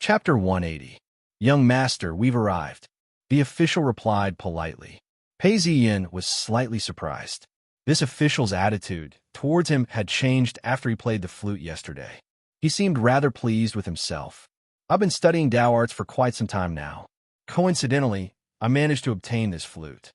Chapter 180. Young Master, we've arrived. The official replied politely. Pei Ziyin was slightly surprised. This official's attitude towards him had changed after he played the flute yesterday. He seemed rather pleased with himself. I've been studying Tao arts for quite some time now. Coincidentally, I managed to obtain this flute.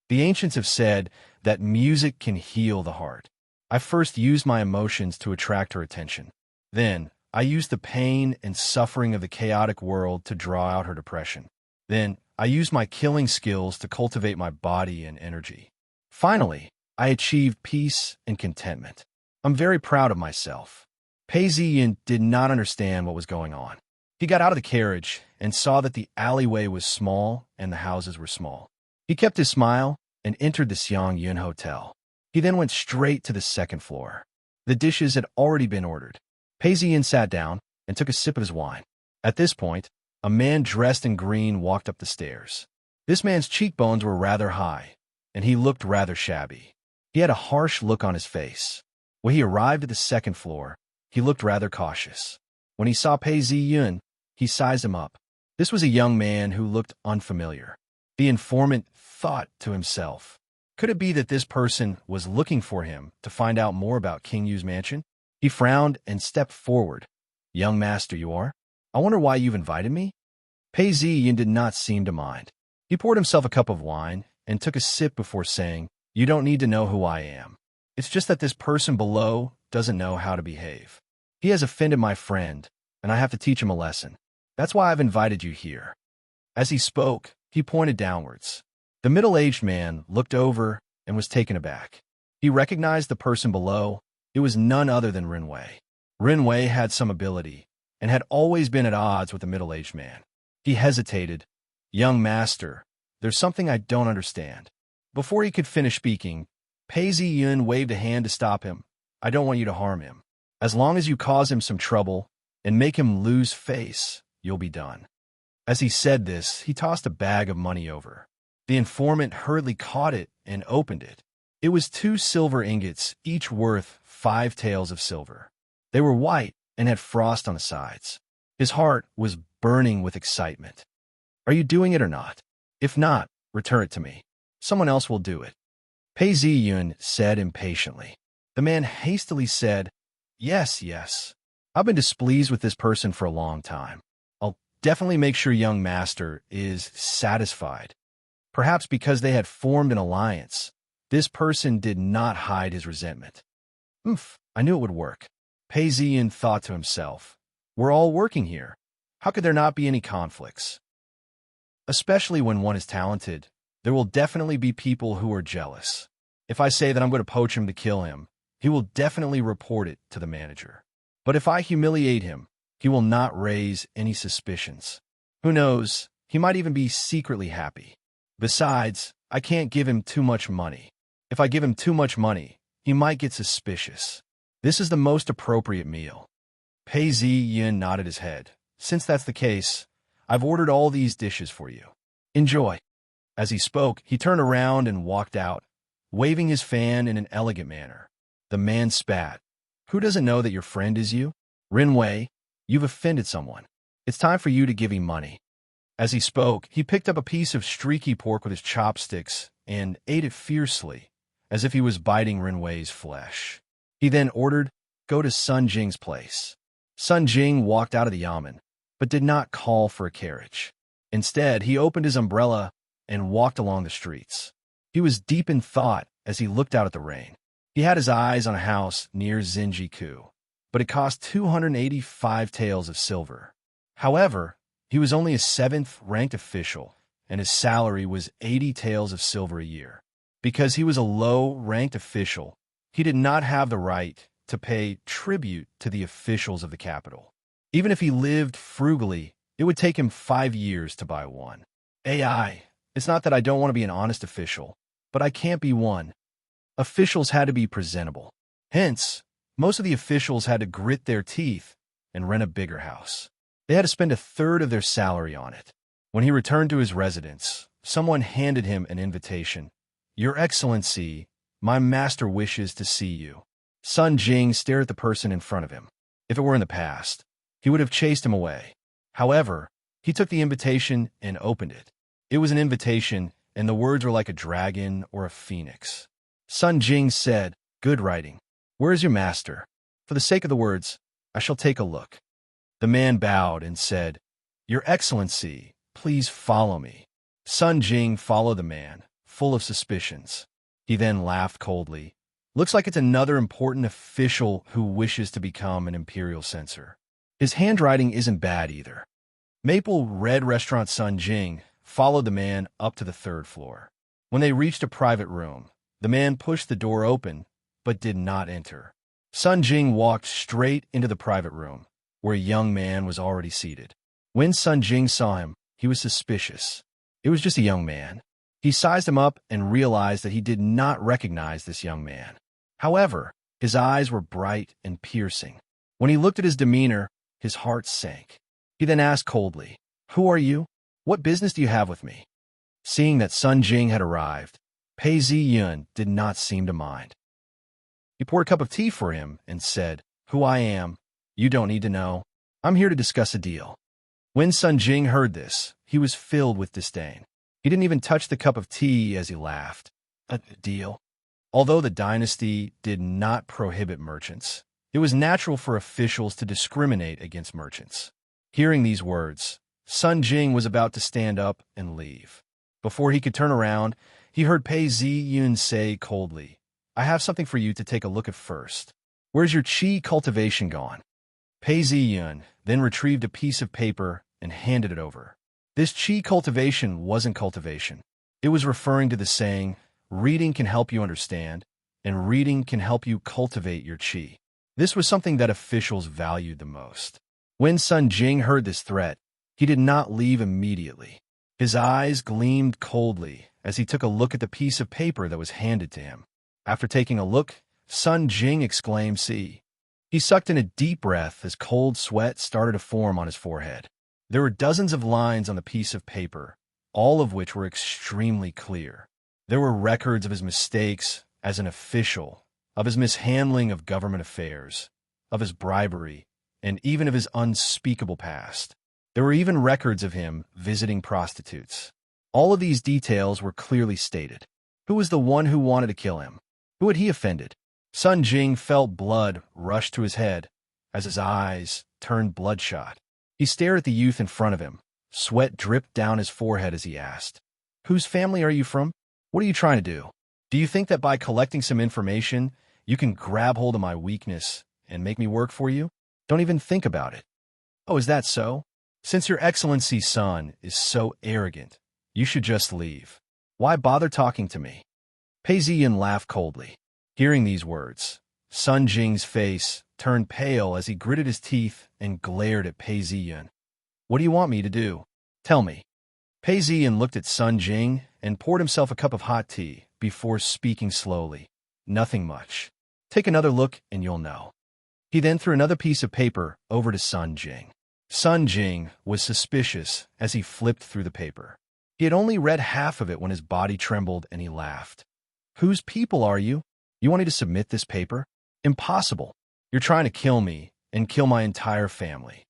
The ancients have said that music can heal the heart. I first used my emotions to attract her attention. Then, I used the pain and suffering of the chaotic world to draw out her depression. Then, I used my killing skills to cultivate my body and energy. Finally, I achieved peace and contentment. I'm very proud of myself. Pei Ziyin did not understand what was going on. He got out of the carriage and saw that the alleyway was small and the houses were small. He kept his smile and entered the Xiang Yun Hotel. He then went straight to the second floor. The dishes had already been ordered. Pei Ziyin sat down and took a sip of his wine. At this point, a man dressed in green walked up the stairs. This man's cheekbones were rather high, and he looked rather shabby. He had a harsh look on his face. When he arrived at the second floor, he looked rather cautious. When he saw Pei Ziyin, he sized him up. This was a young man who looked unfamiliar. The informant thought to himself, could it be that this person was looking for him to find out more about King Yu's mansion? He frowned and stepped forward. Young master, you are? I wonder why you've invited me? Pei Ziyin did not seem to mind. He poured himself a cup of wine and took a sip before saying, you don't need to know who I am. It's just that this person below doesn't know how to behave. He has offended my friend, and I have to teach him a lesson. That's why I've invited you here. As he spoke, he pointed downwards. The middle-aged man looked over and was taken aback. He recognized the person below. It was none other than Rinwei. Rinwei had some ability and had always been at odds with the middle-aged man. He hesitated. Young master, there's something I don't understand. Before he could finish speaking, Pei Ziyin waved a hand to stop him. I don't want you to harm him. As long as you cause him some trouble and make him lose face, you'll be done. As he said this, he tossed a bag of money over. The informant hurriedly caught it and opened it. It was 2 silver ingots, each worth 5 taels of silver. They were white and had frost on the sides. His heart was burning with excitement. Are you doing it or not? If not, return it to me. Someone else will do it. Pei Ziyin said impatiently. The man hastily said, Yes. I've been displeased with this person for a long time. I'll definitely make sure young master is satisfied. Perhaps because they had formed an alliance, this person did not hide his resentment. I knew it would work. Pei Ziyin thought to himself, we're all working here. How could there not be any conflicts? Especially when one is talented, there will definitely be people who are jealous. If I say that I'm going to poach him to kill him, he will definitely report it to the manager. But if I humiliate him, he will not raise any suspicions. Who knows, he might even be secretly happy. Besides, I can't give him too much money. If I give him too much money, he might get suspicious. This is the most appropriate meal. Pei Ziyin nodded his head. Since that's the case, I've ordered all these dishes for you. Enjoy. As he spoke, he turned around and walked out, waving his fan in an elegant manner. The man spat. Who doesn't know that your friend is you? Rinwei, you've offended someone. It's time for you to give him money. As he spoke, he picked up a piece of streaky pork with his chopsticks and ate it fiercely, as if he was biting Rinwei's flesh. He then ordered, go to Sun Jing's place. Sun Jing walked out of the yamen, but did not call for a carriage. Instead, he opened his umbrella and walked along the streets. He was deep in thought as he looked out at the rain. He had his eyes on a house near Zinjiku, but it cost 285 taels of silver. However, he was only a 7th-ranked official, and his salary was 80 taels of silver a year. Because he was a low-ranked official, he did not have the right to pay tribute to the officials of the capital. Even if he lived frugally, it would take him 5 years to buy one. It's not that I don't want to be an honest official, but I can't be one. Officials had to be presentable. Hence, most of the officials had to grit their teeth and rent a bigger house. They had to spend 1/3 of their salary on it. When he returned to his residence, someone handed him an invitation. Your Excellency, my master wishes to see you. Sun Jing stared at the person in front of him. If it were in the past, he would have chased him away. However, he took the invitation and opened it. It was an invitation, and the words were like a dragon or a phoenix. Sun Jing said, "Good writing. Where is your master? For the sake of the words, I shall take a look." The man bowed and said, "Your Excellency, please follow me." Sun Jing followed the man, full of suspicions. He then laughed coldly. "Looks like it's another important official who wishes to become an imperial censor. His handwriting isn't bad either." Maple Red Restaurant Sun Jing followed the man up to the third floor. When they reached a private room, the man pushed the door open, but did not enter. Sun Jing walked straight into the private room, where a young man was already seated. When Sun Jing saw him, he was suspicious. It was just a young man. He sized him up and realized that he did not recognize this young man. However, his eyes were bright and piercing. When he looked at his demeanor, his heart sank. He then asked coldly, "Who are you? What business do you have with me?" Seeing that Sun Jing had arrived, Pei Ziyun did not seem to mind. He poured a cup of tea for him and said, "Who I am, you don't need to know. I'm here to discuss a deal." When Sun Jing heard this, he was filled with disdain. He didn't even touch the cup of tea as he laughed. A deal? Although the dynasty did not prohibit merchants, it was natural for officials to discriminate against merchants. Hearing these words, Sun Jing was about to stand up and leave. Before he could turn around, he heard Pei Ziyun say coldly, "I have something for you to take a look at first. Where's your qi cultivation gone?" Pei Ziyun then retrieved a piece of paper and handed it over. This qi cultivation wasn't cultivation. It was referring to the saying, "Reading can help you understand, and reading can help you cultivate your qi." This was something that officials valued the most. When Sun Jing heard this threat, he did not leave immediately. His eyes gleamed coldly as he took a look at the piece of paper that was handed to him. After taking a look, Sun Jing exclaimed, "See." He sucked in a deep breath as cold sweat started to form on his forehead. There were dozens of lines on the piece of paper, all of which were extremely clear. There were records of his mistakes as an official, of his mishandling of government affairs, of his bribery, and even of his unspeakable past. There were even records of him visiting prostitutes. All of these details were clearly stated. Who was the one who wanted to kill him? Who had he offended? Sun Jing felt blood rush to his head as his eyes turned bloodshot. He stared at the youth in front of him. Sweat dripped down his forehead as he asked, "Whose family are you from? What are you trying to do? Do you think that by collecting some information, you can grab hold of my weakness and make me work for you? Don't even think about it." "Oh, is that so? Since your Excellency's son is so arrogant, you should just leave. Why bother talking to me?" Pei Ziyan laughed coldly. Hearing these words, Sun Jing's face turned pale as he gritted his teeth and glared at Pei Ziyan. "What do you want me to do? Tell me." Pei Ziyan looked at Sun Jing and poured himself a cup of hot tea before speaking slowly. "Nothing much. Take another look and you'll know." He then threw another piece of paper over to Sun Jing. Sun Jing was suspicious as he flipped through the paper. He had only read half of it when his body trembled and he laughed. "Whose people are you? You want me to submit this paper? Impossible. You're trying to kill me and kill my entire family."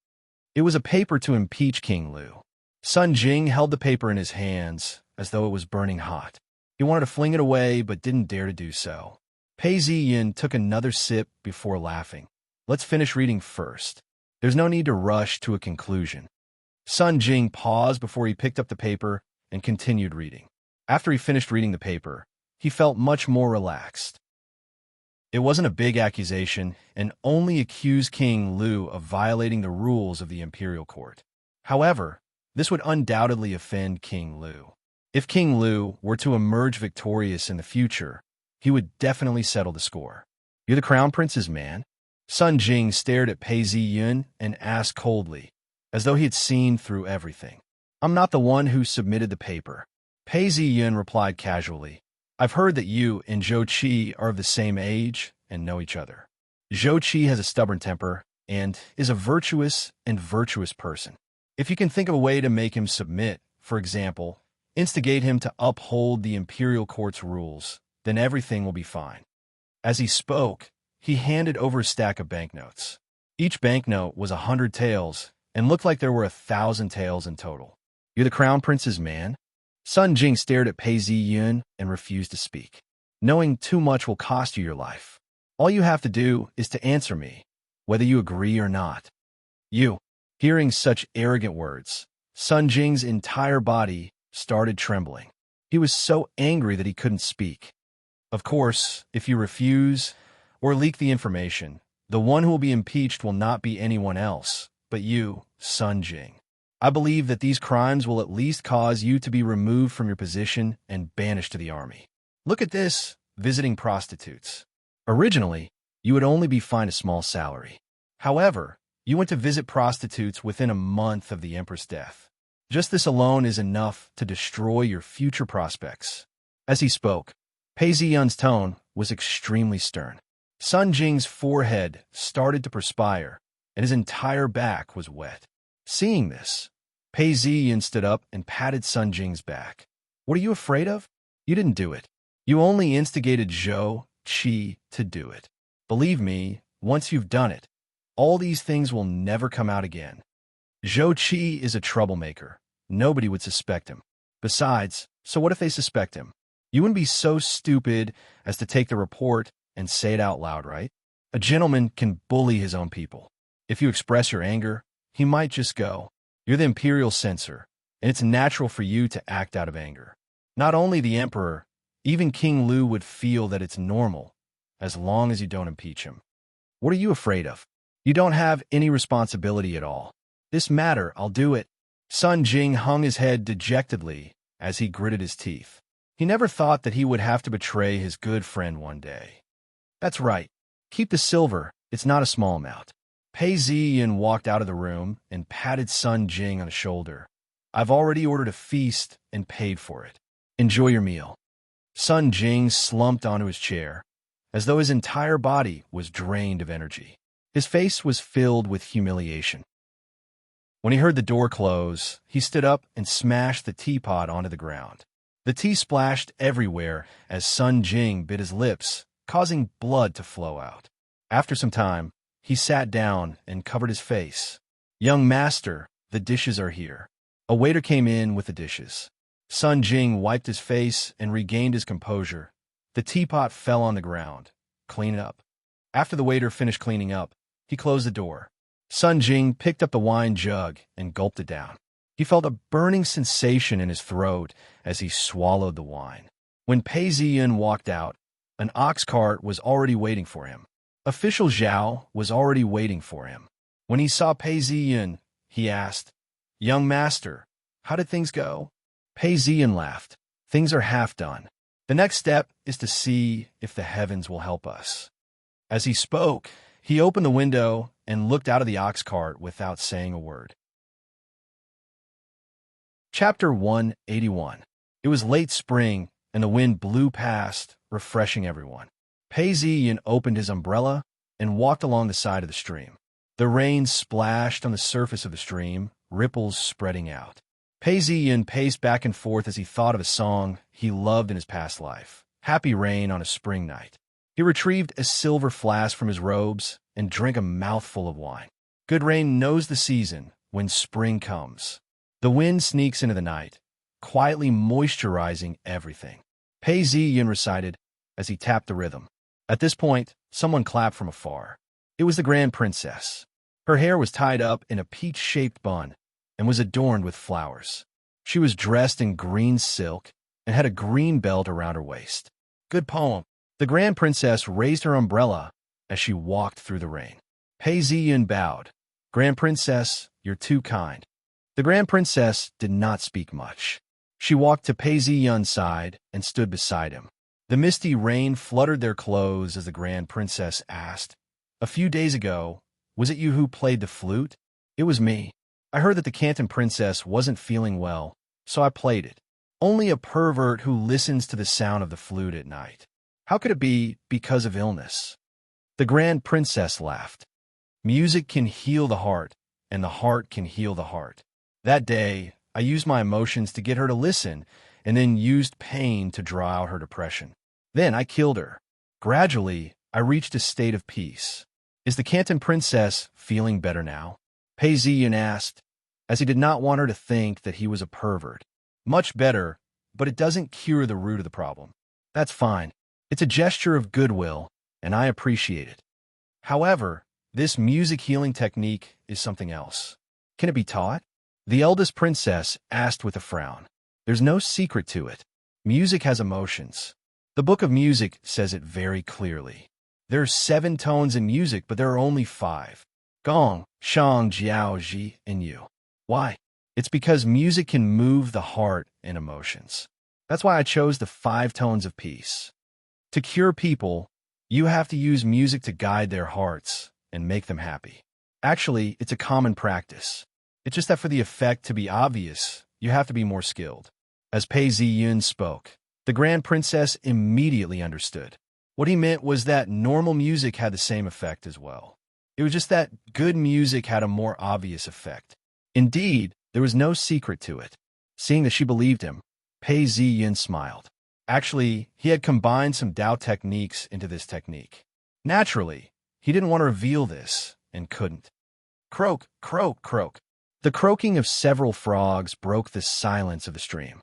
It was a paper to impeach King Lu. Sun Jing held the paper in his hands as though it was burning hot. He wanted to fling it away but didn't dare to do so. Pei Ziyan took another sip before laughing. "Let's finish reading first. There's no need to rush to a conclusion." Sun Jing paused before he picked up the paper and continued reading. After he finished reading the paper, he felt much more relaxed. It wasn't a big accusation and only accused King Lu of violating the rules of the imperial court. However, this would undoubtedly offend King Lu. If King Lu were to emerge victorious in the future, he would definitely settle the score. "You're the crown prince's man?" Sun Jing stared at Pei Ziyun and asked coldly, as though he had seen through everything. "I'm not the one who submitted the paper." Pei Ziyun replied casually, "I've heard that you and Zhou Qi are of the same age and know each other. Zhou Qi has a stubborn temper and is a virtuous person. If you can think of a way to make him submit, for example, instigate him to uphold the imperial court's rules, then everything will be fine." As he spoke, he handed over a stack of banknotes. Each banknote was 100 taels and looked like there were 1,000 tails in total. You're the crown prince's man? Sun Jing stared at Pei Ziyun and refused to speak. Knowing too much will cost you your life. All you have to do is to answer me, whether you agree or not. You. Hearing such arrogant words, Sun Jing's entire body started trembling. He was so angry that he couldn't speak. Of course, if you refuse or leak the information, the one who will be impeached will not be anyone else, but you, Sun Jing. I believe that these crimes will at least cause you to be removed from your position and banished to the army. Look at this, visiting prostitutes. Originally, you would only be fined a small salary. However, you went to visit prostitutes within a month of the emperor's death. Just this alone is enough to destroy your future prospects. As he spoke, Pei Ziyun's tone was extremely stern. Sun Jing's forehead started to perspire, and his entire back was wet. Seeing this, Pei Ziyun stood up and patted Sun Jing's back. What are you afraid of? You didn't do it. You only instigated Zhou Qi to do it. Believe me, once you've done it, all these things will never come out again. Zhou Qi is a troublemaker. Nobody would suspect him. Besides, so what if they suspect him? You wouldn't be so stupid as to take the report and say it out loud, right? A gentleman can bully his own people. If you express your anger, he might just go. You're the imperial censor, and it's natural for you to act out of anger. Not only the emperor, even King Lu would feel that it's normal, as long as you don't impeach him. What are you afraid of? You don't have any responsibility at all. This matter, I'll do it. Sun Jing hung his head dejectedly as he gritted his teeth. He never thought that he would have to betray his good friend one day. That's right. Keep the silver. It's not a small amount. Pei Ziyun walked out of the room and patted Sun Jing on the shoulder. I've already ordered a feast and paid for it. Enjoy your meal. Sun Jing slumped onto his chair, as though his entire body was drained of energy. His face was filled with humiliation. When he heard the door close, he stood up and smashed the teapot onto the ground. The tea splashed everywhere as Sun Jing bit his lips, causing blood to flow out. After some time, he sat down and covered his face. Young master, the dishes are here. A waiter came in with the dishes. Sun Jing wiped his face and regained his composure. The teapot fell on the ground. Clean it up. After the waiter finished cleaning up, he closed the door. Sun Jing picked up the wine jug and gulped it down. He felt a burning sensation in his throat as he swallowed the wine. When Pei Ziyun walked out, an ox cart was already waiting for him. Official Zhao was already waiting for him. When he saw Pei Ziyun, he asked, "Young master, how did things go?" Pei Ziyun laughed. "Things are half done. The next step is to see if the heavens will help us." As he spoke, he opened the window and looked out of the ox cart without saying a word. Chapter 181. It was late spring, and the wind blew past, refreshing everyone. Pei Ziyun opened his umbrella and walked along the side of the stream. The rain splashed on the surface of the stream, ripples spreading out. Pei Ziyun paced back and forth as he thought of a song he loved in his past life, Happy Rain on a Spring Night. He retrieved a silver flask from his robes and drank a mouthful of wine. Good rain knows the season when spring comes. The wind sneaks into the night, quietly moisturizing everything. Pei Ziyun recited as he tapped the rhythm. At this point, someone clapped from afar. It was the Grand Princess. Her hair was tied up in a peach-shaped bun and was adorned with flowers. She was dressed in green silk and had a green belt around her waist. Good poem. The Grand Princess raised her umbrella as she walked through the rain. Pei Ziyun bowed. Grand Princess, you're too kind. The Grand Princess did not speak much. She walked to Pei Ziyun's side and stood beside him. The misty rain fluttered their clothes as the Grand Princess asked, "A few days ago, was it you who played the flute?" "It was me. I heard that the Canton Princess wasn't feeling well, so I played it. Only a pervert who listens to the sound of the flute at night. How could it be because of illness?" The Grand Princess laughed. Music can heal the heart, and the heart can heal the heart. That day, I used my emotions to get her to listen, and then used pain to draw out her depression. Then I killed her. Gradually, I reached a state of peace. Is the Canton Princess feeling better now? Pei Ziyin asked, as he did not want her to think that he was a pervert. Much better, but it doesn't cure the root of the problem. That's fine. It's a gesture of goodwill, and I appreciate it. However, this music healing technique is something else. Can it be taught? The eldest princess asked with a frown. There's no secret to it. Music has emotions. The Book of Music says it very clearly. There are 7 tones in music, but there are only 5. Gong, shang, jiao, ji, and yu. Why? It's because music can move the heart and emotions. That's why I chose the 5 tones of peace. To cure people, you have to use music to guide their hearts and make them happy. Actually, it's a common practice. It's just that for the effect to be obvious, you have to be more skilled. As Pei Ziyun spoke, the Grand Princess immediately understood. What he meant was that normal music had the same effect as well. It was just that good music had a more obvious effect. Indeed, there was no secret to it. Seeing that she believed him, Pei Ziyin smiled. Actually, he had combined some Tao techniques into this technique. Naturally, he didn't want to reveal this, and couldn't. Croak, croak, croak. The croaking of several frogs broke the silence of the stream.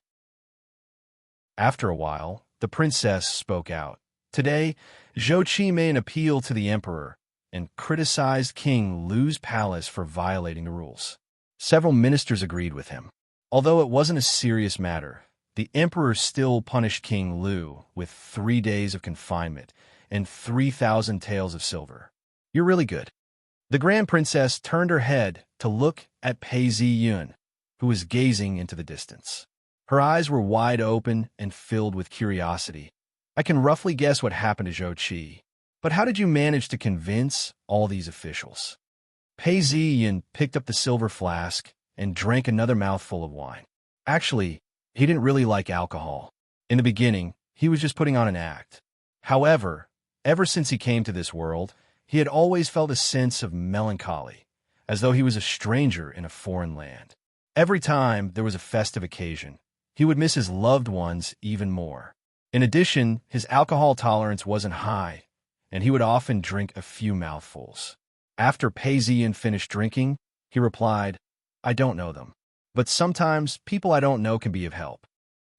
After a while, the princess spoke out. Today, Zhou Qi made an appeal to the emperor and criticized King Lu's palace for violating the rules. Several ministers agreed with him. Although it wasn't a serious matter, the emperor still punished King Lu with 3 days of confinement and 3,000 taels of silver. You're really good. The Grand Princess turned her head to look at Pei Ziyun, who was gazing into the distance. Her eyes were wide open and filled with curiosity. I can roughly guess what happened to Zhou Qi, but how did you manage to convince all these officials? Pei Ziyun picked up the silver flask and drank another mouthful of wine. Actually, he didn't really like alcohol. In the beginning, he was just putting on an act. However, ever since he came to this world, he had always felt a sense of melancholy, as though he was a stranger in a foreign land. Every time there was a festive occasion, he would miss his loved ones even more. In addition, his alcohol tolerance wasn't high, and he would often drink a few mouthfuls. After Pei Ziyin finished drinking, he replied, I don't know them. But sometimes people I don't know can be of help.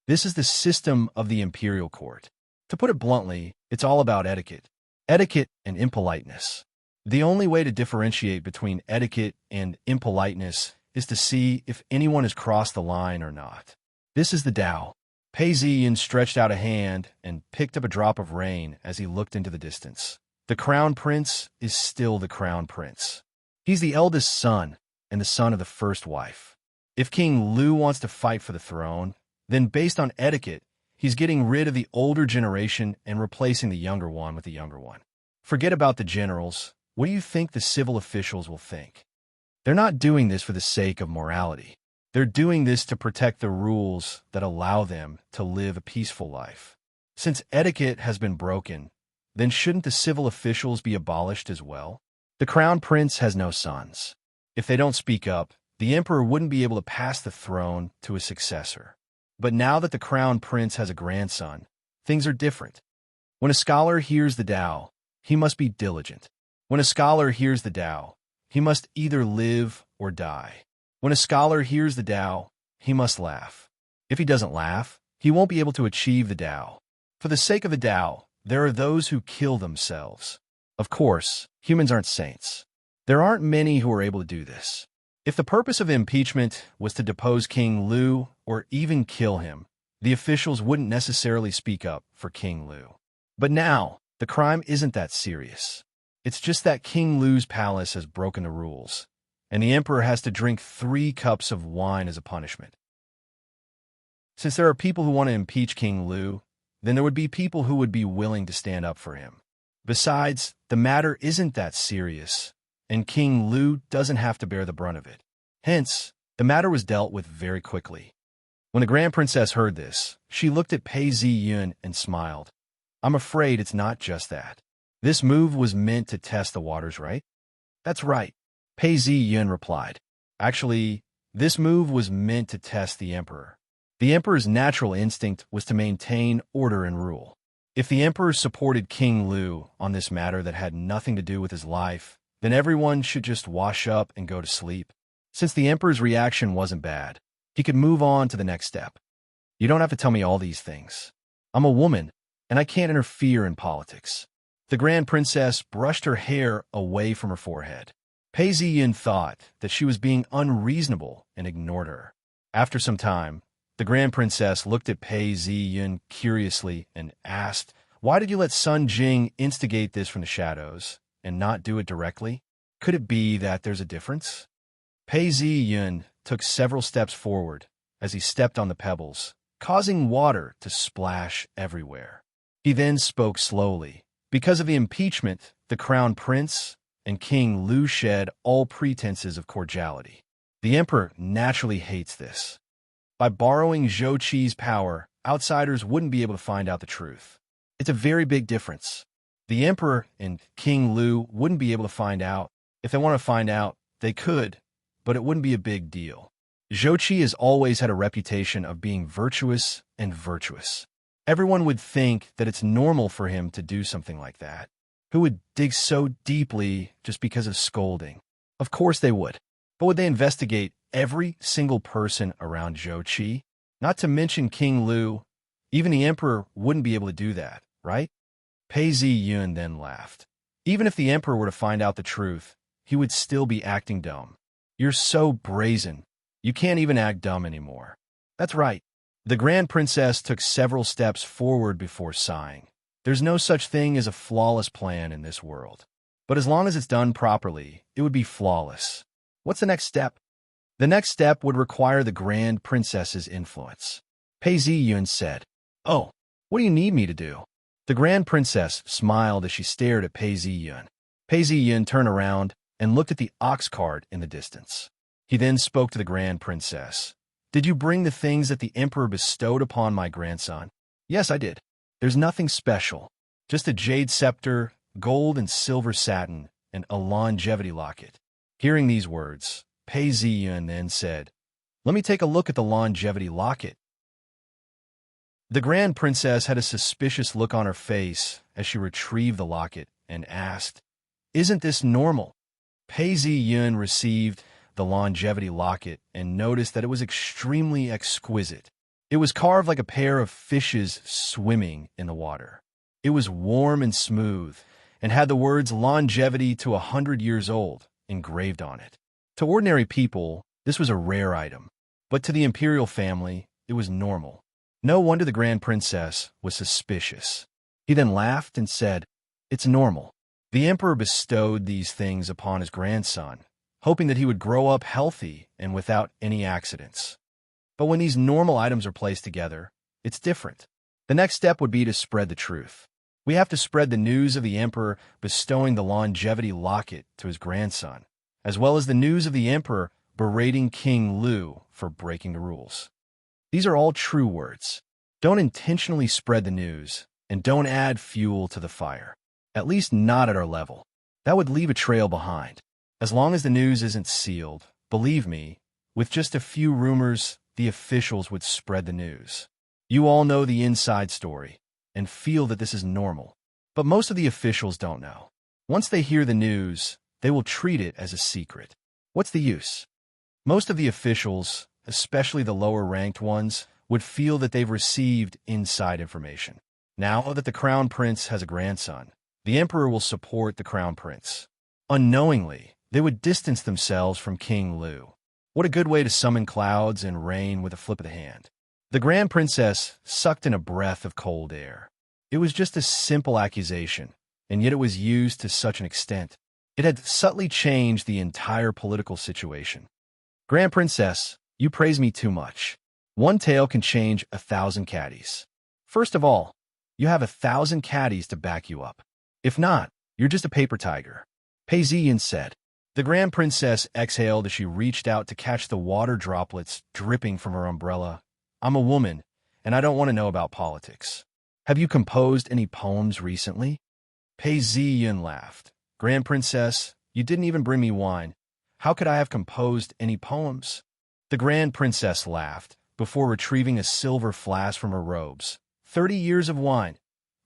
This is the system of the imperial court. To put it bluntly, it's all about etiquette. Etiquette and impoliteness. The only way to differentiate between etiquette and impoliteness is to see if anyone has crossed the line or not. This is the Tao. Pei Ziyin stretched out a hand and picked up a drop of rain as he looked into the distance. The crown prince is still the crown prince. He's the eldest son and the son of the first wife. If King Lu wants to fight for the throne, then based on etiquette, he's getting rid of the older generation and replacing the younger one with the younger one. Forget about the generals. What do you think the civil officials will think? They're not doing this for the sake of morality. They're doing this to protect the rules that allow them to live a peaceful life. Since etiquette has been broken, then shouldn't the civil officials be abolished as well? The crown prince has no sons. If they don't speak up, the emperor wouldn't be able to pass the throne to his successor. But now that the crown prince has a grandson, things are different. When a scholar hears the Tao, he must be diligent. When a scholar hears the Tao, he must either live or die. When a scholar hears the Tao, he must laugh. If he doesn't laugh, he won't be able to achieve the Tao. For the sake of the Tao, there are those who kill themselves. Of course, humans aren't saints. There aren't many who are able to do this. If the purpose of impeachment was to depose King Lu or even kill him, the officials wouldn't necessarily speak up for King Lu. But now, the crime isn't that serious. It's just that King Lu's palace has broken the rules, and the emperor has to drink 3 cups of wine as a punishment. Since there are people who want to impeach King Lu, then there would be people who would be willing to stand up for him. Besides, the matter isn't that serious, and King Lu doesn't have to bear the brunt of it. Hence, the matter was dealt with very quickly. When the Grand Princess heard this, she looked at Pei Ziyun and smiled. I'm afraid it's not just that. This move was meant to test the waters, right? That's right, Pei Ziyun replied. Actually, this move was meant to test the emperor. The emperor's natural instinct was to maintain order and rule. If the emperor supported King Lu on this matter that had nothing to do with his life, then everyone should just wash up and go to sleep. Since the emperor's reaction wasn't bad, he could move on to the next step. You don't have to tell me all these things. I'm a woman, and I can't interfere in politics. The Grand Princess brushed her hair away from her forehead. Pei Ziyin thought that she was being unreasonable and ignored her. After some time, the Grand Princess looked at Pei Ziyin curiously and asked, "Why did you let Sun Jing instigate this from the shadows and not do it directly? Could it be that there's a difference?" Pei Ziyin took several steps forward as he stepped on the pebbles, causing water to splash everywhere. He then spoke slowly. Because of the impeachment, the Crown Prince and King Lu shed all pretenses of cordiality. The emperor naturally hates this. By borrowing Zhou Qi's power, outsiders wouldn't be able to find out the truth. It's a very big difference. The emperor and King Lu wouldn't be able to find out. If they want to find out, they could, but it wouldn't be a big deal. Zhou Qi has always had a reputation of being virtuous and virtuous. Everyone would think that it's normal for him to do something like that. Who would dig so deeply just because of scolding? Of course they would. But would they investigate every single person around Zhou Qi? Not to mention King Lu. Even the emperor wouldn't be able to do that, right? Pei Ziyun then laughed. Even if the emperor were to find out the truth, he would still be acting dumb. You're so brazen. You can't even act dumb anymore. That's right. The Grand Princess took several steps forward before sighing. There's no such thing as a flawless plan in this world. But as long as it's done properly, it would be flawless. What's the next step? The next step would require the Grand Princess's influence. Pei Ziyun said, "Oh, what do you need me to do?" The Grand Princess smiled as she stared at Pei Ziyun. Pei Ziyun turned around and looked at the ox cart in the distance. He then spoke to the Grand Princess. "Did you bring the things that the Emperor bestowed upon my grandson?" "Yes, I did. There's nothing special. Just a jade scepter, gold and silver satin, and a longevity locket." Hearing these words, Pei Ziyun then said, "Let me take a look at the longevity locket." The Grand Princess had a suspicious look on her face as she retrieved the locket and asked, "Isn't this normal?" Pei Ziyun received the longevity locket and noticed that it was extremely exquisite. It was carved like a pair of fishes swimming in the water. It was warm and smooth and had the words "longevity to 100 years old" engraved on it. To ordinary people, this was a rare item, but to the imperial family, it was normal. No wonder the Grand Princess was suspicious. He then laughed and said, "It's normal." The emperor bestowed these things upon his grandson, hoping that he would grow up healthy and without any accidents. But when these normal items are placed together, it's different. The next step would be to spread the truth. We have to spread the news of the emperor bestowing the longevity locket to his grandson, as well as the news of the emperor berating King Lu for breaking the rules. These are all true words. Don't intentionally spread the news, and don't add fuel to the fire. At least not at our level. That would leave a trail behind. As long as the news isn't sealed, believe me, with just a few rumors, the officials would spread the news. You all know the inside story and feel that this is normal. But most of the officials don't know. Once they hear the news, they will treat it as a secret. What's the use? Most of the officials, especially the lower-ranked ones, would feel that they've received inside information. Now that the Crown Prince has a grandson, the Emperor will support the Crown Prince. Unknowingly, they would distance themselves from King Lu. What a good way to summon clouds and rain with a flip of the hand. The Grand Princess sucked in a breath of cold air. It was just a simple accusation, and yet it was used to such an extent. It had subtly changed the entire political situation. "Grand Princess, you praise me too much. One tale can change 1,000 caddies. First of all, you have 1,000 caddies to back you up. If not, you're just a paper tiger," Pei Ziyin said. The Grand Princess exhaled as she reached out to catch the water droplets dripping from her umbrella. "I'm a woman, and I don't want to know about politics. Have you composed any poems recently?" Pei Ziyin laughed. "Grand Princess, you didn't even bring me wine. How could I have composed any poems?" The Grand Princess laughed, before retrieving a silver flask from her robes. 30 years of wine.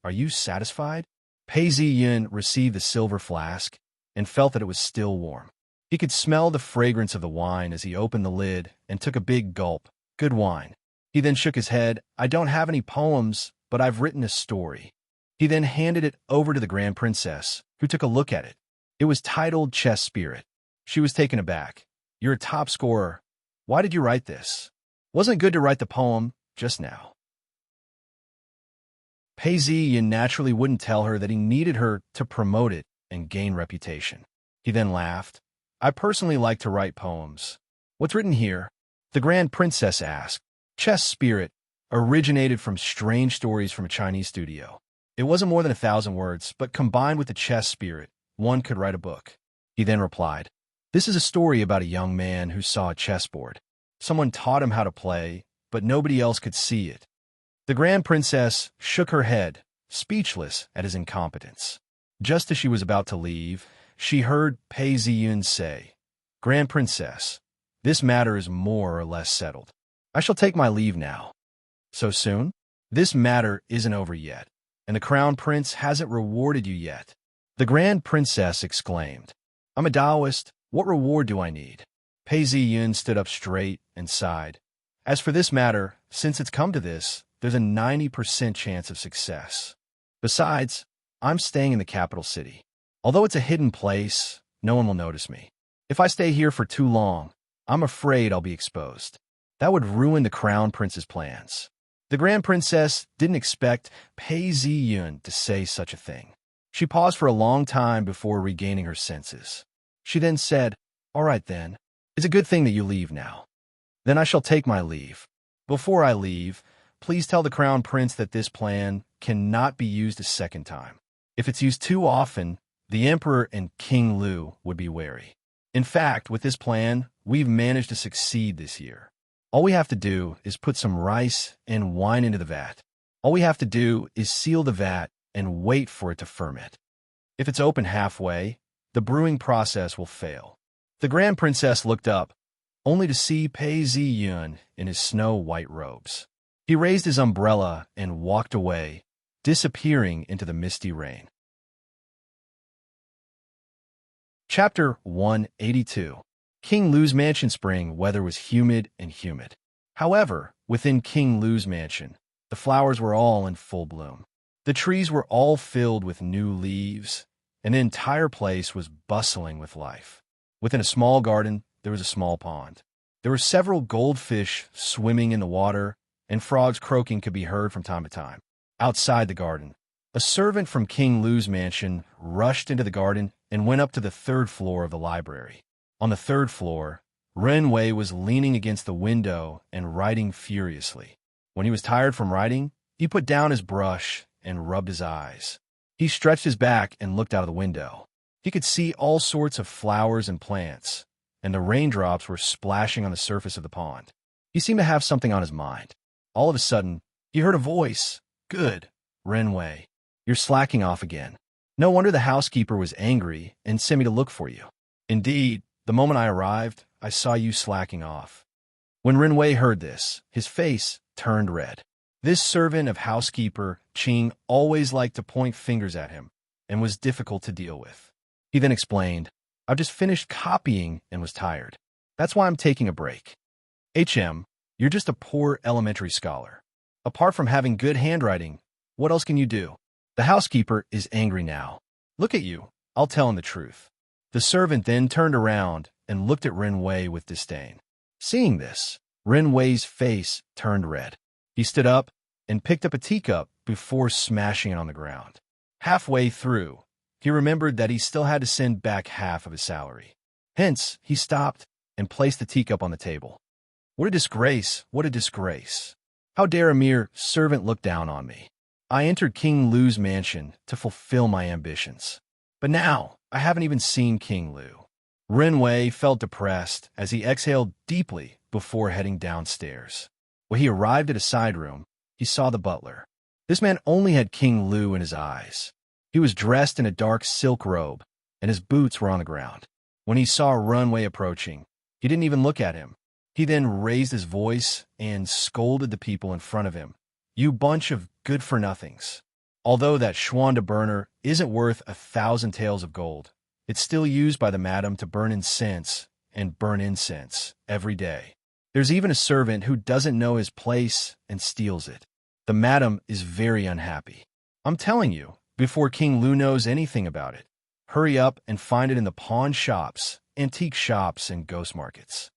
Are you satisfied?" Pei Ziyin received the silver flask and felt that it was still warm. He could smell the fragrance of the wine as he opened the lid and took a big gulp. Good wine. He then shook his head. I don't have any poems, but I've written a story. He then handed it over to the Grand Princess, who took a look at it. It was titled Chess Spirit. She was taken aback. You're a top scorer. Why did you write this? Wasn't it good to write the poem just now? Pei Ziyin naturally wouldn't tell her that he needed her to promote it and gain reputation. He then laughed. I personally like to write poems. What's written here? The Grand Princess asked. Chess Spirit originated from strange stories from a Chinese studio. It wasn't more than 1,000 words, but combined with the chess spirit, one could write a book. He then replied, This is a story about a young man who saw a chessboard. Someone taught him how to play, but nobody else could see it. The Grand Princess shook her head, speechless at his incompetence. Just as she was about to leave, she heard Pei Ziyun say, Grand Princess, this matter is more or less settled. I shall take my leave now. So soon? This matter isn't over yet, and the Crown Prince hasn't rewarded you yet. The Grand Princess exclaimed, I'm a Taoist. What reward do I need? Pei Ziyun stood up straight and sighed. As for this matter, since it's come to this, there's a 90% chance of success. Besides, I'm staying in the capital city. Although it's a hidden place, no one will notice me. If I stay here for too long, I'm afraid I'll be exposed. That would ruin the Crown Prince's plans. The Grand Princess didn't expect Pei Ziyun to say such a thing. She paused for a long time before regaining her senses. She then said, All right then, it's a good thing that you leave now. Then I shall take my leave. Before I leave, please tell the Crown Prince that this plan cannot be used a second time. If it's used too often, the Emperor and King Lu would be wary. In fact, with this plan, we've managed to succeed this year. All we have to do is put some rice and wine into the vat. All we have to do is seal the vat and wait for it to ferment. If it's open halfway, the brewing process will fail. The Grand Princess looked up, only to see Pei Ziyun in his snow-white robes. He raised his umbrella and walked away, disappearing into the misty rain. Chapter 182. King Lu's mansion. Spring weather was humid and humid. However, within King Lu's mansion, the flowers were all in full bloom. The trees were all filled with new leaves, and the entire place was bustling with life. Within a small garden, there was a small pond. There were several goldfish swimming in the water, and frogs croaking could be heard from time to time. Outside the garden, a servant from King Lu's mansion rushed into the garden and went up to the 3rd floor of the library. On the 3rd floor, Ren Wei was leaning against the window and writing furiously. When he was tired from writing, he put down his brush and rubbed his eyes. He stretched his back and looked out of the window. He could see all sorts of flowers and plants, and the raindrops were splashing on the surface of the pond. He seemed to have something on his mind. All of a sudden, he heard a voice. Good, Ren Wei. You're slacking off again. No wonder the housekeeper was angry and sent me to look for you. Indeed, the moment I arrived, I saw you slacking off. When Ren Wei heard this, his face turned red. This servant of housekeeper Qing always liked to point fingers at him and was difficult to deal with. He then explained, I've just finished copying and was tired. That's why I'm taking a break. You're just a poor elementary scholar. Apart from having good handwriting, what else can you do? The housekeeper is angry now. Look at you. I'll tell him the truth. The servant then turned around and looked at Ren Wei with disdain. Seeing this, Ren Wei's face turned red. He stood up and picked up a teacup before smashing it on the ground. Halfway through, he remembered that he still had to send back half of his salary. Hence, he stopped and placed the teacup on the table. What a disgrace! What a disgrace! How dare a mere servant look down on me? I entered King Lu's mansion to fulfill my ambitions. But now, I haven't even seen King Lu. Ren Wei felt depressed as he exhaled deeply before heading downstairs. When he arrived at a side room, he saw the butler. This man only had King Lu in his eyes. He was dressed in a dark silk robe, and his boots were on the ground. When he saw Ren Wei approaching, he didn't even look at him. He then raised his voice and scolded the people in front of him. You bunch of good-for-nothings. Although that Schwanda burner isn't worth 1,000 taels of gold, It's still used by the madam to burn incense every day. There's even a servant who doesn't know his place and steals it. The madam is very unhappy. I'm telling you, before King Lu knows anything about it. Hurry up and find it in the pawn shops, antique shops, and ghost markets.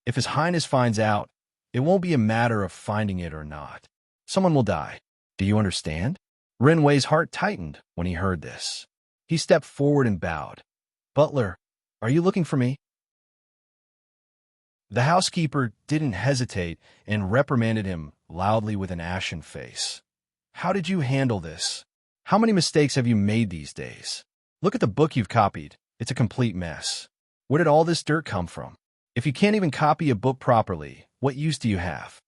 If His Highness finds out, it won't be a matter of finding it or not. Someone will die. Do you understand? Ren Wei's heart tightened when he heard this. He stepped forward and bowed. Butler, are you looking for me? The housekeeper didn't hesitate and reprimanded him loudly with an ashen face. How did you handle this? How many mistakes have you made these days? Look at the book you've copied. It's a complete mess. Where did all this dirt come from? If you can't even copy a book properly, what use do you have?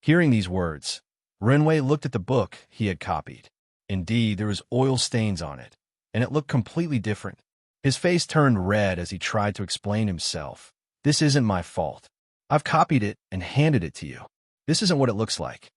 Hearing these words, Renwei looked at the book he had copied. Indeed, there was oil stains on it, and it looked completely different. His face turned red as he tried to explain himself. This isn't my fault. I've copied it and handed it to you. This isn't what it looks like.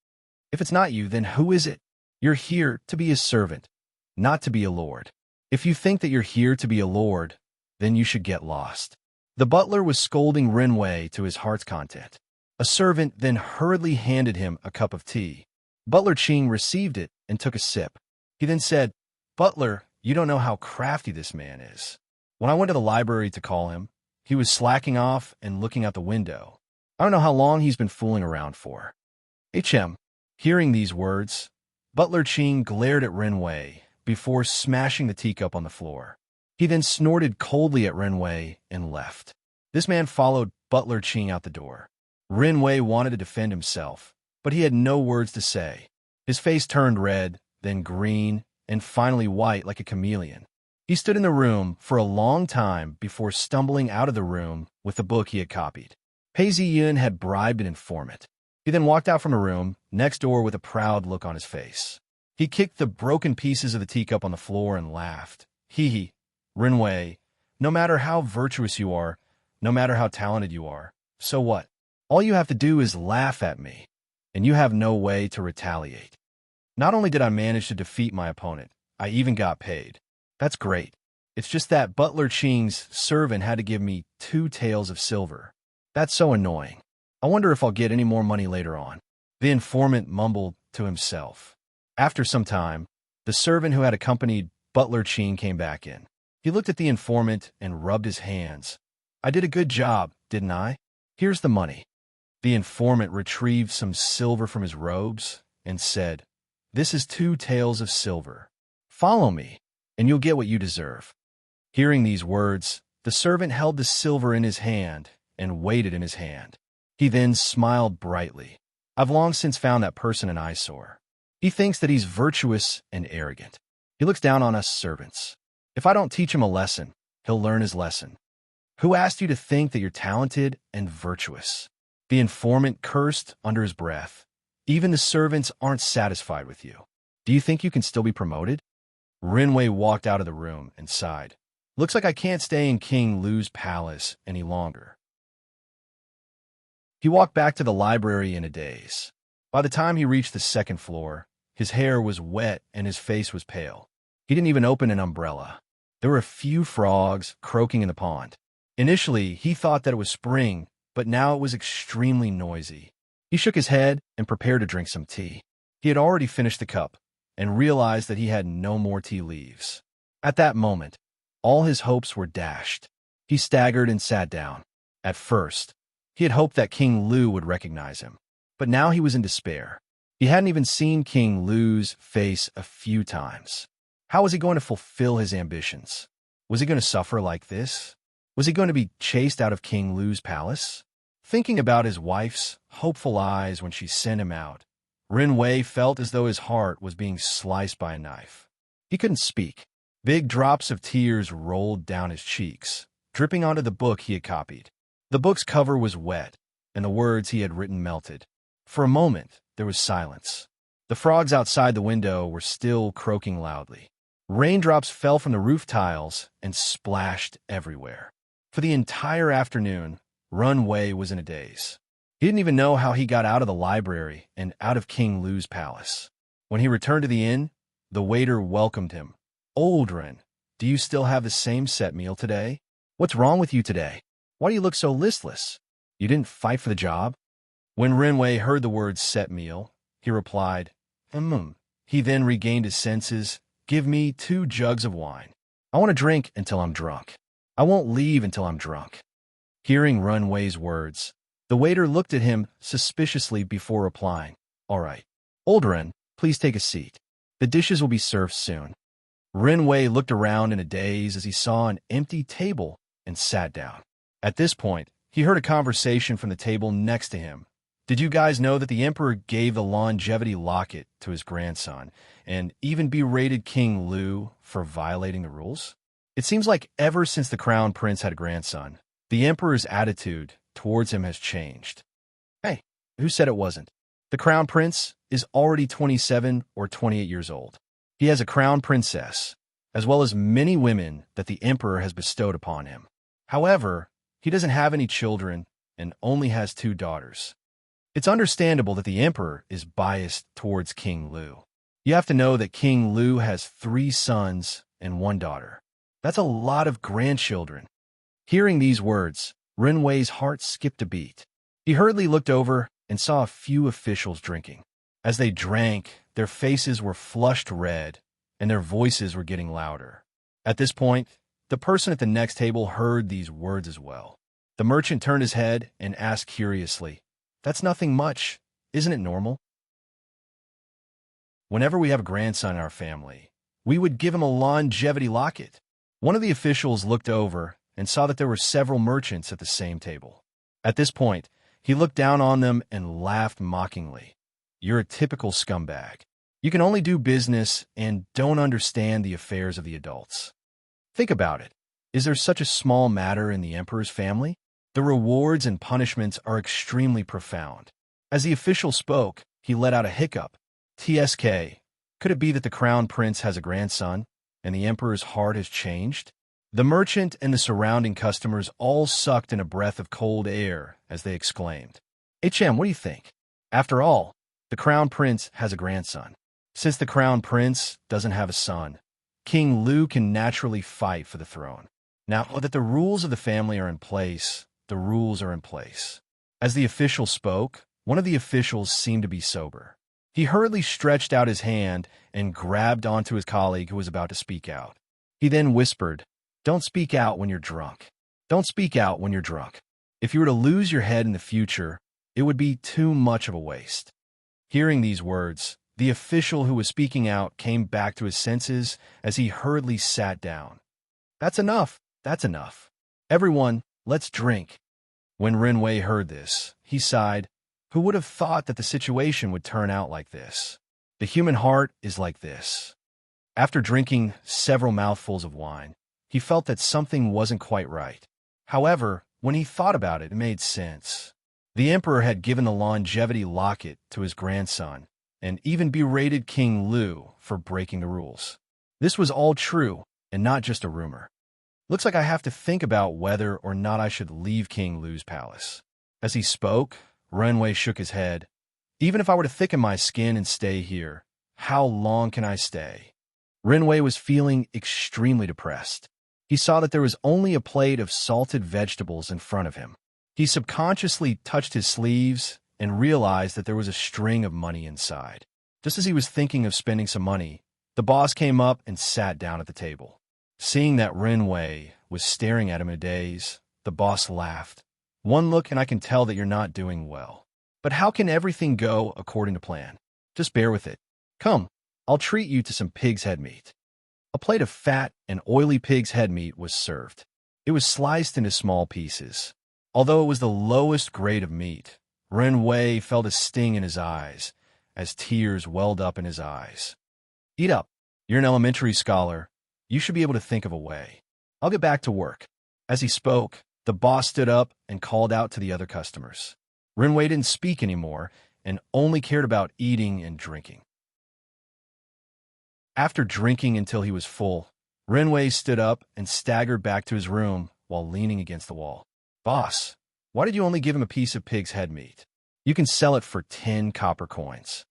If it's not you, then who is it? You're here to be his servant, not to be a lord. If you think that you're here to be a lord, then you should get lost. The butler was scolding Renwei to his heart's content. A servant then hurriedly handed him a cup of tea. Butler Ching received it and took a sip. He then said, Butler, you don't know how crafty this man is. When I went to the library to call him, he was slacking off and looking out the window. I don't know how long he's been fooling around for. HM. Hearing these words, Butler Ching glared at Renwei before smashing the teacup on the floor. He then snorted coldly at Renwei and left. This man followed Butler Ching out the door. Renwei wanted to defend himself, but he had no words to say. His face turned red, then green, and finally white like a chameleon. He stood in the room for a long time before stumbling out of the room with the book he had copied. Pei Ziyun had bribed an informant. He then walked out from a room next door with a proud look on his face. He kicked the broken pieces of the teacup on the floor and laughed. Hee. Renwei, no matter how virtuous you are, no matter how talented you are, so what? All you have to do is laugh at me, and you have no way to retaliate. Not only did I manage to defeat my opponent, I even got paid. That's great. It's just that Butler Ching's servant had to give me 2 taels of silver. That's so annoying. I wonder if I'll get any more money later on. The informant mumbled to himself. After some time, the servant who had accompanied Butler Ching came back in. He looked at the informant and rubbed his hands. I did a good job, didn't I? Here's the money. The informant retrieved some silver from his robes and said, This is 2 taels of silver. Follow me, and you'll get what you deserve. Hearing these words, the servant held the silver in his hand and weighed it in his hand. He then smiled brightly. I've long since found that person an eyesore. He thinks that he's virtuous and arrogant. He looks down on us servants. If I don't teach him a lesson, he'll learn his lesson. Who asked you to think that you're talented and virtuous? The informant cursed under his breath. Even the servants aren't satisfied with you. Do you think you can still be promoted? Renwei walked out of the room and sighed. Looks like I can't stay in King Lu's palace any longer. He walked back to the library in a daze. By the time he reached the 2nd floor, his hair was wet and his face was pale. He didn't even open an umbrella. There were a few frogs croaking in the pond. Initially, he thought that it was spring, but now it was extremely noisy. He shook his head and prepared to drink some tea. He had already finished the cup and realized that he had no more tea leaves. At that moment, all his hopes were dashed. He staggered and sat down. At first, he had hoped that King Lu would recognize him, but now he was in despair. He hadn't even seen King Lu's face a few times. How was he going to fulfill his ambitions? Was he going to suffer like this? Was he going to be chased out of King Lu's palace? Thinking about his wife's hopeful eyes when she sent him out, Renwei felt as though his heart was being sliced by a knife. He couldn't speak. Big drops of tears rolled down his cheeks, dripping onto the book he had copied. The book's cover was wet, and the words he had written melted. For a moment, there was silence. The frogs outside the window were still croaking loudly. Raindrops fell from the roof tiles and splashed everywhere. For the entire afternoon, Renwei was in a daze. He didn't even know how he got out of the library and out of King Lu's palace. When he returned to the inn, the waiter welcomed him. Old Ren, Do you still have the same set meal today? What's wrong with you today? Why do you look so listless? You didn't fight for the job? When Renwei heard the words set meal, he replied, He then regained his senses. Give me 2 jugs of wine. I want to drink until I'm drunk. I won't leave until I'm drunk. Hearing Renwei's words, the waiter looked at him suspiciously before replying, All right. Old Ren, please take a seat. The dishes will be served soon. Renwei looked around in a daze as he saw an empty table and sat down. At this point, he heard a conversation from the table next to him. Did you guys know that the emperor gave the longevity locket to his grandson and even berated King Lu for violating the rules? It seems like ever since the crown prince had a grandson, the emperor's attitude towards him has changed. Hey, who said it wasn't? The crown prince is already 27 or 28 years old. He has a crown princess, as well as many women that the emperor has bestowed upon him. However, he doesn't have any children and only has 2 daughters. It's understandable that the emperor is biased towards King Lu. You have to know that King Lu has 3 sons and 1 daughter. That's a lot of grandchildren. Hearing these words, Renwei's heart skipped a beat. He hurriedly looked over and saw a few officials drinking. As they drank, their faces were flushed red and their voices were getting louder. At this point, the person at the next table heard these words as well. The merchant turned his head and asked curiously, That's nothing much. Isn't it normal? Whenever we have a grandson in our family, we would give him a longevity locket. One of the officials looked over and saw that there were several merchants at the same table. At this point, he looked down on them and laughed mockingly. You're a typical scumbag. You can only do business and don't understand the affairs of the adults. Think about it. Is there such a small matter in the emperor's family? The rewards and punishments are extremely profound. As the official spoke, he let out a hiccup. TSK, could it be that the crown prince has a grandson and the emperor's heart has changed? The merchant and the surrounding customers all sucked in a breath of cold air as they exclaimed, HM, what do you think? After all, the crown prince has a grandson. Since the crown prince doesn't have a son, King Lu can naturally fight for the throne. Now that the rules of the family are in place, the rules are in place. As the official spoke, one of the officials seemed to be sober. He hurriedly stretched out his hand and grabbed onto his colleague who was about to speak out. He then whispered, Don't speak out when you're drunk. Don't speak out when you're drunk. If you were to lose your head in the future, it would be too much of a waste. Hearing these words, the official who was speaking out came back to his senses as he hurriedly sat down. That's enough. That's enough. Everyone, let's drink. When Renwei heard this, he sighed. Who would have thought that the situation would turn out like this? The human heart is like this. After drinking several mouthfuls of wine, he felt that something wasn't quite right. However, when he thought about it, it made sense. The emperor had given the longevity locket to his grandson and even berated King Lu for breaking the rules. This was all true and not just a rumor. Looks like I have to think about whether or not I should leave King Lu's palace. As he spoke, Renwei shook his head. Even if I were to thicken my skin and stay here, how long can I stay? Renwei was feeling extremely depressed. He saw that there was only a plate of salted vegetables in front of him. He subconsciously touched his sleeves and realized that there was a string of money inside. Just as he was thinking of spending some money, the boss came up and sat down at the table. Seeing that Renwei was staring at him in a daze, the boss laughed. One look and I can tell that you're not doing well. But how can everything go according to plan? Just bear with it. Come, I'll treat you to some pig's head meat. A plate of fat and oily pig's head meat was served. It was sliced into small pieces. Although it was the lowest grade of meat, Renwei felt a sting in his eyes as tears welled up in his eyes. Eat up. You're an elementary scholar. You should be able to think of a way. I'll get back to work. As he spoke, the boss stood up and called out to the other customers. Renwei didn't speak anymore and only cared about eating and drinking. After drinking until he was full, Renwei stood up and staggered back to his room while leaning against the wall. Boss, why did you only give him a piece of pig's head meat? You can sell it for 10 copper coins.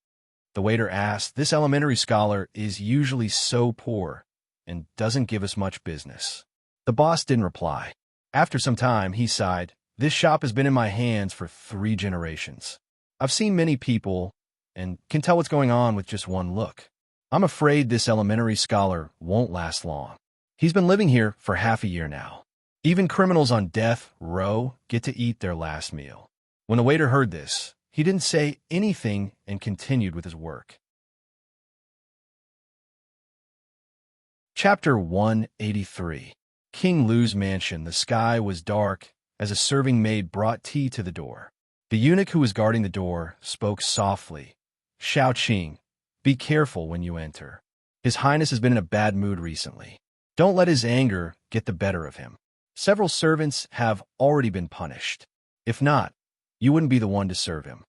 The waiter asked. This elementary scholar is usually so poor. and doesn't give us much business." The boss didn't reply. After some time, he sighed. "This shop has been in my hands for 3 generations. I've seen many people and can tell what's going on with just one look. I'm afraid this elementary scholar won't last long. He's been living here for half a year now. Even criminals on death row get to eat their last meal." When the waiter heard this, he didn't say anything and continued with his work. Chapter 183. King Lu's mansion. The sky was dark as a serving maid brought tea to the door. The eunuch who was guarding the door spoke softly. "Shao Qing, be careful when you enter. His Highness has been in a bad mood recently. Don't let his anger get the better of him. Several servants have already been punished. If not, you wouldn't be the one to serve him."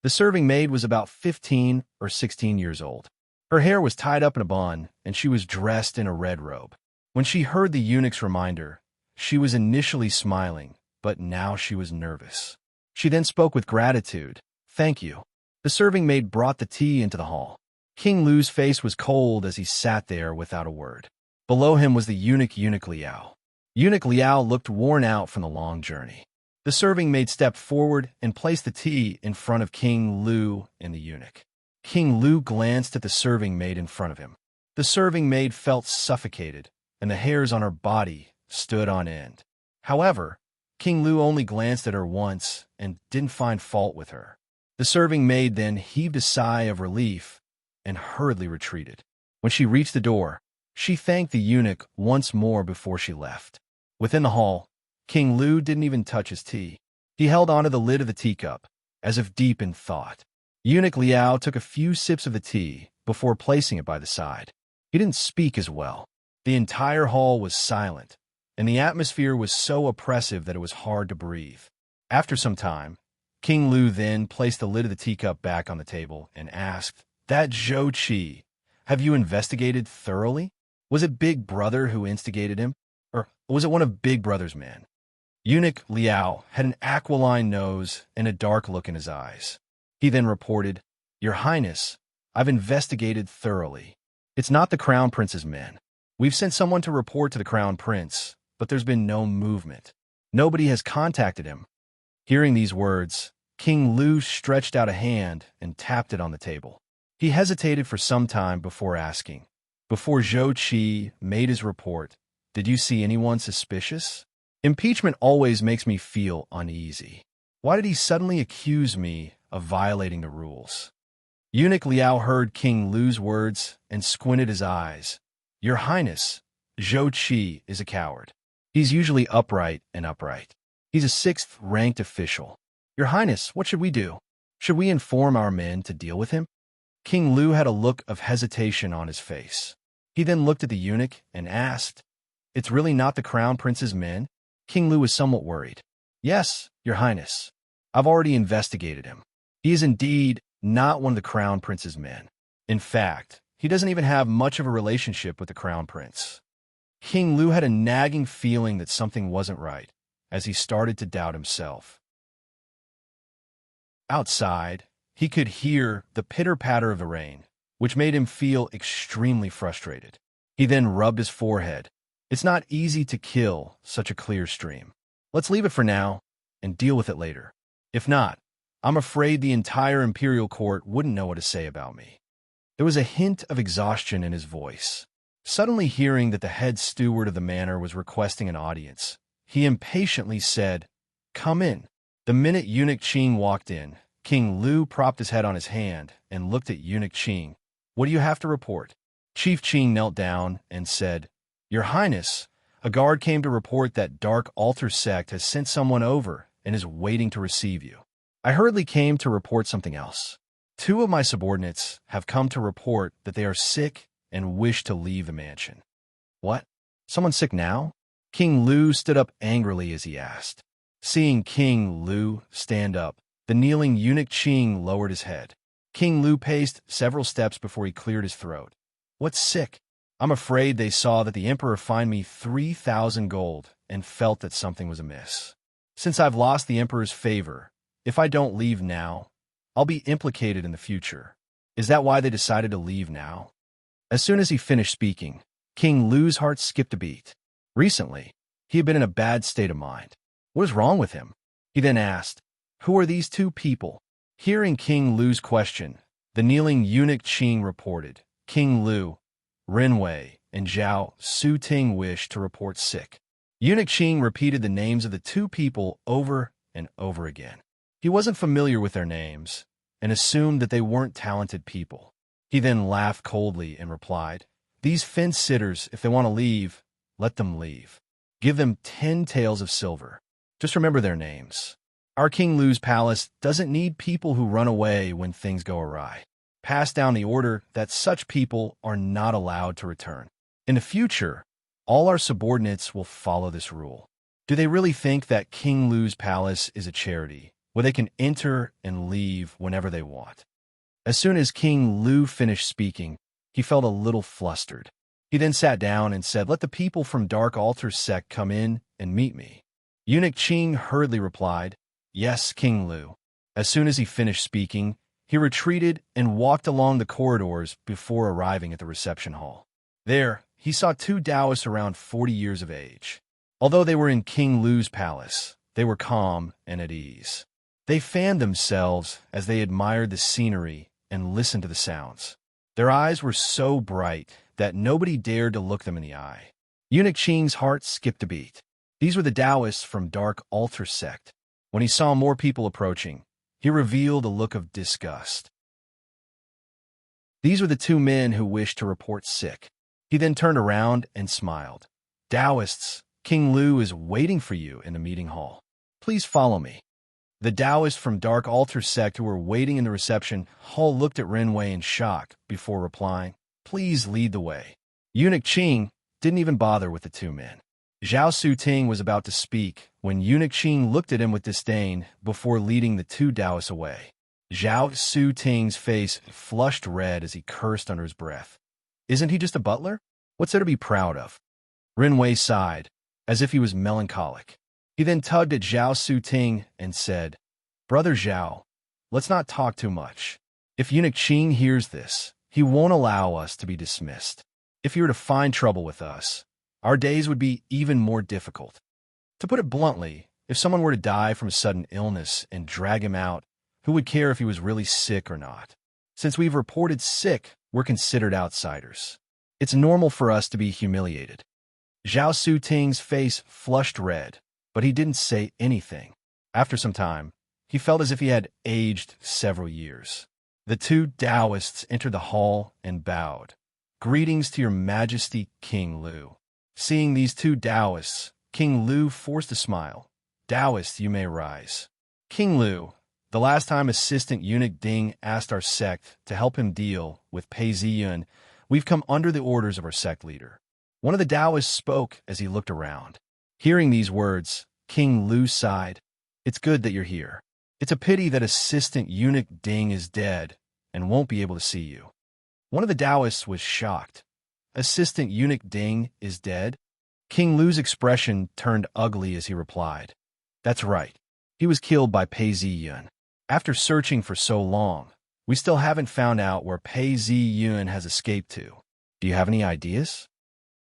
The serving maid was about 15 or 16 years old. Her hair was tied up in a bun, and she was dressed in a red robe. When she heard the eunuch's reminder, she was initially smiling, but now she was nervous. She then spoke with gratitude. "Thank you." The serving maid brought the tea into the hall. King Lu's face was cold as he sat there without a word. Below him was the eunuch Liao. Eunuch Liao looked worn out from the long journey. The serving maid stepped forward and placed the tea in front of King Lu and the eunuch. King Lu glanced at the serving maid in front of him. The serving maid felt suffocated, and the hairs on her body stood on end. However, King Lu only glanced at her once and didn't find fault with her. The serving maid then heaved a sigh of relief and hurriedly retreated. When she reached the door, she thanked the eunuch once more before she left. Within the hall, King Lu didn't even touch his tea. He held onto the lid of the teacup, as if deep in thought. Eunuch Liao took a few sips of the tea before placing it by the side. He didn't speak as well. The entire hall was silent, and the atmosphere was so oppressive that it was hard to breathe. After some time, King Lu then placed the lid of the teacup back on the table and asked, "That Zhou Qi, have you investigated thoroughly? Was it Big Brother who instigated him? Or was it one of Big Brother's men?" Eunuch Liao had an aquiline nose and a dark look in his eyes. He then reported, "Your Highness, I've investigated thoroughly. It's not the Crown Prince's men. We've sent someone to report to the Crown Prince, but there's been no movement. Nobody has contacted him." Hearing these words, King Lu stretched out a hand and tapped it on the table. He hesitated for some time before asking, "Before Zhou Qi made his report, did you see anyone suspicious? Impeachment always makes me feel uneasy. Why did he suddenly accuse me of violating the rules?" Eunuch Liao heard King Lu's words and squinted his eyes. "Your Highness, Zhou Qi is a coward. He's usually upright. He's a 6th-ranked official. Your Highness, what should we do? Should we inform our men to deal with him?" King Lu had a look of hesitation on his face. He then looked at the eunuch and asked, "It's really not the Crown Prince's men?" King Lu was somewhat worried. "Yes, Your Highness. I've already investigated him. He is indeed not one of the Crown Prince's men. In fact, he doesn't even have much of a relationship with the Crown Prince." King Lu had a nagging feeling that something wasn't right, as he started to doubt himself. Outside, he could hear the pitter-patter of the rain, which made him feel extremely frustrated. He then rubbed his forehead. It's not easy to kill such a clear stream. Let's leave it for now and deal with it later. If not, I'm afraid the entire imperial court wouldn't know what to say about me. There was a hint of exhaustion in his voice. Suddenly hearing that the head steward of the manor was requesting an audience, he impatiently said, "Come in." The minute Eunuch Qing walked in, King Lu propped his head on his hand and looked at Eunuch Qing. "What do you have to report?" Chief Qing knelt down and said, "Your Highness, a guard came to report that Dark Altar sect has sent someone over and is waiting to receive you. I hurriedly came to report something else. 2 of my subordinates have come to report that they are sick and wish to leave the mansion." "What? Someone sick now?" King Lu stood up angrily as he asked. Seeing King Lu stand up, the kneeling Eunuch Qing lowered his head. King Lu paced several steps before he cleared his throat. "What's sick? I'm afraid they saw that the Emperor fined me 3,000 gold and felt that something was amiss. Since I've lost the Emperor's favor, if I don't leave now, I'll be implicated in the future. Is that why they decided to leave now?" As soon as he finished speaking, King Lu's heart skipped a beat. Recently, he had been in a bad state of mind. What is wrong with him? He then asked, "Who are these two people?" Hearing King Lu's question, the kneeling eunuch Qing reported, "King Lu, Rinwei, and Zhao Suting wish to report sick." Eunuch Qing repeated the names of the two people over and over again. He wasn't familiar with their names and assumed that they weren't talented people. He then laughed coldly and replied, "These fence-sitters, if they want to leave, let them leave. Give them 10 taels of silver. Just remember their names. Our King Lu's palace doesn't need people who run away when things go awry. Pass down the order that such people are not allowed to return. In the future, all our subordinates will follow this rule." Do they really think that King Lu's palace is a charity, where they can enter and leave whenever they want? As soon as King Lu finished speaking, he felt a little flustered. He then sat down and said, "Let the people from Dark Altar's sect come in and meet me." Eunuch Qing hurriedly replied, "Yes, King Lu." As soon as he finished speaking, he retreated and walked along the corridors before arriving at the reception hall. There, he saw two Taoists around 40 years of age. Although they were in King Lu's palace, they were calm and at ease. They fanned themselves as they admired the scenery and listened to the sounds. Their eyes were so bright that nobody dared to look them in the eye. Eunuch Qing's heart skipped a beat. These were the Taoists from Dark Altar sect. When he saw more people approaching, he revealed a look of disgust. These were the two men who wished to report sick. He then turned around and smiled. "Taoists, King Lu is waiting for you in the meeting hall. Please follow me." The Taoists from Dark Altar sect who were waiting in the reception hall looked at Rinwei in shock before replying, "Please lead the way." Eunuch Qing didn't even bother with the two men. Zhao Suting was about to speak when Eunuch Qing looked at him with disdain before leading the two Taoists away. Zhao Suting's face flushed red as he cursed under his breath. Isn't he just a butler? What's there to be proud of? Rinwei sighed, as if he was melancholic. He then tugged at Zhao Suting and said, "Brother Zhao, let's not talk too much. If Eunuch Qing hears this, he won't allow us to be dismissed. If he were to find trouble with us, our days would be even more difficult. To put it bluntly, if someone were to die from a sudden illness and drag him out, who would care if he was really sick or not? Since we've reported sick, we're considered outsiders. It's normal for us to be humiliated." Zhao Suting's face flushed red, but he didn't say anything. After some time, he felt as if he had aged several years. The two Taoists entered the hall and bowed. "Greetings to your Majesty, King Lu." Seeing these two Taoists, King Lu forced a smile. "Taoists, you may rise." "King Lu, the last time Assistant Eunuch Ding asked our sect to help him deal with Pei Ziyun, we've come under the orders of our sect leader." One of the Taoists spoke as he looked around. Hearing these words, King Lu sighed. "It's good that you're here. It's a pity that Assistant Eunuch Ding is dead and won't be able to see you." One of the Taoists was shocked. "Assistant Eunuch Ding is dead?" King Lu's expression turned ugly as he replied, "That's right. He was killed by Pei Ziyun. After searching for so long, we still haven't found out where Pei Ziyun has escaped to. Do you have any ideas?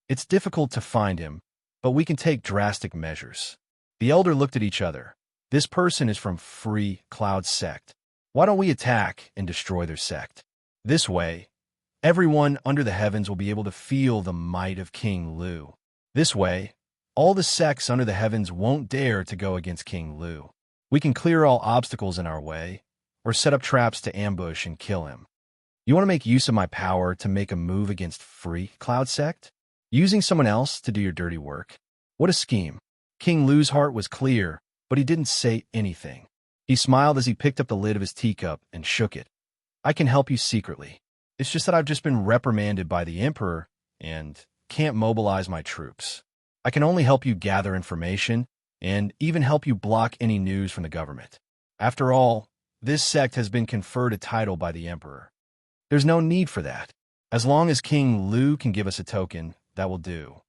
It's difficult to find him, but we can take drastic measures." The elder looked at each other. This person is from Free Cloud sect. Why don't we attack and destroy their sect? This way, everyone under the heavens will be able to feel the might of King Lu. This way, all the sects under the heavens won't dare to go against King Lu. We can clear all obstacles in our way, or set up traps to ambush and kill him. You want to make use of my power to make a move against Free Cloud sect? Using someone else to do your dirty work? What a scheme. King Lu's heart was clear, but he didn't say anything. He smiled as he picked up the lid of his teacup and shook it. "I can help you secretly. It's just that I've just been reprimanded by the Emperor and can't mobilize my troops. I can only help you gather information and even help you block any news from the government. After all, this sect has been conferred a title by the Emperor. There's no need for that. As long as King Lu can give us a token, that will do.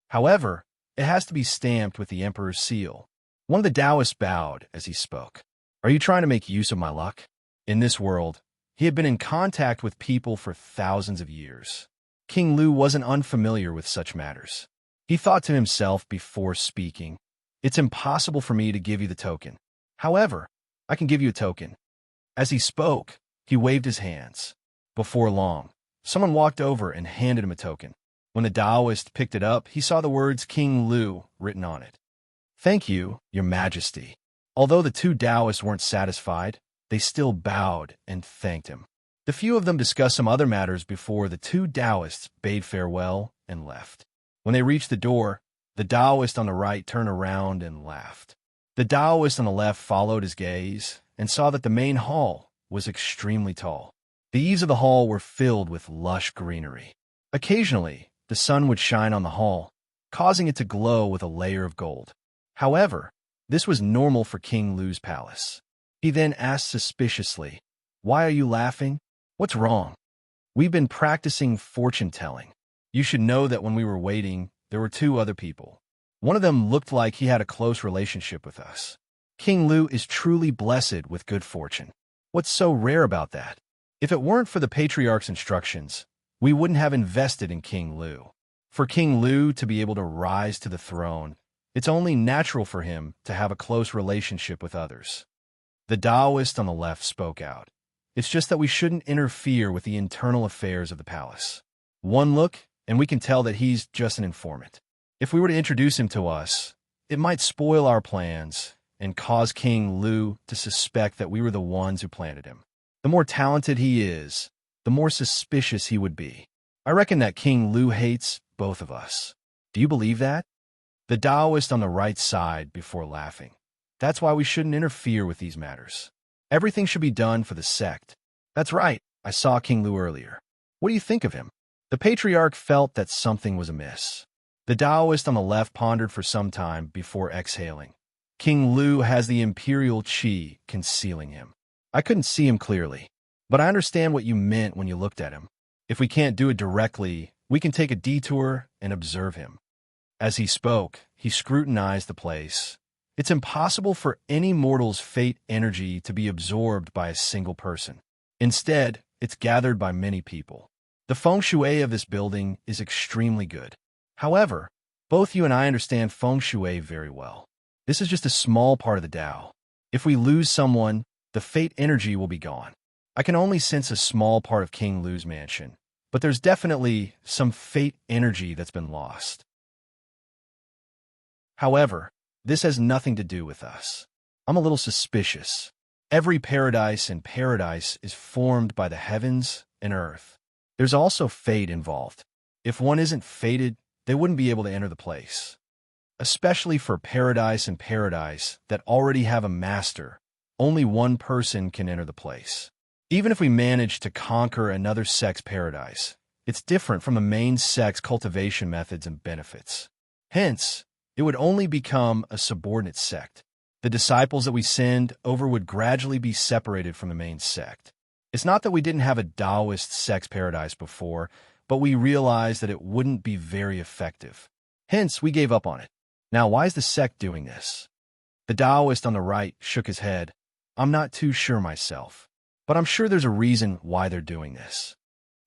However, it has to be stamped with the Emperor's seal." One of the Taoists bowed as he spoke. "Are you trying to make use of my luck?" In this world, he had been in contact with people for thousands of years. King Lu wasn't unfamiliar with such matters. He thought to himself before speaking, "It's impossible for me to give you the token. However, I can give you a token." As he spoke, he waved his hands. Before long, someone walked over and handed him a token. When the Taoist picked it up, he saw the words King Lu written on it. "Thank you, Your Majesty." Although the two Taoists weren't satisfied, they still bowed and thanked him. The few of them discussed some other matters before the two Taoists bade farewell and left. When they reached the door, the Taoist on the right turned around and laughed. The Taoist on the left followed his gaze and saw that the main hall was extremely tall. The eaves of the hall were filled with lush greenery. Occasionally, the sun would shine on the hall, causing it to glow with a layer of gold. However, this was normal for King Lu's palace. He then asked suspiciously, "Why are you laughing? What's wrong?" "We've been practicing fortune-telling. You should know that when we were waiting, there were two other people. One of them looked like he had a close relationship with us. King Lu is truly blessed with good fortune. What's so rare about that? If it weren't for the patriarch's instructions, we wouldn't have invested in King Lu. For King Lu to be able to rise to the throne, it's only natural for him to have a close relationship with others." The Taoist on the left spoke out. "It's just that we shouldn't interfere with the internal affairs of the palace. One look, and we can tell that he's just an informant. If we were to introduce him to us, it might spoil our plans and cause King Lu to suspect that we were the ones who planted him. The more talented he is, the more suspicious he would be. I reckon that King Lu hates both of us. Do you believe that?" The Taoist on the right sighed before laughing. "That's why we shouldn't interfere with these matters. Everything should be done for the sect." "That's right. I saw King Lu earlier. What do you think of him?" The patriarch felt that something was amiss. The Taoist on the left pondered for some time before exhaling. "King Lu has the imperial qi concealing him. I couldn't see him clearly, but I understand what you meant when you looked at him. If we can't do it directly, we can take a detour and observe him." As he spoke, he scrutinized the place. It's impossible for any mortal's fate energy to be absorbed by a single person. Instead, it's gathered by many people. The feng shui of this building is extremely good. However, both you and I understand feng shui very well. This is just a small part of the Tao. If we lose someone, the fate energy will be gone. I can only sense a small part of King Lu's mansion, but there's definitely some fate energy that's been lost. However, this has nothing to do with us. I'm a little suspicious. Every paradise and paradise is formed by the heavens and earth. There's also fate involved. If one isn't fated, they wouldn't be able to enter the place. Especially for paradise and paradise that already have a master, only one person can enter the place. Even if we manage to conquer another sect's paradise, it's different from the main sect's cultivation methods and benefits. Hence, it would only become a subordinate sect. The disciples that we send over would gradually be separated from the main sect. It's not that we didn't have a Taoist sect's paradise before, but we realized that it wouldn't be very effective. Hence, we gave up on it. Now, why is the sect doing this? The Taoist on the right shook his head. "I'm not too sure myself, but I'm sure there's a reason why they're doing this."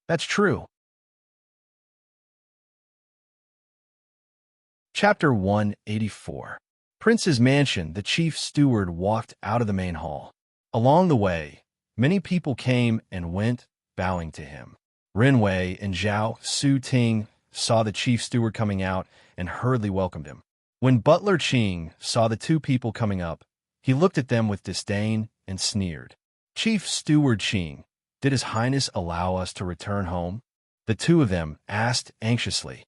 "That's true." Chapter 184. Prince's Mansion. The chief steward walked out of the main hall. Along the way, many people came and went, bowing to him. Renwei and Zhao Su Ting saw the chief steward coming out and hurriedly welcomed him. When Butler Qing saw the two people coming up, he looked at them with disdain and sneered. "Chief Steward Qing, did His Highness allow us to return home?" The two of them asked anxiously.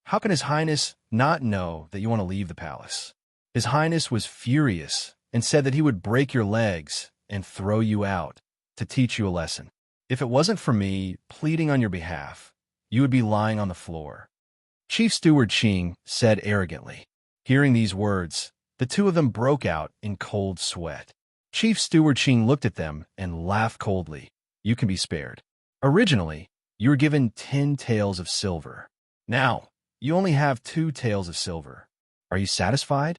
How can His Highness not know that you want to leave the palace?" His Highness was furious and said that he would break your legs and throw you out to teach you a lesson. If it wasn't for me pleading on your behalf, you would be lying on the floor. Chief Steward Qing said arrogantly. Hearing these words, the two of them broke out in cold sweat. Chief Steward Qing looked at them and laughed coldly. "You can be spared. Originally, you were given 10 taels of silver. Now, you only have 2 taels of silver. Are you satisfied?"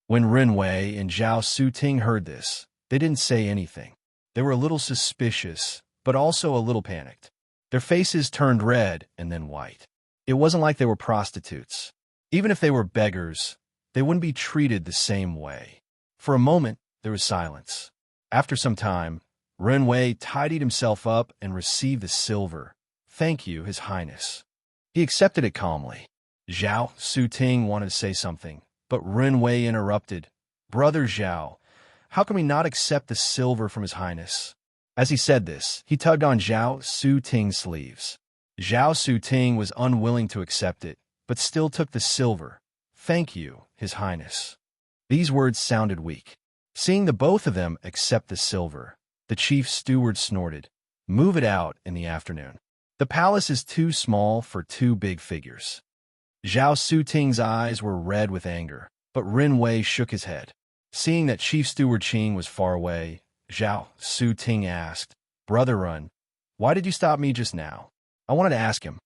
When Renwei and Zhao Suting heard this, they didn't say anything. They were a little suspicious, but also a little panicked. Their faces turned red and then white. It wasn't like they were prostitutes. Even if they were beggars, they wouldn't be treated the same way. For a moment, there was silence. After some time, Renwei tidied himself up and received the silver. "Thank you, His Highness." He accepted it calmly. Zhao Suting wanted to say something, but Renwei interrupted. "Brother Zhao, how can we not accept the silver from His Highness?" As he said this, he tugged on Zhao Suting's sleeves. Zhao Suting was unwilling to accept it, but still took the silver. "Thank you, His Highness." These words sounded weak. Seeing the both of them accept the silver, the chief steward snorted. "Move it out in the afternoon. The palace is too small for two big figures." Zhao Suting's eyes were red with anger, but Renwei shook his head. Seeing that Chief Steward Qing was far away, Zhao Suting asked, "Brother Run, why did you stop me just now?" "I wanted to ask him."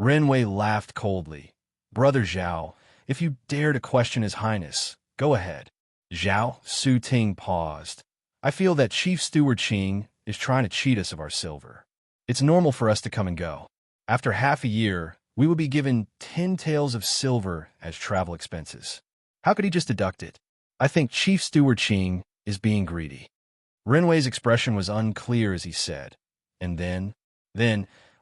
Renwei laughed coldly. "Brother Zhao, if you dare to question His Highness, go ahead." Zhao Suting paused. "I feel that Chief Steward Qing is trying to cheat us of our silver. It's normal for us to come and go. After half a year, we will be given 10 taels of silver as travel expenses. How could he just deduct it? I think Chief Steward Qing is being greedy." Renwei's expression was unclear as he said, "And then,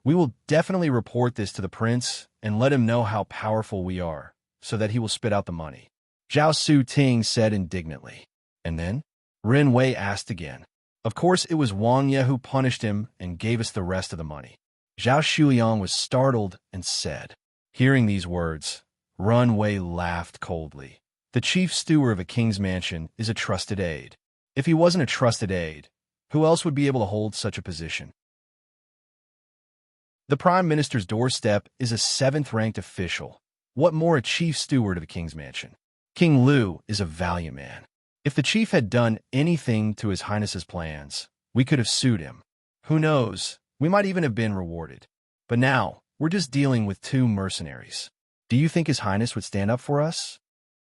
we will definitely report this to the prince and let him know how powerful we are, so that he will spit out the money." Zhao Suting said indignantly. "And then?" Renwei asked again. "Of course it was Wang Ye who punished him and gave us the rest of the money." Zhao Shuliang was startled and said. Hearing these words, Renwei laughed coldly. The chief steward of a king's mansion is a trusted aide. If he wasn't a trusted aide, who else would be able to hold such a position? The prime minister's doorstep is a 7th-ranked official. What more a chief steward of a king's mansion? King Lu is a valiant man. If the chief had done anything to His Highness's plans, we could have sued him. Who knows, we might even have been rewarded. But now, we're just dealing with 2 mercenaries. Do you think His Highness would stand up for us?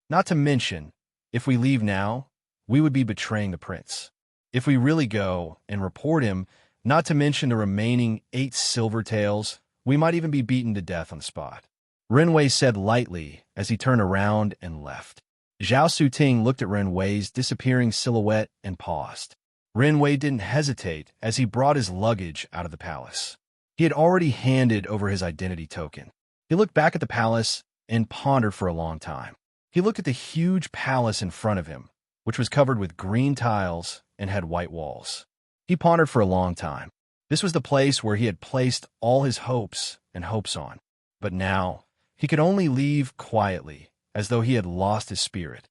Not to mention, if we leave now, we would be betraying the prince. If we really go and report him, not to mention the remaining 8 silver taels, we might even be beaten to death on the spot." Renwei said lightly as he turned around and left. Zhao Suting looked at Renwei's disappearing silhouette and paused. Renwei didn't hesitate as he brought his luggage out of the palace. He had already handed over his identity token. He looked back at the palace and pondered for a long time. He looked at the huge palace in front of him, which was covered with green tiles and had white walls. He pondered for a long time. This was the place where he had placed all his hopes on. But now, he could only leave quietly, as though he had lost his spirit.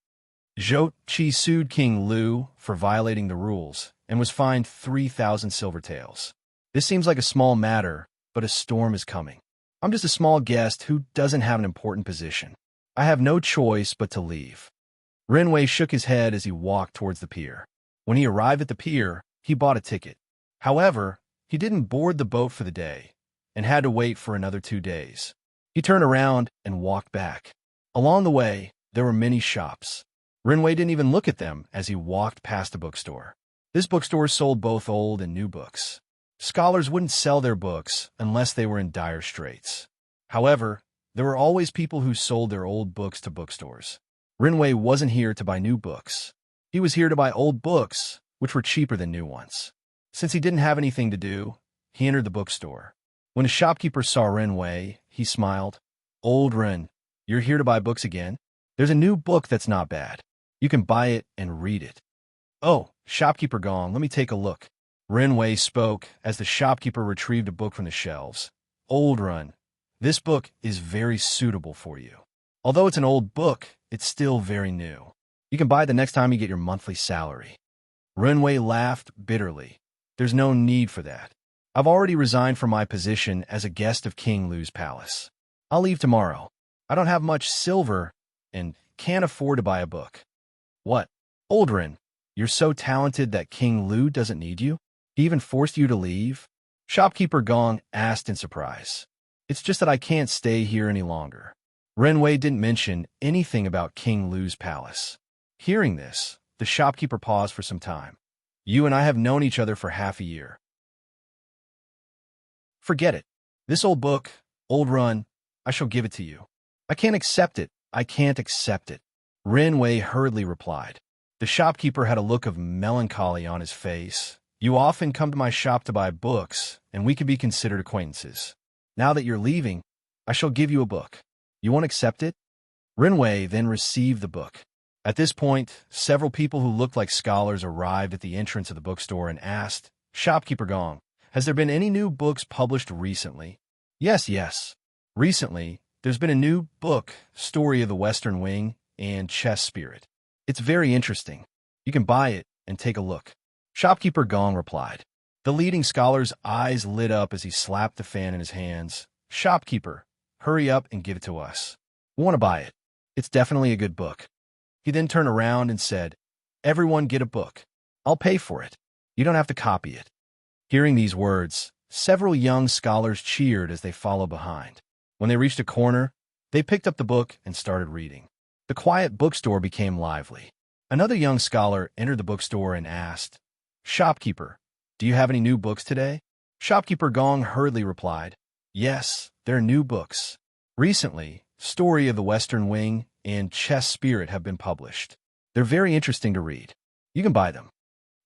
Zhou Qi sued King Lu for violating the rules and was fined 3,000 silver taels. This seems like a small matter, but a storm is coming. I'm just a small guest who doesn't have an important position. I have no choice but to leave. Renwei shook his head as he walked towards the pier. When he arrived at the pier, he bought a ticket. However, he didn't board the boat for the day and had to wait for another 2 days. He turned around and walked back. Along the way, there were many shops. Renwei didn't even look at them as he walked past a bookstore. This bookstore sold both old and new books. Scholars wouldn't sell their books unless they were in dire straits. However, there were always people who sold their old books to bookstores. Renwei wasn't here to buy new books. He was here to buy old books, which were cheaper than new ones. Since he didn't have anything to do, he entered the bookstore. When a shopkeeper saw Renwei, he smiled. "Old Ren, you're here to buy books again? There's a new book that's not bad. You can buy it and read it." "Oh, shopkeeper Gong, let me take a look." Renwei spoke as the shopkeeper retrieved a book from the shelves. "Old Ren, this book is very suitable for you. Although it's an old book, it's still very new. You can buy it the next time you get your monthly salary." Renwei laughed bitterly. "There's no need for that. I've already resigned from my position as a guest of King Lu's palace. I'll leave tomorrow. I don't have much silver and can't afford to buy a book." "What? Old Ren, you're so talented that King Lu doesn't need you? He even forced you to leave?" Shopkeeper Gong asked in surprise. "It's just that I can't stay here any longer." Renwei didn't mention anything about King Lu's palace. Hearing this, the shopkeeper paused for some time. "You and I have known each other for half a year. Forget it. This old book, old run, I shall give it to you. I can't accept it. I can't accept it. Ren Wei hurriedly replied. The shopkeeper had a look of melancholy on his face. You often come to my shop to buy books, and we can be considered acquaintances. Now that you're leaving, I shall give you a book. You won't accept it? Ren Wei then received the book. At this point, several people who looked like scholars arrived at the entrance of the bookstore and asked, Shopkeeper Gong, has there been any new books published recently? Yes. Recently, there's been a new book, Story of the Western Wing and Chess Spirit. It's very interesting. You can buy it and take a look. Shopkeeper Gong replied. The leading scholar's eyes lit up as he slapped the fan in his hands. Shopkeeper, hurry up and give it to us. We want to buy it. It's definitely a good book. He then turned around and said, Everyone get a book. I'll pay for it. You don't have to copy it. Hearing these words, several young scholars cheered as they followed behind. When they reached a corner, they picked up the book and started reading. The quiet bookstore became lively. Another young scholar entered the bookstore and asked, Shopkeeper, do you have any new books today? Shopkeeper Gong hurriedly replied, Yes, there are new books. Recently, Story of the Western Wing and Chess Spirit have been published. They're very interesting to read. You can buy them.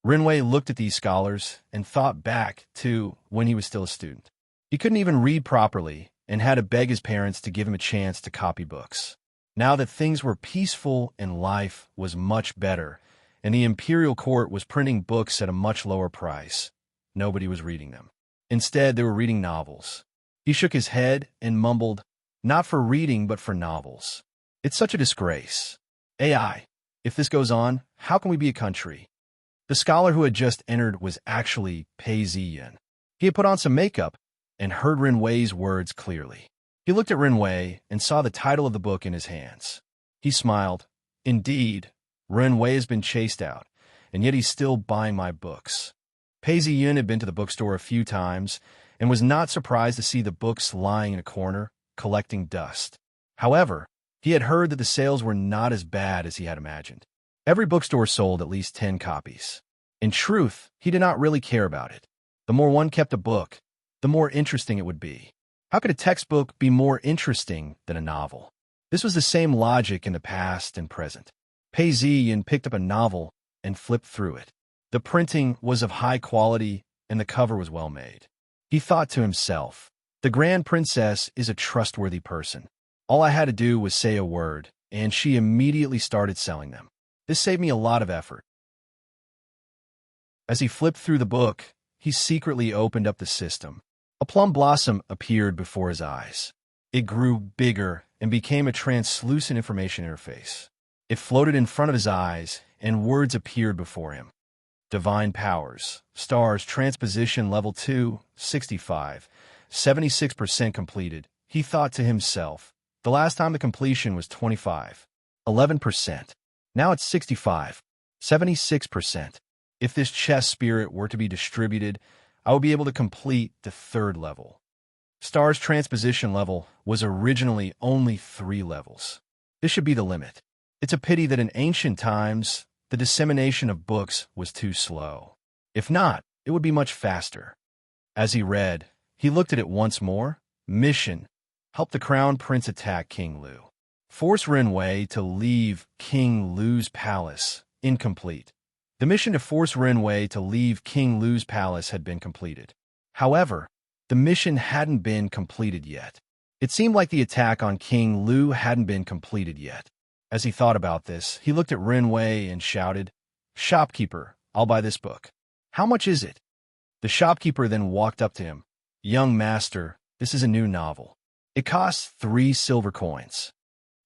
Ren Wei looked at these scholars and thought back to when he was still a student. He couldn't even read properly and had to beg his parents to give him a chance to copy books. Now that things were peaceful and life was much better, and the imperial court was printing books at a much lower price, nobody was reading them. Instead, they were reading novels. He shook his head and mumbled, Not for reading, but for novels. It's such a disgrace. AI, if this goes on, how can we be a country? The scholar who had just entered was actually Pei Ziyin. He had put on some makeup and heard Ren Wei's words clearly. He looked at Ren Wei and saw the title of the book in his hands. He smiled. Indeed, Ren Wei has been chased out, and yet he's still buying my books. Pei Ziyin had been to the bookstore a few times and was not surprised to see the books lying in a corner, collecting dust. However, he had heard that the sales were not as bad as he had imagined. Every bookstore sold at least 10 copies. In truth, he did not really care about it. The more one kept a book, the more interesting it would be. How could a textbook be more interesting than a novel? This was the same logic in the past and present. Pei Ziyin picked up a novel and flipped through it. The printing was of high quality and the cover was well made. He thought to himself, the Grand Princess is a trustworthy person. All I had to do was say a word, and she immediately started selling them. This saved me a lot of effort. As he flipped through the book, he secretly opened up the system. A plum blossom appeared before his eyes. It grew bigger and became a translucent information interface. It floated in front of his eyes, and words appeared before him. Divine powers, stars, transposition level 2, 65, 76% completed. He thought to himself, the last time the completion was 25, 11%. Now it's 65, 76%. If this chess spirit were to be distributed, I would be able to complete the 3rd level. Stars transposition level was originally only 3 levels. This should be the limit. It's a pity that in ancient times, the dissemination of books was too slow. If not, it would be much faster. As he read, he looked at it once more. Mission: help the Crown Prince attack King Lu. Force Ren Wei to leave King Lu's palace. Incomplete. The mission to force Ren Wei to leave King Lu's palace had been completed. However, the mission hadn't been completed yet. It seemed like the attack on King Lu hadn't been completed yet. As he thought about this, he looked at Ren Wei and shouted, Shopkeeper, I'll buy this book. How much is it? The shopkeeper then walked up to him. Young master, this is a new novel. It costs 3 silver coins.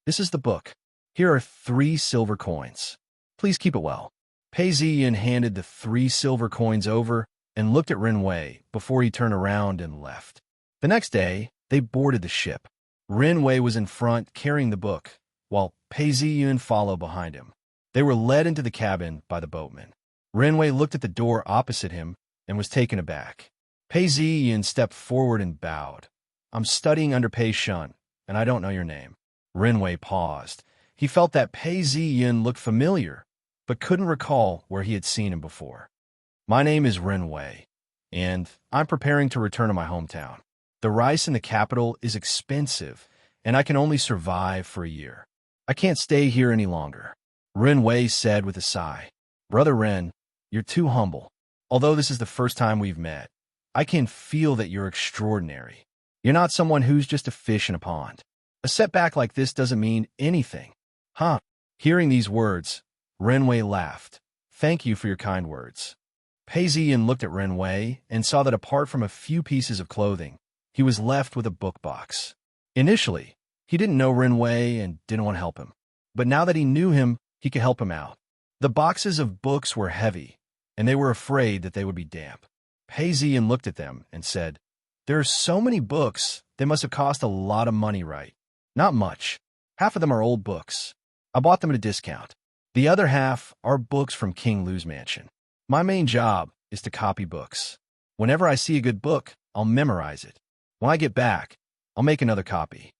This is the book. Here are 3 silver coins. Please keep it well. Pei Ziyin handed the 3 silver coins over and looked at Ren Wei before he turned around and left. The next day, they boarded the ship. Ren Wei was in front carrying the book, while Pei Ziyin followed behind him. They were led into the cabin by the boatman. Ren Wei looked at the door opposite him and was taken aback. Pei Ziyin stepped forward and bowed. I'm studying under Pei Shun, and I don't know your name. Ren Wei paused. He felt that Pei Ziyin looked familiar, but couldn't recall where he had seen him before. My name is Ren Wei, and I'm preparing to return to my hometown. The rice in the capital is expensive, and I can only survive for a year. I can't stay here any longer. Ren Wei said with a sigh. Brother Ren, you're too humble. Although this is the first time we've met, I can feel that you're extraordinary. You're not someone who's just a fish in a pond. A setback like this doesn't mean anything. Huh? Hearing these words, Ren Wei laughed. Thank you for your kind words. Pei Ziyan looked at Ren Wei and saw that apart from a few pieces of clothing, he was left with a book box. Initially, he didn't know Ren Wei and didn't want to help him. But now that he knew him, he could help him out. The boxes of books were heavy, and they were afraid that they would be damp. Pei Ziyan looked at them and said, There are so many books, they must have cost a lot of money, right? Not much. Half of them are old books. I bought them at a discount. The other half are books from King Lu's mansion. My main job is to copy books. Whenever I see a good book, I'll memorize it. When I get back, I'll make another copy.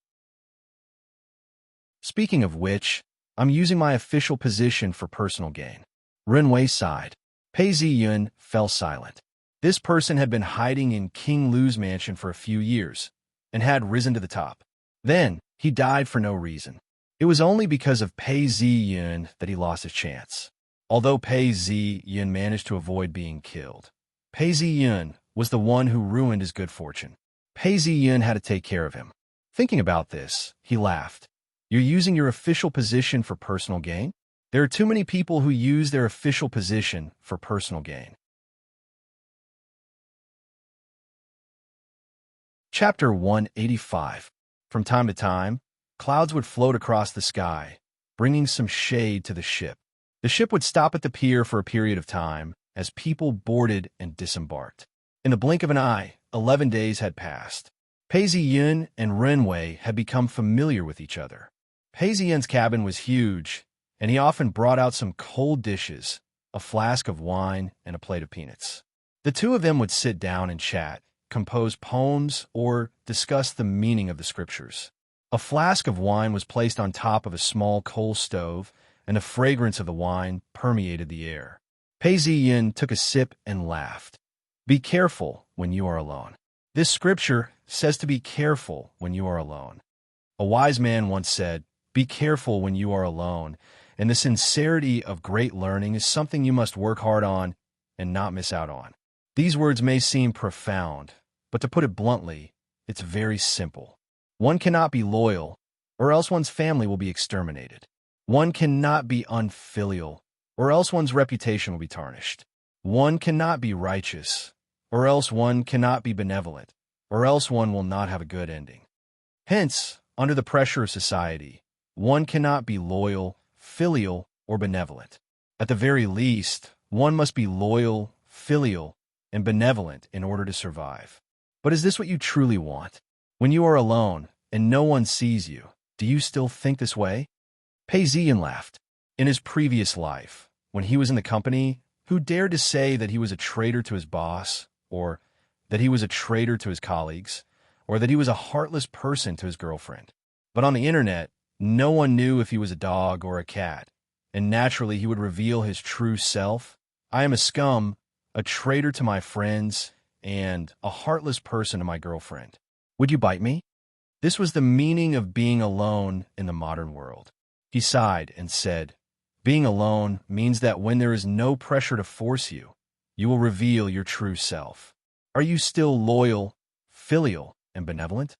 Speaking of which, I'm using my official position for personal gain. Ren Wei sighed. Pei Ziyan fell silent. This person had been hiding in King Lu's mansion for a few years and had risen to the top. Then, he died for no reason. It was only because of Pei Ziyan that he lost his chance. Although Pei Ziyan managed to avoid being killed, Pei Ziyan was the one who ruined his good fortune. Pei Ziyan had to take care of him. Thinking about this, he laughed. You're using your official position for personal gain? There are too many people who use their official position for personal gain. Chapter 185. From time to time, clouds would float across the sky, bringing some shade to the ship. The ship would stop at the pier for a period of time as people boarded and disembarked. In the blink of an eye, 11 days had passed. Pei Ziyan and Ren Wei had become familiar with each other. Pei Ziyan's cabin was huge, and he often brought out some cold dishes, a flask of wine, and a plate of peanuts. The two of them would sit down and chat, compose poems, or discuss the meaning of the scriptures. A flask of wine was placed on top of a small coal stove, and the fragrance of the wine permeated the air. Pei Ziyan took a sip and laughed. Be careful when you are alone. This scripture says to be careful when you are alone. A wise man once said, Be careful when you are alone, and the sincerity of great learning is something you must work hard on and not miss out on. These words may seem profound, but to put it bluntly, it's very simple. One cannot be loyal, or else one's family will be exterminated. One cannot be unfilial, or else one's reputation will be tarnished. One cannot be righteous, or else one cannot be benevolent, or else one will not have a good ending. Hence, under the pressure of society, one cannot be loyal, filial, or benevolent. At the very least, one must be loyal, filial, and benevolent in order to survive. But is this what you truly want? When you are alone and no one sees you, do you still think this way? Pei Ziyan laughed. In his previous life, when he was in the company, who dared to say that he was a traitor to his boss, or that he was a traitor to his colleagues, or that he was a heartless person to his girlfriend? But on the internet, no one knew if he was a dog or a cat, and naturally he would reveal his true self. I am a scum, a traitor to my friends, and a heartless person to my girlfriend. Would you bite me? This was the meaning of being alone in the modern world. He sighed and said, Being alone means that when there is no pressure to force you, you will reveal your true self. Are you still loyal, filial, and benevolent?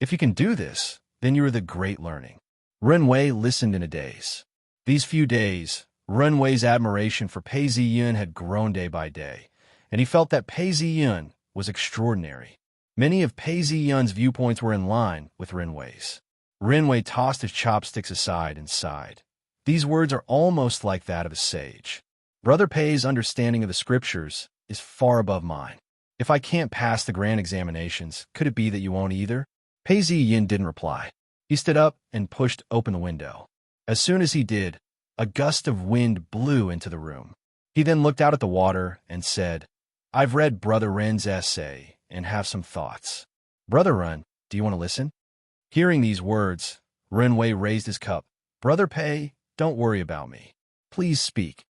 If you can do this, then you are the great learning. Ren Wei listened in a daze. These few days, Ren Wei's admiration for Pei Ziyan had grown day by day, and he felt that Pei Ziyan was extraordinary. Many of Pei Ziyan's viewpoints were in line with Ren Wei's. Ren Wei tossed his chopsticks aside and sighed. These words are almost like that of a sage. Brother Pei's understanding of the scriptures is far above mine. If I can't pass the grand examinations, could it be that you won't either? Pei Ziyan didn't reply. He stood up and pushed open the window. As soon as he did, a gust of wind blew into the room. He then looked out at the water and said, I've read Brother Ren's essay and have some thoughts. Brother Ren, do you want to listen? Hearing these words, Ren Wei raised his cup. Brother Pei, don't worry about me. Please speak.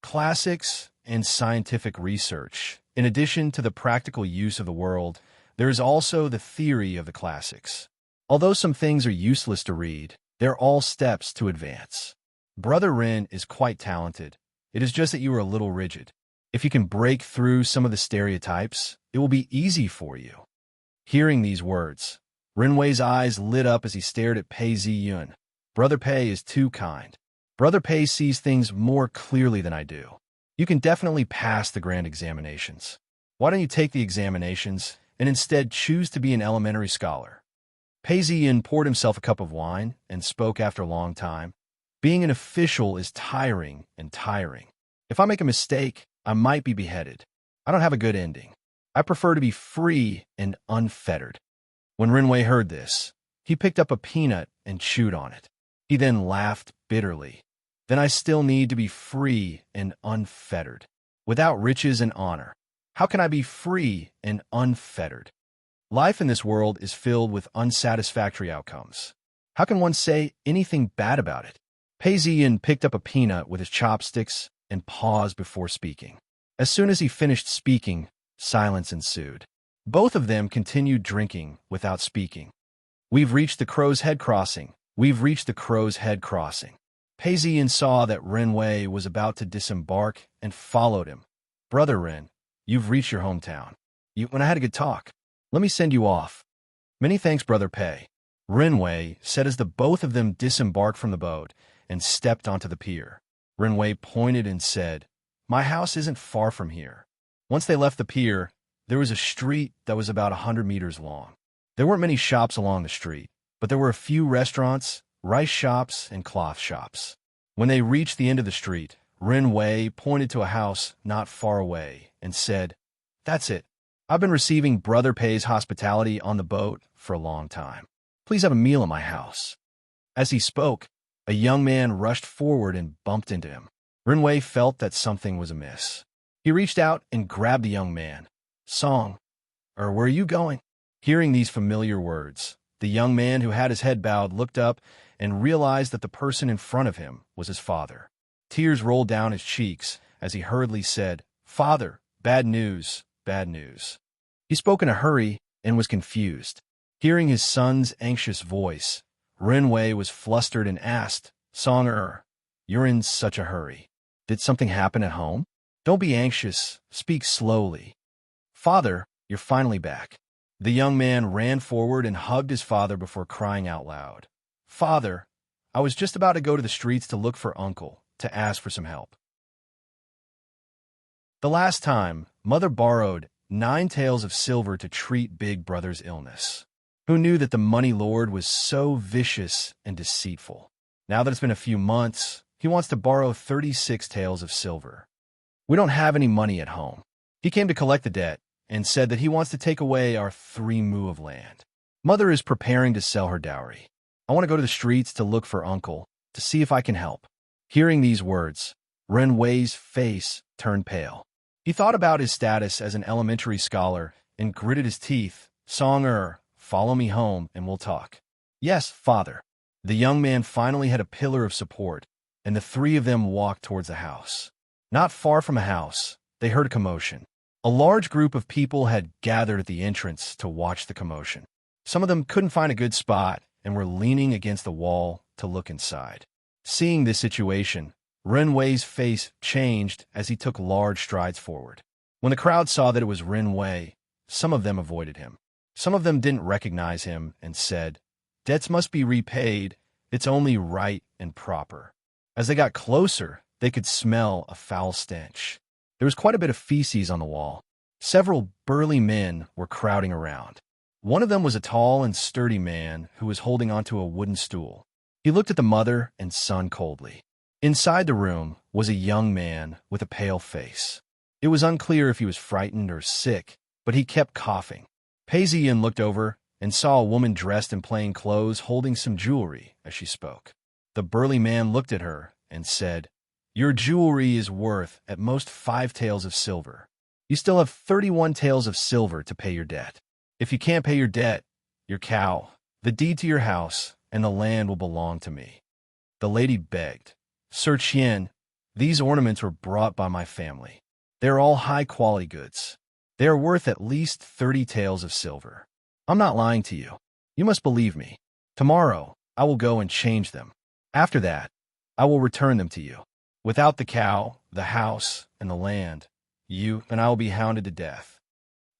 Classics and scientific research In addition to the practical use of the world, there is also the theory of the classics. Although some things are useless to read, they're all steps to advance. Brother Rin is quite talented. It is just that you are a little rigid. If you can break through some of the stereotypes, it will be easy for you. Hearing these words, Rinwei's eyes lit up as he stared at Pei Ziyun. Brother Pei is too kind. Brother Pei sees things more clearly than I do. You can definitely pass the grand examinations. Why don't you take the examinations and instead choose to be an elementary scholar? Pei Ziyun poured himself a cup of wine and spoke after a long time. Being an official is tiring and tiring. If I make a mistake, I might be beheaded. I don't have a good ending. I prefer to be free and unfettered. When Rinwei heard this, he picked up a peanut and chewed on it. He then laughed bitterly. Then I still need to be free and unfettered. Without riches and honor, how can I be free and unfettered? Life in this world is filled with unsatisfactory outcomes. How can one say anything bad about it? Pei Ziyin picked up a peanut with his chopsticks and paused before speaking. As soon as he finished speaking, silence ensued. Both of them continued drinking without speaking. We've reached the Crow's Head Crossing. We've reached the Crow's Head Crossing. Pei Ziyin saw that Rinwei was about to disembark and followed him. Brother Rin, you've reached your hometown. You and I had a good talk. Let me send you off. Many thanks, Brother Pei. Rinwei said as the both of them disembarked from the boat and stepped onto the pier. Rinwei pointed and said, My house isn't far from here. Once they left the pier, there was a street that was about 100 meters long. There weren't many shops along the street, but there were a few restaurants, rice shops, and cloth shops. When they reached the end of the street, Rinwei pointed to a house not far away and said, That's it. I've been receiving Brother Pei's hospitality on the boat for a long time. Please have a meal in my house. As he spoke, a young man rushed forward and bumped into him. Rinwei felt that something was amiss. He reached out and grabbed the young man. Song, where are you going? Hearing these familiar words, the young man who had his head bowed looked up and realized that the person in front of him was his father. Tears rolled down his cheeks as he hurriedly said, Father, bad news, bad news. He spoke in a hurry and was confused. Hearing his son's anxious voice, Rinwei was flustered and asked, Song, you're in such a hurry. Did something happen at home? Don't be anxious. Speak slowly. Father, you're finally back. The young man ran forward and hugged his father before crying out loud. Father, I was just about to go to the streets to look for Uncle, to ask for some help. The last time, Mother borrowed 9 taels of silver to treat Big Brother's illness. Who knew that the money lord was so vicious and deceitful? Now that it's been a few months, he wants to borrow 36 taels of silver. We don't have any money at home. He came to collect the debt and said that he wants to take away our 3 mu of land. Mother is preparing to sell her dowry. I want to go to the streets to look for Uncle, to see if I can help. Hearing these words, Renwei's face turned pale. He thought about his status as an elementary scholar and gritted his teeth. Song, follow me home and we'll talk. Yes, father. The young man finally had a pillar of support, and the 3 of them walked towards the house. Not far from a house, they heard a commotion. A large group of people had gathered at the entrance to watch the commotion. Some of them couldn't find a good spot and were leaning against the wall to look inside. Seeing this situation, Renwei's face changed as he took large strides forward. When the crowd saw that it was Renwei, some of them avoided him. Some of them didn't recognize him and said, "Debts must be repaid. It's only right and proper." As they got closer, they could smell a foul stench. There was quite a bit of feces on the wall. Several burly men were crowding around. One of them was a tall and sturdy man who was holding onto a wooden stool. He looked at the mother and son coldly. Inside the room was a young man with a pale face. It was unclear if he was frightened or sick, but he kept coughing. Pei Ziyin looked over and saw a woman dressed in plain clothes holding some jewelry as she spoke. The burly man looked at her and said, "Your jewelry is worth at most 5 taels of silver. You still have 31 taels of silver to pay your debt. If you can't pay your debt, your cow, the deed to your house, and the land will belong to me." The lady begged, "Sir Qian, these ornaments were brought by my family. They are all high-quality goods. They are worth at least 30 taels of silver. I'm not lying to you. You must believe me. Tomorrow, I will go and change them. After that, I will return them to you. Without the cow, the house, and the land, you and I will be hounded to death."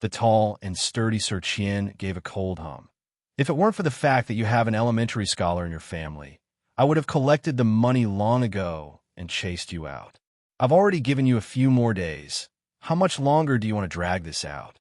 The tall and sturdy Sir Chien gave a cold hum. "If it weren't for the fact that you have an elementary scholar in your family, I would have collected the money long ago and chased you out. I've already given you a few more days. How much longer do you want to drag this out?"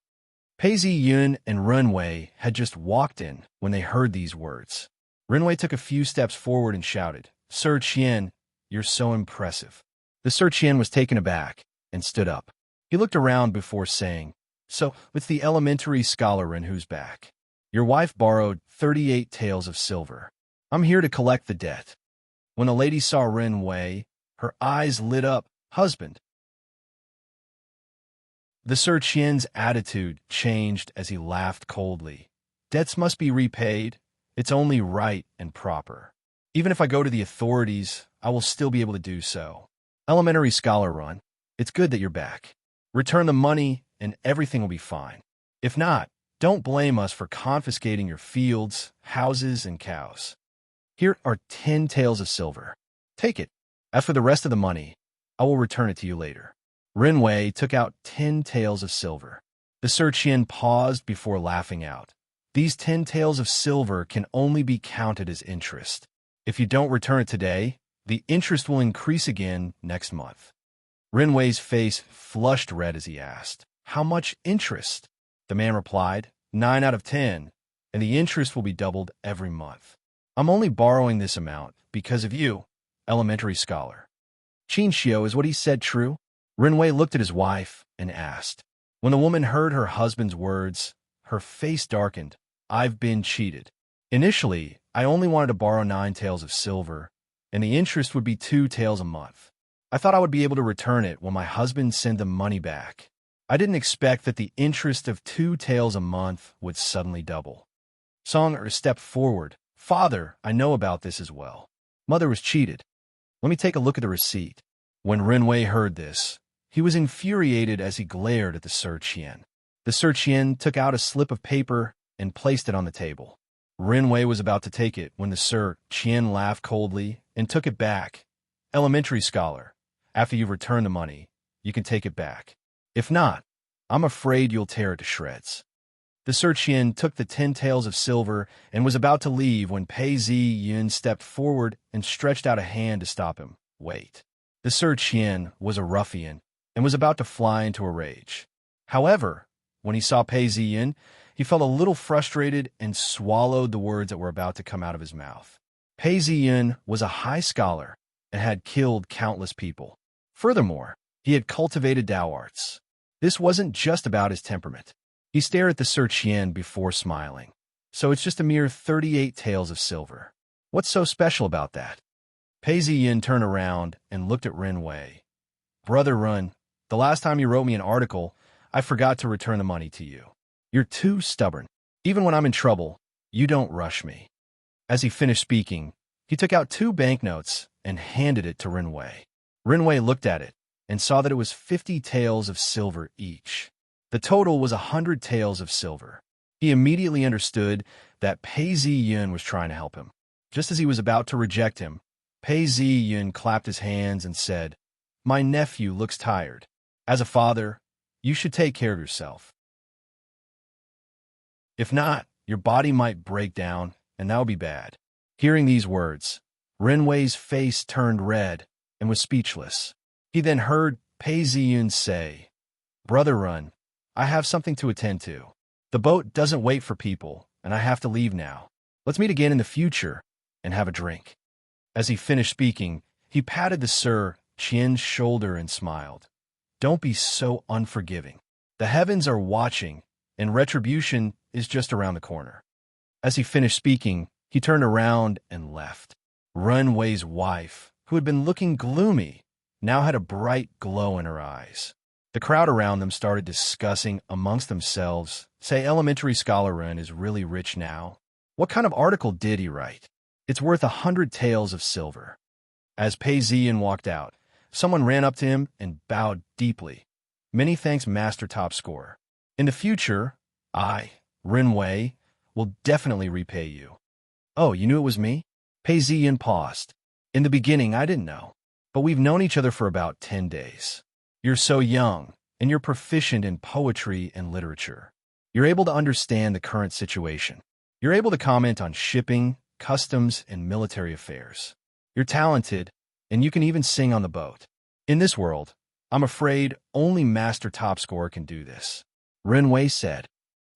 Pei Yun and Renwei had just walked in when they heard these words. Renwei took a few steps forward and shouted, "Sir Chien, you're so impressive." The Sir Chien was taken aback and stood up. He looked around before saying, "So, it's the elementary scholar who's back. Your wife borrowed 38 taels of silver. I'm here to collect the debt." When the lady saw Renwei, her eyes lit up. "Husband." The Sir Chien's attitude changed as he laughed coldly. "Debts must be repaid. It's only right and proper. Even if I go to the authorities, I will still be able to do so. Elementary scholar Run, it's good that you're back. Return the money and everything will be fine. If not, don't blame us for confiscating your fields, houses, and cows. Here are 10 taels of silver. Take it. As for the rest of the money, I will return it to you later." Renwei took out 10 taels of silver. The Sir Chien paused before laughing out. "These 10 taels of silver can only be counted as interest. If you don't return it today, the interest will increase again next month." Renwei's face flushed red as he asked, "How much interest?" The man replied, 9 out of 10, and the interest will be doubled every month. "I'm only borrowing this amount because of you, elementary scholar." "Qin Xiu, is what he said true?" Renwei looked at his wife and asked. When the woman heard her husband's words, her face darkened. "I've been cheated. Initially, I only wanted to borrow 9 taels of silver, and the interest would be 2 taels a month. I thought I would be able to return it when my husband sent the money back. I didn't expect that the interest of 2 taels a month would suddenly double." Song stepped forward. "Father, I know about this as well. Mother was cheated. Let me take a look at the receipt." When Renwei heard this, he was infuriated as he glared at the Sir Chien. The Sir Chien took out a slip of paper and placed it on the table. Renwei was about to take it when the Sir Chien laughed coldly and took it back. "Elementary scholar, after you've returned the money, you can take it back. If not, I'm afraid you'll tear it to shreds." The Sir Chien took the 10 taels of silver and was about to leave when Pei Yun stepped forward and stretched out a hand to stop him. "Wait." The Sir Chien was a ruffian and was about to fly into a rage. However, when he saw Pei Yun, he felt a little frustrated and swallowed the words that were about to come out of his mouth. Pei Yun was a high scholar and had killed countless people. Furthermore, he had cultivated Dao arts. This wasn't just about his temperament. He stared at the Sir Chien before smiling. "So it's just a mere 38 taels of silver. What's so special about that?" Pei Yun turned around and looked at Renwei. "Brother Run, the last time you wrote me an article, I forgot to return the money to you. You're too stubborn. Even when I'm in trouble, you don't rush me." As he finished speaking, he took out 2 banknotes and handed it to Renwei. Renwei looked at it and saw that it was 50 taels of silver each. The total was 100 taels of silver. He immediately understood that Pei Yun was trying to help him. Just as he was about to reject him, Pei Yun clapped his hands and said, "My nephew looks tired. As a father, you should take care of yourself. If not, your body might break down, and that would be bad." Hearing these words, Renwei's face turned red and was speechless. He then heard Pei Yun say, "Brother Run, I have something to attend to. The boat doesn't wait for people, and I have to leave now. Let's meet again in the future and have a drink." As he finished speaking, he patted the Sir Chien's shoulder and smiled. "Don't be so unforgiving. The heavens are watching, and retribution is just around the corner." As he finished speaking, he turned around and left. Renwei's wife, who had been looking gloomy, now had a bright glow in her eyes. The crowd around them started discussing amongst themselves, "Say, elementary scholar Ren is really rich now. What kind of article did he write? It's worth 100 taels of silver." As Pei Ziyan walked out, someone ran up to him and bowed deeply. "Many thanks, Master Top Scorer." In the future, Rin Wei, will definitely repay you. Oh, you knew it was me? Pei Ziyin paused. In the beginning, I didn't know. But we've known each other for about 10 days. You're so young, and you're proficient in poetry and literature. You're able to understand the current situation. You're able to comment on shipping, customs, and military affairs. You're talented, and you can even sing on the boat. In this world, I'm afraid only Master Top Scorer can do this. Ren Wei said.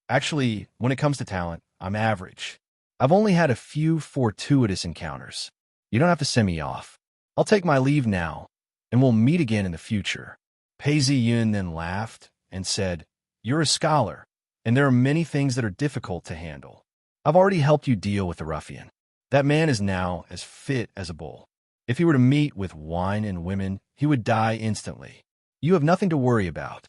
Actually, when it comes to talent, I'm average. I've only had a few fortuitous encounters. You don't have to send me off. I'll take my leave now, and we'll meet again in the future. Pei Ziyun then laughed and said, You're a scholar, and there are many things that are difficult to handle. I've already helped you deal with the ruffian. That man is now as fit as a bull. If he were to meet with wine and women, he would die instantly. You have nothing to worry about.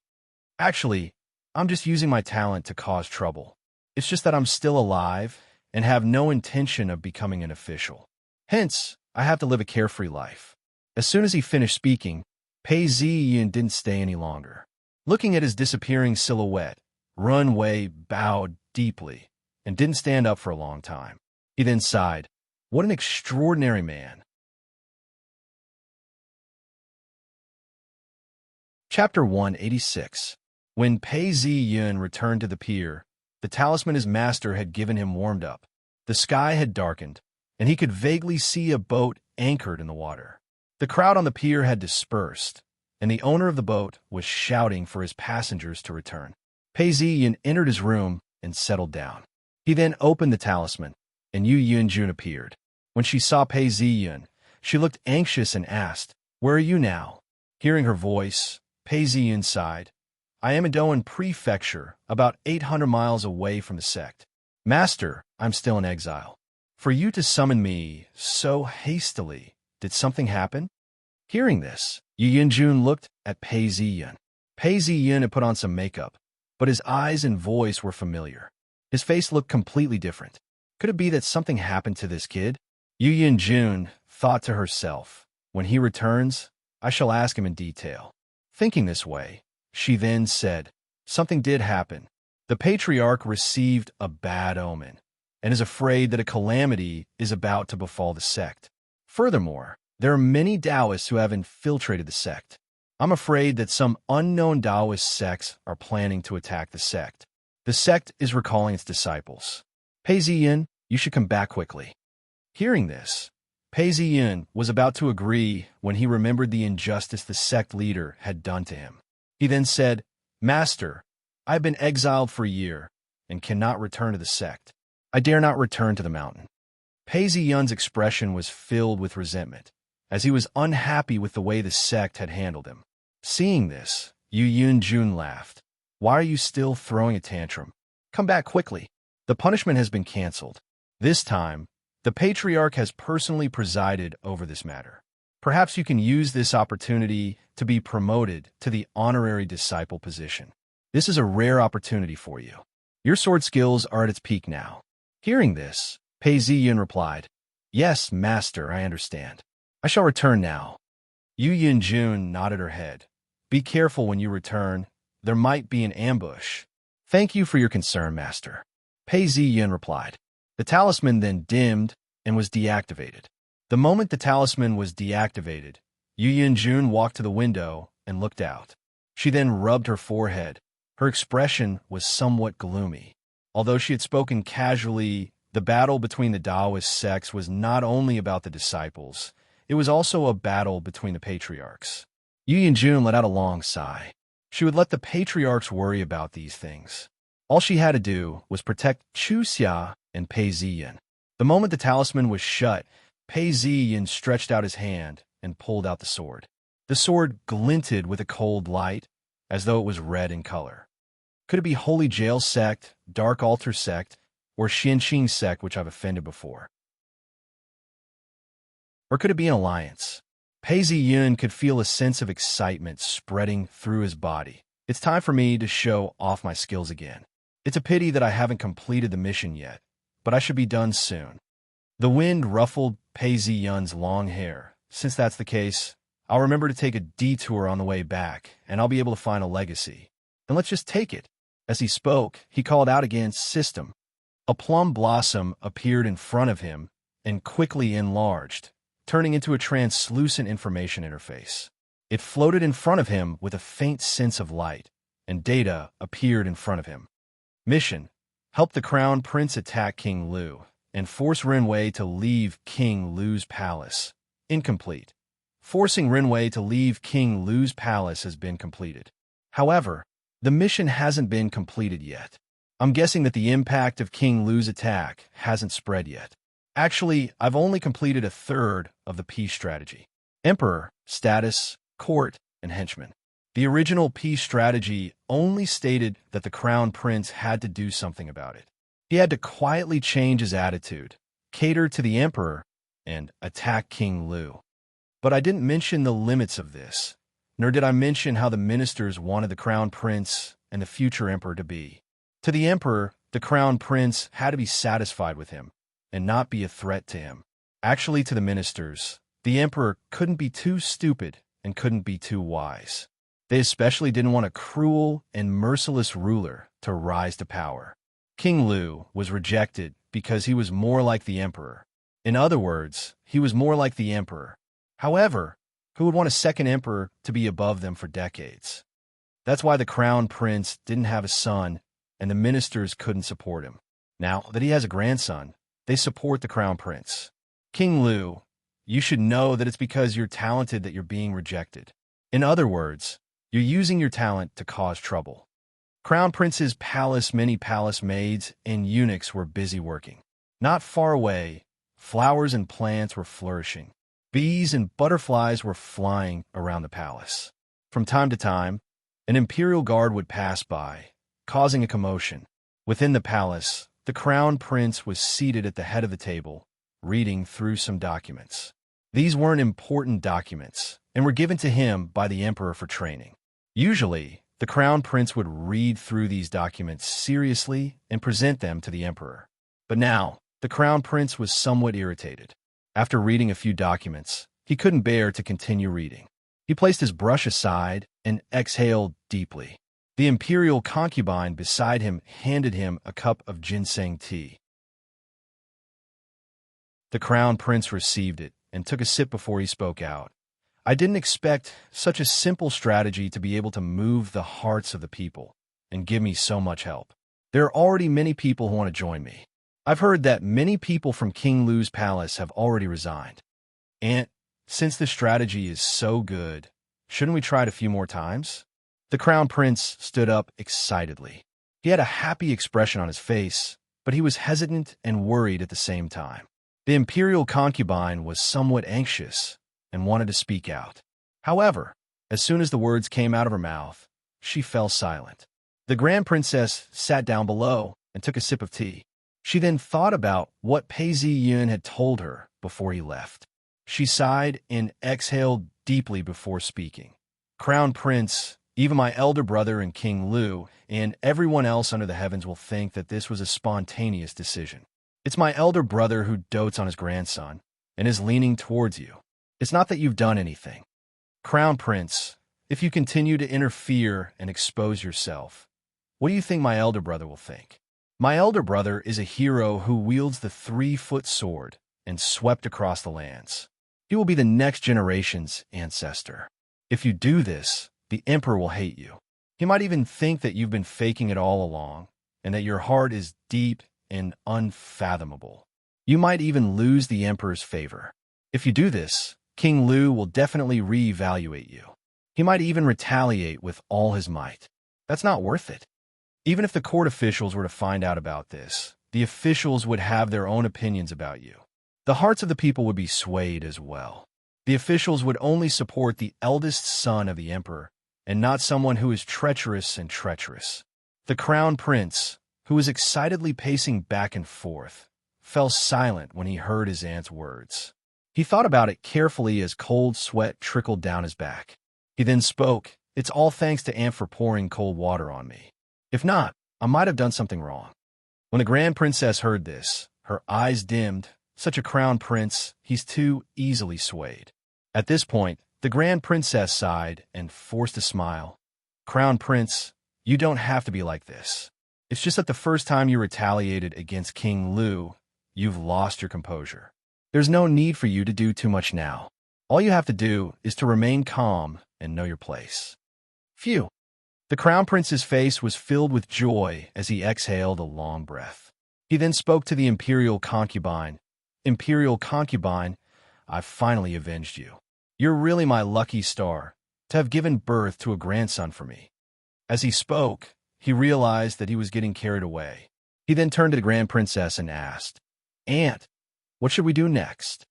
Actually, I'm just using my talent to cause trouble. It's just that I'm still alive and have no intention of becoming an official. Hence, I have to live a carefree life. As soon as he finished speaking, Pei Ziyin didn't stay any longer. Looking at his disappearing silhouette, Ren Wei bowed deeply and didn't stand up for a long time. He then sighed, What an extraordinary man. Chapter 186. When Pei Ziyun returned to the pier, the talisman his master had given him warmed up. The sky had darkened, and he could vaguely see a boat anchored in the water. The crowd on the pier had dispersed, and the owner of the boat was shouting for his passengers to return. Pei Ziyun entered his room and settled down. He then opened the talisman, and Yu Yunjun appeared. When she saw Pei Ziyun, she looked anxious and asked, Where are you now? Hearing her voice, Pei Ziyun sighed. I am in Doan Prefecture, about 800 miles away from the sect. Master, I'm still in exile. For you to summon me so hastily, did something happen? Hearing this, Yu Yunjun looked at Pei Ziyun. Pei Ziyun had put on some makeup, but his eyes and voice were familiar. His face looked completely different. Could it be that something happened to this kid? Yu Yunjun thought to herself, When he returns, I shall ask him in detail. Thinking this way, she then said, Something did happen. The patriarch received a bad omen and is afraid that a calamity is about to befall the sect. Furthermore, there are many Taoists who have infiltrated the sect. I'm afraid that some unknown Taoist sects are planning to attack the sect. The sect is recalling its disciples. Pei Ziyun, you should come back quickly. Hearing this, Pei Ziyun was about to agree when he remembered the injustice the sect leader had done to him. He then said, Master, I have been exiled for a year and cannot return to the sect. I dare not return to the mountain. Pei Ziyun's expression was filled with resentment, as he was unhappy with the way the sect had handled him. Seeing this, Yu Yunjun laughed. Why are you still throwing a tantrum? Come back quickly. The punishment has been canceled. This time, the patriarch has personally presided over this matter. Perhaps you can use this opportunity to be promoted to the honorary disciple position. This is a rare opportunity for you. Your sword skills are at its peak now. Hearing this, Pei Ziyun replied, Yes, master, I understand. I shall return now. Yu Yunjun nodded her head. Be careful when you return. There might be an ambush. Thank you for your concern, master. Pei Ziyun replied. The talisman then dimmed and was deactivated. The moment the talisman was deactivated, Yu Yunjun walked to the window and looked out. She then rubbed her forehead. Her expression was somewhat gloomy. Although she had spoken casually, the battle between the Taoist sects was not only about the disciples, it was also a battle between the patriarchs. Yu Yunjun let out a long sigh. She would let the patriarchs worry about these things. All she had to do was protect Chu Xia and Pei Ziyun. The moment the talisman was shut, Pei Ziyun stretched out his hand and pulled out the sword. The sword glinted with a cold light, as though it was red in color. Could it be Holy Jail Sect, Dark Altar Sect, or Xianqing Sect, which I've offended before? Or could it be an alliance? Pei Ziyun could feel a sense of excitement spreading through his body. It's time for me to show off my skills again. It's a pity that I haven't completed the mission yet, but I should be done soon. The wind ruffled Pei Ziyun's long hair. Since that's the case, I'll remember to take a detour on the way back, and I'll be able to find a legacy. And let's just take it. As he spoke, he called out again, "System." A plum blossom appeared in front of him and quickly enlarged, turning into a translucent information interface. It floated in front of him with a faint sense of light, and data appeared in front of him. Mission: help the Crown Prince attack King Lu and force Renwei to leave King Lu's palace. Incomplete. Forcing Renwei to leave King Lu's palace has been completed. However, the mission hasn't been completed yet. I'm guessing that the impact of King Lu's attack hasn't spread yet. Actually, I've only completed a third of the peace strategy. Emperor, status, court, and henchman. The original peace strategy only stated that the Crown Prince had to do something about it. He had to quietly change his attitude, cater to the Emperor, and attack King Lu. But I didn't mention the limits of this, nor did I mention how the ministers wanted the Crown Prince and the future Emperor to be. To the Emperor, the Crown Prince had to be satisfied with him and not be a threat to him. Actually, to the ministers, the Emperor couldn't be too stupid and couldn't be too wise. They especially didn't want a cruel and merciless ruler to rise to power. King Lu was rejected because he was more like the Emperor. In other words, he was more like the Emperor. However, who would want a second Emperor to be above them for decades? That's why the Crown Prince didn't have a son, and the ministers couldn't support him. Now that he has a grandson, they support the Crown Prince. King Lu, you should know that it's because you're talented that you're being rejected. In other words, you're using your talent to cause trouble. Crown Prince's palace, many palace maids and eunuchs were busy working. Not far away, flowers and plants were flourishing. Bees and butterflies were flying around the palace. From time to time, an imperial guard would pass by, causing a commotion. Within the palace, the Crown Prince was seated at the head of the table, reading through some documents. These weren't important documents, and were given to him by the Emperor for training. Usually, the Crown Prince would read through these documents seriously and present them to the Emperor. But now, the Crown Prince was somewhat irritated. After reading a few documents, he couldn't bear to continue reading. He placed his brush aside and exhaled deeply. The imperial concubine beside him handed him a cup of ginseng tea. The Crown Prince received it and took a sip before he spoke out. I didn't expect such a simple strategy to be able to move the hearts of the people and give me so much help. There are already many people who want to join me. I've heard that many people from King Lu's palace have already resigned. And since the strategy is so good, shouldn't we try it a few more times? The Crown Prince stood up excitedly. He had a happy expression on his face, but he was hesitant and worried at the same time. The imperial concubine was somewhat anxious and wanted to speak out. However, as soon as the words came out of her mouth, she fell silent. The Grand Princess sat down below and took a sip of tea. She then thought about what Pei Ziyun had told her before he left. She sighed and exhaled deeply before speaking. Crown Prince, even my elder brother and King Lu, and everyone else under the heavens will think that this was a spontaneous decision. It's my elder brother who dotes on his grandson and is leaning towards you. It's not that you've done anything. Crown Prince, if you continue to interfere and expose yourself, what do you think my elder brother will think? My elder brother is a hero who wields the 3-foot sword and swept across the lands. He will be the next generation's ancestor. If you do this, the Emperor will hate you. He might even think that you've been faking it all along and that your heart is deep and unfathomable. You might even lose the Emperor's favor. If you do this, King Lu will definitely reevaluate you. He might even retaliate with all his might. That's not worth it. Even if the court officials were to find out about this, the officials would have their own opinions about you. The hearts of the people would be swayed as well. The officials would only support the eldest son of the Emperor and not someone who is treacherous and treacherous. The Crown Prince, who was excitedly pacing back and forth, fell silent when he heard his aunt's words. He thought about it carefully as cold sweat trickled down his back. He then spoke, "It's all thanks to Aunt for pouring cold water on me. If not, I might have done something wrong." When the Grand Princess heard this, her eyes dimmed. Such a Crown Prince, he's too easily swayed. At this point, the Grand Princess sighed and forced a smile. "Crown Prince, You don't have to be like this. It's just that the first time you retaliated against King Lu, you've lost your composure. There's no need for you to do too much now. All you have to do is to remain calm and know your place." Phew. The Crown Prince's face was filled with joy as he exhaled a long breath. He then spoke to the Imperial Concubine. "Imperial Concubine, I've finally avenged you. You're really my lucky star, to have given birth to a grandson for me." As he spoke, he realized that he was getting carried away. He then turned to the Grand Princess and asked, "Aunt, what should we do next?"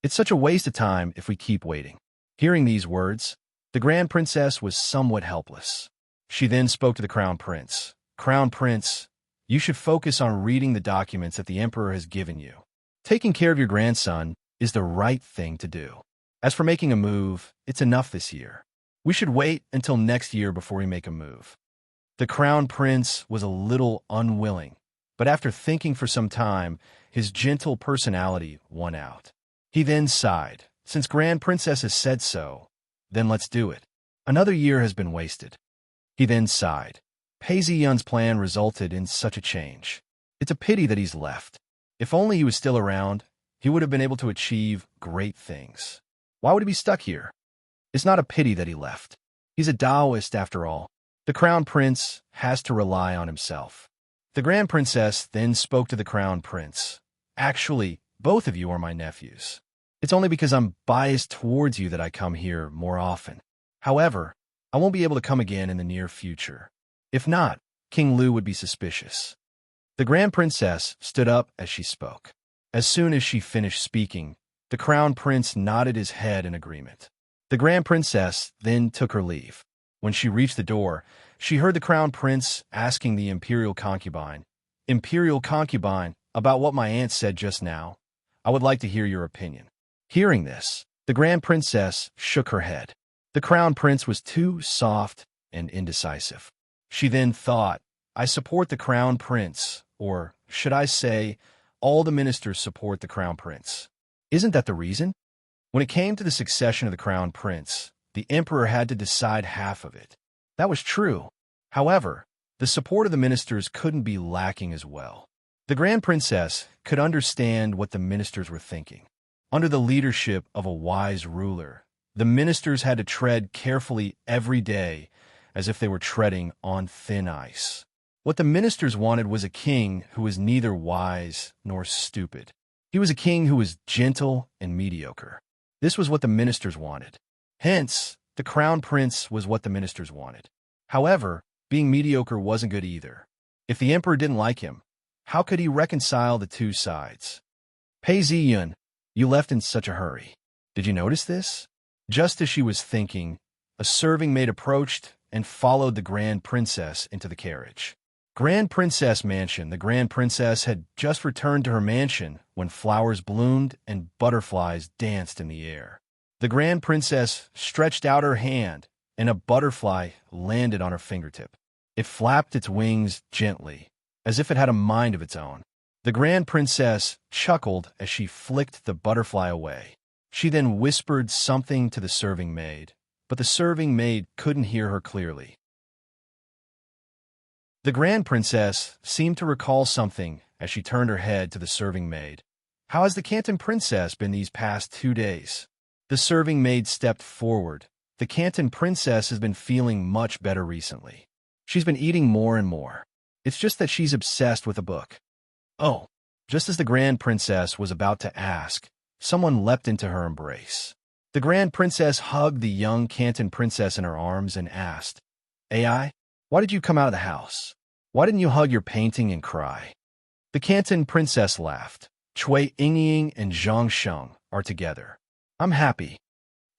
"It's such a waste of time if we keep waiting." Hearing these words, the Grand Princess was somewhat helpless. She then spoke to the Crown Prince. "Crown Prince, you should focus on reading the documents that the Emperor has given you. Taking care of your grandson is the right thing to do. As for making a move, it's enough this year. We should wait until next year before we make a move." The Crown Prince was a little unwilling, but after thinking for some time, his gentle personality won out. He then sighed. "Since Grand Princess has said so, then let's do it. Another year has been wasted." He then sighed. Pei Ziyun's plan resulted in such a change. It's a pity that he's left. If only he was still around, he would have been able to achieve great things. Why would he be stuck here? It's not a pity that he left. He's a Taoist after all. The Crown Prince has to rely on himself. The Grand Princess then spoke to the Crown Prince. "Actually, both of you are my nephews. It's only because I'm biased towards you that I come here more often. However, I won't be able to come again in the near future. If not, King Lu would be suspicious." The Grand Princess stood up as she spoke. As soon as she finished speaking, the Crown Prince nodded his head in agreement. The Grand Princess then took her leave. When she reached the door, she heard the Crown Prince asking the Imperial Concubine, "Imperial Concubine, about what my aunt said just now, I would like to hear your opinion." Hearing this, the Grand Princess shook her head. The Crown Prince was too soft and indecisive. She then thought, "I support the Crown Prince, or should I say, all the ministers support the Crown Prince. Isn't that the reason?" When it came to the succession of the Crown Prince, the Emperor had to decide half of it. That was true. However, the support of the ministers couldn't be lacking as well. The Grand Princess could understand what the ministers were thinking. Under the leadership of a wise ruler, the ministers had to tread carefully every day as if they were treading on thin ice. What the ministers wanted was a king who was neither wise nor stupid. He was a king who was gentle and mediocre. This was what the ministers wanted. Hence, the Crown Prince was what the ministers wanted. However, being mediocre wasn't good either. If the Emperor didn't like him, how could he reconcile the two sides? "Pei Ziyun, you left in such a hurry. Did you notice this?" Just as she was thinking, a serving maid approached and followed the Grand Princess into the carriage. Grand Princess Mansion. The Grand Princess had just returned to her mansion when flowers bloomed and butterflies danced in the air. The Grand Princess stretched out her hand, and a butterfly landed on her fingertip. It flapped its wings gently, as if it had a mind of its own. The Grand Princess chuckled as she flicked the butterfly away. She then whispered something to the serving maid, but the serving maid couldn't hear her clearly. The Grand Princess seemed to recall something as she turned her head to the serving maid. "How has the Canton Princess been these past 2 days?" The serving maid stepped forward. "The Canton Princess has been feeling much better recently. She's been eating more and more. It's just that she's obsessed with a book." Oh, just as the Grand Princess was about to ask, someone leapt into her embrace. The Grand Princess hugged the young Canton Princess in her arms and asked, "AI, why did you come out of the house? Why didn't you hug your painting and cry?" The Canton Princess laughed. "Cui Yingying and Zhang Sheng are together. I'm happy."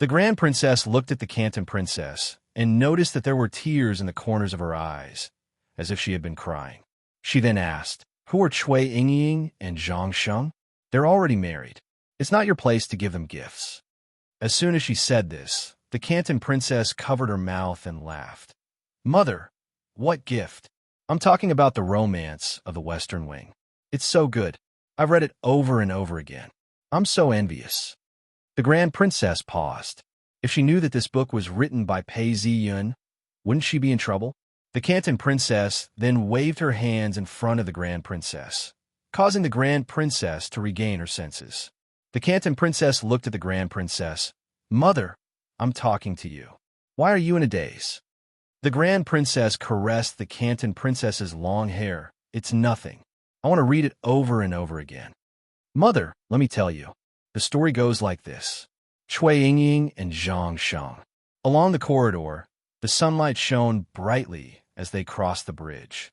The Grand Princess looked at the Canton Princess and noticed that there were tears in the corners of her eyes, as if she had been crying. She then asked, "Who are Cui Yingying and Zhang Sheng?" "They're already married. It's not your place to give them gifts." As soon as she said this, the Canton Princess covered her mouth and laughed. "Mother, what gift?" "I'm talking about the romance of the Western Wing. It's so good. I've read it over and over again. I'm so envious." The Grand Princess paused. If she knew that this book was written by Pei Ziyun, Wouldn't she be in trouble? The Canton princess then waved her hands in front of the Grand Princess, causing the Grand Princess to regain her senses. The Canton princess looked at the Grand Princess. "Mother, I'm talking to you. Why are you in a daze?" The Grand Princess caressed the Canton princess's long hair. "It's nothing. I want to read it over and over again." "Mother, let me tell you. The story goes like this. Cui Yingying and Zhang Shang." Along the corridor, the sunlight shone brightly as they crossed the bridge.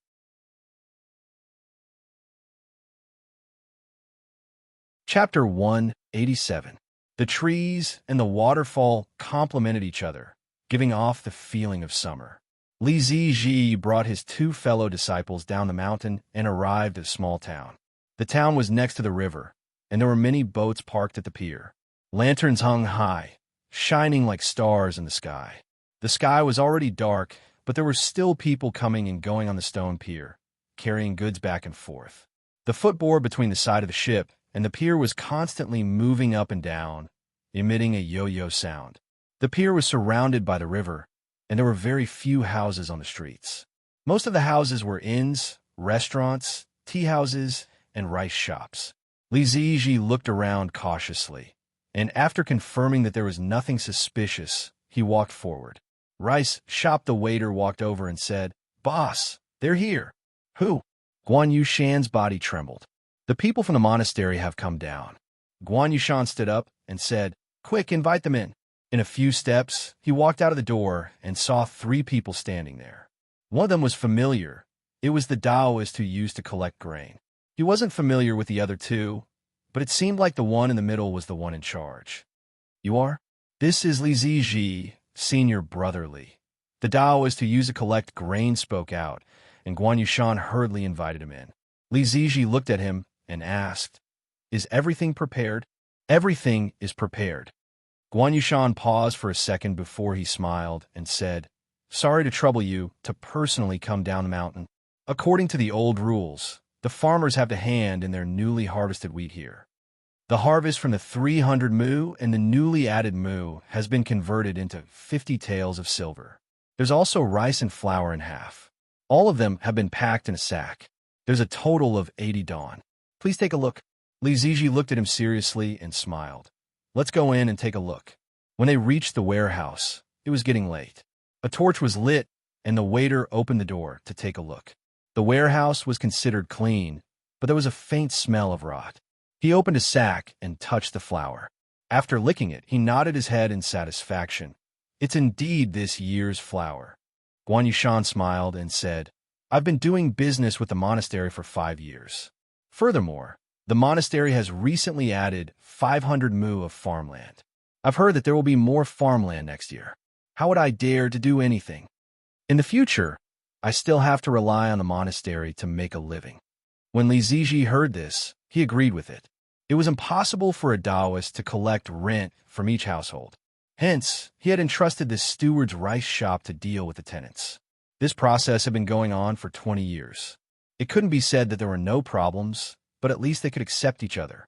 Chapter 187. The trees and the waterfall complemented each other, giving off the feeling of summer. Li Ziji brought his two fellow disciples down the mountain and arrived at a small town. The town was next to the river, and there were many boats parked at the pier. Lanterns hung high, shining like stars in the sky. The sky was already dark, but there were still people coming and going on the stone pier, carrying goods back and forth. The footboard between the side of the ship and the pier was constantly moving up and down, emitting a yo-yo sound. The pier was surrounded by the river, and there were very few houses on the streets. Most of the houses were inns, restaurants, tea houses, and rice shops. Li Ziji looked around cautiously, and after confirming that there was nothing suspicious, he walked forward. Rice shop the waiter walked over and said, "Boss, they're here." "Who?" Guan Yushan's body trembled. "The people from the monastery have come down." Guan Yushan stood up and said, "Quick, invite them in." In a few steps, he walked out of the door and saw three people standing there. One of them was familiar. It was the Taoist who used to collect grain. He wasn't familiar with the other two, but it seemed like the one in the middle was the one in charge. "You are?" "This is Li Ziji, senior brotherly." The Taoist who used to collect grain spoke out, and Guan Yushan hurriedly invited him in. Li Ziji looked at him and asked, "Is everything prepared?" "Everything is prepared." Guan Yushan paused for a second before he smiled and said, "Sorry to trouble you to personally come down the mountain. According to the old rules, the farmers have to hand in their newly harvested wheat here. The harvest from the 300 mu and the newly added mu has been converted into 50 taels of silver. There's also rice and flour in half. All of them have been packed in a sack. There's a total of 80 dawn. Please take a look." Li Ziji looked at him seriously and smiled. "Let's go in and take a look." When they reached the warehouse, it was getting late. A torch was lit, and the waiter opened the door to take a look. The warehouse was considered clean, but there was a faint smell of rot. He opened a sack and touched the flour. After licking it, he nodded his head in satisfaction. "It's indeed this year's flour." Guan Yushan smiled and said, "I've been doing business with the monastery for 5 years. Furthermore, the monastery has recently added 500 mu of farmland. I've heard that there will be more farmland next year. How would I dare to do anything? In the future, I still have to rely on the monastery to make a living." When Li Ziji heard this, he agreed with it. It was impossible for a Taoist to collect rent from each household. Hence, he had entrusted the steward's rice shop to deal with the tenants. This process had been going on for 20 years. It couldn't be said that there were no problems, but at least they could accept each other.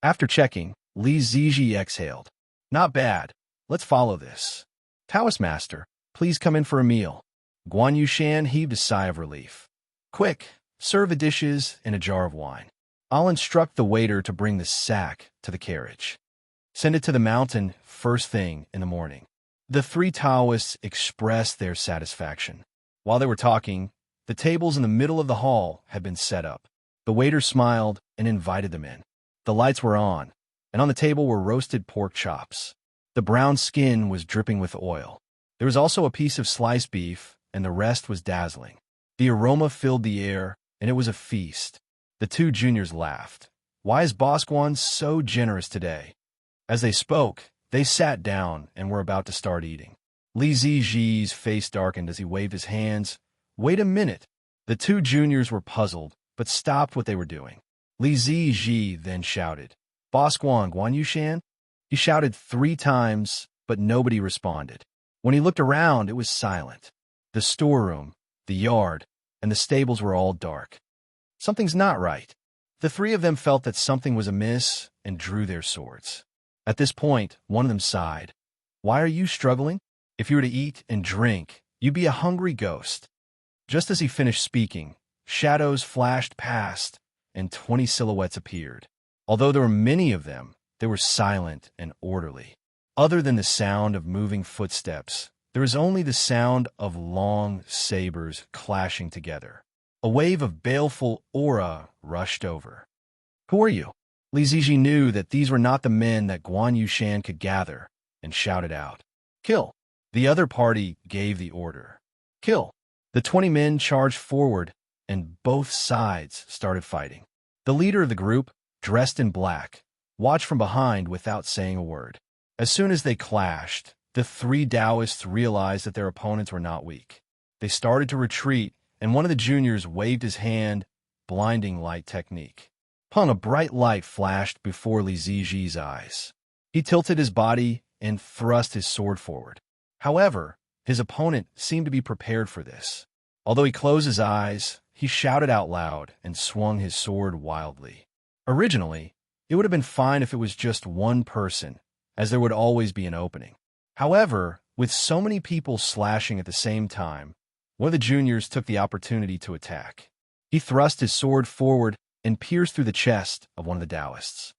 After checking, Li Ziji exhaled. "Not bad. Let's follow this. Taoist master, please come in for a meal." Guan Yushan heaved a sigh of relief. "Quick, serve the dishes and a jar of wine. I'll instruct the waiter to bring the sack to the carriage. Send it to the mountain first thing in the morning." The three Taoists expressed their satisfaction. While they were talking, the tables in the middle of the hall had been set up. The waiter smiled and invited them in. The lights were on, and on the table were roasted pork chops. The brown skin was dripping with oil. There was also a piece of sliced beef, and the rest was dazzling. The aroma filled the air, and it was a feast. The two juniors laughed. "Why is Boss Guan so generous today?" As they spoke, they sat down and were about to start eating. Li Ziji's face darkened as he waved his hands. "Wait a minute." The two juniors were puzzled, but stopped what they were doing. Li Ziji then shouted, "Boss Guan, Guan Yushan?" He shouted 3 times, but nobody responded. When he looked around, it was silent. The storeroom, the yard, and the stables were all dark. Something's not right. The three of them felt that something was amiss and drew their swords. At this point, one of them sighed. Why are you struggling? If you were to eat and drink, you'd be a hungry ghost. Just as he finished speaking, shadows flashed past, and 20 silhouettes appeared. Although there were many of them, they were silent and orderly. Other than the sound of moving footsteps, there was only the sound of long sabers clashing together. A wave of baleful aura rushed over. Who are you? Li Ziji knew that these were not the men that Guan Yushan could gather, and shouted out, "Kill!" The other party gave the order. "Kill!" The 20 men charged forward, and both sides started fighting. The leader of the group, dressed in black, watched from behind without saying a word. As soon as they clashed, the 3 Taoists realized that their opponents were not weak. They started to retreat, and one of the juniors waved his hand, blinding light technique. A bright light flashed before Li Ziji's eyes. He tilted his body and thrust his sword forward. However, his opponent seemed to be prepared for this. Although he closed his eyes, he shouted out loud and swung his sword wildly. Originally, it would have been fine if it was just one person, as there would always be an opening. However, with so many people slashing at the same time, one of the juniors took the opportunity to attack. He thrust his sword forward and pierced through the chest of one of the Taoists.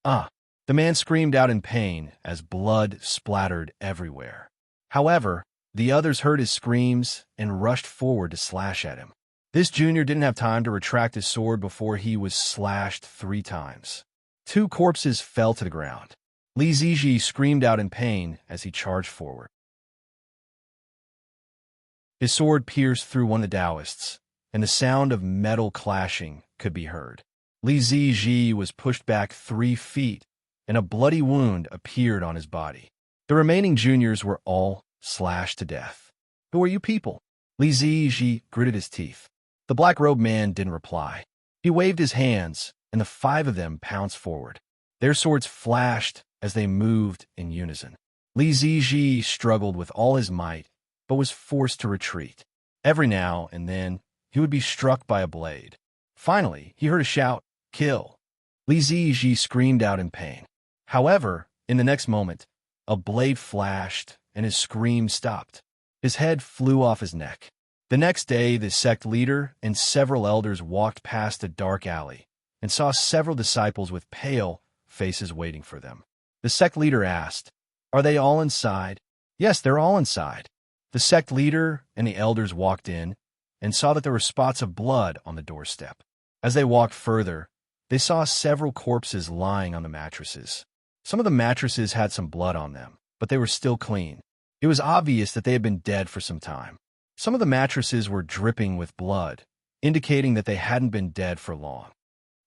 "Ah!" The man screamed out in pain as blood splattered everywhere. However, the others heard his screams and rushed forward to slash at him. This junior didn't have time to retract his sword before he was slashed 3 times. 2 corpses fell to the ground. Li Ziji screamed out in pain as he charged forward. His sword pierced through one of the Taoists, and the sound of metal clashing could be heard. Li Ziji was pushed back 3 feet, and a bloody wound appeared on his body. The remaining juniors were all slashed to death. "Who are you people?" Li Ziji gritted his teeth. The black-robed man didn't reply. He waved his hands, and the 5 of them pounced forward. Their swords flashed as they moved in unison. Li Ziji struggled with all his might, but was forced to retreat. Every now and then, he would be struck by a blade. Finally, he heard a shout, "Kill!" Li Ziji screamed out in pain. However, in the next moment, a blade flashed, and his scream stopped. His head flew off his neck. The next day, the sect leader and several elders walked past a dark alley and saw several disciples with pale faces waiting for them. The sect leader asked, "Are they all inside?" "Yes, they're all inside." The sect leader and the elders walked in and saw that there were spots of blood on the doorstep. As they walked further, they saw several corpses lying on the mattresses. Some of the mattresses had some blood on them, but they were still clean. It was obvious that they had been dead for some time. Some of the mattresses were dripping with blood, indicating that they hadn't been dead for long.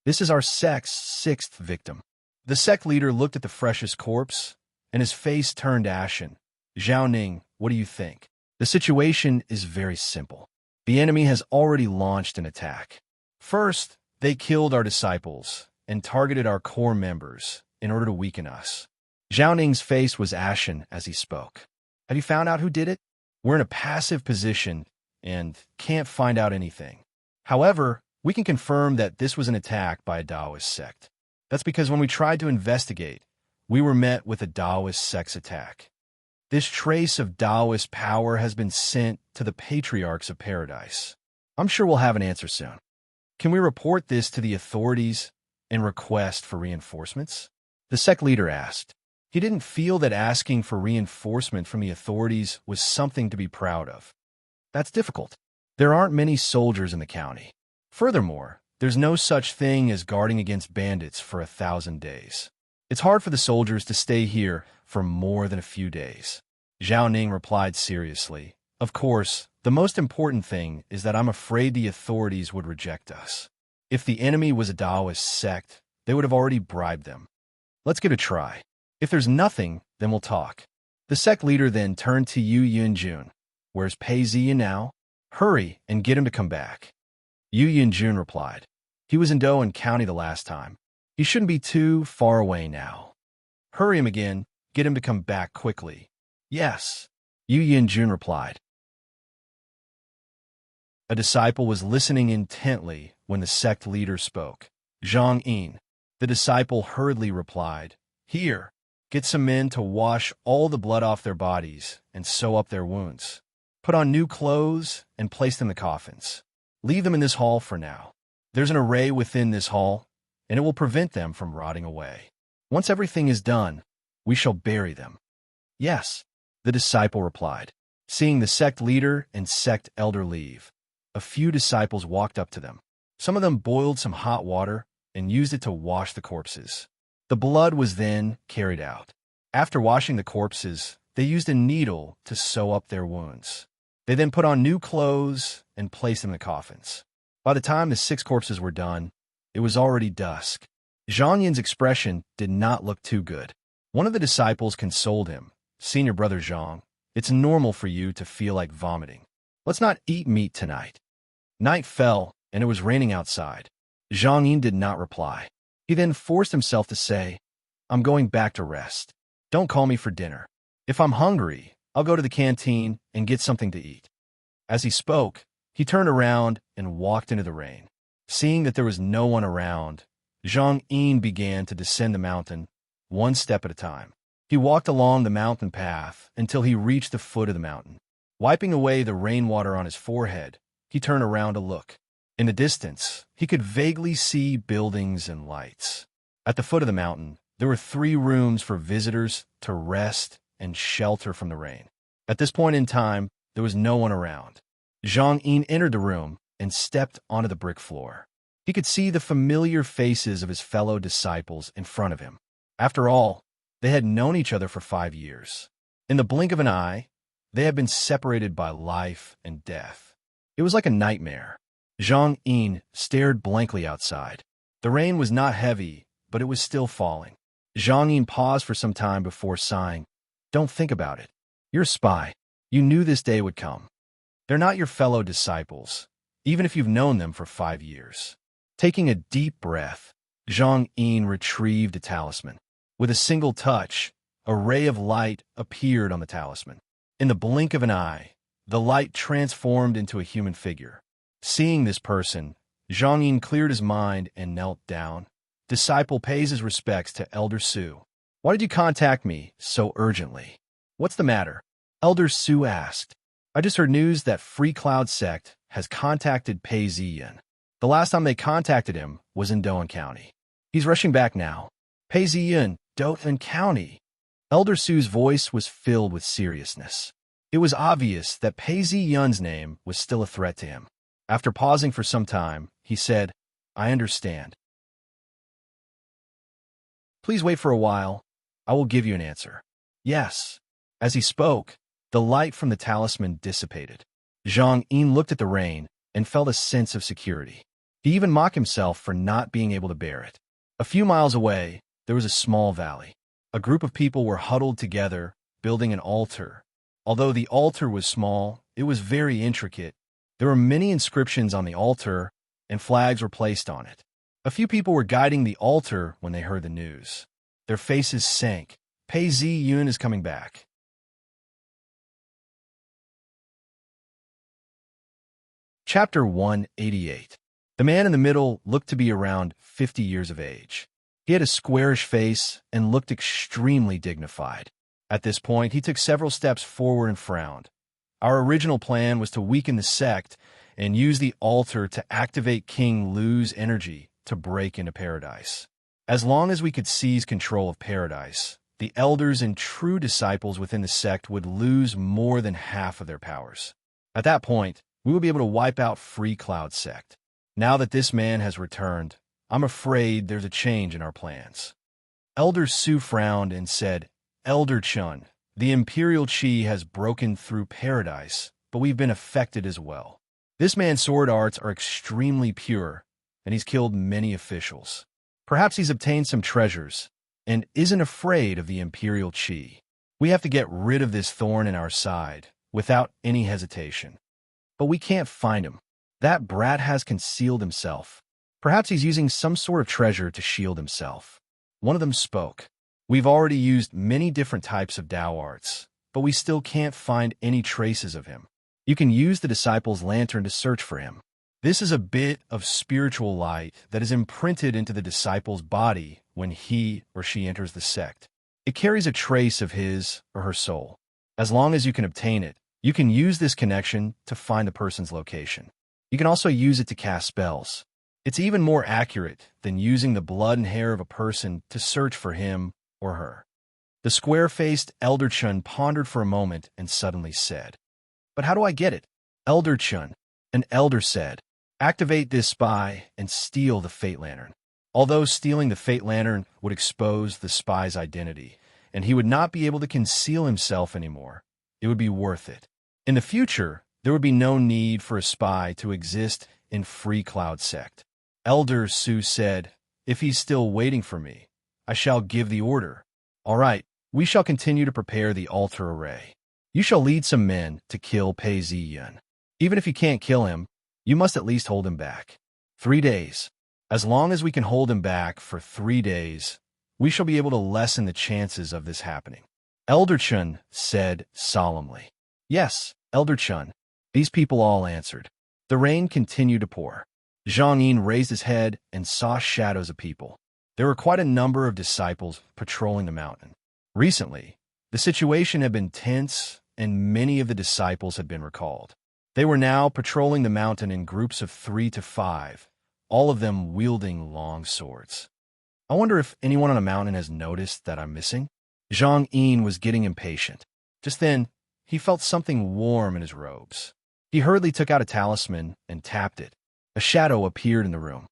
"This is our sect's 6th victim." The sect leader looked at the freshest corpse, and his face turned ashen. "Zhao Ning, what do you think?" "The situation is very simple. The enemy has already launched an attack. First, they killed our disciples and targeted our core members in order to weaken us." Zhao Ning's face was ashen as he spoke. "Have you found out who did it?" "We're in a passive position and can't find out anything. However, we can confirm that this was an attack by a Taoist sect. That's because when we tried to investigate, we were met with a Taoist sect's attack. This trace of Taoist power has been sent to the patriarchs of paradise. I'm sure we'll have an answer soon. Can we report this to the authorities and request for reinforcements?" The sect leader asked. He didn't feel that asking for reinforcement from the authorities was something to be proud of. That's difficult. There aren't many soldiers in the county. Furthermore, there's no such thing as guarding against bandits for 1,000 days. It's hard for the soldiers to stay here for more than a few days. Zhao Ning replied seriously. "Of course, the most important thing is that I'm afraid the authorities would reject us. If the enemy was a Taoist sect, they would have already bribed them. Let's give it a try. If there's nothing, then we'll talk." The sect leader then turned to Yu Yunjun. "Where's Pei Ziyan now? Hurry and get him to come back." Yu Yunjun replied. "He was in Doan County the last time. He shouldn't be too far away now. Hurry him again, get him to come back quickly." "Yes," Yu Yunjun replied. A disciple was listening intently when the sect leader spoke. "Zhang Yin." The disciple hurriedly replied, "Here." Get some men to wash all the blood off their bodies and sew up their wounds. Put on new clothes and place them in the coffins. Leave them in this hall for now. There's an array within this hall, and it will prevent them from rotting away. Once everything is done, we shall bury them." "Yes," the disciple replied. Seeing the sect leader and sect elder leave, a few disciples walked up to them. Some of them boiled some hot water and used it to wash the corpses. The blood was then carried out. After washing the corpses, they used a needle to sew up their wounds. They then put on new clothes and placed them in the coffins. By the time the 6 corpses were done, it was already dusk. Zhang Yin's expression did not look too good. One of the disciples consoled him. "Senior brother Zhang, it's normal for you to feel like vomiting. Let's not eat meat tonight." Night fell, and it was raining outside. Zhang Yin did not reply. He then forced himself to say, "I'm going back to rest. Don't call me for dinner. If I'm hungry, I'll go to the canteen and get something to eat." As he spoke, he turned around and walked into the rain. Seeing that there was no one around, Zhang Yin began to descend the mountain, one step at a time. He walked along the mountain path until he reached the foot of the mountain. Wiping away the rainwater on his forehead, he turned around to look. In the distance, he could vaguely see buildings and lights. At the foot of the mountain, there were 3 rooms for visitors to rest and shelter from the rain. At this point in time, there was no one around. Zhang Yin entered the room and stepped onto the brick floor. He could see the familiar faces of his fellow disciples in front of him. After all, they had known each other for 5 years. In the blink of an eye, they had been separated by life and death. It was like a nightmare. Zhang Yin stared blankly outside. The rain was not heavy, but it was still falling. Zhang Yin paused for some time before sighing. "Don't think about it. You're a spy. You knew this day would come. They're not your fellow disciples, even if you've known them for 5 years." Taking a deep breath, Zhang Yin retrieved a talisman. With a single touch, a ray of light appeared on the talisman. In the blink of an eye, the light transformed into a human figure. Seeing this person, Zhang Yin cleared his mind and knelt down. Disciple pays his respects to Elder Su. "Why did you contact me so urgently?" "What's the matter?" Elder Su asked. "I just heard news that Free Cloud Sect has contacted Pei Ziyan. The last time they contacted him was in Doan County. He's rushing back now." "Pei Ziyan, Doan County." Elder Su's voice was filled with seriousness. It was obvious that Pei Ziyan's name was still a threat to him. After pausing for some time, he said, "I understand. Please wait for a while. I will give you an answer." "Yes." As he spoke, the light from the talisman dissipated. Zhang Yin looked at the rain and felt a sense of security. He even mocked himself for not being able to bear it. A few miles away, there was a small valley. A group of people were huddled together, building an altar. Although the altar was small, it was very intricate. There were many inscriptions on the altar, and flags were placed on it. A few people were guiding the altar when they heard the news. Their faces sank. Pei Ziyun is coming back. Chapter 188. The man in the middle looked to be around 50 years of age. He had a squarish face and looked extremely dignified. At this point, he took several steps forward and frowned. "Our original plan was to weaken the sect and use the altar to activate King Lu's energy to break into paradise. As long as we could seize control of paradise, the elders and true disciples within the sect would lose more than half of their powers. At that point, we would be able to wipe out Free Cloud Sect. Now that this man has returned, I'm afraid there's a change in our plans." Elder Su frowned and said, "Elder Chun, the Imperial Chi has broken through paradise, but we've been affected as well. This man's sword arts are extremely pure, and he's killed many officials. Perhaps he's obtained some treasures, and isn't afraid of the Imperial Chi. We have to get rid of this thorn in our side, without any hesitation. But we can't find him. That brat has concealed himself. Perhaps he's using some sort of treasure to shield himself." One of them spoke. "We've already used many different types of Dao arts, but we still can't find any traces of him. You can use the disciple's lantern to search for him. This is a bit of spiritual light that is imprinted into the disciple's body when he or she enters the sect. It carries a trace of his or her soul. As long as you can obtain it, you can use this connection to find the person's location. You can also use it to cast spells. It's even more accurate than using the blood and hair of a person to search for him or her. The square-faced Elder Chun pondered for a moment and suddenly said, "But how do I get it?" Elder Chun, an elder said, "Activate this spy and steal the Fate Lantern." Although stealing the Fate Lantern would expose the spy's identity, and he would not be able to conceal himself anymore, it would be worth it. In the future, there would be no need for a spy to exist in Free Cloud Sect. Elder Su said, "If he's still waiting for me, I shall give the order. All right, we shall continue to prepare the altar array. You shall lead some men to kill Pei Ziyan. Even if you can't kill him, you must at least hold him back. 3 days. As long as we can hold him back for 3 days, we shall be able to lessen the chances of this happening." Elder Chun said solemnly. "Yes, Elder Chun." These people all answered. The rain continued to pour. Zhang Yin raised his head and saw shadows of people. There were quite a number of disciples patrolling the mountain. Recently, the situation had been tense, and many of the disciples had been recalled. They were now patrolling the mountain in groups of 3 to 5, all of them wielding long swords. I wonder if anyone on the mountain has noticed that I'm missing? Zhang Yin was getting impatient. Just then, he felt something warm in his robes. He hurriedly took out a talisman and tapped it. A shadow appeared in the room.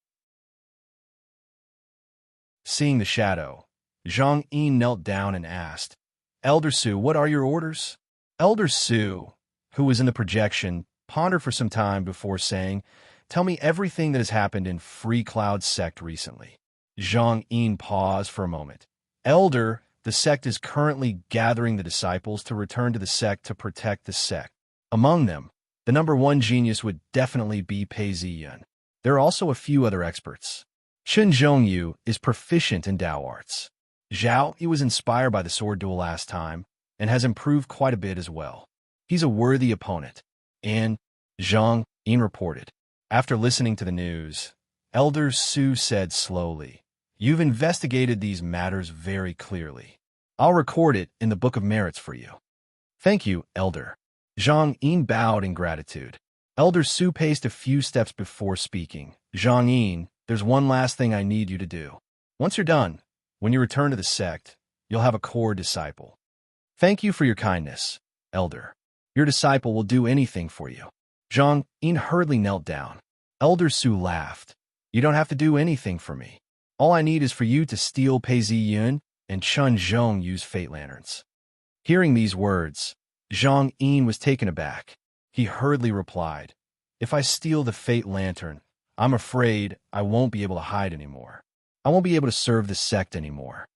Seeing the shadow, Zhang Yin knelt down and asked, "Elder Su, what are your orders?" Elder Su, who was in the projection, pondered for some time before saying, "Tell me everything that has happened in Free Cloud Sect recently." Zhang Yin paused for a moment. "Elder, the sect is currently gathering the disciples to return to the sect to protect the sect. Among them, the number 1 genius would definitely be Pei Ziyan. There are also a few other experts. Chen Zhongyu is proficient in Dao arts. Zhao Yu was inspired by the sword duel last time and has improved quite a bit as well. He's a worthy opponent." And Zhang Yin reported. After listening to the news, Elder Su said slowly, "You've investigated these matters very clearly. I'll record it in the Book of Merits for you." "Thank you, Elder." Zhang Yin bowed in gratitude. Elder Su paced a few steps before speaking. "Zhang Yin, there's one last thing I need you to do. Once you're done, when you return to the sect, you'll have a core disciple. Thank you for your kindness, Elder. Your disciple will do anything for you." Zhang Yin hurriedly knelt down. Elder Su laughed. "You don't have to do anything for me. All I need is for you to steal Pei Ziyun and Chun Zhong use Fate Lanterns." Hearing these words, Zhang Yin was taken aback. He hurriedly replied, "If I steal the Fate Lantern, I'm afraid I won't be able to hide anymore. I won't be able to serve the sect anymore."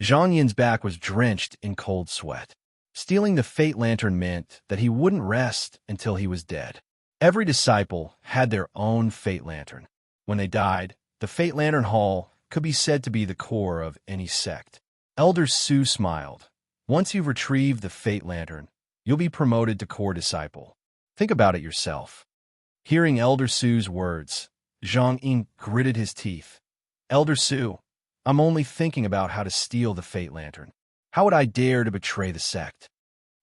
Zhang Yin's back was drenched in cold sweat. Stealing the Fate Lantern meant that he wouldn't rest until he was dead. Every disciple had their own Fate Lantern. When they died, the Fate Lantern Hall could be said to be the core of any sect. Elder Su smiled. "Once you've retrieved the Fate Lantern, you'll be promoted to core disciple. Think about it yourself." Hearing Elder Su's words, Zhang Yin gritted his teeth. "Elder Su, I'm only thinking about how to steal the Fate Lantern. How would I dare to betray the sect?"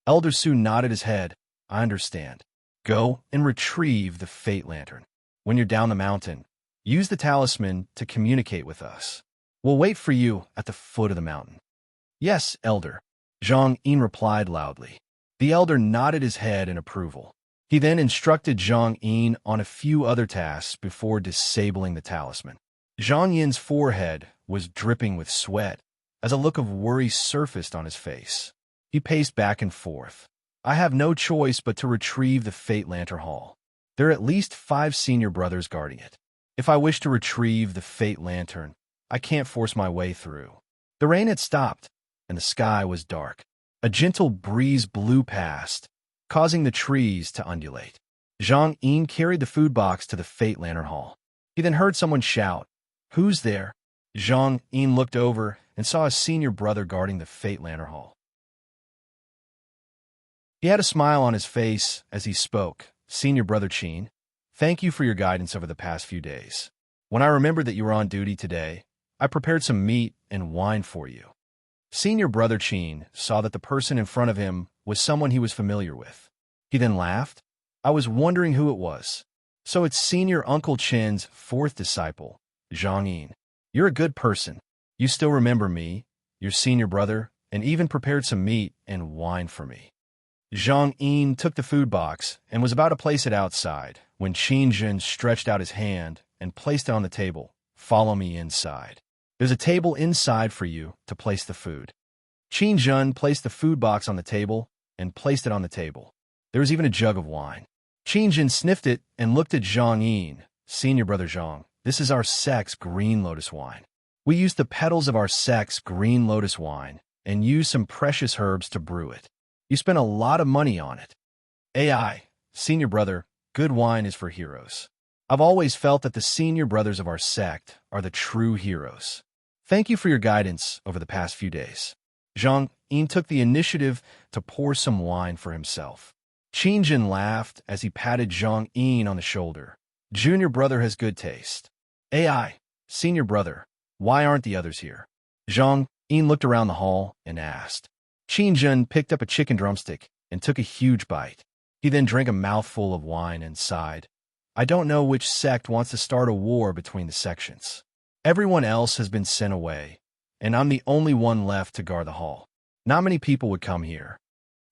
Elder Su nodded his head. "I understand. Go and retrieve the Fate Lantern. When you're down the mountain, use the talisman to communicate with us. We'll wait for you at the foot of the mountain." "Yes, Elder," Zhang Yin replied loudly. The Elder nodded his head in approval. He then instructed Zhang Yin on a few other tasks before disabling the talisman. Zhang Yin's forehead was dripping with sweat as a look of worry surfaced on his face. He paced back and forth. "I have no choice but to retrieve the Fate Lantern Hall. There are at least 5 senior brothers guarding it. If I wish to retrieve the Fate Lantern, I can't force my way through." The rain had stopped, and the sky was dark. A gentle breeze blew past, causing the trees to undulate. Zhang Yin carried the food box to the Fate Lantern Hall. He then heard someone shout, "Who's there?" Zhang Yin looked over and saw a senior brother guarding the Fate Lantern Hall. He had a smile on his face as he spoke. "Senior Brother Qin, thank you for your guidance over the past few days. When I remembered that you were on duty today, I prepared some meat and wine for you." Senior brother Qin saw that the person in front of him was someone he was familiar with. He then laughed. I was wondering who it was. So it's senior Uncle Chin's fourth disciple, Zhang Yin. You're a good person. You still remember me, your senior brother, and even prepared some meat and wine for me. Zhang Yin took the food box and was about to place it outside when Qin Jun stretched out his hand and placed it on the table. Follow me inside. There's a table inside for you to place the food. Qin Jun placed the food box on the table and placed it on the table. There was even a jug of wine. Qin Jun sniffed it and looked at Zhang Yin. Senior brother Zhang, this is our sect's green lotus wine. We used the petals of our sect's green lotus wine and used some precious herbs to brew it. You spent a lot of money on it. AI, senior brother, good wine is for heroes. I've always felt that the senior brothers of our sect are the true heroes. Thank you for your guidance over the past few days. Zhang Yin took the initiative to pour some wine for himself. Qin Jin laughed as he patted Zhang Yin on the shoulder. Junior brother has good taste. AI, senior brother, why aren't the others here? Zhang Yin looked around the hall and asked. Qin Jin picked up a chicken drumstick and took a huge bite. He then drank a mouthful of wine and sighed. I don't know which sect wants to start a war between the sections. Everyone else has been sent away, and I'm the only one left to guard the hall. Not many people would come here.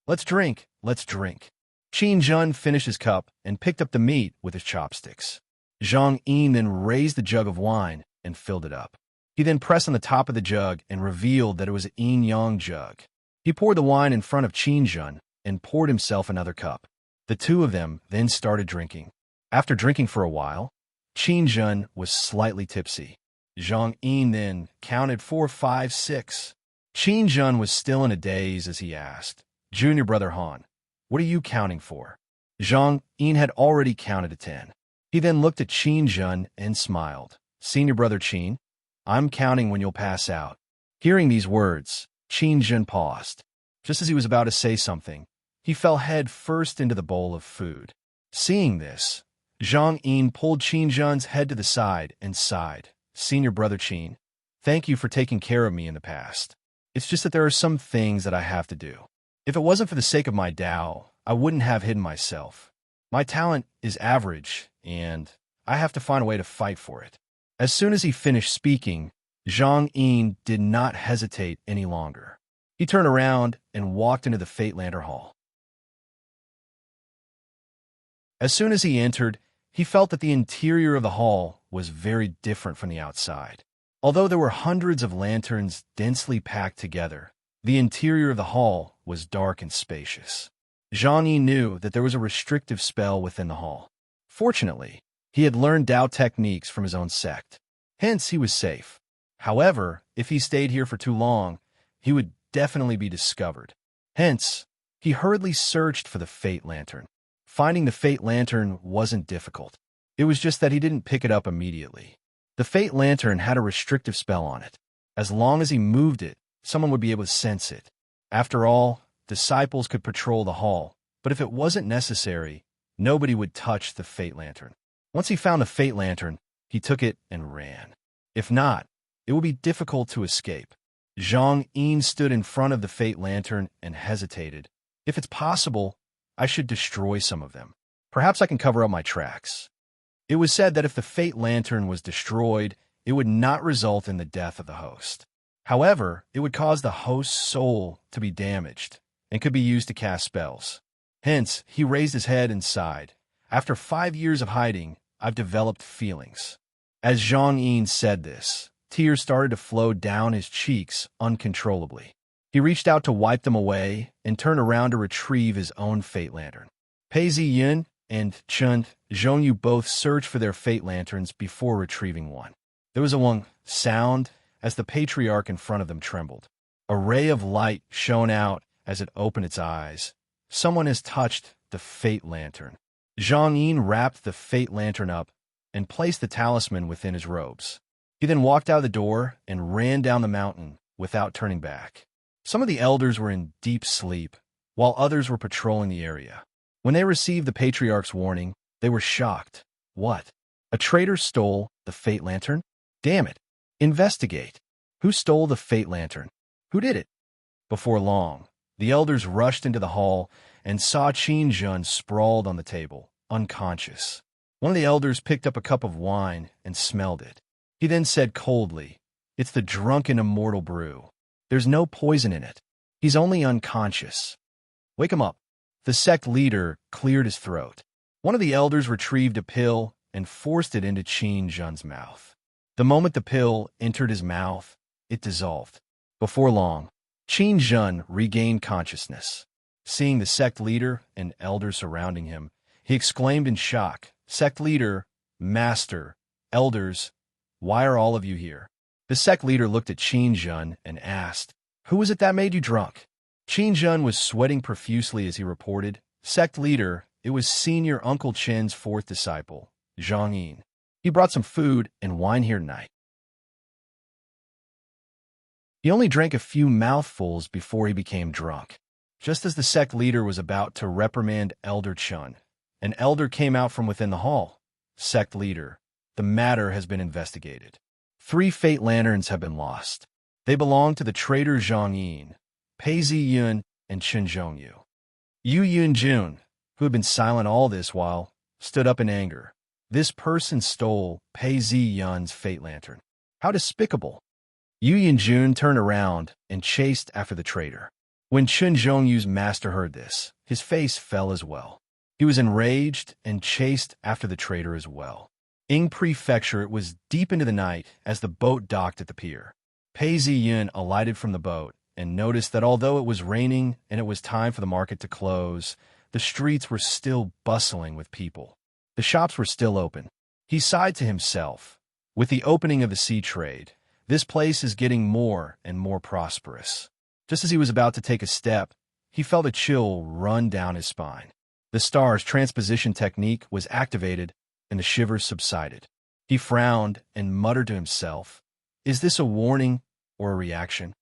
Let's drink, let's drink. Qin Jun finished his cup and picked up the meat with his chopsticks. Zhang Yin then raised the jug of wine and filled it up. He then pressed on the top of the jug and revealed that it was a yin-yang jug. He poured the wine in front of Qin Jun and poured himself another cup. The two of them then started drinking. After drinking for a while, Qin Jun was slightly tipsy. Zhang Yin then counted 4, 5, 6. Qin Jun was still in a daze as he asked, Junior brother Han, what are you counting for? Zhang Yin had already counted to 10. He then looked at Qin Jun and smiled. Senior brother Qin, I'm counting when you'll pass out. Hearing these words, Qin Jun paused. Just as he was about to say something, he fell head first into the bowl of food. Seeing this, Zhang Yin pulled Qin Jun's head to the side and sighed. Senior brother Qin, thank you for taking care of me in the past. It's just that there are some things that I have to do. If it wasn't for the sake of my Dao, I wouldn't have hidden myself. My talent is average, and I have to find a way to fight for it. As soon as he finished speaking, Zhang Yin did not hesitate any longer. He turned around and walked into the Fate Lantern Hall. As soon as he entered, he felt that the interior of the hall was very different from the outside. Although there were hundreds of lanterns densely packed together, the interior of the hall was dark and spacious. Zhang Yin knew that there was a restrictive spell within the hall. Fortunately, he had learned Dao techniques from his own sect. Hence, he was safe. However, if he stayed here for too long, he would definitely be discovered. Hence, he hurriedly searched for the Fate Lantern. Finding the Fate Lantern wasn't difficult. It was just that he didn't pick it up immediately. The Fate Lantern had a restrictive spell on it. As long as he moved it, someone would be able to sense it. After all, disciples could patrol the hall, but if it wasn't necessary, nobody would touch the Fate Lantern. Once he found the Fate Lantern, he took it and ran. If not, it would be difficult to escape. Zhang Yin stood in front of the Fate Lantern and hesitated. If it's possible, I should destroy some of them. Perhaps I can cover up my tracks. It was said that if the Fate Lantern was destroyed, it would not result in the death of the host. However, it would cause the host's soul to be damaged and could be used to cast spells. Hence, he raised his head and sighed. After 5 years of hiding, I've developed feelings. As Zhang Yin said this, tears started to flow down his cheeks uncontrollably. He reached out to wipe them away and turned around to retrieve his own Fate Lantern. Pei Ziyin and Chen Zhongyu both searched for their Fate Lanterns before retrieving one. There was a one sound as the patriarch in front of them trembled. A ray of light shone out as it opened its eyes. Someone has touched the Fate Lantern. Zhang Yin wrapped the Fate Lantern up and placed the talisman within his robes. He then walked out the door and ran down the mountain without turning back. Some of the elders were in deep sleep, while others were patrolling the area. When they received the patriarch's warning, they were shocked. What? A traitor stole the Fate Lantern? Damn it! Investigate. Who stole the Fate Lantern? Who did it? Before long, the elders rushed into the hall and saw Qin Jun sprawled on the table, unconscious. One of the elders picked up a cup of wine and smelled it. He then said coldly, "It's the drunken immortal brew. There's no poison in it. He's only unconscious. Wake him up." The sect leader cleared his throat. One of the elders retrieved a pill and forced it into Qin Jun's mouth. The moment the pill entered his mouth, it dissolved. Before long, Qin Jun regained consciousness. Seeing the sect leader and elders surrounding him, he exclaimed in shock, "Sect leader, master, elders, why are all of you here?" The sect leader looked at Qin Jun and asked, "Who was it that made you drunk?" Qin Jun was sweating profusely as he reported, "Sect leader, it was senior Uncle Chin's fourth disciple, Zhang Yin. He brought some food and wine here tonight. He only drank a few mouthfuls before he became drunk." Just as the sect leader was about to reprimand Elder Chun, an elder came out from within the hall. "Sect leader, the matter has been investigated. 3 fate lanterns have been lost. They belong to the traitor Zhang Yin, Pei Ziyun, and Chen Zhongyu." Yu Yunjun, who had been silent all this while, stood up in anger. This person stole Pei Ziyun's fate lantern. How despicable! Yu Yunjun turned around and chased after the traitor. When Chen Zhongyu's master heard this, his face fell as well. He was enraged and chased after the traitor as well. In Prefecture, it was deep into the night as the boat docked at the pier. Pei Ziyun alighted from the boat and noticed that although it was raining and it was time for the market to close, the streets were still bustling with people. The shops were still open. He sighed to himself. With the opening of the sea trade, this place is getting more and more prosperous. Just as he was about to take a step, he felt a chill run down his spine. The star's transposition technique was activated, and the shivers subsided. He frowned and muttered to himself, "Is this a warning or a reaction?"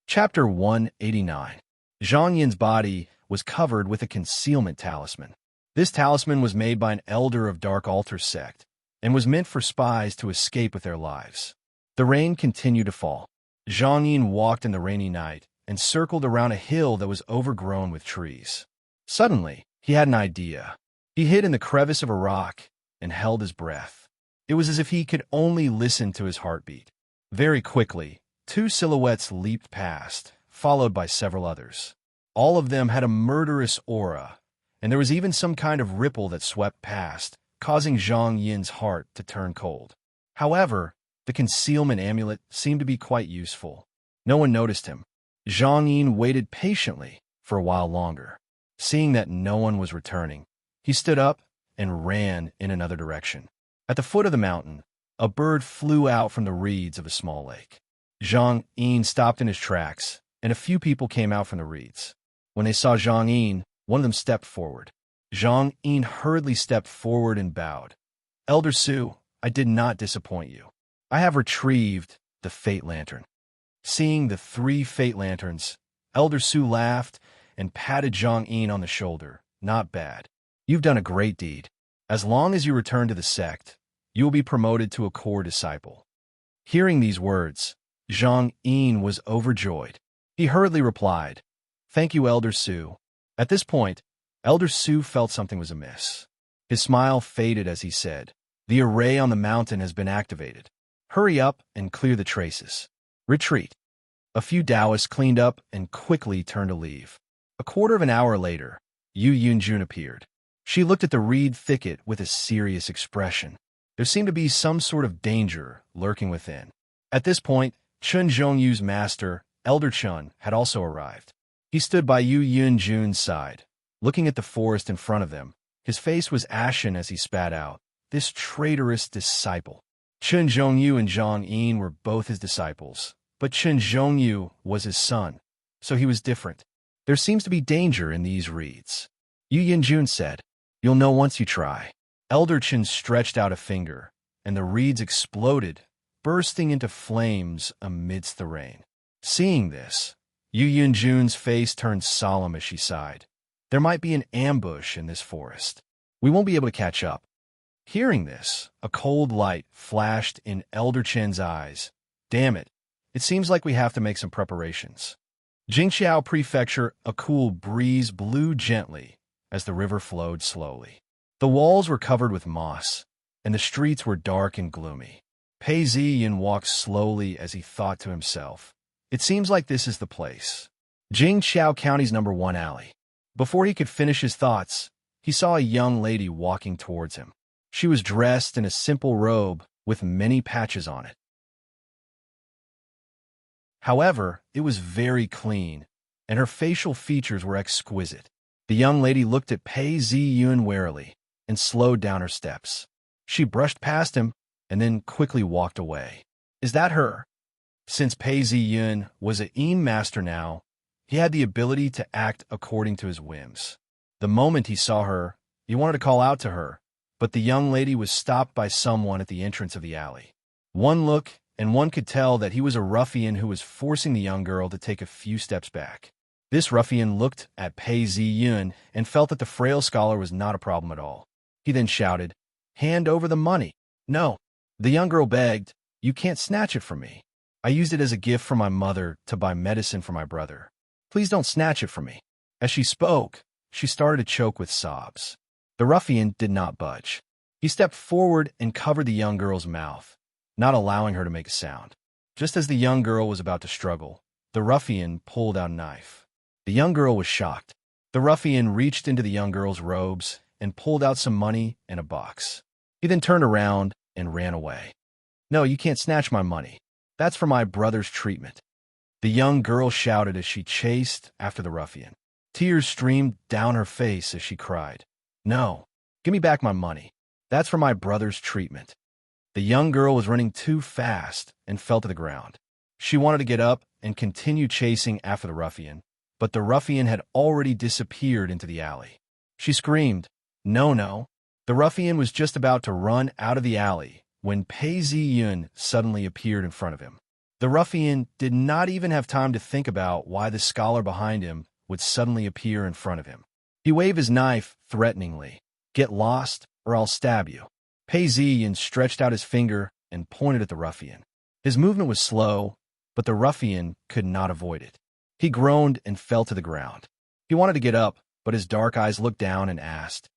Chapter 189. Zhang Yin's body was covered with a concealment talisman. This talisman was made by an elder of Dark Altar sect, and was meant for spies to escape with their lives. The rain continued to fall. Zhang Yin walked in the rainy night and circled around a hill that was overgrown with trees. Suddenly, he had an idea. He hid in the crevice of a rock and held his breath. It was as if he could only listen to his heartbeat. Very quickly, 2 silhouettes leaped past, followed by several others. All of them had a murderous aura, and there was even some kind of ripple that swept past, causing Zhang Yin's heart to turn cold. However, the concealment amulet seemed to be quite useful. No one noticed him. Zhang Yin waited patiently for a while longer. Seeing that no one was returning, he stood up and ran in another direction. At the foot of the mountain, a bird flew out from the reeds of a small lake. Zhang Yin stopped in his tracks, and a few people came out from the reeds. When they saw Zhang Yin, one of them stepped forward. Zhang Yin hurriedly stepped forward and bowed. "Elder Su, I did not disappoint you. I have retrieved the fate lantern." Seeing the 3 fate lanterns, Elder Su laughed and patted Zhang Yin on the shoulder. "Not bad. You've done a great deed. As long as you return to the sect, you will be promoted to a core disciple." Hearing these words, Zhang Yin was overjoyed. He hurriedly replied, "Thank you, Elder Su." At this point, Elder Su felt something was amiss. His smile faded as he said, "The array on the mountain has been activated. Hurry up and clear the traces. Retreat." A few Taoists cleaned up and quickly turned to leave. A quarter of an hour later, Yu Yunjun appeared. She looked at the reed thicket with a serious expression. There seemed to be some sort of danger lurking within. At this point, Chen Zhongyu's master, Elder Chun, had also arrived. He stood by Yu Yunjun's side, looking at the forest in front of them. His face was ashen as he spat out, "This traitorous disciple." Chen Zhongyu and Zhang Yin were both his disciples, but Chen Zhongyu was his son, so he was different. "There seems to be danger in these reeds," Yu Yunjun said. "You'll know once you try." Elder Chen stretched out a finger, and the reeds exploded, bursting into flames amidst the rain. Seeing this, Yu Yunjun's face turned solemn as she sighed. "There might be an ambush in this forest. We won't be able to catch up." Hearing this, a cold light flashed in Elder Chen's eyes. Damn it. It seems like we have to make some preparations. Jingxiao Prefecture, a cool breeze blew gently as the river flowed slowly. The walls were covered with moss, and the streets were dark and gloomy. Pei Ziyin walked slowly as he thought to himself, "It seems like this is the place." Jingxiao County's #1 alley. Before he could finish his thoughts, he saw a young lady walking towards him. She was dressed in a simple robe with many patches on it. However, it was very clean, and her facial features were exquisite. The young lady looked at Pei Ziyun warily and slowed down her steps. She brushed past him and then quickly walked away. Is that her? Since Pei Ziyun was a Yin master now, he had the ability to act according to his whims. The moment he saw her, he wanted to call out to her, but the young lady was stopped by someone at the entrance of the alley. One look, and one could tell that he was a ruffian who was forcing the young girl to take a few steps back. This ruffian looked at Pei Ziyun and felt that the frail scholar was not a problem at all. He then shouted, "Hand over the money." "No." The young girl begged, "You can't snatch it from me. I used it as a gift from my mother to buy medicine for my brother. Please don't snatch it from me." As she spoke, she started to choke with sobs. The ruffian did not budge. He stepped forward and covered the young girl's mouth, not allowing her to make a sound. Just as the young girl was about to struggle, the ruffian pulled out a knife. The young girl was shocked. The ruffian reached into the young girl's robes and pulled out some money and a box. He then turned around and ran away. "No, you can't snatch my money. That's for my brother's treatment." The young girl shouted as she chased after the ruffian. Tears streamed down her face as she cried, "No, give me back my money. That's for my brother's treatment." The young girl was running too fast and fell to the ground. She wanted to get up and continue chasing after the ruffian, but the ruffian had already disappeared into the alley. She screamed, "No, no." The ruffian was just about to run out of the alley when Pei Ziyun suddenly appeared in front of him. The ruffian did not even have time to think about why the scholar behind him would suddenly appear in front of him. He waved his knife threateningly. "Get lost, or I'll stab you." Pei Ziyun stretched out his finger and pointed at the ruffian. His movement was slow, but the ruffian could not avoid it. He groaned and fell to the ground. He wanted to get up, but his dark eyes looked down and asked,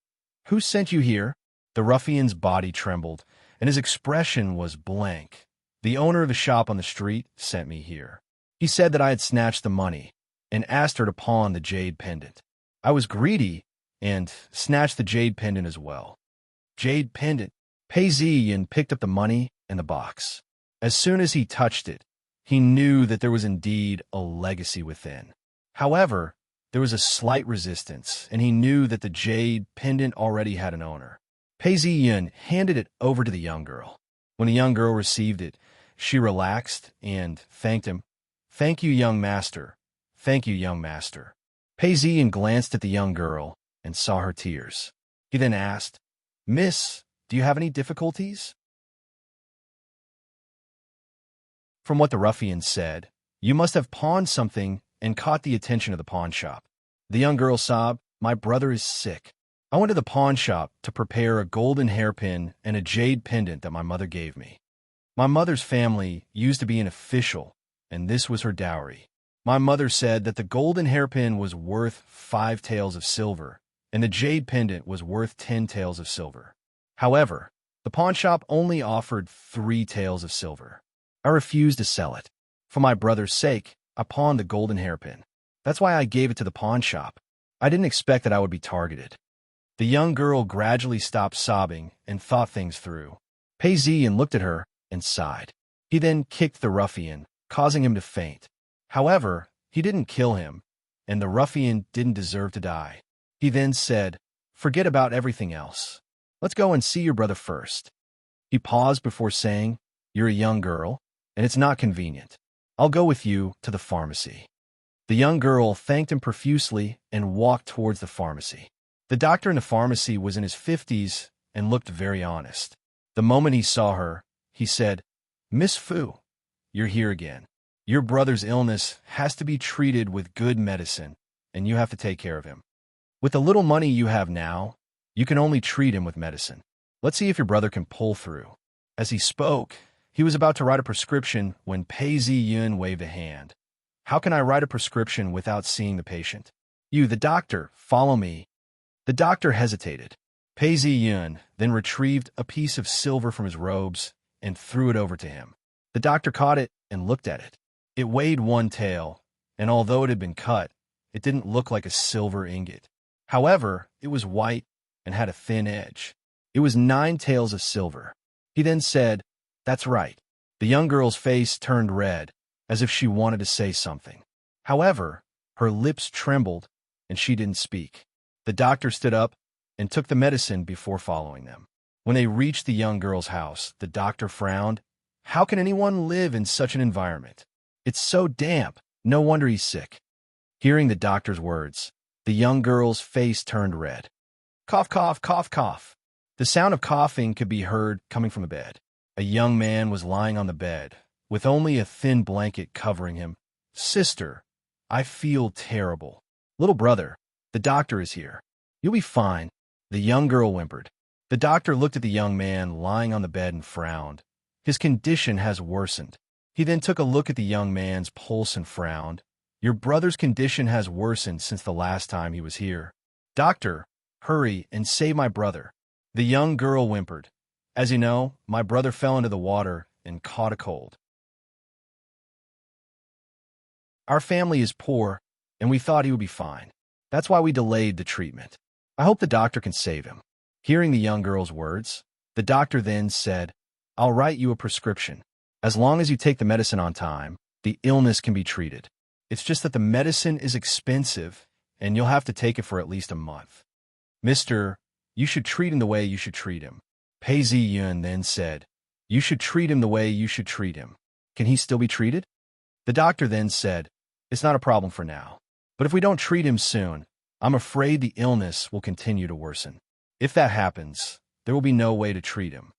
"Who sent you here?" The ruffian's body trembled, and his expression was blank. "The owner of the shop on the street sent me here. He said that I had snatched the money and asked her to pawn the jade pendant. I was greedy and snatched the jade pendant as well." Jade pendant. Pei Ziyin picked up the money and the box. As soon as he touched it, he knew that there was indeed a legacy within. However, there was a slight resistance, and he knew that the jade pendant already had an owner. Pei Ziyin handed it over to the young girl. When the young girl received it, she relaxed and thanked him. "Thank you, young master. Thank you, young master." Pei Ziyin glanced at the young girl and saw her tears. He then asked, "Miss, do you have any difficulties?" From what the ruffian said, you must have pawned something and caught the attention of the pawn shop. The young girl sobbed, "My brother is sick. I went to the pawn shop to prepare a golden hairpin and a jade pendant that my mother gave me. My mother's family used to be an official, and this was her dowry. My mother said that the golden hairpin was worth 5 taels of silver, and the jade pendant was worth 10 taels of silver. However, the pawn shop only offered 3 taels of silver. I refused to sell it. For my brother's sake, I pawned the golden hairpin. That's why I gave it to the pawn shop. I didn't expect that I would be targeted." The young girl gradually stopped sobbing and thought things through. Pei Ziyin looked at her and sighed. He then kicked the ruffian, causing him to faint. However, he didn't kill him, and the ruffian didn't deserve to die. He then said, "Forget about everything else. Let's go and see your brother first." He paused before saying, "You're a young girl, and it's not convenient. I'll go with you to the pharmacy." The young girl thanked him profusely and walked towards the pharmacy. The doctor in the pharmacy was in his 50s and looked very honest. The moment he saw her, he said, "Miss Fu, you're here again. Your brother's illness has to be treated with good medicine, and you have to take care of him. With the little money you have now, you can only treat him with medicine. Let's see if your brother can pull through. As he spoke, he was about to write a prescription when Pei Zi-yun waved a hand. How can I write a prescription without seeing the patient? You, the doctor, follow me. The doctor hesitated. Pei Zi-yun then retrieved a piece of silver from his robes and threw it over to him. The doctor caught it and looked at it. It weighed 1 tael, and although it had been cut, it didn't look like a silver ingot. However, it was white and had a thin edge. It was 9 taels of silver. He then said, "That's right." The young girl's face turned red, as if she wanted to say something. However, her lips trembled, and she didn't speak. The doctor stood up and took the medicine before following them. When they reached the young girl's house, the doctor frowned. How can anyone live in such an environment? It's so damp. No wonder he's sick. Hearing the doctor's words, the young girl's face turned red. Cough, cough, cough, cough. The sound of coughing could be heard coming from the bed. A young man was lying on the bed, with only a thin blanket covering him. Sister, I feel terrible. Little brother, the doctor is here. You'll be fine. The young girl whimpered. The doctor looked at the young man lying on the bed and frowned. His condition has worsened. He then took a look at the young man's pulse and frowned. Your brother's condition has worsened since the last time he was here. Doctor, hurry and save my brother. The young girl whimpered. As you know, my brother fell into the water and caught a cold. Our family is poor, and we thought he would be fine. That's why we delayed the treatment. I hope the doctor can save him. Hearing the young girl's words, the doctor then said, I'll write you a prescription. As long as you take the medicine on time, the illness can be treated. It's just that the medicine is expensive, and you'll have to take it for at least a month. Mister, you should treat him the way you should treat him. Pei Zi-yun then said, You should treat him the way you should treat him. Can he still be treated? The doctor then said, It's not a problem for now. But if we don't treat him soon, I'm afraid the illness will continue to worsen. If that happens, there will be no way to treat him.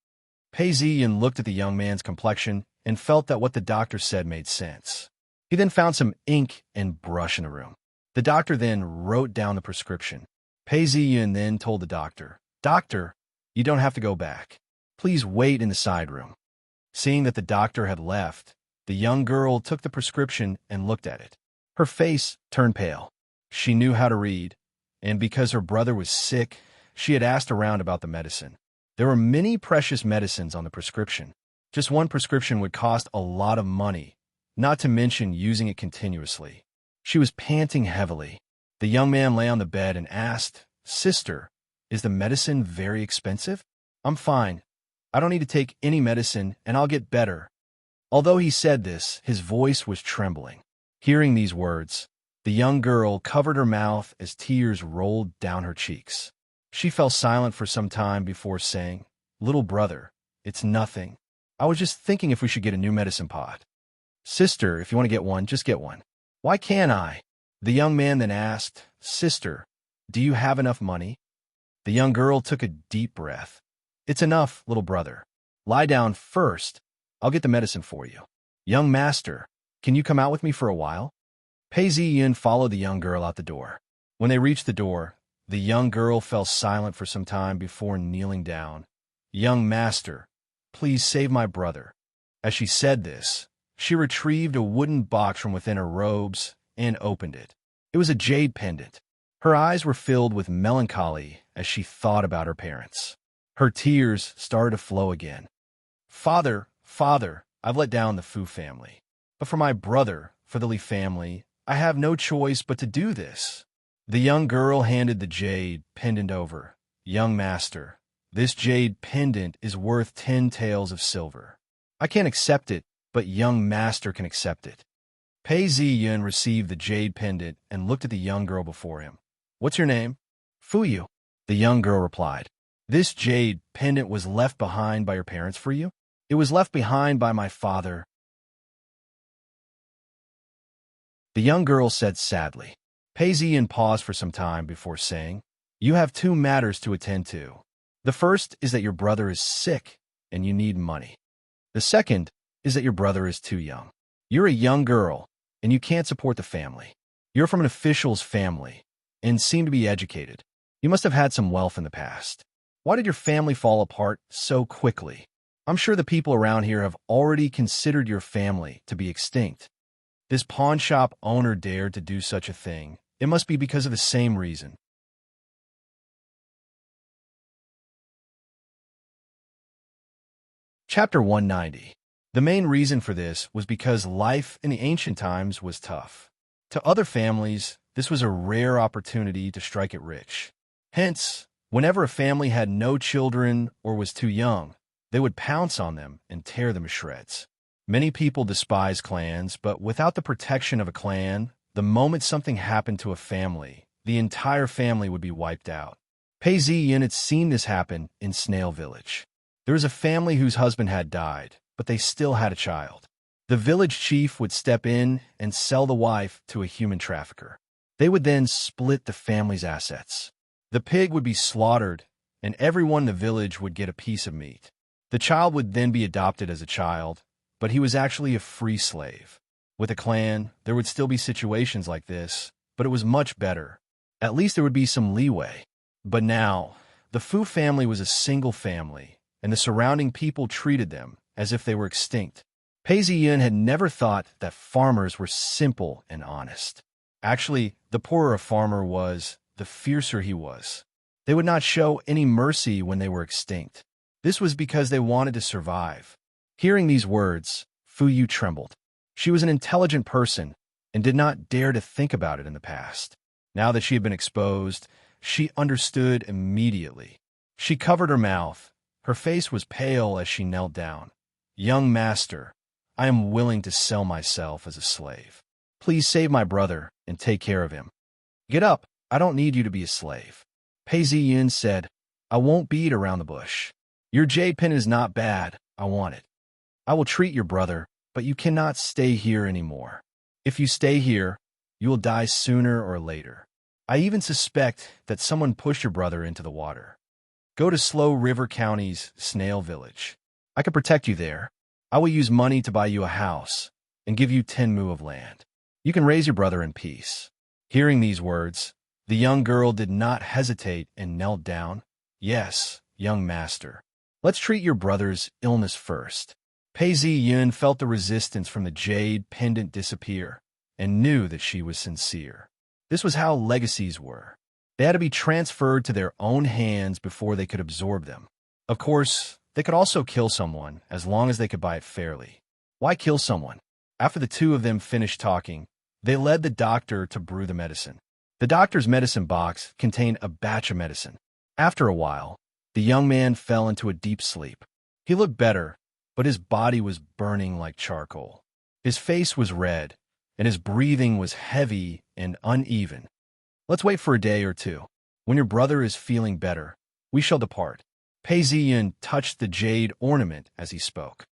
Pei Zi-yun looked at the young man's complexion and felt that what the doctor said made sense. He then found some ink and brush in the room. The doctor then wrote down the prescription. Pei Zi-yun then told the doctor, Doctor, you don't have to go back. Please wait in the side room. Seeing that the doctor had left, the young girl took the prescription and looked at it. Her face turned pale. She knew how to read, and because her brother was sick, she had asked around about the medicine. There were many precious medicines on the prescription. Just one prescription would cost a lot of money, not to mention using it continuously. She was panting heavily. The young man lay on the bed and asked, Sister, is the medicine very expensive? I'm fine. I don't need to take any medicine, and I'll get better. Although he said this, his voice was trembling. Hearing these words, the young girl covered her mouth as tears rolled down her cheeks. She fell silent for some time before saying, Little brother, it's nothing. I was just thinking if we should get a new medicine pot. Sister, if you want to get one, just get one. Why can't I? The young man then asked, Sister, do you have enough money? The young girl took a deep breath. It's enough, little brother. Lie down first. I'll get the medicine for you. Young master, can you come out with me for a while? Pei Zi-yun followed the young girl out the door. When they reached the door, the young girl fell silent for some time before kneeling down. Young master, please save my brother. As she said this, she retrieved a wooden box from within her robes and opened it. It was a jade pendant. Her eyes were filled with melancholy as she thought about her parents. Her tears started to flow again. Father, I've let down the Fu family. But for my brother, for the Li family, I have no choice but to do this. The young girl handed the jade pendant over. Young master, this jade pendant is worth 10 taels of silver. I can't accept it, but young master can accept it. Pei Zi-yun received the jade pendant and looked at the young girl before him. What's your name? Fuyu. The young girl replied. This jade pendant was left behind by your parents for you? It was left behind by my father. The young girl said sadly. Pei Zi-yun paused for some time before saying, You have 2 matters to attend to. The first is that your brother is sick and you need money. The second is that your brother is too young. You're a young girl and you can't support the family. You're from an official's family and seem to be educated. You must have had some wealth in the past. Why did your family fall apart so quickly? I'm sure the people around here have already considered your family to be extinct. This pawn shop owner dared to do such a thing. It must be because of the same reason. Chapter 190. The main reason for this was because life in the ancient times was tough. To other families, this was a rare opportunity to strike it rich. Hence, whenever a family had no children or was too young, they would pounce on them and tear them to shreds. Many people despise clans, but without the protection of a clan, the moment something happened to a family, the entire family would be wiped out. Pei Ziyin had seen this happen in Snail Village. There was a family whose husband had died, but they still had a child. The village chief would step in and sell the wife to a human trafficker. They would then split the family's assets. The pig would be slaughtered, and everyone in the village would get a piece of meat. The child would then be adopted as a child, but he was actually a free slave. With a clan, there would still be situations like this, but it was much better. At least there would be some leeway. But now, the Fu family was a single family, and the surrounding people treated them as if they were extinct. Pei Ziyin had never thought that farmers were simple and honest. Actually, the poorer a farmer was, the fiercer he was. They would not show any mercy when they were extinct. This was because they wanted to survive. Hearing these words, Fu Yu trembled. She was an intelligent person and did not dare to think about it in the past. Now that she had been exposed, she understood immediately. She covered her mouth. Her face was pale as she knelt down. "Young master, I am willing to sell myself as a slave. Please save my brother and take care of him." "Get up. I don't need you to be a slave." Pei Ziyin said, "I won't beat around the bush. Your jade pin is not bad. I want it. I will treat your brother, but you cannot stay here anymore. If you stay here, you will die sooner or later. I even suspect that someone pushed your brother into the water. Go to Slow River County's Snail Village. I can protect you there. I will use money to buy you a house and give you 10 mu of land. You can raise your brother in peace." Hearing these words, the young girl did not hesitate and knelt down. "Yes, young master. Let's treat your brother's illness first." Pei Ziyin felt the resistance from the jade pendant disappear and knew that she was sincere. This was how legacies were. They had to be transferred to their own hands before they could absorb them. Of course, they could also kill someone as long as they could buy it fairly. Why kill someone? After the two of them finished talking, they led the doctor to brew the medicine. The doctor's medicine box contained a batch of medicine. After a while, the young man fell into a deep sleep. He looked better, but his body was burning like charcoal. His face was red, and his breathing was heavy and uneven. "Let's wait for a day or two. When your brother is feeling better, we shall depart." Pei Ziyin touched the jade ornament as he spoke.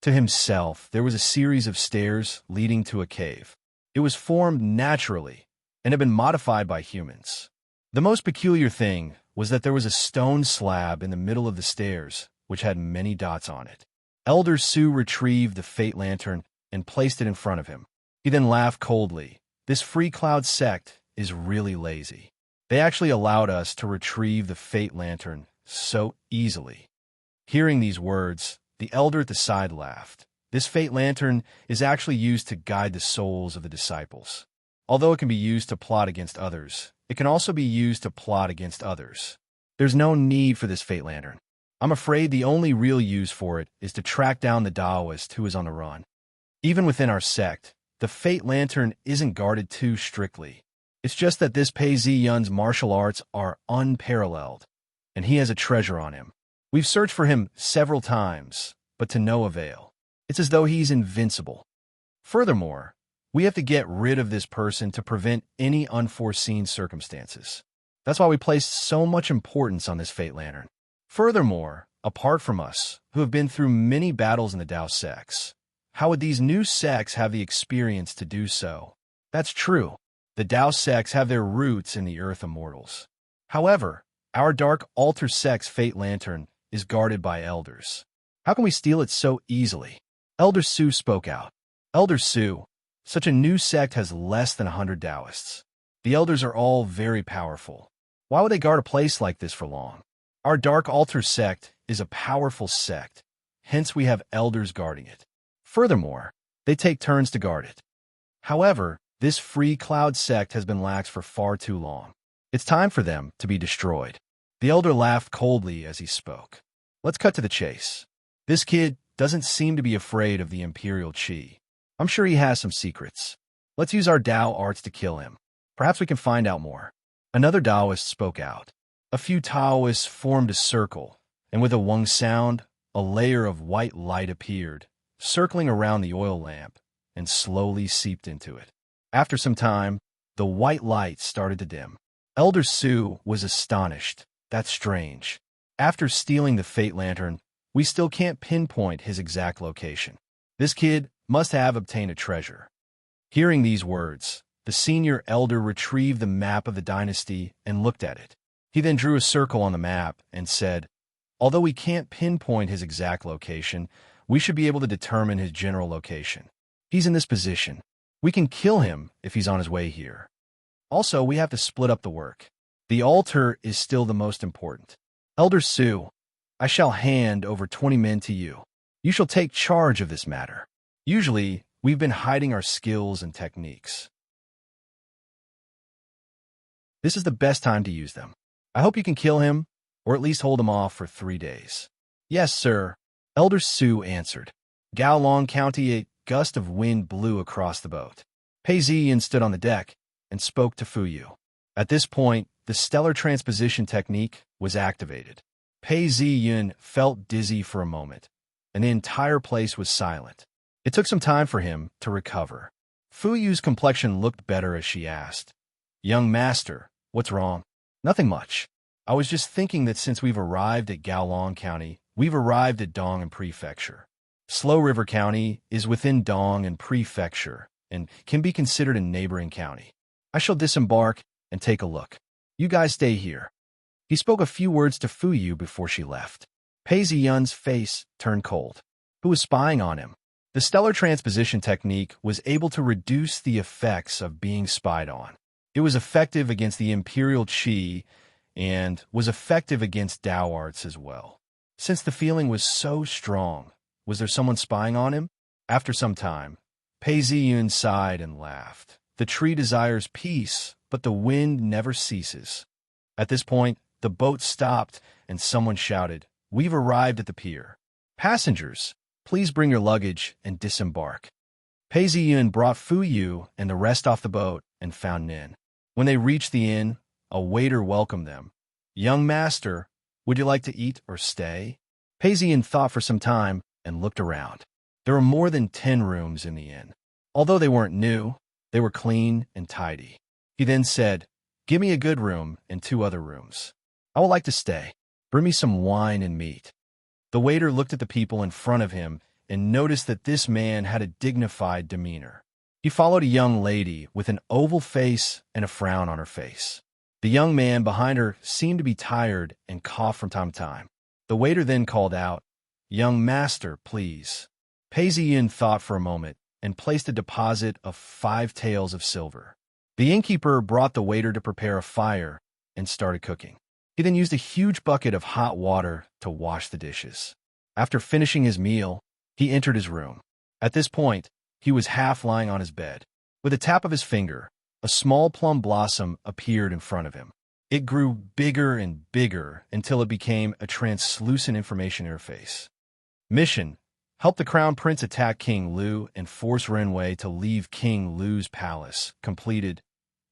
To himself, there was a series of stairs leading to a cave. It was formed naturally and had been modified by humans. The most peculiar thing was that there was a stone slab in the middle of the stairs, which had many dots on it. Elder Su retrieved the fate lantern and placed it in front of him. He then laughed coldly. "This Free Cloud sect is really lazy. They actually allowed us to retrieve the fate lantern so easily." Hearing these words, the elder at the side laughed. This fate lantern is actually used to guide the souls of the disciples. Although it can be used to plot against others, it can also be used to plot against others. There's no need for this fate lantern. I'm afraid the only real use for it is to track down the Taoist who is on the run. Even within our sect, the fate lantern isn't guarded too strictly. It's just that this Pei Ziyun's martial arts are unparalleled, and he has a treasure on him. We've searched for him several times, but to no avail. It's as though he's invincible. Furthermore, we have to get rid of this person to prevent any unforeseen circumstances. That's why we place so much importance on this fate lantern. Furthermore, apart from us, who have been through many battles in the Tao sects, how would these new sects have the experience to do so? That's true. The Tao sects have their roots in the Earth Immortals. However, our Dark Altar sect's fate lantern is guarded by elders. How can we steal it so easily? Elder Su spoke out. "Elder Su, such a new sect has less than 100 Taoists. The elders are all very powerful. Why would they guard a place like this for long? Our Dark Altar sect is a powerful sect, hence we have elders guarding it. Furthermore, they take turns to guard it. However, this free cloud sect has been lax for far too long. It's time for them to be destroyed. The elder laughed coldly as he spoke. Let's cut to the chase. This kid doesn't seem to be afraid of the Imperial Chi. I'm sure he has some secrets. Let's use our Tao arts to kill him. Perhaps we can find out more. Another Taoist spoke out. A few Taoists formed a circle, and with a Weng sound, a layer of white light appeared, circling around the oil lamp, and slowly seeped into it. After some time, the white light started to dim. Elder Su was astonished. That's strange. After stealing the Fate Lantern, we still can't pinpoint his exact location. This kid must have obtained a treasure. Hearing these words, the senior elder retrieved the map of the dynasty and looked at it. He then drew a circle on the map and said, although we can't pinpoint his exact location, we should be able to determine his general location. He's in this position. We can kill him if he's on his way here. Also, we have to split up the work. The altar is still the most important. Elder Su, I shall hand over 20 men to you. You shall take charge of this matter. Usually, we've been hiding our skills and techniques. This is the best time to use them. I hope you can kill him, or at least hold him off for 3 days. Yes, sir, Elder Su answered. Gaolong County, a gust of wind blew across the boat. Pei Ziyin stood on the deck and spoke to Fu Yu. At this point, the stellar transposition technique was activated. Pei Ziyin felt dizzy for a moment, and the entire place was silent. It took some time for him to recover. Fu Yu's complexion looked better as she asked, Young master, what's wrong? Nothing much. I was just thinking that since we've arrived at Gaolong County, we've arrived at Dong and Prefecture. Slow River County is within Dong and Prefecture and can be considered a neighboring county. I shall disembark and take a look. You guys stay here. He spoke a few words to Fu Yu before she left. Pei Ziyun's face turned cold. Who was spying on him? The stellar transposition technique was able to reduce the effects of being spied on. It was effective against the Imperial Chi and was effective against Tao arts as well. Since the feeling was so strong, was there someone spying on him? After some time, Pei Ziyun sighed and laughed. The tree desires peace, but the wind never ceases. At this point, the boat stopped and someone shouted, We've arrived at the pier. Passengers, please bring your luggage and disembark. Pei Ziyun brought Fu Yu and the rest off the boat and found Nin. When they reached the inn, a waiter welcomed them. Young master, would you like to eat or stay? Pei Ziyun thought for some time and looked around. There were more than 10 rooms in the inn. Although they weren't new, they were clean and tidy. He then said, Give me a good room and 2 other rooms. I would like to stay. Bring me some wine and meat. The waiter looked at the people in front of him and noticed that this man had a dignified demeanor. He followed a young lady with an oval face and a frown on her face. The young man behind her seemed to be tired and coughed from time to time. The waiter then called out, Young master, please. Pei Ziyun thought for a moment and placed a deposit of 5 taels of silver. The innkeeper brought the waiter to prepare a fire and started cooking. He then used a huge bucket of hot water to wash the dishes. After finishing his meal, he entered his room. At this point, he was half lying on his bed. With a tap of his finger, a small plum blossom appeared in front of him. It grew bigger and bigger until it became a translucent information interface. Mission: help the Crown Prince attack King Lu and force Renwei to leave King Lu's palace. Completed.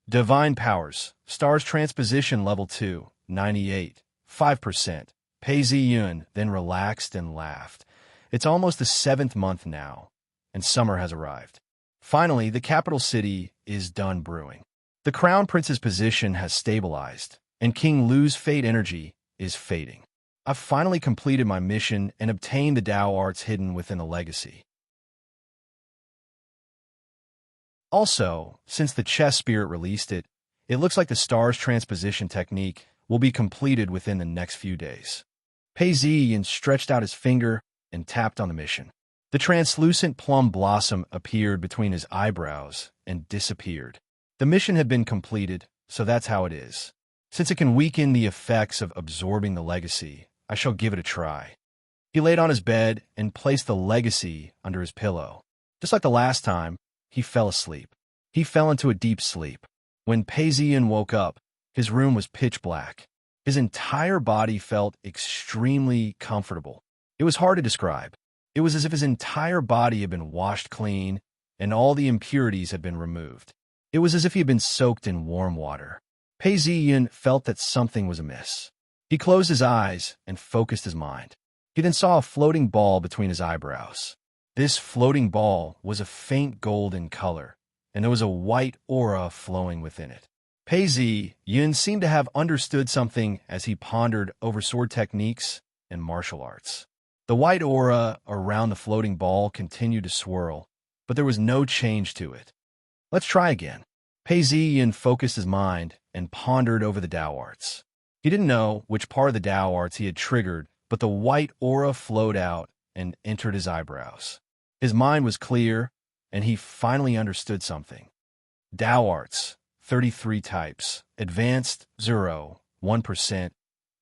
Divine Powers. Stars Transposition Level 2. 98. 5%. Pei Ziyun then relaxed and laughed. It's almost the 7th month now, and summer has arrived. Finally, the capital city is done brewing. The Crown Prince's position has stabilized, and King Lu's fate energy is fading. I've finally completed my mission and obtained the Tao arts hidden within the legacy. Also, since the chess spirit released it, it looks like the stars transposition technique will be completed within the next few days. Pei Ziyin stretched out his finger and tapped on the mission. The translucent plum blossom appeared between his eyebrows and disappeared. The mission had been completed, so that's how it is. Since it can weaken the effects of absorbing the legacy, I shall give it a try. He laid on his bed and placed the legacy under his pillow. Just like the last time, he fell asleep. He fell into a deep sleep. When Pei Ziyin woke up, his room was pitch black. His entire body felt extremely comfortable. It was hard to describe. It was as if his entire body had been washed clean and all the impurities had been removed. It was as if he had been soaked in warm water. Pei Ziyin felt that something was amiss. He closed his eyes and focused his mind. He then saw a floating ball between his eyebrows. This floating ball was a faint golden color, and there was a white aura flowing within it. Pei Ziyin seemed to have understood something as he pondered over sword techniques and martial arts. The white aura around the floating ball continued to swirl, but there was no change to it. Let's try again. Pei Ziyin focused his mind and pondered over the Tao arts. He didn't know which part of the Tao arts he had triggered, but the white aura flowed out and entered his eyebrows. His mind was clear, and he finally understood something. Tao arts, 33 types, advanced 0, 1%.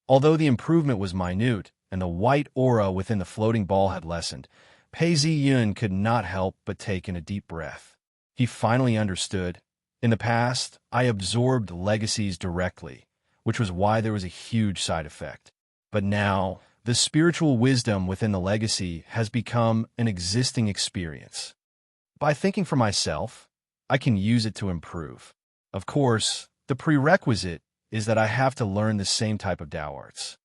Although the improvement was minute and the white aura within the floating ball had lessened, Pei Ziyin could not help but take in a deep breath. He finally understood. In the past, I absorbed legacies directly, which was why there was a huge side effect. But now, the spiritual wisdom within the legacy has become an existing experience. By thinking for myself, I can use it to improve. Of course, the prerequisite is that I have to learn the same type of Tao arts.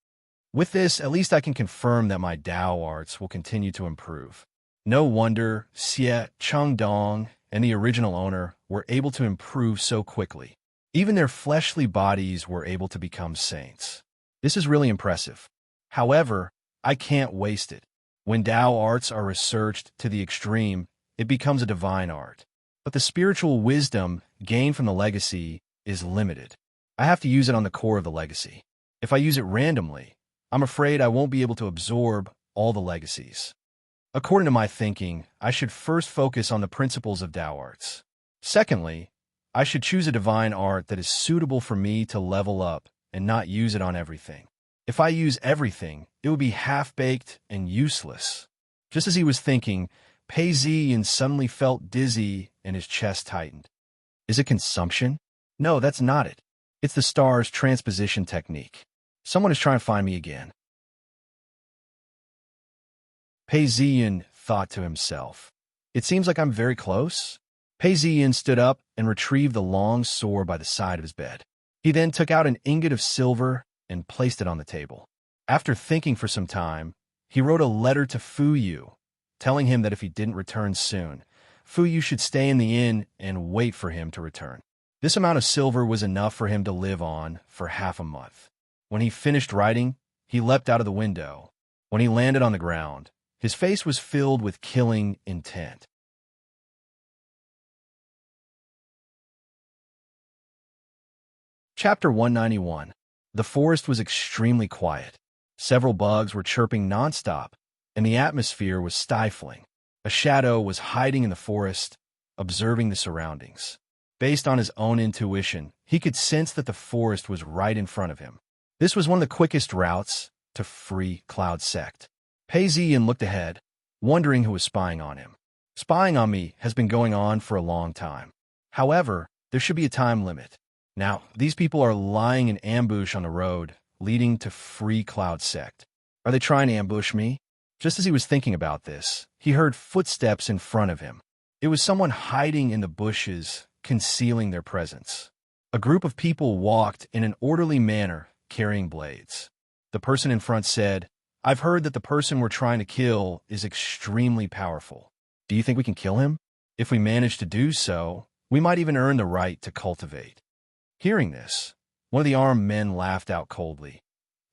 With this, at least I can confirm that my Tao arts will continue to improve. No wonder Xie Chengdong and the original owner were able to improve so quickly. Even their fleshly bodies were able to become saints. This is really impressive. However, I can't waste it. When Tao arts are researched to the extreme, it becomes a divine art. But the spiritual wisdom gained from the legacy is limited. I have to use it on the core of the legacy. If I use it randomly, I'm afraid I won't be able to absorb all the legacies. According to my thinking, I should first focus on the principles of Tao arts. Secondly, I should choose a divine art that is suitable for me to level up and not use it on everything. If I use everything, it would be half-baked and useless. Just as he was thinking, Pei Ziyin suddenly felt dizzy and his chest tightened. Is it consumption? No, that's not it. It's the star's transposition technique. Someone is trying to find me again. Pei Ziyin thought to himself. It seems like I'm very close. Pei Ziyin stood up and retrieved the long sword by the side of his bed. He then took out an ingot of silver and placed it on the table. After thinking for some time, he wrote a letter to Fu Yu, telling him that if he didn't return soon, Fu Yu should stay in the inn and wait for him to return. This amount of silver was enough for him to live on for half a month. When he finished writing, he leapt out of the window. When he landed on the ground, his face was filled with killing intent. Chapter 191. The forest was extremely quiet. Several bugs were chirping nonstop, and the atmosphere was stifling. A shadow was hiding in the forest, observing the surroundings. Based on his own intuition, he could sense that the forest was right in front of him. This was one of the quickest routes to free Cloud Sect. Pei Ziyin looked ahead, wondering who was spying on him. Spying on me has been going on for a long time. However, there should be a time limit. Now, these people are lying in ambush on the road, leading to free Cloud Sect. Are they trying to ambush me? Just as he was thinking about this, he heard footsteps in front of him. It was someone hiding in the bushes, concealing their presence. A group of people walked in an orderly manner, carrying blades. The person in front said, "I've heard that the person we're trying to kill is extremely powerful. Do you think we can kill him? If we manage to do so, we might even earn the right to cultivate." Hearing this, one of the armed men laughed out coldly.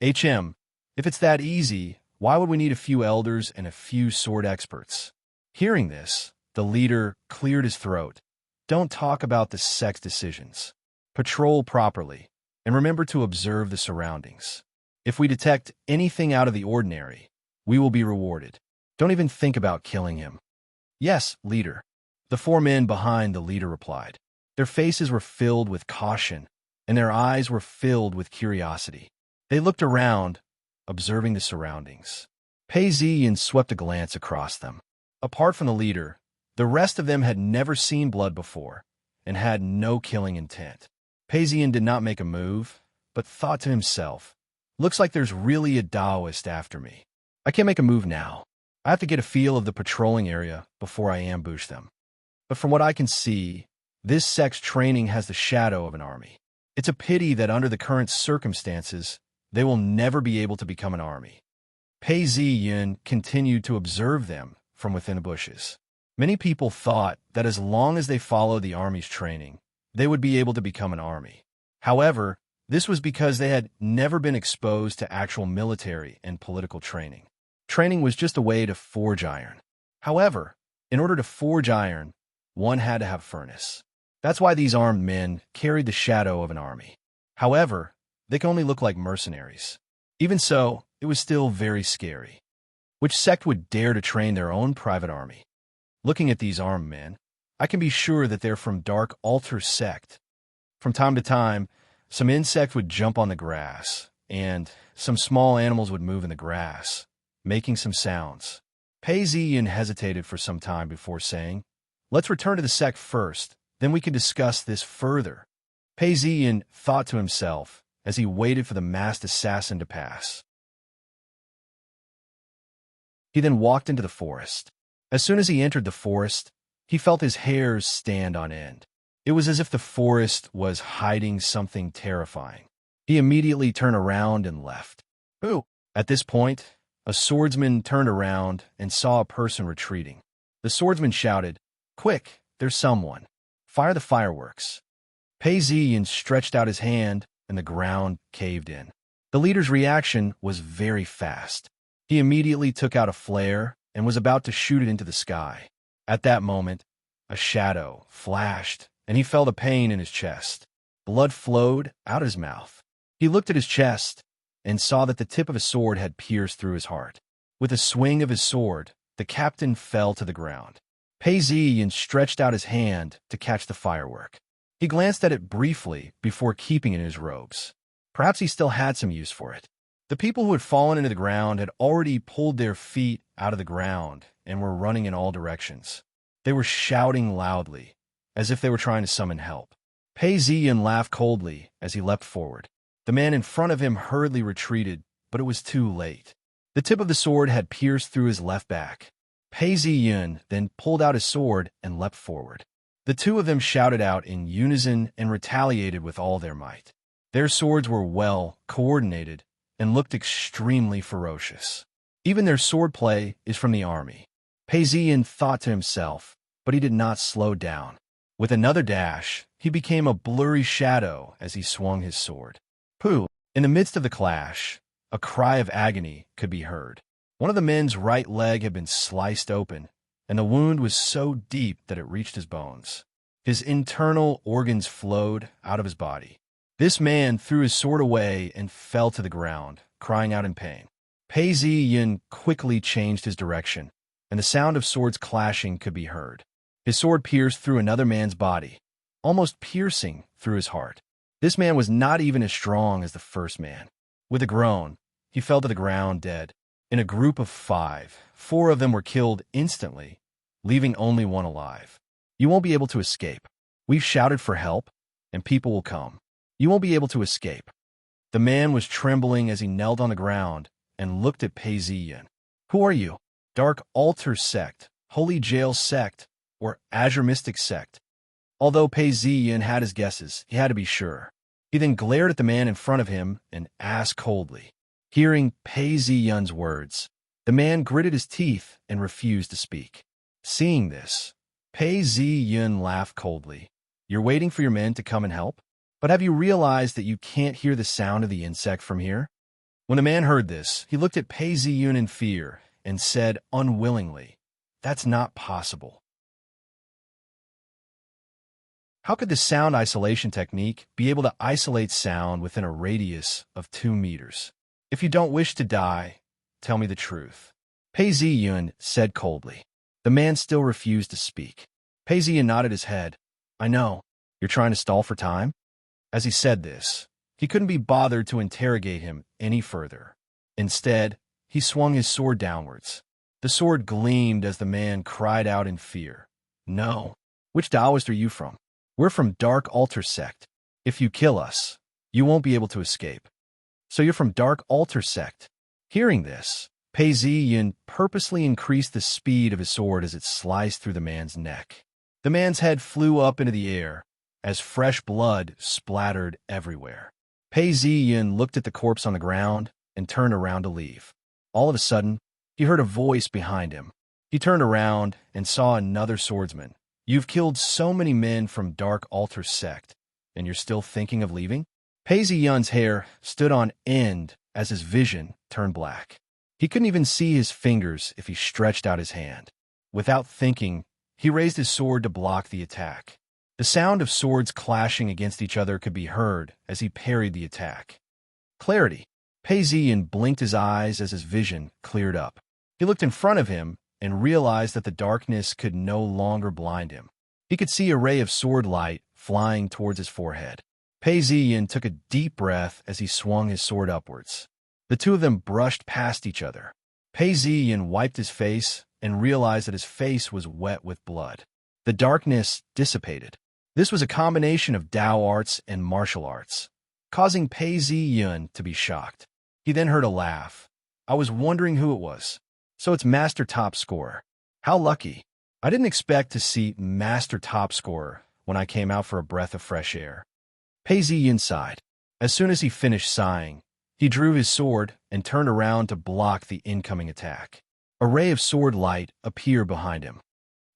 "HM, if it's that easy, why would we need a few elders and a few sword experts?" Hearing this, the leader cleared his throat. "Don't talk about the sect's decisions. Patrol properly, and remember to observe the surroundings. If we detect anything out of the ordinary, we will be rewarded. Don't even think about killing him." "Yes, leader." The 4 men behind the leader replied. Their faces were filled with caution, and their eyes were filled with curiosity. They looked around, observing the surroundings. Pei Ziyin swept a glance across them. Apart from the leader, the rest of them had never seen blood before and had no killing intent. Pei Ziyin did not make a move, but thought to himself, "Looks like there's really a Taoist after me. I can't make a move now. I have to get a feel of the patrolling area before I ambush them. But from what I can see, this sect's training has the shadow of an army. It's a pity that under the current circumstances, they will never be able to become an army." Pei Ziyin continued to observe them from within the bushes. Many people thought that as long as they followed the army's training, they would be able to become an army. However, this was because they had never been exposed to actual military and political training. Training was just a way to forge iron. However, in order to forge iron, one had to have furnace. That's why these armed men carried the shadow of an army. However, they can only look like mercenaries. Even so, it was still very scary. Which sect would dare to train their own private army? Looking at these armed men, I can be sure that they're from Dark Altar sect. From time to time, some insect would jump on the grass, and some small animals would move in the grass, making some sounds. Pei Ziyin hesitated for some time before saying, "Let's return to the sect first, then we can discuss this further." Pei Ziyin thought to himself as he waited for the masked assassin to pass. He then walked into the forest. As soon as he entered the forest, he felt his hairs stand on end. It was as if the forest was hiding something terrifying. He immediately turned around and left. Who? At this point, a swordsman turned around and saw a person retreating. The swordsman shouted, "Quick, there's someone. Fire the fireworks." Pei Ziyin stretched out his hand, and the ground caved in. The leader's reaction was very fast. He immediately took out a flare and was about to shoot it into the sky. At that moment, a shadow flashed, and he felt a pain in his chest. Blood flowed out his mouth. He looked at his chest and saw that the tip of a sword had pierced through his heart. With a swing of his sword, the captain fell to the ground. Pei Ziyin stretched out his hand to catch the firework. He glanced at it briefly before keeping it in his robes. Perhaps he still had some use for it. The people who had fallen into the ground had already pulled their feet out of the ground and were running in all directions. They were shouting loudly, as if they were trying to summon help. Pei Ziyin laughed coldly as he leapt forward. The man in front of him hurriedly retreated, but it was too late. The tip of the sword had pierced through his left back. Pei Ziyin then pulled out his sword and leapt forward. The two of them shouted out in unison and retaliated with all their might. Their swords were well coordinated and looked extremely ferocious. Even their swordplay is from the army. Pei Ziyin thought to himself, but he did not slow down. With another dash, he became a blurry shadow as he swung his sword. Pooh! In the midst of the clash, a cry of agony could be heard. One of the men's right leg had been sliced open, and the wound was so deep that it reached his bones. His internal organs flowed out of his body. This man threw his sword away and fell to the ground, crying out in pain. Pei Ziyin quickly changed his direction, and the sound of swords clashing could be heard. His sword pierced through another man's body, almost piercing through his heart. This man was not even as strong as the first man. With a groan, he fell to the ground dead. In a group of 5, 4 of them were killed instantly, leaving only one alive. "You won't be able to escape. We've shouted for help, and people will come. You won't be able to escape." The man was trembling as he knelt on the ground and looked at Pei Ziyin. "Who are you? Dark Altar sect, Holy Jail sect, or Azure Mystic sect?" Although Pei Ziyin had his guesses, he had to be sure. He then glared at the man in front of him and asked coldly. Hearing Pei Ziyin's words, the man gritted his teeth and refused to speak. Seeing this, Pei Ziyin laughed coldly. "You're waiting for your men to come and help? But have you realized that you can't hear the sound of the insect from here?" When the man heard this, he looked at Pei Ziyin in fear and said unwillingly, "That's not possible." How could the sound isolation technique be able to isolate sound within a radius of 2 meters? "If you don't wish to die, tell me the truth," Pei Ziyin said coldly. The man still refused to speak. Pei Ziyin nodded his head. "I know. You're trying to stall for time?" As he said this, he couldn't be bothered to interrogate him any further. Instead, he swung his sword downwards. The sword gleamed as the man cried out in fear. No. Which Taoist are you from? We're from Dark Altar Sect. If you kill us, you won't be able to escape. So you're from Dark Altar Sect. Hearing this, Pei Ziyin purposely increased the speed of his sword as it sliced through the man's neck. The man's head flew up into the air as fresh blood splattered everywhere. Pei Ziyin looked at the corpse on the ground and turned around to leave. All of a sudden, he heard a voice behind him. He turned around and saw another swordsman. You've killed so many men from Dark Altar Sect, and you're still thinking of leaving? Pei Ziyun's hair stood on end as his vision turned black. He couldn't even see his fingers if he stretched out his hand. Without thinking, he raised his sword to block the attack. The sound of swords clashing against each other could be heard as he parried the attack. Clarity. Pei Ziyin blinked his eyes as his vision cleared up. He looked in front of him and realized that the darkness could no longer blind him. He could see a ray of sword light flying towards his forehead. Pei Ziyin took a deep breath as he swung his sword upwards. The two of them brushed past each other. Pei Ziyin wiped his face and realized that his face was wet with blood. The darkness dissipated. This was a combination of Dao arts and martial arts, causing Pei Ziyin to be shocked. He then heard a laugh. I was wondering who it was. So it's Master Top Scorer. How lucky. I didn't expect to see Master Top Scorer when I came out for a breath of fresh air. Pei Ziyin sighed. As soon as he finished sighing, he drew his sword and turned around to block the incoming attack. A ray of sword light appeared behind him.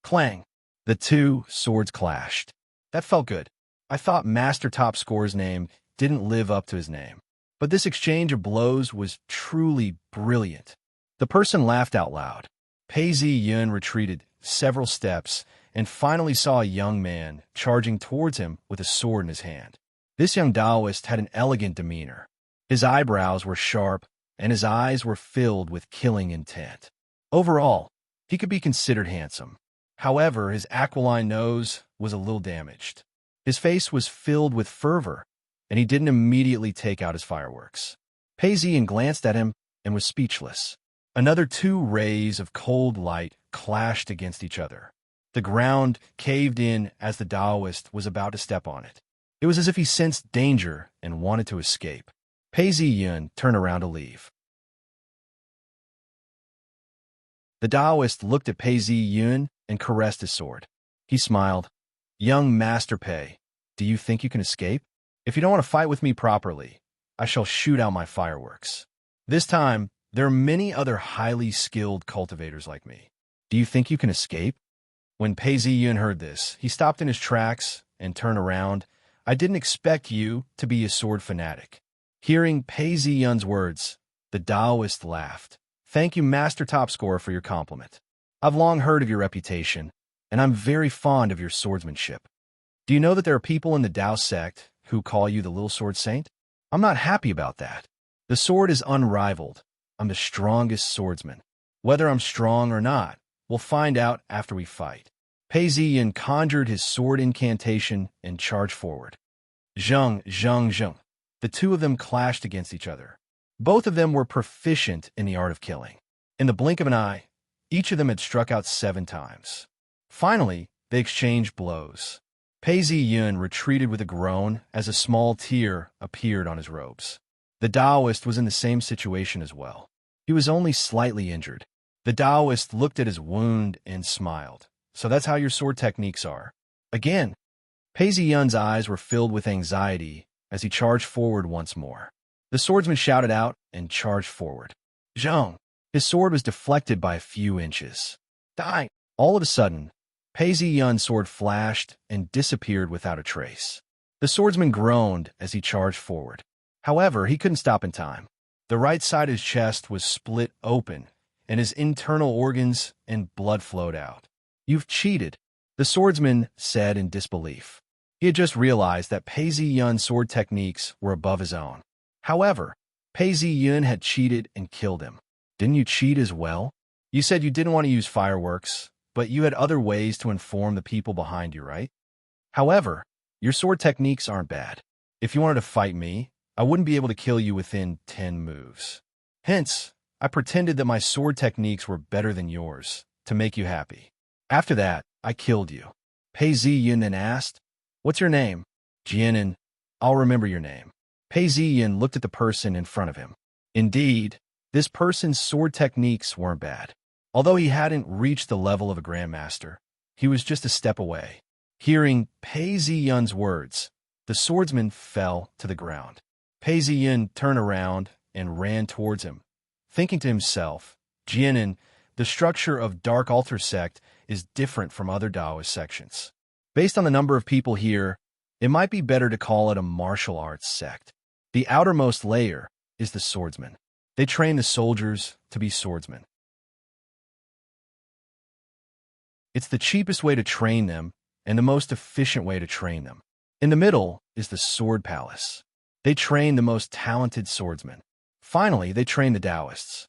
Clang! The two swords clashed. That felt good. I thought Master Top Scorer's name didn't live up to his name. But this exchange of blows was truly brilliant. The person laughed out loud. Pei Ziyin retreated several steps and finally saw a young man charging towards him with a sword in his hand. This young Taoist had an elegant demeanor. His eyebrows were sharp, and his eyes were filled with killing intent. Overall, he could be considered handsome. However, his aquiline nose was a little damaged. His face was filled with fervor, and he didn't immediately take out his fireworks. Pei Ziyin glanced at him and was speechless. Another two rays of cold light clashed against each other. The ground caved in as the Taoist was about to step on it. It was as if he sensed danger and wanted to escape. Pei Ziyin turned around to leave. The Taoist looked at Pei Ziyin and caressed his sword. He smiled. Young Master Pei, do you think you can escape? If you don't want to fight with me properly, I shall shoot out my fireworks. This time, there are many other highly skilled cultivators like me. Do you think you can escape? When Pei Ziyin heard this, he stopped in his tracks and turned around. I didn't expect you to be a sword fanatic. Hearing Pei Ziyin's words, the Taoist laughed. Thank you, Master Top Scorer, for your compliment. I've long heard of your reputation, and I'm very fond of your swordsmanship. Do you know that there are people in the Dao sect who call you the Little Sword Saint? I'm not happy about that. The sword is unrivaled. I'm the strongest swordsman. Whether I'm strong or not, we'll find out after we fight. Pei Ziyin conjured his sword incantation and charged forward. Zheng, zheng, zheng. The two of them clashed against each other. Both of them were proficient in the art of killing. In the blink of an eye, each of them had struck out 7 times. Finally, they exchanged blows. Pei Ziyin retreated with a groan as a small tear appeared on his robes. The Taoist was in the same situation as well. He was only slightly injured. The Taoist looked at his wound and smiled. So that's how your sword techniques are. Again, Pei Ziyun's eyes were filled with anxiety as he charged forward once more. The swordsman shouted out and charged forward. Zheng! His sword was deflected by a few inches. Die! All of a sudden, Pei Ziyun's sword flashed and disappeared without a trace. The swordsman groaned as he charged forward. However, he couldn't stop in time. The right side of his chest was split open, and his internal organs and blood flowed out. You've cheated, the swordsman said in disbelief. He had just realized that Pei Ziyun's sword techniques were above his own. However, Pei Ziyin had cheated and killed him. Didn't you cheat as well? You said you didn't want to use fireworks, but you had other ways to inform the people behind you, right? However, your sword techniques aren't bad. If you wanted to fight me, I wouldn't be able to kill you within 10 moves. Hence, I pretended that my sword techniques were better than yours, to make you happy. After that, I killed you. Pei Ziyin then asked, "What's your name?" Jianan, "I'll remember your name." Pei Ziyin looked at the person in front of him. Indeed, this person's sword techniques weren't bad. Although he hadn't reached the level of a grandmaster, he was just a step away. Hearing Pei Ziyin's words, the swordsman fell to the ground. Pei Ziyin turned around and ran towards him, thinking to himself, "Jianan, the structure of Dark Altar sect is different from other Taoist sections. Based on the number of people here, it might be better to call it a martial arts sect. The outermost layer is the swordsman. They train the soldiers to be swordsmen. It's the cheapest way to train them and the most efficient way to train them. In the middle is the sword palace. They train the most talented swordsmen. Finally, they train the Taoists.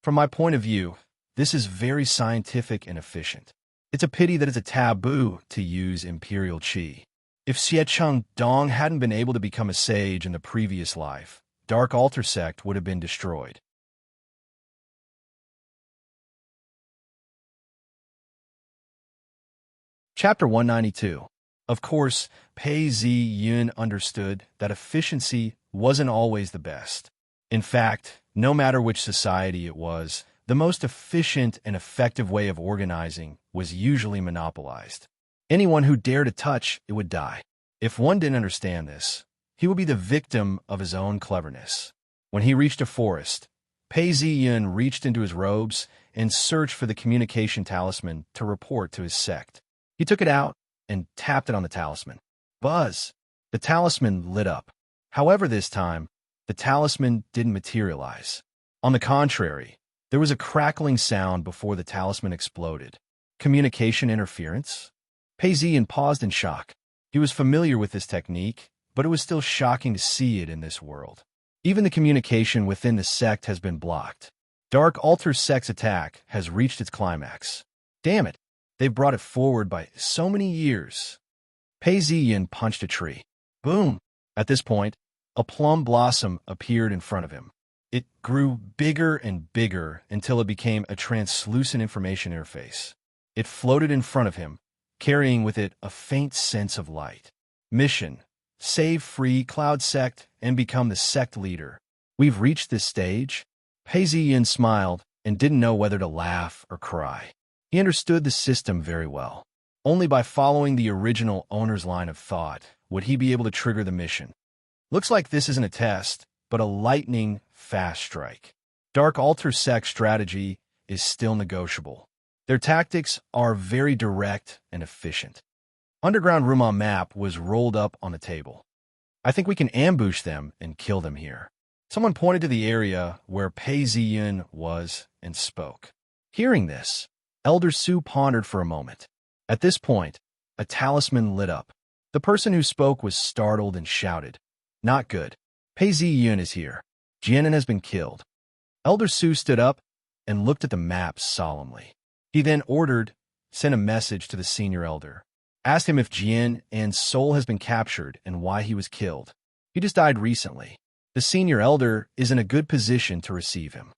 From my point of view, this is very scientific and efficient. It's a pity that it's a taboo to use imperial qi. If Xiecheng Dong hadn't been able to become a sage in the previous life, Dark Altar sect would have been destroyed." Chapter 192. Of course, Pei Ziyin understood that efficiency wasn't always the best. In fact, no matter which society it was, the most efficient and effective way of organizing was usually monopolized. Anyone who dared to touch it would die. If one didn't understand this, he would be the victim of his own cleverness. When he reached a forest, Pei Ziyin reached into his robes and searched for the communication talisman to report to his sect. He took it out and tapped it on the talisman. Buzz! The talisman lit up. However, this time, the talisman didn't materialize. On the contrary, there was a crackling sound before the talisman exploded. Communication interference? Pei Ziyin paused in shock. He was familiar with this technique, but it was still shocking to see it in this world. Even the communication within the sect has been blocked. Dark Altar sect's attack has reached its climax. Damn it! They've brought it forward by so many years. Pei Ziyin punched a tree. Boom! At this point, a plum blossom appeared in front of him. It grew bigger and bigger until it became a translucent information interface. It floated in front of him, carrying with it a faint sense of light. Mission: save Free Cloud Sect and become the sect leader. We've reached this stage? Pei Ziyin smiled and didn't know whether to laugh or cry. He understood the system very well. Only by following the original owner's line of thought would he be able to trigger the mission. Looks like this isn't a test, but a lightning-fast strike. Dark Altar sect strategy is still negotiable. Their tactics are very direct and efficient. Underground room on map was rolled up on the table. I think we can ambush them and kill them here. Someone pointed to the area where Pei Ziyin was and spoke. Hearing this, Elder Su pondered for a moment. At this point, a talisman lit up. The person who spoke was startled and shouted, "Not good. Pei Ziyin is here. Jianan has been killed." Elder Su stood up and looked at the map solemnly. He then sent a message to the senior elder. Asked him if Jian's soul has been captured and why he was killed. He just died recently. The senior elder is in a good position to receive him.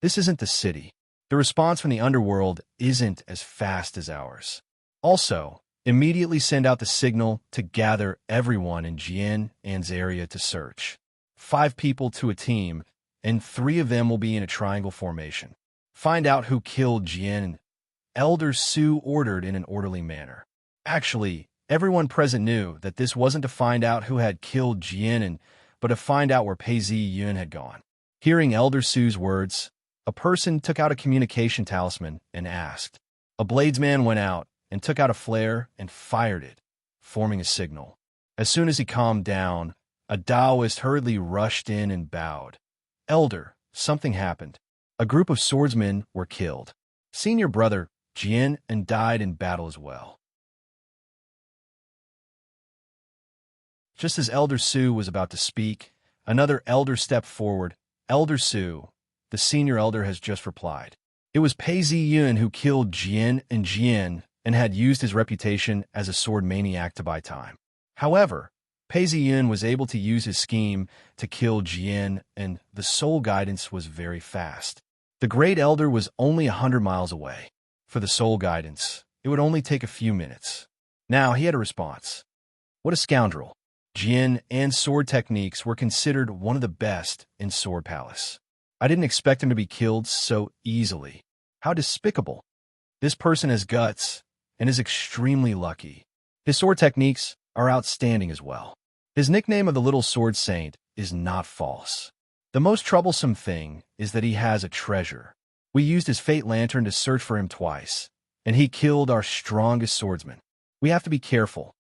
This isn't the city. The response from the underworld isn't as fast as ours. Also, immediately send out the signal to gather everyone in Jian's area to search. 5 people to a team, and 3 of them will be in a triangle formation. Find out who killed Jian. Elder Su ordered in an orderly manner. Actually, everyone present knew that this wasn't to find out who had killed Jian, but to find out where Pei Ziyin had gone. Hearing Elder Su's words, a person took out a communication talisman and asked. A bladesman went out and took out a flare and fired it, forming a signal. As soon as he calmed down, a Taoist hurriedly rushed in and bowed. Elder, something happened. A group of swordsmen were killed. Senior brother, Jian, died in battle as well. Just as Elder Su was about to speak, another elder stepped forward. Elder Su, the senior elder, has just replied. It was Pei Ziyin who killed Jian and had used his reputation as a sword maniac to buy time. However, Pei Ziyin was able to use his scheme to kill Jian, and the soul guidance was very fast. The Great Elder was only 100 miles away. For the soul guidance, it would only take a few minutes. Now he had a response. What a scoundrel. Jian and sword techniques were considered one of the best in Sword Palace. I didn't expect him to be killed so easily. How despicable. This person has guts and is extremely lucky. His sword techniques are outstanding as well. His nickname of the Little Sword Saint is not false. The most troublesome thing is that he has a treasure. We used his fate lantern to search for him twice, and he killed our strongest swordsman. We have to be careful.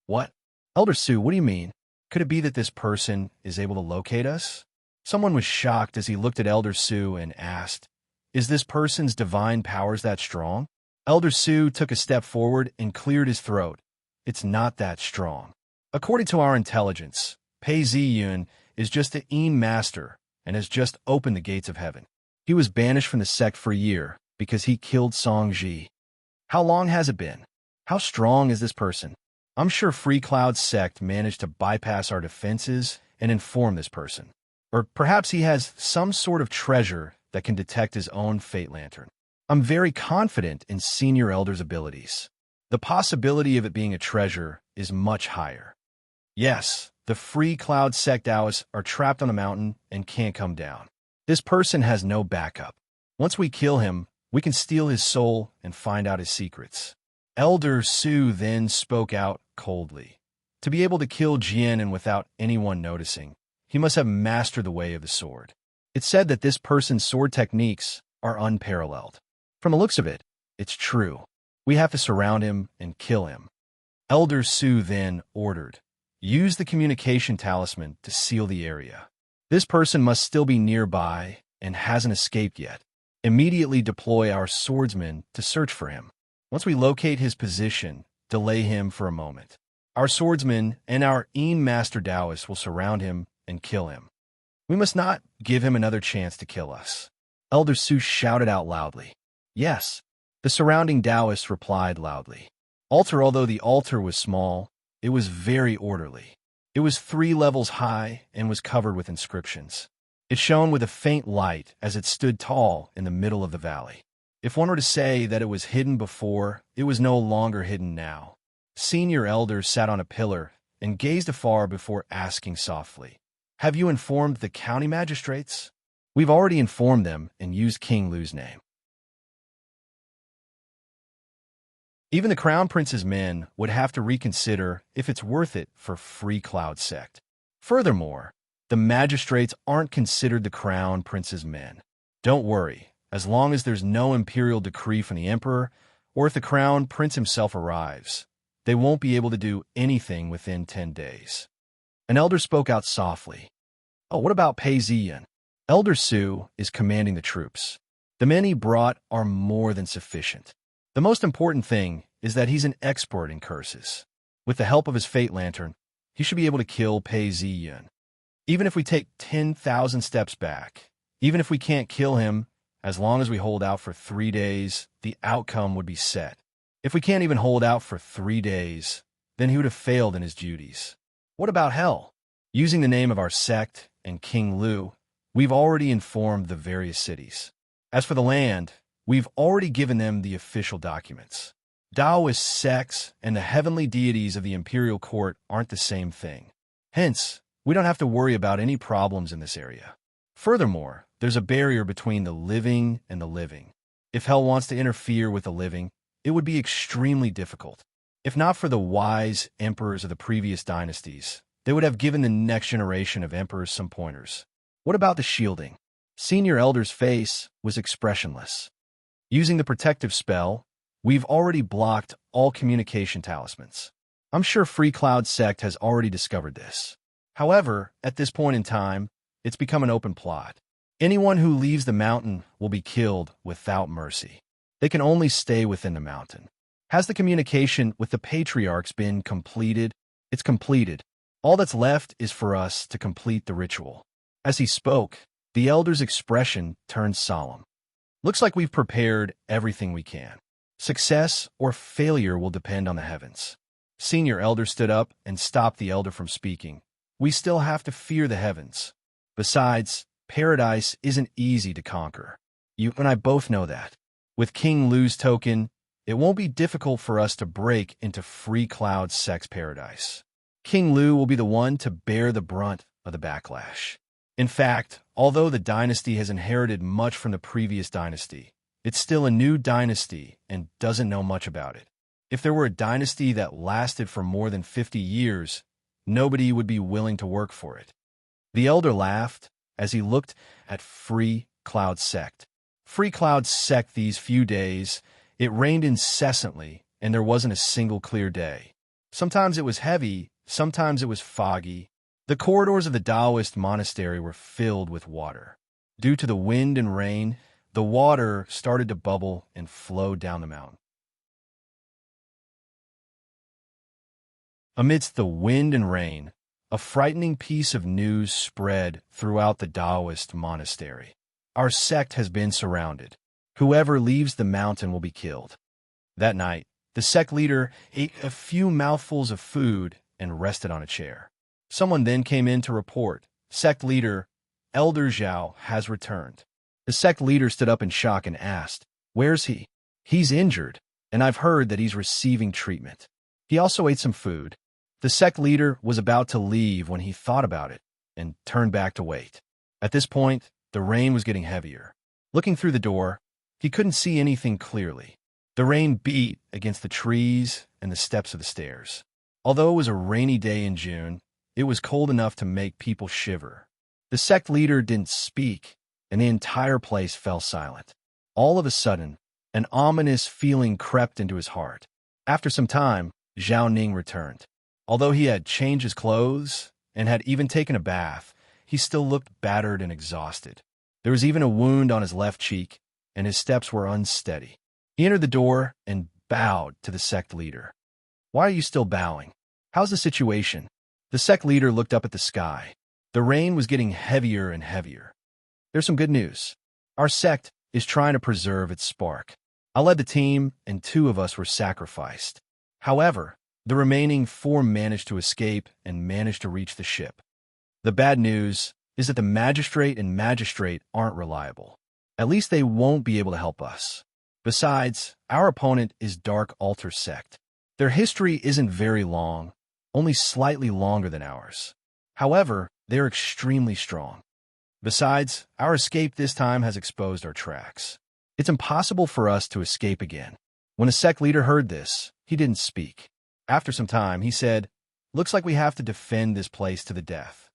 What? Elder Su, what do you mean? Could it be that this person is able to locate us? Someone was shocked as he looked at Elder Su and asked, is this person's divine powers that strong? Elder Su took a step forward and cleared his throat. It's not that strong. According to our intelligence, Pei Ziyun is just the Een master and has just opened the gates of heaven. He was banished from the sect for a year because he killed Song Ji. How long has it been? How strong is this person? I'm sure Free Cloud's sect managed to bypass our defenses and inform this person. Or perhaps he has some sort of treasure that can detect his own fate lantern. I'm very confident in Senior Elder's abilities. The possibility of it being a treasure is much higher. Yes, the Free Cloud sect Taoists are trapped on a mountain and can't come down. This person has no backup. Once we kill him, we can steal his soul and find out his secrets. Elder Su then spoke out coldly. To be able to kill Jian and without anyone noticing, he must have mastered the way of the sword. It's said that this person's sword techniques are unparalleled. From the looks of it, it's true. We have to surround him and kill him. Elder Su then ordered, use the communication talisman to seal the area. This person must still be nearby and hasn't escaped yet. Immediately deploy our swordsmen to search for him. Once we locate his position, delay him for a moment. Our swordsmen and our Een Master Taoists will surround him and kill him. We must not give him another chance to kill us. Elder Su shouted out loudly. Yes. The surrounding Taoists replied loudly. Although the altar was small, it was very orderly. It was 3 levels high and was covered with inscriptions. It shone with a faint light as it stood tall in the middle of the valley. If one were to say that it was hidden before, it was no longer hidden now. Senior Elder sat on a pillar and gazed afar before asking softly, have you informed the county magistrates? We've already informed them and used King Lu's name. Even the Crown Prince's men would have to reconsider if it's worth it for Free Cloud sect. Furthermore, the magistrates aren't considered the Crown Prince's men. Don't worry, as long as there's no imperial decree from the Emperor, or if the Crown Prince himself arrives, they won't be able to do anything within 10 days. An elder spoke out softly. Oh, what about Pei Ziyin? Elder Su is commanding the troops. The men he brought are more than sufficient. The most important thing is that he's an expert in curses. With the help of his fate lantern, he should be able to kill Pei Ziyin. Even if we take 10,000 steps back, even if we can't kill him, as long as we hold out for 3 days, the outcome would be set. If we can't even hold out for 3 days, then he would have failed in his duties. What about hell? Using the name of our sect and King Lu, we've already informed the various cities. As for the land, we've already given them the official documents. Taoist sects and the heavenly deities of the imperial court aren't the same thing. Hence, we don't have to worry about any problems in this area. Furthermore, there's a barrier between the living and the living. If hell wants to interfere with the living, it would be extremely difficult. If not for the wise emperors of the previous dynasties, they would have given the next generation of emperors some pointers. What about the shielding? Senior Elder's face was expressionless. Using the protective spell, we've already blocked all communication talismans. I'm sure Free Cloud sect has already discovered this. However, at this point in time, it's become an open plot. Anyone who leaves the mountain will be killed without mercy. They can only stay within the mountain. Has the communication with the patriarchs been completed? It's completed. All that's left is for us to complete the ritual. As he spoke, the elder's expression turned solemn. Looks like we've prepared everything we can. Success or failure will depend on the heavens. Senior elder stood up and stopped the elder from speaking. We still have to fear the heavens. Besides, paradise isn't easy to conquer. You and I both know that. With King Lu's token, it won't be difficult for us to break into Free Cloud's sex paradise. King Lu will be the one to bear the brunt of the backlash. In fact, although the dynasty has inherited much from the previous dynasty, it's still a new dynasty and doesn't know much about it. If there were a dynasty that lasted for more than 50 years, nobody would be willing to work for it. The elder laughed as he looked at Free Cloud Sect. Free Cloud Sect these few days, it rained incessantly, and there wasn't a single clear day. Sometimes it was heavy, sometimes it was foggy. The corridors of the Taoist monastery were filled with water. Due to the wind and rain, the water started to bubble and flow down the mountain. Amidst the wind and rain, a frightening piece of news spread throughout the Taoist monastery. Our sect has been surrounded. Whoever leaves the mountain will be killed. That night, the sect leader ate a few mouthfuls of food and rested on a chair. Someone then came in to report, Sect leader, Elder Zhao has returned. The sect leader stood up in shock and asked, Where's he? He's injured, and I've heard that he's receiving treatment. He also ate some food. The sect leader was about to leave when he thought about it and turned back to wait. At this point, the rain was getting heavier. Looking through the door, he couldn't see anything clearly. The rain beat against the trees and the steps of the stairs. Although it was a rainy day in June, it was cold enough to make people shiver. The sect leader didn't speak, and the entire place fell silent. All of a sudden, an ominous feeling crept into his heart. After some time, Zhao Ning returned. Although he had changed his clothes and had even taken a bath, he still looked battered and exhausted. There was even a wound on his left cheek, and his steps were unsteady. He entered the door and bowed to the sect leader. Why are you still bowing? How's the situation? The sect leader looked up at the sky. The rain was getting heavier and heavier. There's some good news. Our sect is trying to preserve its spark. I led the team, and 2 of us were sacrificed. However, the remaining 4 managed to escape and managed to reach the ship. The bad news is that the magistrate and magistrate aren't reliable. At least they won't be able to help us. Besides, our opponent is Dark Altar Sect. Their history isn't very long, only slightly longer than ours. However, they're extremely strong. Besides, our escape this time has exposed our tracks. It's impossible for us to escape again. When the sect leader heard this, he didn't speak. After some time, he said, Looks like we have to defend this place to the death.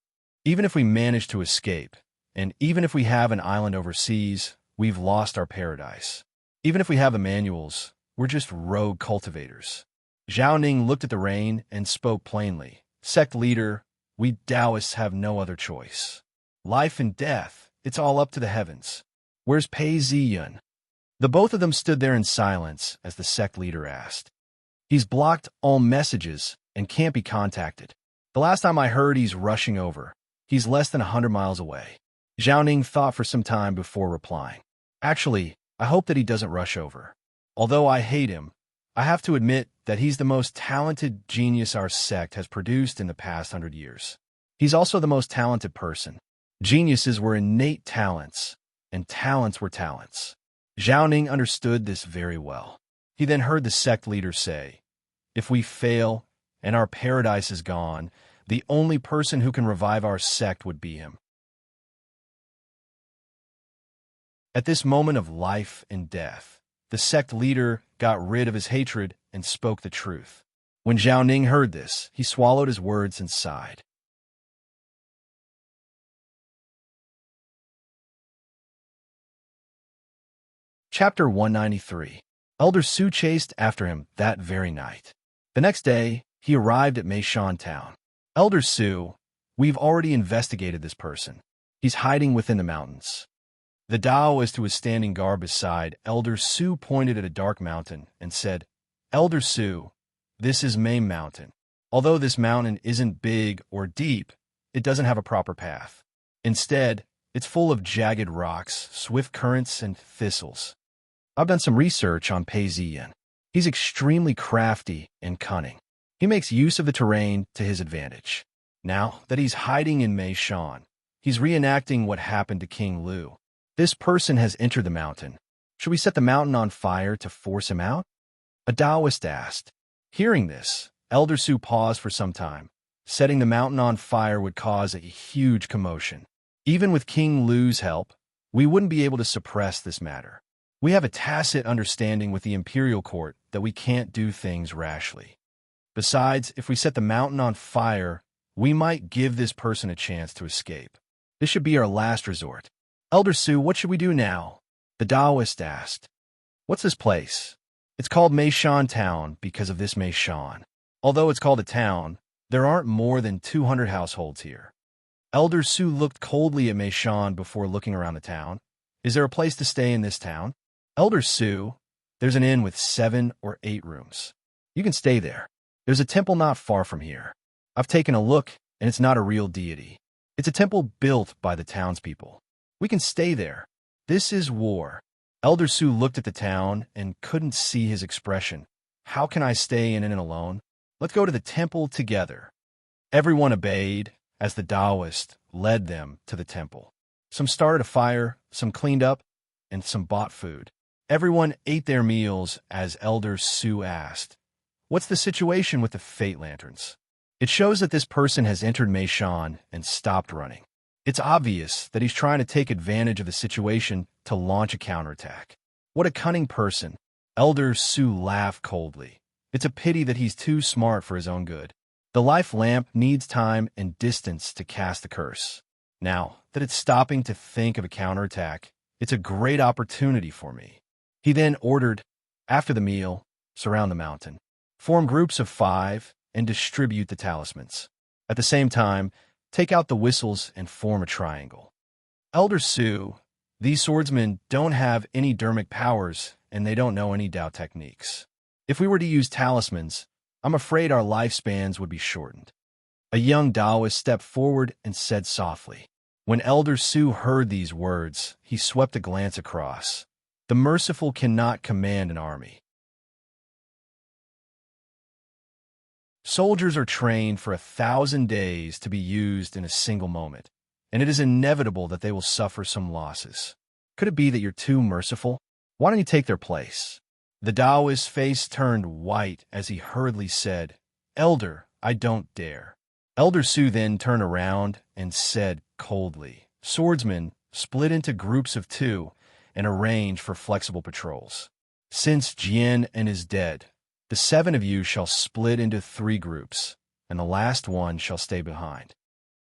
Even if we manage to escape, and even if we have an island overseas, we've lost our paradise. Even if we have the manuals, we're just rogue cultivators. Zhao Ning looked at the rain and spoke plainly. Sect leader, we Taoists have no other choice. Life and death, it's all up to the heavens. Where's Pei Ziyun? The both of them stood there in silence as the sect leader asked. He's blocked all messages and can't be contacted. The last time I heard, he's rushing over. He's less than 100 miles away. Zhao Ning thought for some time before replying. Actually, I hope that he doesn't rush over. Although I hate him, I have to admit that he's the most talented genius our sect has produced in the past 100 years. He's also the most talented person. Geniuses were innate talents, and talents were talents. Zhao Ning understood this very well. He then heard the sect leader say, If we fail and our paradise is gone, the only person who can revive our sect would be him. At this moment of life and death, the sect leader got rid of his hatred and spoke the truth. When Zhao Ning heard this, he swallowed his words and sighed. Chapter 193. Elder Su chased after him that very night. The next day, he arrived at Meishan Town. Elder Su, we've already investigated this person. He's hiding within the mountains. The Taoist who was standing guard beside Elder Su pointed at a dark mountain and said, Elder Su, this is Mame Mountain. Although this mountain isn't big or deep, it doesn't have a proper path. Instead, it's full of jagged rocks, swift currents, and thistles. I've done some research on Pei Ziyan. He's extremely crafty and cunning. He makes use of the terrain to his advantage. Now that he's hiding in Mei Shan, he's reenacting what happened to King Lu. This person has entered the mountain. Should we set the mountain on fire to force him out? A Taoist asked. Hearing this, Elder Su paused for some time. Setting the mountain on fire would cause a huge commotion. Even with King Lu's help, we wouldn't be able to suppress this matter. We have a tacit understanding with the imperial court that we can't do things rashly. Besides, if we set the mountain on fire, we might give this person a chance to escape. This should be our last resort. Elder Su, what should we do now? The Taoist asked. What's this place? It's called Meishan Town because of this Meishan. Although it's called a town, there aren't more than 200 households here. Elder Su looked coldly at Meishan before looking around the town. Is there a place to stay in this town? Elder Su, there's an inn with 7 or 8 rooms. You can stay there. There's a temple not far from here. I've taken a look, and it's not a real deity. It's a temple built by the townspeople. We can stay there. This is war. Elder Su looked at the town and couldn't see his expression. How can I stay in it alone? Let's go to the temple together. Everyone obeyed as the Taoist led them to the temple. Some started a fire, some cleaned up, and some bought food. Everyone ate their meals as Elder Su asked, "What's the situation with the fate lanterns?" It shows that this person has entered Meishan and stopped running. It's obvious that he's trying to take advantage of the situation to launch a counterattack. What a cunning person. Elder Su laughed coldly. It's a pity that he's too smart for his own good. The life lamp needs time and distance to cast the curse. Now that it's stopping to think of a counterattack, it's a great opportunity for me. He then ordered, after the meal, surround the mountain. Form groups of 5 and distribute the talismans. At the same time, take out the whistles and form a triangle. Elder Su, these swordsmen don't have any dermic powers and they don't know any Dao techniques. If we were to use talismans, I'm afraid our lifespans would be shortened. A young Taoist stepped forward and said softly. When Elder Su heard these words, he swept a glance across. The merciful cannot command an army. Soldiers are trained for 1,000 days to be used in a single moment, and it is inevitable that they will suffer some losses. Could it be that you're too merciful? Why don't you take their place? The Taoist's face turned white as he hurriedly said, Elder, I don't dare. Elder Su then turned around and said coldly, Swordsmen, split into groups of 2 and arrange for flexible patrols. Since Jian is dead, the 7 of you shall split into 3 groups, and the last one shall stay behind.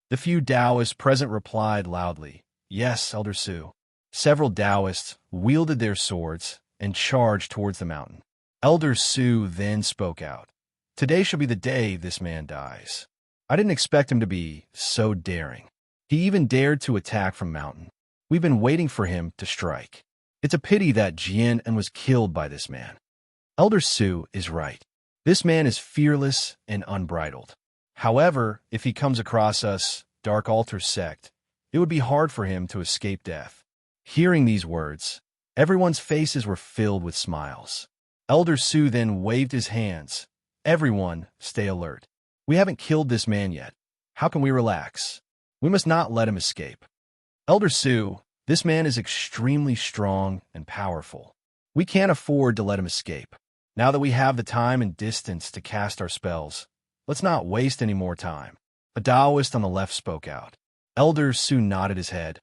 The few Taoists present replied loudly, Yes, Elder Su. Several Taoists wielded their swords and charged towards the mountain. Elder Su then spoke out. Today shall be the day this man dies. I didn't expect him to be so daring. He even dared to attack from mountain. We've been waiting for him to strike. It's a pity that Jian was killed by this man. Elder Su is right. This man is fearless and unbridled. However, if he comes across us, Dark Altar sect, it would be hard for him to escape death. Hearing these words, everyone's faces were filled with smiles. Elder Su then waved his hands. Everyone, stay alert. We haven't killed this man yet. How can we relax? We must not let him escape. Elder Su, this man is extremely strong and powerful. We can't afford to let him escape. Now that we have the time and distance to cast our spells, let's not waste any more time. A Taoist on the left spoke out. Elder Su nodded his head.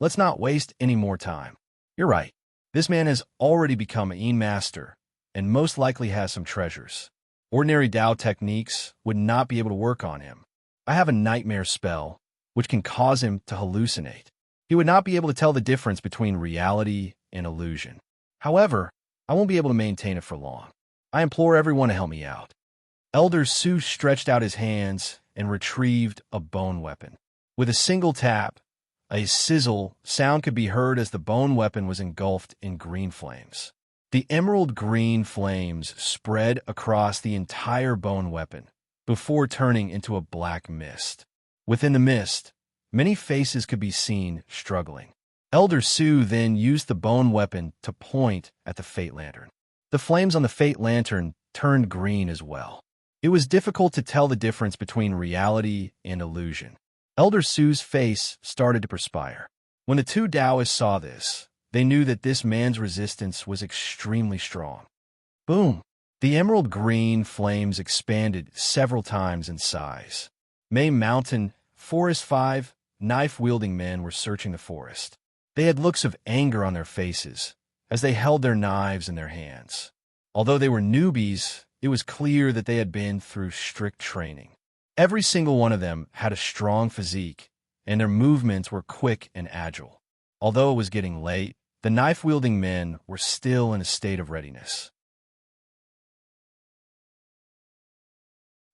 Let's not waste any more time. You're right. This man has already become a Yin master and most likely has some treasures. Ordinary Dao techniques would not be able to work on him. I have a nightmare spell, which can cause him to hallucinate. He would not be able to tell the difference between reality and illusion. However, I won't be able to maintain it for long. I implore everyone to help me out. Elder Su stretched out his hands and retrieved a bone weapon. With a single tap, a sizzle sound could be heard as the bone weapon was engulfed in green flames. The emerald green flames spread across the entire bone weapon before turning into a black mist. Within the mist, many faces could be seen struggling. Elder Su then used the bone weapon to point at the Fate Lantern. The flames on the Fate Lantern turned green as well. It was difficult to tell the difference between reality and illusion. Elder Su's face started to perspire. When the two Taoists saw this, they knew that this man's resistance was extremely strong. Boom! The emerald green flames expanded several times in size. May Mountain, Forest 5, knife-wielding men were searching the forest. They had looks of anger on their faces as they held their knives in their hands. Although they were newbies, it was clear that they had been through strict training. Every single one of them had a strong physique, and their movements were quick and agile. Although it was getting late, the knife-wielding men were still in a state of readiness.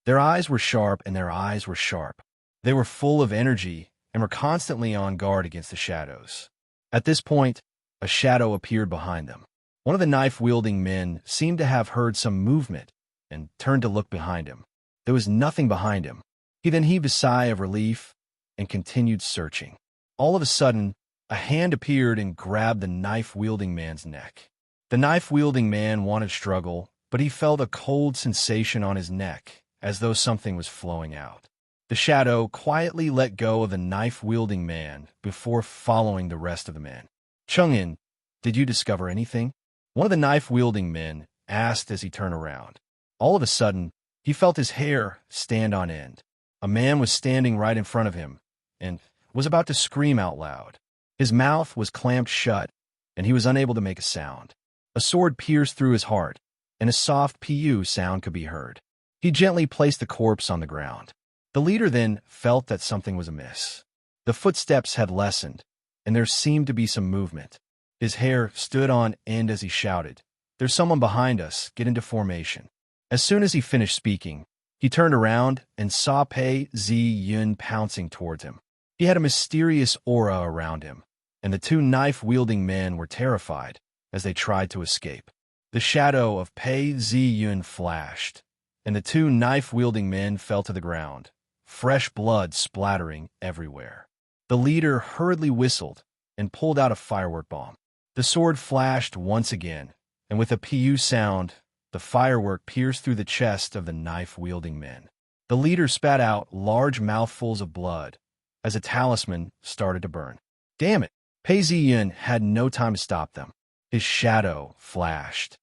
Their eyes were sharp, and their eyes were sharp. They were full of energy and were constantly on guard against the shadows. At this point, a shadow appeared behind them. One of the knife-wielding men seemed to have heard some movement and turned to look behind him. There was nothing behind him. He then heaved a sigh of relief and continued searching. All of a sudden, a hand appeared and grabbed the knife-wielding man's neck. The knife-wielding man wanted to struggle, but he felt a cold sensation on his neck, as though something was flowing out. The shadow quietly let go of the knife-wielding man before following the rest of the men. Chungin, did you discover anything? One of the knife-wielding men asked as he turned around. All of a sudden, he felt his hair stand on end. A man was standing right in front of him and was about to scream out loud. His mouth was clamped shut, and he was unable to make a sound. A sword pierced through his heart, and a soft pu sound could be heard. He gently placed the corpse on the ground. The leader then felt that something was amiss. The footsteps had lessened, and there seemed to be some movement. His hair stood on end as he shouted, "There's someone behind us, get into formation." As soon as he finished speaking, he turned around and saw Pei Zi-yun pouncing towards him. He had a mysterious aura around him, and the two knife-wielding men were terrified as they tried to escape. The shadow of Pei Zi-yun flashed, and the two knife-wielding men fell to the ground, fresh blood splattering everywhere. The leader hurriedly whistled and pulled out a firework bomb. The sword flashed once again, and with a pu sound, the firework pierced through the chest of the knife-wielding men. The leader spat out large mouthfuls of blood as a talisman started to burn. Damn it! Pei Zi-yun had no time to stop them. His shadow flashed,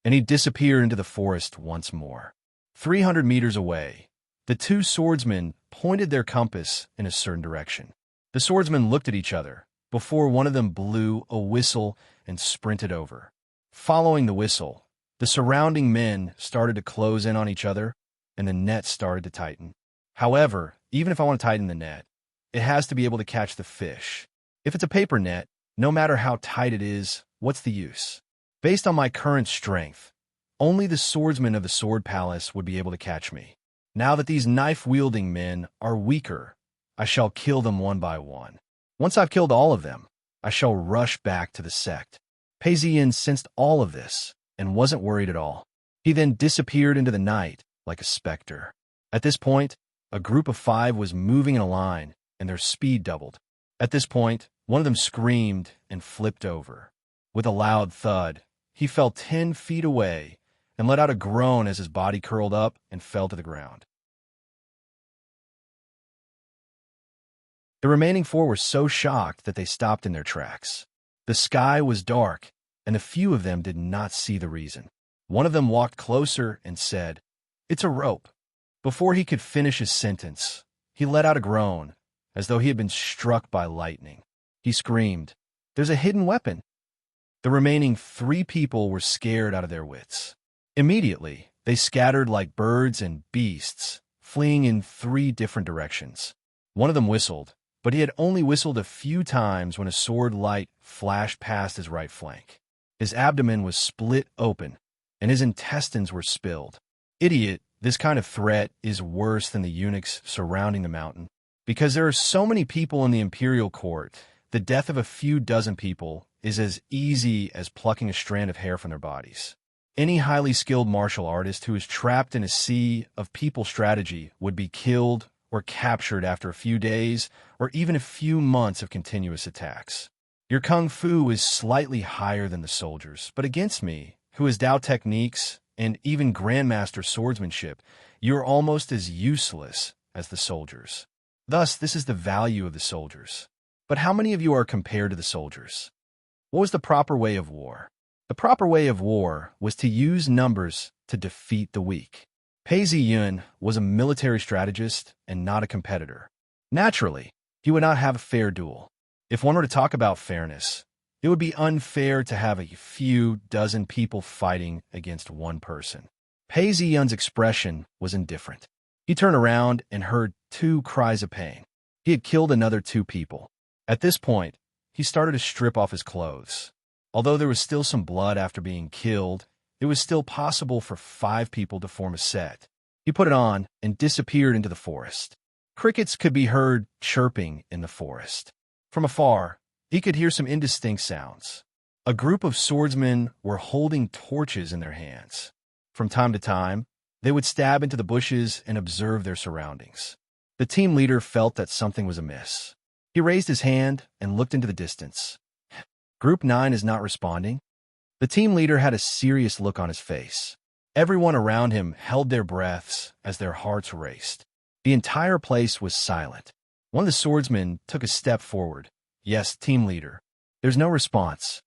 and he disappeared into the forest once more. 300 meters away, the two swordsmen pointed their compass in a certain direction. The swordsmen looked at each other before one of them blew a whistle and sprinted over. Following the whistle, the surrounding men started to close in on each other, and the net started to tighten. However, even if I want to tighten the net, it has to be able to catch the fish. If it's a paper net, no matter how tight it is, what's the use? Based on my current strength, only the swordsmen of the Sword Palace would be able to catch me. Now that these knife-wielding men are weaker, I shall kill them one by one. Once I've killed all of them, I shall rush back to the sect. Pei Zi-yun sensed all of this and wasn't worried at all. He then disappeared into the night like a specter. At this point, a group of 5 was moving in a line, and their speed doubled. At this point, one of them screamed and flipped over. With a loud thud, he fell 10 feet away and let out a groan as his body curled up and fell to the ground. The remaining 4 were so shocked that they stopped in their tracks. The sky was dark, and a few of them did not see the reason. One of them walked closer and said, "It's a rope." Before he could finish his sentence, he let out a groan, as though he had been struck by lightning. He screamed, "There's a hidden weapon." The remaining 3 people were scared out of their wits. Immediately, they scattered like birds and beasts, fleeing in 3 different directions. One of them whistled, but he had only whistled a few times when a sword light flashed past his right flank. His abdomen was split open, and his intestines were spilled. Idiot, this kind of threat is worse than the eunuchs surrounding the mountain. Because there are so many people in the imperial court, the death of a few dozen people is as easy as plucking a strand of hair from their bodies. Any highly skilled martial artist who is trapped in a sea of people strategy would be killed or captured after a few days or even a few months of continuous attacks. Your kung fu is slightly higher than the soldiers, but against me, who has Dao techniques and even grandmaster swordsmanship, you're almost as useless as the soldiers. Thus, this is the value of the soldiers. But how many of you are compared to the soldiers? What was the proper way of war? The proper way of war was to use numbers to defeat the weak. Pei Ziyun was a military strategist and not a competitor. Naturally, he would not have a fair duel. If one were to talk about fairness, it would be unfair to have a few dozen people fighting against one person. Pei Ziyun's expression was indifferent. He turned around and heard 2 cries of pain. He had killed another 2 people. At this point, he started to strip off his clothes. Although there was still some blood after being killed, it was still possible for 5 people to form a set. He put it on and disappeared into the forest. Crickets could be heard chirping in the forest. From afar, he could hear some indistinct sounds. A group of swordsmen were holding torches in their hands. From time to time, they would stab into the bushes and observe their surroundings. The team leader felt that something was amiss. He raised his hand and looked into the distance. Group 9 is not responding. The team leader had a serious look on his face. Everyone around him held their breaths as their hearts raced. The entire place was silent. One of the swordsmen took a step forward. Yes, team leader. There's no response.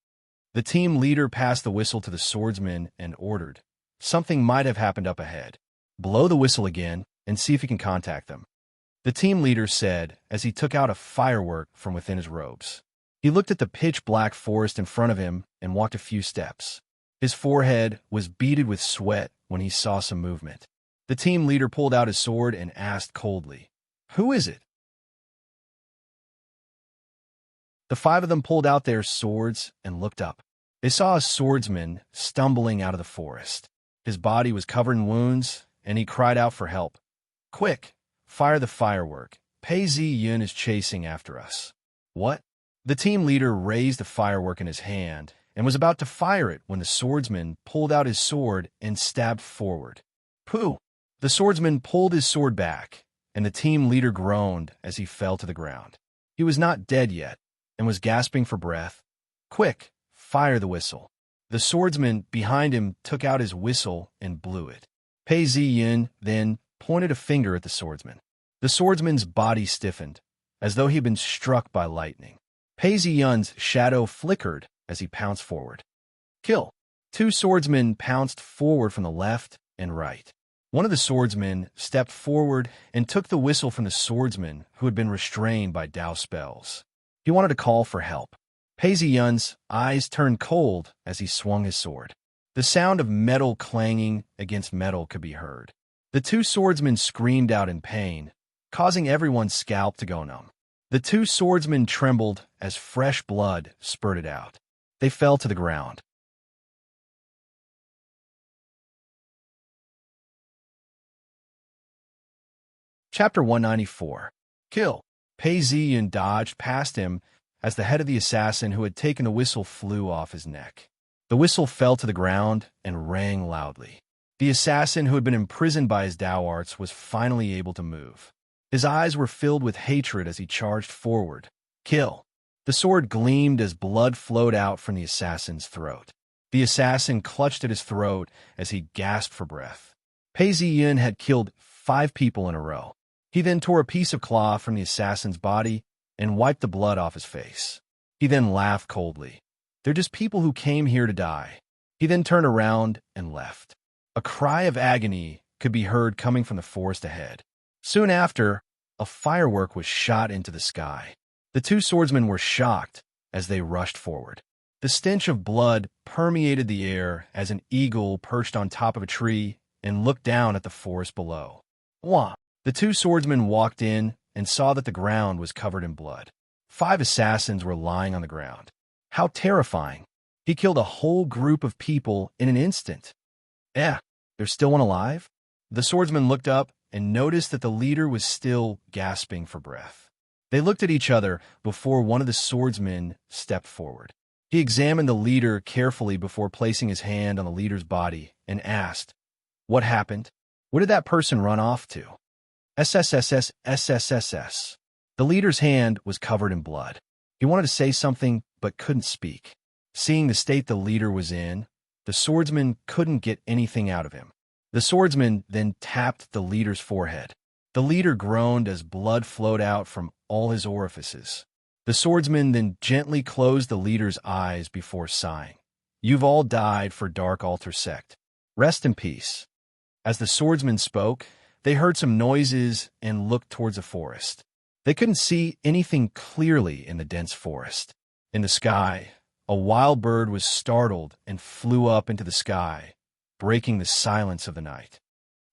The team leader passed the whistle to the swordsman and ordered, "Something might have happened up ahead. Blow the whistle again and see if you can contact them." The team leader said as he took out a firework from within his robes. He looked at the pitch-black forest in front of him and walked a few steps. His forehead was beaded with sweat when he saw some movement. The team leader pulled out his sword and asked coldly, "Who is it?" The 5 of them pulled out their swords and looked up. They saw a swordsman stumbling out of the forest. His body was covered in wounds, and he cried out for help. "Quick, fire the firework. Pei Ziyun is chasing after us." "What?" The team leader raised the firework in his hand and was about to fire it when the swordsman pulled out his sword and stabbed forward. "Pooh!" The swordsman pulled his sword back, and the team leader groaned as he fell to the ground. He was not dead yet and was gasping for breath. "Quick, fire the whistle." The swordsman behind him took out his whistle and blew it. Pei Ziyun then pointed a finger at the swordsman. The swordsman's body stiffened, as though he had been struck by lightning. Pei Ziyun's shadow flickered as he pounced forward. "Kill!" 2 swordsmen pounced forward from the left and right. One of the swordsmen stepped forward and took the whistle from the swordsman who had been restrained by Dao spells. He wanted to call for help. Pei Ziyun's eyes turned cold as he swung his sword. The sound of metal clanging against metal could be heard. The 2 swordsmen screamed out in pain, causing everyone's scalp to go numb. The 2 swordsmen trembled as fresh blood spurted out. They fell to the ground. Chapter 194. Kill. Pei Ziyun dodged past him as the head of the assassin who had taken the whistle flew off his neck. The whistle fell to the ground and rang loudly. The assassin who had been imprisoned by his Dao arts was finally able to move. His eyes were filled with hatred as he charged forward. Kill. The sword gleamed as blood flowed out from the assassin's throat. The assassin clutched at his throat as he gasped for breath. Pei Ziyun had killed 5 people in a row. He then tore a piece of cloth from the assassin's body and wiped the blood off his face. He then laughed coldly. "They're just people who came here to die." He then turned around and left. A cry of agony could be heard coming from the forest ahead. Soon after, a firework was shot into the sky. The 2 swordsmen were shocked as they rushed forward. The stench of blood permeated the air as an eagle perched on top of a tree and looked down at the forest below. Wah! The 2 swordsmen walked in and saw that the ground was covered in blood. 5 assassins were lying on the ground. How terrifying! He killed a whole group of people in an instant. There's still one alive? The swordsman looked up and noticed that the leader was still gasping for breath. They looked at each other before one of the swordsmen stepped forward. He examined the leader carefully before placing his hand on the leader's body and asked, "What happened? Where did that person run off to?" SSSS. The leader's hand was covered in blood. He wanted to say something but couldn't speak. Seeing the state the leader was in, The swordsman couldn't get anything out of him. The swordsman then tapped the leader's forehead. The leader groaned as blood flowed out from all his orifices. The swordsman then gently closed the leader's eyes before sighing. "You've all died for Dark Altar Sect. Rest in peace." As the swordsman spoke, they heard some noises and looked towards a forest. They couldn't see anything clearly in the dense forest. In the sky, a wild bird was startled and flew up into the sky, breaking the silence of the night.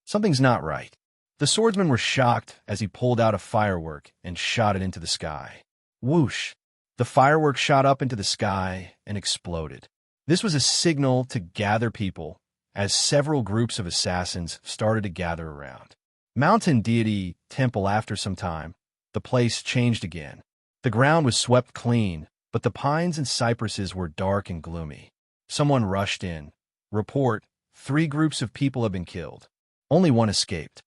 Something's not right. The swordsmen were shocked as he pulled out a firework and shot it into the sky. Whoosh! The firework shot up into the sky and exploded. This was a signal to gather people, as several groups of assassins started to gather around. Mountain deity temple. After some time, the place changed again. The ground was swept clean, but the pines and cypresses were dark and gloomy. Someone rushed in. Report, 3 groups of people have been killed. Only one escaped.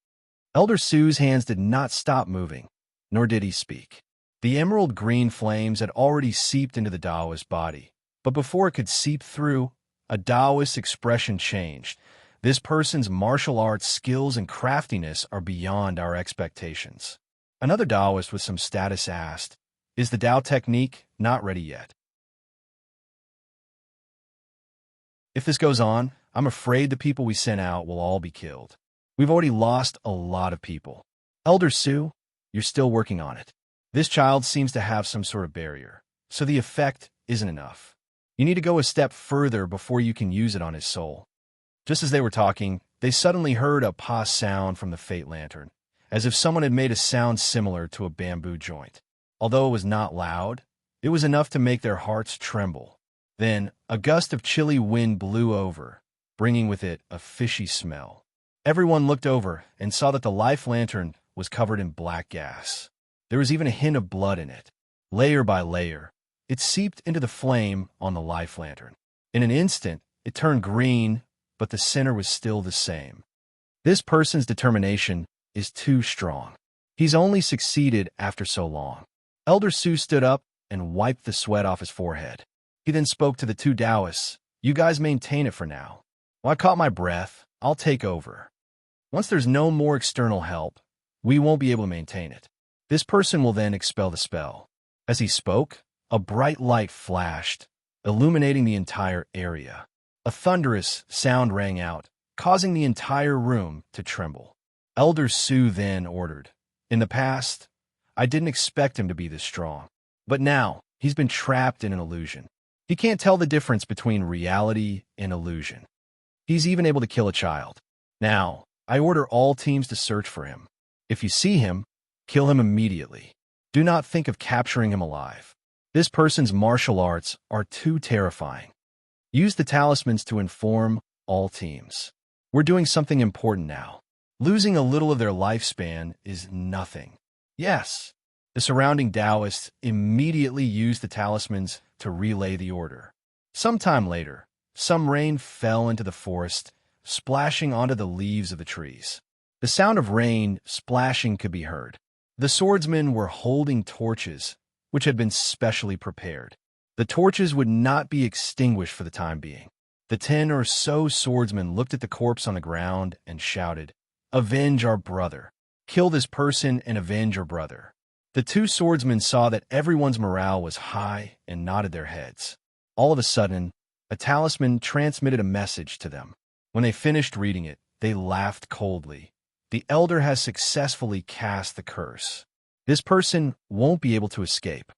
Elder Sue's hands did not stop moving, nor did he speak. The emerald green flames had already seeped into the Taoist body, but before it could seep through, a Taoist expression changed. This person's martial arts skills and craftiness are beyond our expectations. Another Taoist with some status asked, "Is the Tao technique not ready yet?" "If this goes on, I'm afraid the people we sent out will all be killed. We've already lost a lot of people. Elder Sue, you're still working on it. This child seems to have some sort of barrier, so the effect isn't enough. You need to go a step further before you can use it on his soul." Just as they were talking, they suddenly heard a pa sound from the Fate Lantern, as if someone had made a sound similar to a bamboo joint. Although it was not loud, it was enough to make their hearts tremble. Then, a gust of chilly wind blew over, bringing with it a fishy smell. Everyone looked over and saw that the life lantern was covered in black gas. There was even a hint of blood in it. Layer by layer, it seeped into the flame on the life lantern. In an instant, it turned green, but the center was still the same. This person's determination is too strong. He's only succeeded after so long. Elder Sue stood up and wiped the sweat off his forehead. He then spoke to the 2 Taoists. "You guys maintain it for now. While I caught my breath, I'll take over. Once there's no more external help, we won't be able to maintain it. This person will then expel the spell." As he spoke, a bright light flashed, illuminating the entire area. A thunderous sound rang out, causing the entire room to tremble. Elder Sue then ordered, "In the past, I didn't expect him to be this strong. But now, he's been trapped in an illusion. He can't tell the difference between reality and illusion. He's even able to kill a child. Now, I order all teams to search for him. If you see him, kill him immediately. Do not think of capturing him alive. This person's martial arts are too terrifying. Use the talismans to inform all teams. We're doing something important now. Losing a little of their lifespan is nothing." Yes. The surrounding Taoists immediately used the talismans to relay the order. Sometime later, some rain fell into the forest, splashing onto the leaves of the trees. The sound of rain splashing could be heard. The swordsmen were holding torches, which had been specially prepared. The torches would not be extinguished for the time being. The 10 or so swordsmen looked at the corpse on the ground and shouted, "Avenge our brother! Kill this person and avenge our brother!" The 2 swordsmen saw that everyone's morale was high and nodded their heads. All of a sudden, a talisman transmitted a message to them. When they finished reading it, they laughed coldly. "The elder has successfully cast the curse. This person won't be able to escape.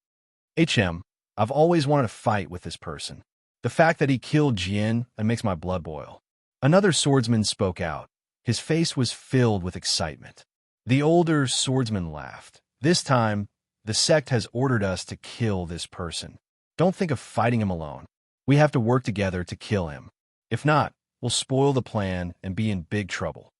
I've always wanted to fight with this person. The fact that he killed Jian makes my blood boil." Another swordsman spoke out. His face was filled with excitement. The older swordsman laughed. "This time, the sect has ordered us to kill this person. Don't think of fighting him alone. We have to work together to kill him. If not, we'll spoil the plan and be in big trouble."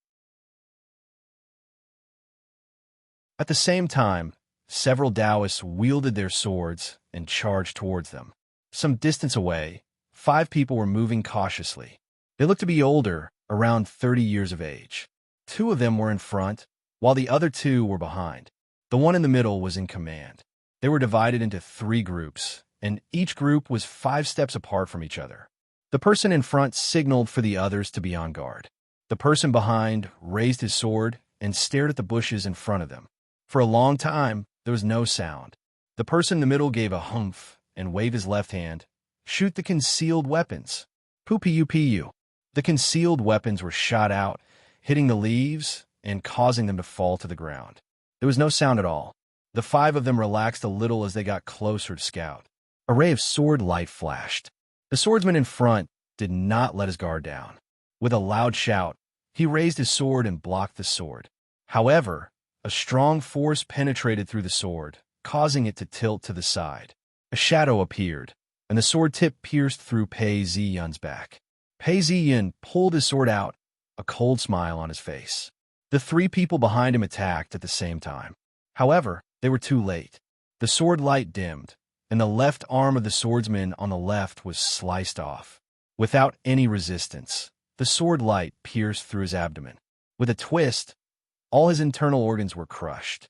At the same time, several Taoists wielded their swords and charged towards them. Some distance away, 5 people were moving cautiously. They looked to be older, around 30 years of age. 2 of them were in front, while the other 2 were behind. The one in the middle was in command. They were divided into 3 groups, and each group was 5 steps apart from each other. The person in front signaled for the others to be on guard. The person behind raised his sword and stared at the bushes in front of them. For a long time, there was no sound. The person in the middle gave a humph and waved his left hand. Shoot the concealed weapons. Poo-pu-pu. The concealed weapons were shot out, hitting the leaves and causing them to fall to the ground. There was no sound at all. The 5 of them relaxed a little as they got closer to Scout. A ray of sword light flashed. The swordsman in front did not let his guard down. With a loud shout, he raised his sword and blocked the sword. However, a strong force penetrated through the sword, causing it to tilt to the side. A shadow appeared, and the sword tip pierced through Pei Ziyun's back. Pei Ziyun pulled his sword out, a cold smile on his face. The 3 people behind him attacked at the same time. However, they were too late. The sword light dimmed, and the left arm of the swordsman on the left was sliced off. Without any resistance, the sword light pierced through his abdomen. With a twist, all his internal organs were crushed.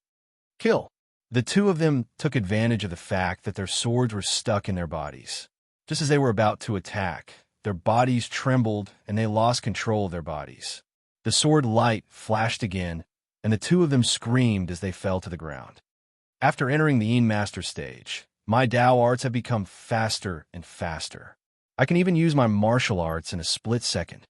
Kill. The 2 of them took advantage of the fact that their swords were stuck in their bodies. Just as they were about to attack, their bodies trembled and they lost control of their bodies. The sword light flashed again, and the 2 of them screamed as they fell to the ground. After entering the Yin Master stage, my Dao arts have become faster and faster. I can even use my martial arts in a split second.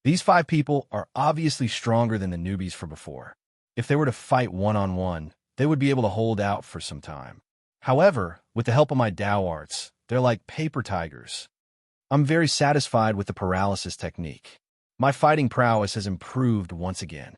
These 5 people are obviously stronger than the newbies from before. If they were to fight one-on-one, they would be able to hold out for some time. However, with the help of my Dao arts, they're like paper tigers. I'm very satisfied with the paralysis technique. My fighting prowess has improved once again.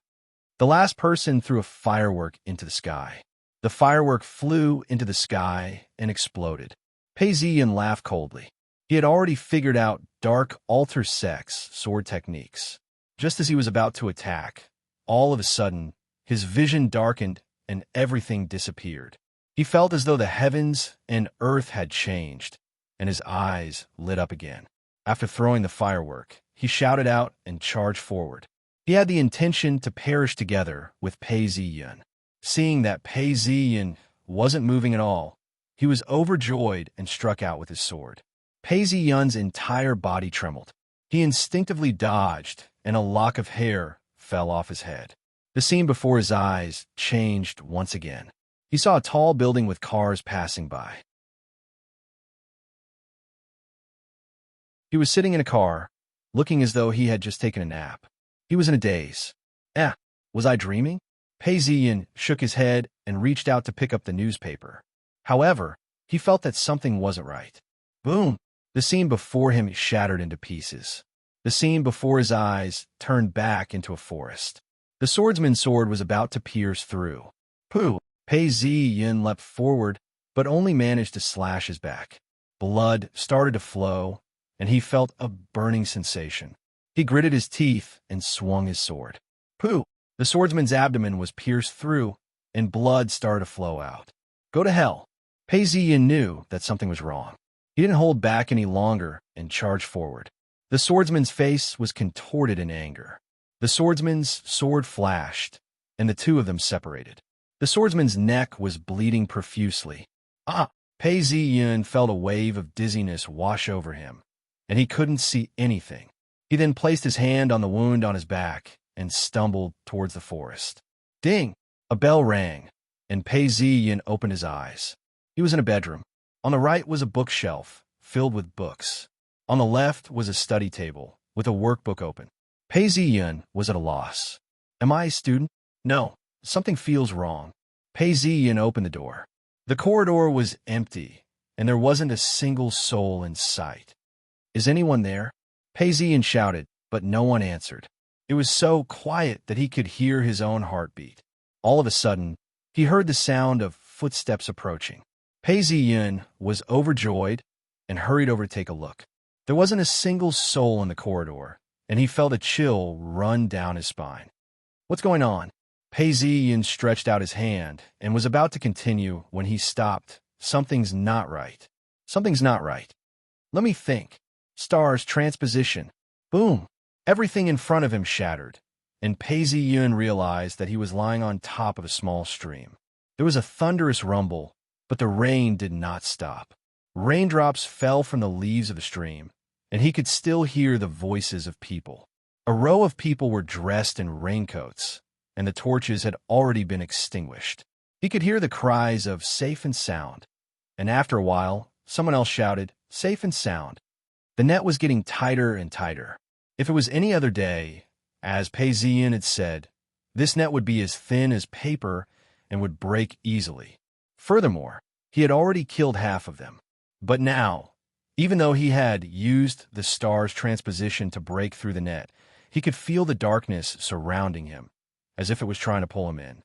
The last person threw a firework into the sky. The firework flew into the sky and exploded. Pei Ziyun laughed coldly. He had already figured out dark alter-sex sword techniques. Just as he was about to attack, all of a sudden, his vision darkened and everything disappeared. He felt as though the heavens and earth had changed, and his eyes lit up again. After throwing the firework, he shouted out and charged forward. He had the intention to perish together with Pei Ziyun. Seeing that Pei Ziyun wasn't moving at all, he was overjoyed and struck out with his sword. Pei Ziyun's entire body trembled. He instinctively dodged, and a lock of hair fell off his head. The scene before his eyes changed once again. He saw a tall building with cars passing by. He was sitting in a car, looking as though he had just taken a nap. He was in a daze. Was I dreaming? Pei Ziyun shook his head and reached out to pick up the newspaper. However, he felt that something wasn't right. Boom! The scene before him shattered into pieces. The scene before his eyes turned back into a forest. The swordsman's sword was about to pierce through. Pooh! Pei Ziyun leapt forward, but only managed to slash his back. Blood started to flow, and he felt a burning sensation. He gritted his teeth and swung his sword. Pooh! The swordsman's abdomen was pierced through, and blood started to flow out. Go to hell! Pei Ziyun knew that something was wrong. He didn't hold back any longer and charged forward. The swordsman's face was contorted in anger. The swordsman's sword flashed, and the 2 of them separated. The swordsman's neck was bleeding profusely. Pei Ziyun felt a wave of dizziness wash over him, and he couldn't see anything. He then placed his hand on the wound on his back and stumbled towards the forest. Ding! A bell rang, and Pei Ziyun opened his eyes. He was in a bedroom. On the right was a bookshelf filled with books. On the left was a study table with a workbook open. Pei Ziyun was at a loss. Am I a student? No, something feels wrong. Pei Ziyun opened the door. The corridor was empty, and there wasn't a single soul in sight. Is anyone there? Pei Ziyun shouted, but no one answered. It was so quiet that he could hear his own heartbeat. All of a sudden, he heard the sound of footsteps approaching. Pei Ziyun was overjoyed and hurried over to take a look. There wasn't a single soul in the corridor, and he felt a chill run down his spine. What's going on? Pei Ziyun stretched out his hand and was about to continue when he stopped. Something's not right. Something's not right. Let me think. Stars transposition. Boom! Everything in front of him shattered, and Pei Ziyun realized that he was lying on top of a small stream. There was a thunderous rumble, but the rain did not stop. Raindrops fell from the leaves of the stream, and he could still hear the voices of people. A row of people were dressed in raincoats, and the torches had already been extinguished. He could hear the cries of "safe and sound," and after a while, someone else shouted, "safe and sound." The net was getting tighter and tighter. If it was any other day, as Pei Ziyin had said, this net would be as thin as paper and would break easily. Furthermore, he had already killed half of them. But now, even though he had used the star's transposition to break through the net, he could feel the darkness surrounding him, as if it was trying to pull him in.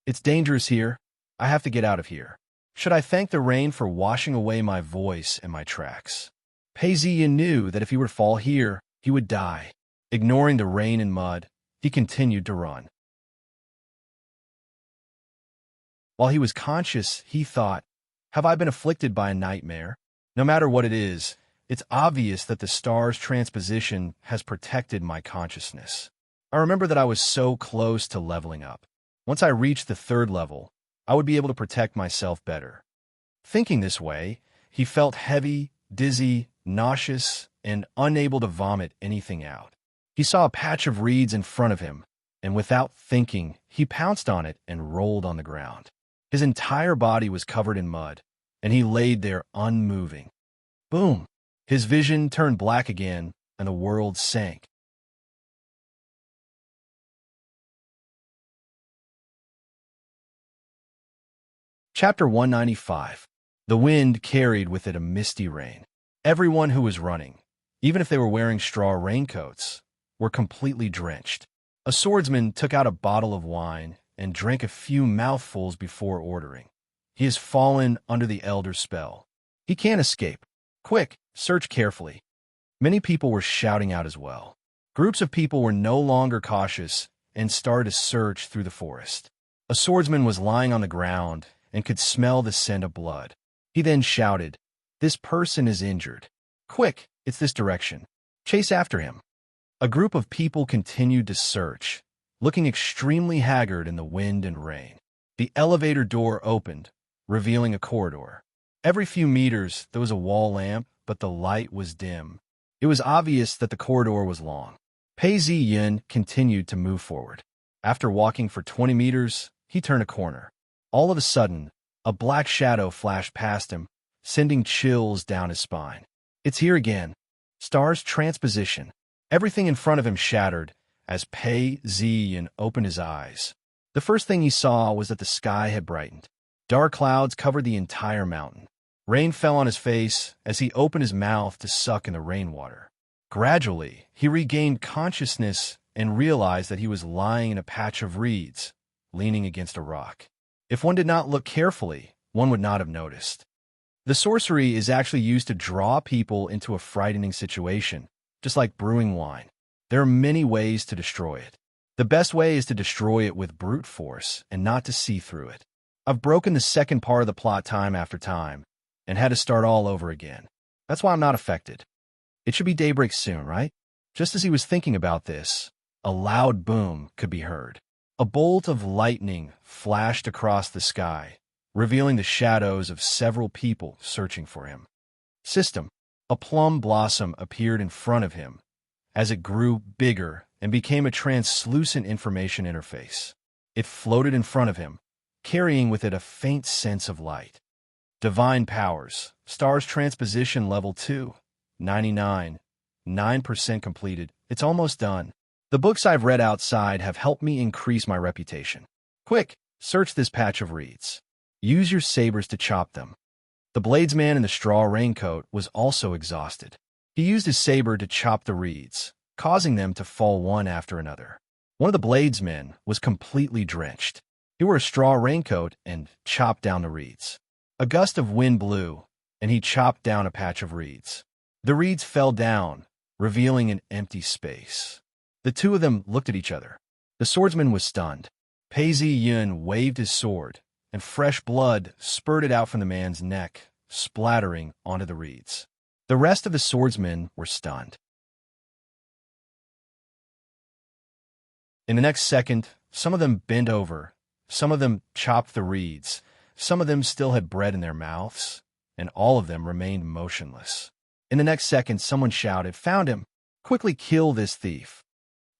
It's dangerous here. I have to get out of here. Should I thank the rain for washing away my voice and my tracks? Pei Ziyin knew that if he were to fall here, he would die. Ignoring the rain and mud, he continued to run. While he was conscious, he thought, have I been afflicted by a nightmare? No matter what it is, it's obvious that the star's transposition has protected my consciousness. I remember that I was so close to leveling up. Once I reached the 3rd level, I would be able to protect myself better. Thinking this way, he felt heavy, dizzy, nauseous, and unable to vomit anything out. He saw a patch of reeds in front of him, and without thinking, he pounced on it and rolled on the ground. His entire body was covered in mud, and he laid there unmoving. Boom! His vision turned black again, and the world sank. Chapter 195. The wind carried with it a misty rain. Everyone who was running, even if they were wearing straw raincoats, were completely drenched. A swordsman took out a bottle of wine and drank a few mouthfuls before ordering. He has fallen under the elder's spell. He can't escape. Quick, search carefully. Many people were shouting out as well. Groups of people were no longer cautious and started to search through the forest. A swordsman was lying on the ground and could smell the scent of blood. He then shouted, "This person is injured. Quick, it's this direction. Chase after him." A group of people continued to search, looking extremely haggard in the wind and rain. The elevator door opened, revealing a corridor. Every few meters, there was a wall lamp, but the light was dim. It was obvious that the corridor was long. Pei Ziyin continued to move forward. After walking for 20 meters, he turned a corner. All of a sudden, a black shadow flashed past him, sending chills down his spine. It's here again. Star's transposition. Everything in front of him shattered as Pei Ziyin opened his eyes. The first thing he saw was that the sky had brightened. Dark clouds covered the entire mountain. Rain fell on his face as he opened his mouth to suck in the rainwater. Gradually, he regained consciousness and realized that he was lying in a patch of reeds, leaning against a rock. If one did not look carefully, one would not have noticed. The sorcery is actually used to draw people into a frightening situation, just like brewing wine. There are many ways to destroy it. The best way is to destroy it with brute force and not to see through it. I've broken the second part of the plot time after time and had to start all over again. That's why I'm not affected. It should be daybreak soon, right? Just as he was thinking about this, a loud boom could be heard. A bolt of lightning flashed across the sky, revealing the shadows of several people searching for him. System. A plum blossom appeared in front of him as it grew bigger and became a translucent information interface. It floated in front of him, carrying with it a faint sense of light. Divine powers. Star's transposition level 2. 99. 9% completed. It's almost done. The books I've read outside have helped me increase my reputation. Quick, search this patch of reeds. Use your sabers to chop them. The bladesman in the straw raincoat was also exhausted. He used his saber to chop the reeds, causing them to fall one after another. One of the bladesmen was completely drenched. He wore a straw raincoat and chopped down the reeds. A gust of wind blew, and he chopped down a patch of reeds. The reeds fell down, revealing an empty space. The two of them looked at each other. The swordsman was stunned. Pei Ziyin waved his sword, and fresh blood spurted out from the man's neck, splattering onto the reeds. The rest of the swordsmen were stunned. In the next second, some of them bent over, some of them chopped the reeds, some of them still had bread in their mouths, and all of them remained motionless. In the next second, someone shouted, "Found him! Quickly kill this thief!"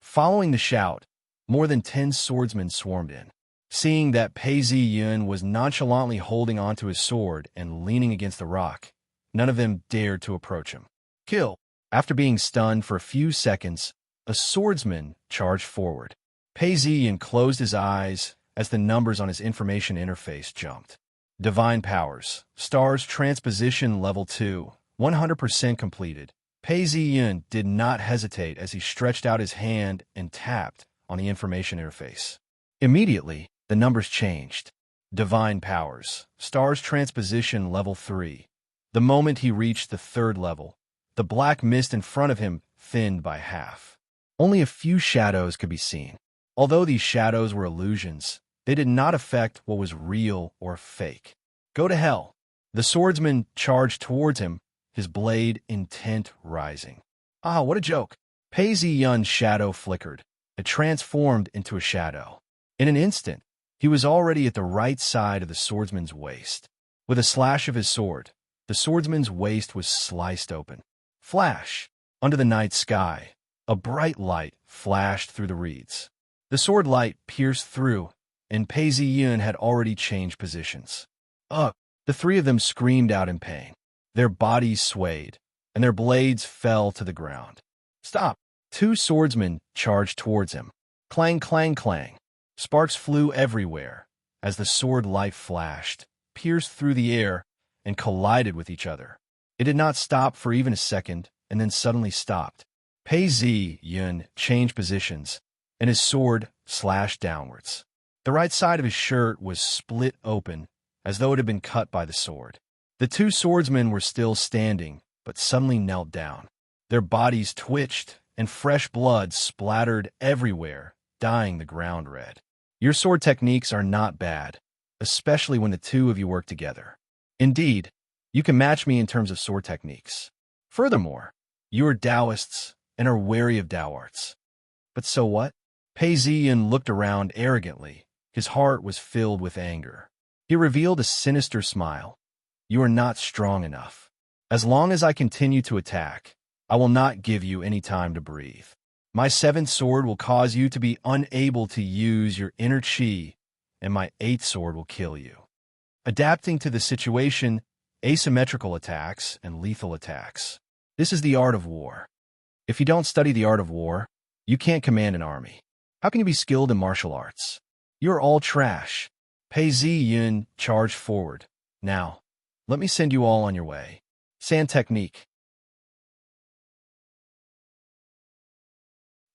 Following the shout, more than 10 swordsmen swarmed in. Seeing that Pei Ziyun was nonchalantly holding onto his sword and leaning against the rock, none of them dared to approach him. Kill! After being stunned for a few seconds, a swordsman charged forward. Pei Ziyun closed his eyes as the numbers on his information interface jumped. Divine Powers, Stars Transposition Level 2, 100% completed. Pei Ziyun did not hesitate as he stretched out his hand and tapped on the information interface. Immediately, the numbers changed. Divine Powers, Stars Transposition Level 3. The moment he reached the third level, the black mist in front of him thinned by half. Only a few shadows could be seen. Although these shadows were illusions, they did not affect what was real or fake. Go to hell! The swordsman charged towards him, his blade intent rising. Ah, what a joke! Pei Ziyun's shadow flickered. It transformed into a shadow. In an instant, he was already at the right side of the swordsman's waist. With a slash of his sword, the swordsman's waist was sliced open. Flash! Under the night sky, a bright light flashed through the reeds. The sword light pierced through, and Pei Ziyun had already changed positions. Ugh! The three of them screamed out in pain. Their bodies swayed, and their blades fell to the ground. Stop! 2 swordsmen charged towards him. Clang, clang, clang. Sparks flew everywhere as the sword light flashed, pierced through the air, and collided with each other. It did not stop for even a second, and then suddenly stopped. Pei Ziyun changed positions, and his sword slashed downwards. The right side of his shirt was split open, as though it had been cut by the sword. The 2 swordsmen were still standing, but suddenly knelt down. Their bodies twitched, and fresh blood splattered everywhere, dyeing the ground red. Your sword techniques are not bad, especially when the 2 of you work together. Indeed, you can match me in terms of sword techniques. Furthermore, you are Taoists and are wary of Tao arts. But so what? Pei Ziyun looked around arrogantly. His heart was filled with anger. He revealed a sinister smile. You are not strong enough. As long as I continue to attack, I will not give you any time to breathe. My 7th sword will cause you to be unable to use your inner chi, and my 8th sword will kill you. Adapting to the situation, asymmetrical attacks and lethal attacks. This is the art of war. If you don't study the art of war, you can't command an army. How can you be skilled in martial arts? You're all trash. Pei Ziyun charged forward. Now, let me send you all on your way. Sand technique.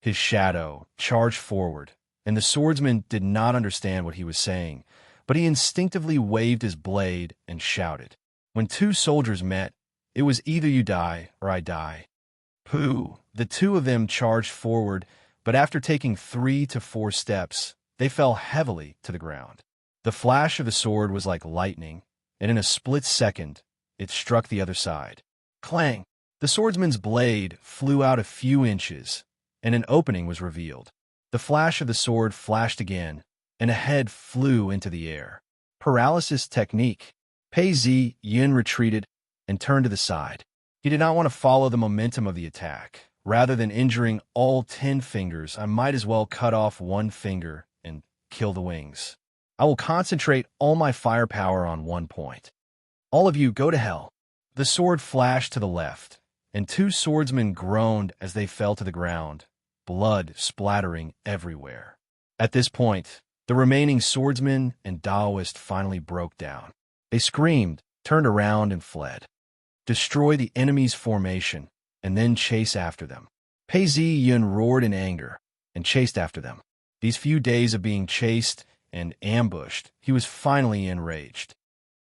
His shadow charged forward, and the swordsman did not understand what he was saying, but he instinctively waved his blade and shouted. When 2 soldiers met, it was either you die or I die. Pooh! The 2 of them charged forward, but after taking 3 to 4 steps, they fell heavily to the ground. The flash of the sword was like lightning, and in a split second, it struck the other side. Clang! The swordsman's blade flew out a few inches, and an opening was revealed. The flash of the sword flashed again, and a head flew into the air. Paralysis technique. Pei Ziyun retreated and turned to the side. He did not want to follow the momentum of the attack. Rather than injuring all 10 fingers, I might as well cut off 1 finger and kill the wings. I will concentrate all my firepower on 1 point. All of you go to hell. The sword flashed to the left, and 2 swordsmen groaned as they fell to the ground, blood splattering everywhere. At this point, the remaining swordsmen and Taoist finally broke down. They screamed, turned around, and fled. Destroy the enemy's formation, and then chase after them. Pei Ziyun roared in anger and chased after them. These few days of being chased and ambushed, he was finally enraged.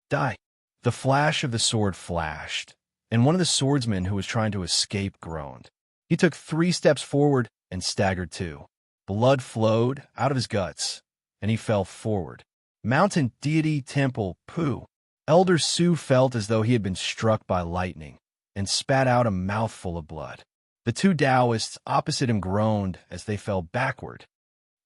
Die! The flash of the sword flashed, and one of the swordsmen who was trying to escape groaned. He took 3 steps forward and staggered 2. Blood flowed out of his guts, and he fell forward. Mountain deity temple, pooh. Elder Su felt as though he had been struck by lightning and spat out a mouthful of blood. The 2 Taoists opposite him groaned as they fell backward.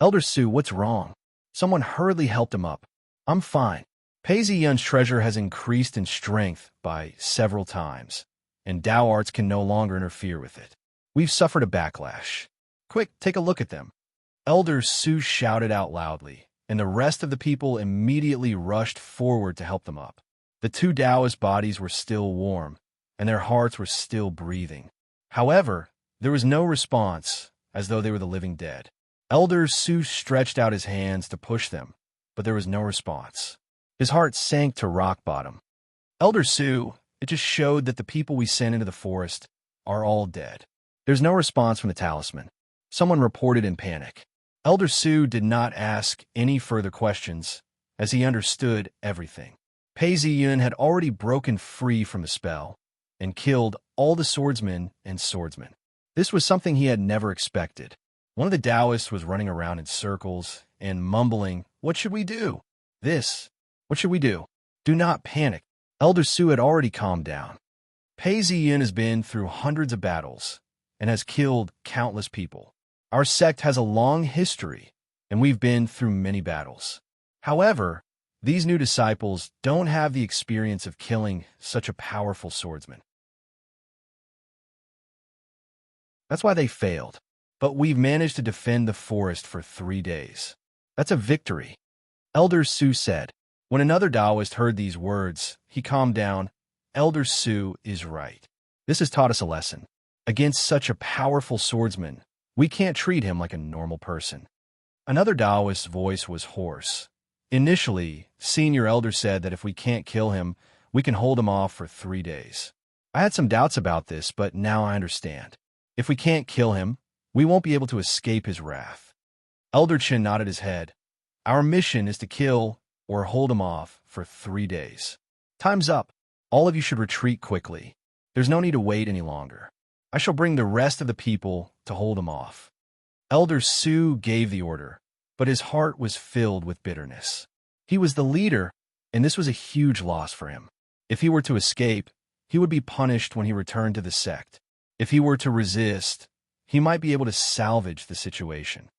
Elder Su, what's wrong? Someone hurriedly helped him up. I'm fine. Pei Ziyun's treasure has increased in strength by several times, and Tao arts can no longer interfere with it. We've suffered a backlash. Quick, take a look at them. Elder Su shouted out loudly, and the rest of the people immediately rushed forward to help them up. The two Taoist bodies were still warm, and their hearts were still breathing. However, there was no response, as though they were the living dead. Elder Su stretched out his hands to push them, but there was no response. His heart sank to rock bottom. Elder Su, it just showed that the people we sent into the forest are all dead. There's no response from the talisman. Someone reported in panic. Elder Su did not ask any further questions, as he understood everything. Pei Ziyun had already broken free from the spell and killed all the swordsmen and swordsmen. This was something he had never expected. One of the Taoists was running around in circles and mumbling, "What should we do? What should we do? Do not panic." Elder Su had already calmed down. Pei Ziyun has been through hundreds of battles and has killed countless people. Our sect has a long history, and we've been through many battles. However, these new disciples don't have the experience of killing such a powerful swordsman. That's why they failed. But we've managed to defend the forest for 3 days. That's a victory. Elder Su said. When another Taoist heard these words, he calmed down. Elder Su is right. This has taught us a lesson. Against such a powerful swordsman, we can't treat him like a normal person. Another Taoist's voice was hoarse. Initially, Senior Elder said that if we can't kill him, we can hold him off for 3 days. I had some doubts about this, but now I understand. If we can't kill him, we won't be able to escape his wrath. Elder Chen nodded his head. Our mission is to kill or hold him off for 3 days. Time's up. All of you should retreat quickly. There's no need to wait any longer. I shall bring the rest of the people to hold him off. Elder Su gave the order, but his heart was filled with bitterness. He was the leader, and this was a huge loss for him. If he were to escape, he would be punished when he returned to the sect. If he were to resist, he might be able to salvage the situation.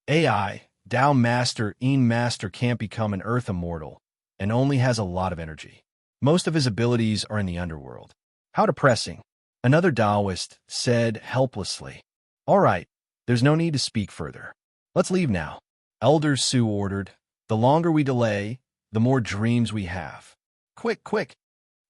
AI, Tao Master, Yin Master can't become an Earth immortal and only has a lot of energy. Most of his abilities are in the underworld. How depressing. Another Taoist said helplessly. All right, there's no need to speak further. Let's leave now. Elder Su ordered. The longer we delay, the more dreams we have. Quick, quick.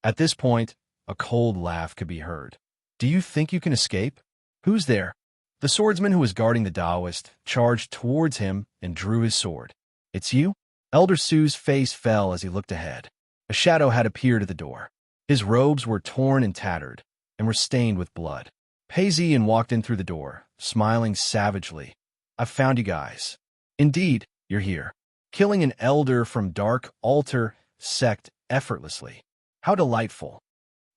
At this point, a cold laugh could be heard. Do you think you can escape? Who's there? The swordsman who was guarding the Taoist charged towards him and drew his sword. It's you? Elder Su's face fell as he looked ahead. A shadow had appeared at the door. His robes were torn and tattered, and were stained with blood. Pei Ziyan walked in through the door, smiling savagely. I've found you guys. Indeed, you're here. Killing an elder from Dark Altar sect effortlessly. How delightful.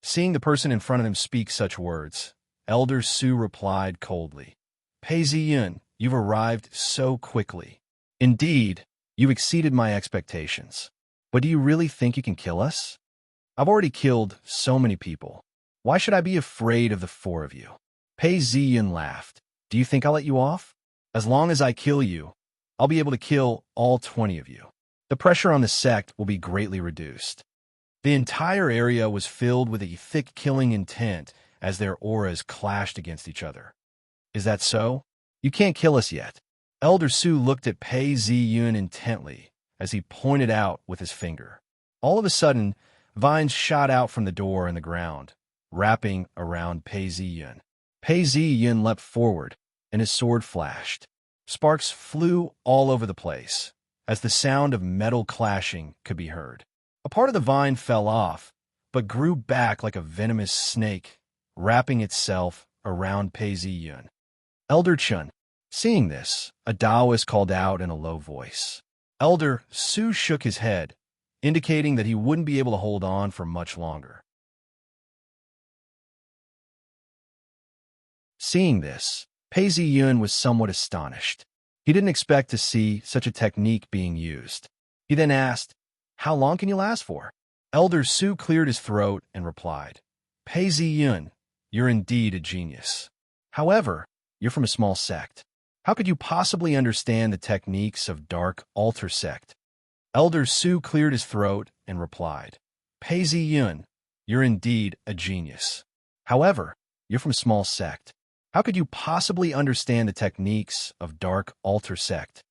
Seeing the person in front of him speak such words, Elder Su replied coldly. Pei Ziyun, you've arrived so quickly. Indeed, you've exceeded my expectations. But do you really think you can kill us? I've already killed so many people. Why should I be afraid of the 4 of you? Pei Ziyun laughed. Do you think I'll let you off? As long as I kill you, I'll be able to kill all 20 of you. The pressure on the sect will be greatly reduced. The entire area was filled with a thick killing intent as their auras clashed against each other. Is that so? You can't kill us yet. Elder Su looked at Pei Ziyun intently as he pointed out with his finger. All of a sudden, vines shot out from the door in the ground, wrapping around Pei Ziyun. Pei Ziyun leapt forward, and his sword flashed. Sparks flew all over the place, as the sound of metal clashing could be heard. A part of the vine fell off, but grew back like a venomous snake, wrapping itself around Pei Ziyun. Elder Chun. Seeing this, a Taoist called out in a low voice. Elder Su shook his head, indicating that he wouldn't be able to hold on for much longer. Seeing this, Pei Ziyun was somewhat astonished. He didn't expect to see such a technique being used. He then asked, how long can you last for? Elder Su cleared his throat and replied, Pei Ziyun, you're indeed a genius. However, you're from a small sect. How could you possibly understand the techniques of Dark Altar sect? Elder Su cleared his throat and replied, Pei Ziyun, you're indeed a genius. However, you're from small sect. How could you possibly understand the techniques of dark altar sect?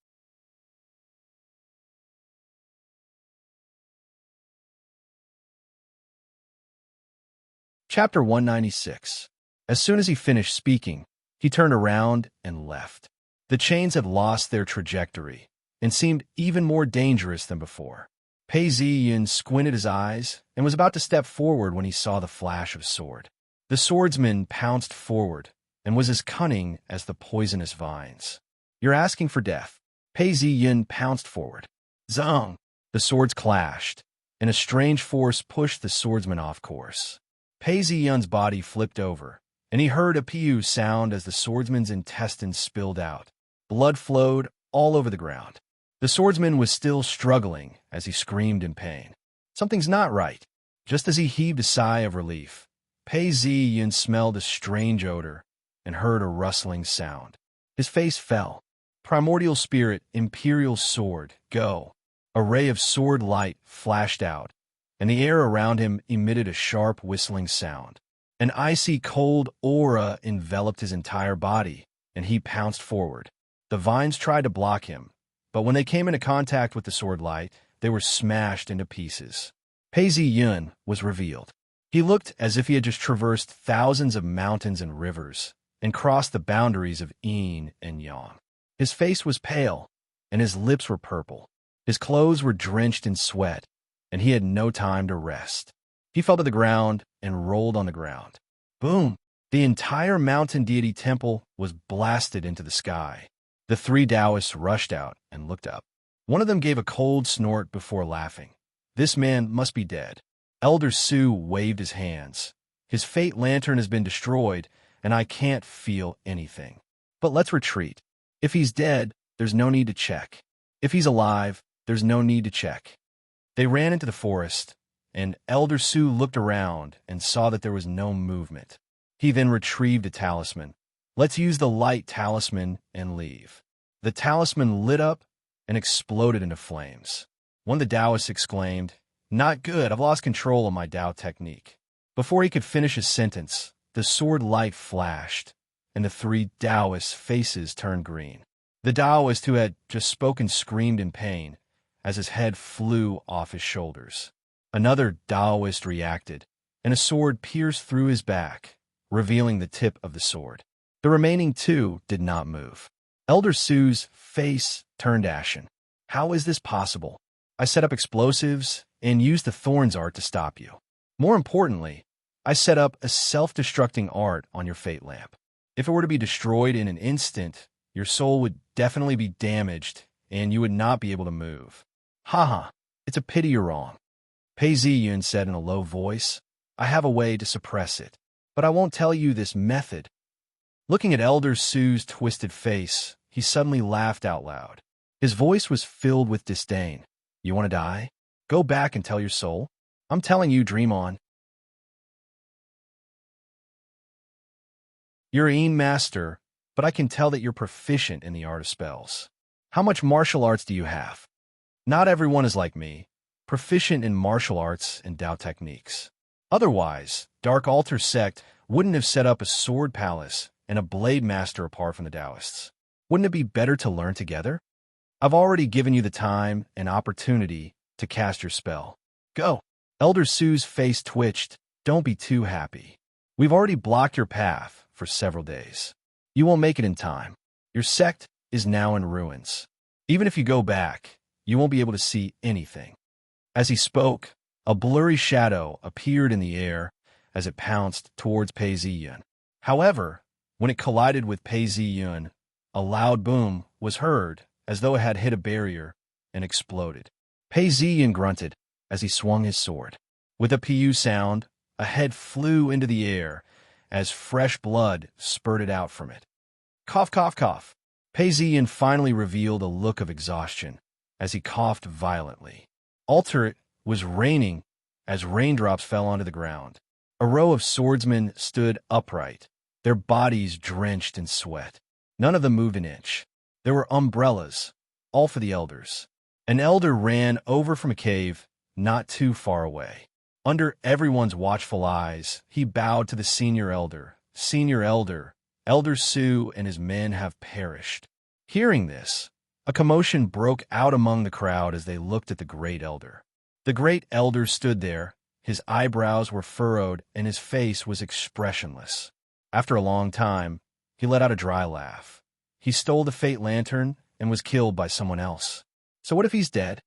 Chapter 196. As soon as he finished speaking, he turned around and left. The chains had lost their trajectory and seemed even more dangerous than before. Pei Ziyin squinted his eyes and was about to step forward when he saw the flash of a sword. The swordsman pounced forward and was as cunning as the poisonous vines. You're asking for death. Pei Ziyin pounced forward. Zong! The swords clashed, and a strange force pushed the swordsman off course. Pei Ziyun's body flipped over, and he heard a pew sound as the swordsman's intestines spilled out. Blood flowed all over the ground. The swordsman was still struggling as he screamed in pain. Something's not right. Just as he heaved a sigh of relief, Pei Ziyun smelled a strange odor and heard a rustling sound. His face fell. Primordial spirit, imperial sword, go. A ray of sword light flashed out, and the air around him emitted a sharp whistling sound. An icy cold aura enveloped his entire body, and he pounced forward. The vines tried to block him, but when they came into contact with the sword light, they were smashed into pieces. Pei Ziyun was revealed. He looked as if he had just traversed thousands of mountains and rivers and crossed the boundaries of yin and yang. His face was pale, and his lips were purple. His clothes were drenched in sweat, and he had no time to rest. He fell to the ground and rolled on the ground. Boom! The entire mountain deity temple was blasted into the sky. The three Taoists rushed out and looked up. One of them gave a cold snort before laughing. This man must be dead. Elder Su waved his hands. His fate lantern has been destroyed, and I can't feel anything. But let's retreat. If he's dead, there's no need to check. If he's alive, there's no need to check. They ran into the forest, and Elder Su looked around and saw that there was no movement. He then retrieved a talisman. Let's use the light talisman and leave. The talisman lit up and exploded into flames. One of the Taoists exclaimed, "Not good, I've lost control of my Tao technique." Before he could finish his sentence, the sword light flashed, and the three Taoists' faces turned green. The Taoist who had just spoken screamed in pain as his head flew off his shoulders. Another Taoist reacted, and a sword pierced through his back, revealing the tip of the sword. The remaining two did not move. Elder Su's face turned ashen. How is this possible? I set up explosives and used the Thorns art to stop you. More importantly, I set up a self-destructing art on your fate lamp. If it were to be destroyed in an instant, your soul would definitely be damaged and you would not be able to move. Haha, it's a pity you're wrong. Pei Ziyun said in a low voice, I have a way to suppress it, but I won't tell you this method. Looking at Elder Su's twisted face, he suddenly laughed out loud. His voice was filled with disdain. You want to die? Go back and tell your soul. I'm telling you, dream on. You're a master, but I can tell that you're proficient in the art of spells. How much martial arts do you have? Not everyone is like me, proficient in martial arts and Tao techniques. Otherwise, Dark Altar Sect wouldn't have set up a sword palace and a blade master apart from the Taoists. Wouldn't it be better to learn together? I've already given you the time and opportunity to cast your spell. Go. Elder Su's face twitched. Don't be too happy. We've already blocked your path for several days. You won't make it in time. Your sect is now in ruins. Even if you go back, you won't be able to see anything. As he spoke, a blurry shadow appeared in the air as it pounced towards Pei Ziyun. However, when it collided with Pei Ziyun, a loud boom was heard as though it had hit a barrier and exploded. Pei Ziyun grunted as he swung his sword. With a pu sound, a head flew into the air as fresh blood spurted out from it. Cough, cough, cough. Pei Ziyun finally revealed a look of exhaustion as he coughed violently. Alter was raining as raindrops fell onto the ground. A row of swordsmen stood upright, their bodies drenched in sweat. None of them moved an inch. There were umbrellas, all for the elders. An elder ran over from a cave not too far away. Under everyone's watchful eyes, he bowed to the senior elder. Senior elder, Elder Su and his men have perished. Hearing this, a commotion broke out among the crowd as they looked at the great elder. The great elder stood there, his eyebrows were furrowed and his face was expressionless. After a long time, he let out a dry laugh. He stole the fate lantern and was killed by someone else. So what if he's dead?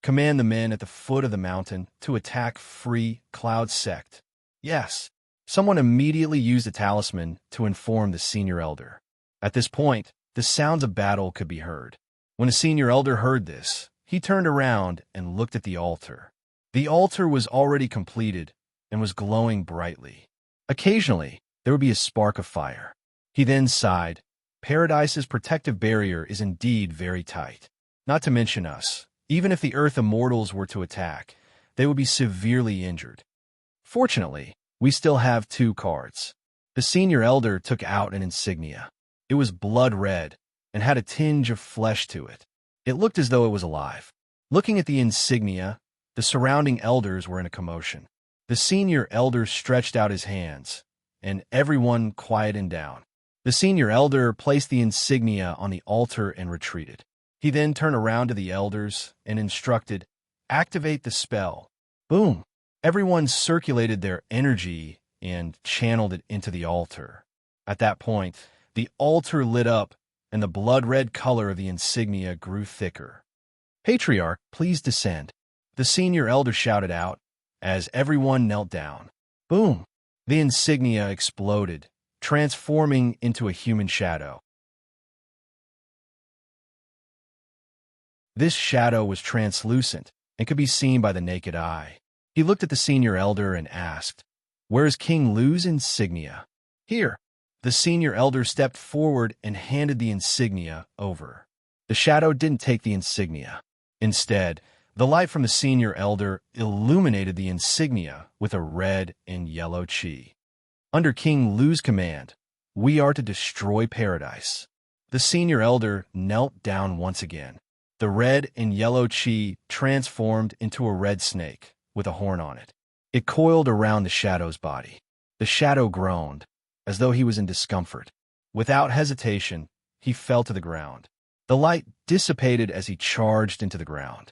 Command the men at the foot of the mountain to attack Free Cloud Sect. Yes, someone immediately used a talisman to inform the senior elder. At this point, the sounds of battle could be heard. When the senior elder heard this, he turned around and looked at the altar. The altar was already completed and was glowing brightly. Occasionally, there would be a spark of fire. He then sighed. Paradise's protective barrier is indeed very tight. Not to mention us. Even if the Earth Immortals were to attack, they would be severely injured. Fortunately, we still have 2 cards. The senior elder took out an insignia. It was blood red and had a tinge of flesh to it. It looked as though it was alive. Looking at the insignia, the surrounding elders were in a commotion. The senior elder stretched out his hands, and everyone quieted down. The senior elder placed the insignia on the altar and retreated. He then turned around to the elders and instructed, "Activate the spell." Boom! Everyone circulated their energy and channeled it into the altar. At that point, the altar lit up and the blood-red color of the insignia grew thicker. "Patriarch, please descend," the senior elder shouted out as everyone knelt down. Boom! The insignia exploded, transforming into a human shadow. This shadow was translucent and could be seen by the naked eye. He looked at the senior elder and asked, "Where is King Lu's insignia?" "Here." The senior elder stepped forward and handed the insignia over. The shadow didn't take the insignia. Instead, the light from the senior elder illuminated the insignia with a red and yellow chi. "Under King Lu's command, we are to destroy paradise." The senior elder knelt down once again. The red and yellow chi transformed into a red snake with a horn on it. It coiled around the shadow's body. The shadow groaned, as though he was in discomfort. Without hesitation, he fell to the ground. The light dissipated as he charged into the ground.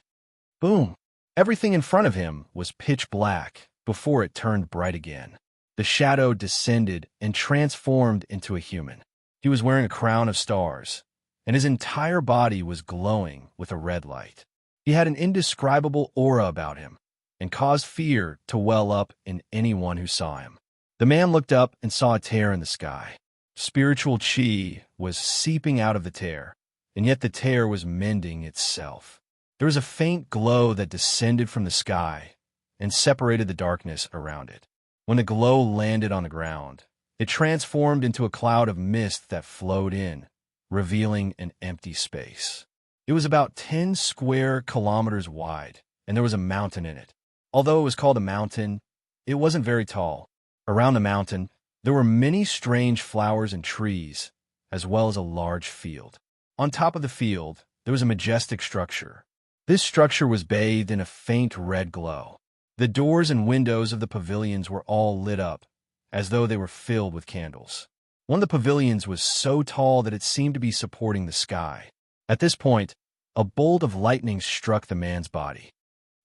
Boom! Everything in front of him was pitch black before it turned bright again. The shadow descended and transformed into a human. He was wearing a crown of stars, and his entire body was glowing with a red light. He had an indescribable aura about him and caused fear to well up in anyone who saw him. The man looked up and saw a tear in the sky. Spiritual chi was seeping out of the tear, and yet the tear was mending itself. There was a faint glow that descended from the sky and separated the darkness around it. When the glow landed on the ground, it transformed into a cloud of mist that flowed in, revealing an empty space. It was about 10 square kilometers wide, and there was a mountain in it. Although it was called a mountain, it wasn't very tall. Around the mountain, there were many strange flowers and trees, as well as a large field. On top of the field, there was a majestic structure. This structure was bathed in a faint red glow. The doors and windows of the pavilions were all lit up, as though they were filled with candles. One of the pavilions was so tall that it seemed to be supporting the sky. At this point, a bolt of lightning struck the man's body.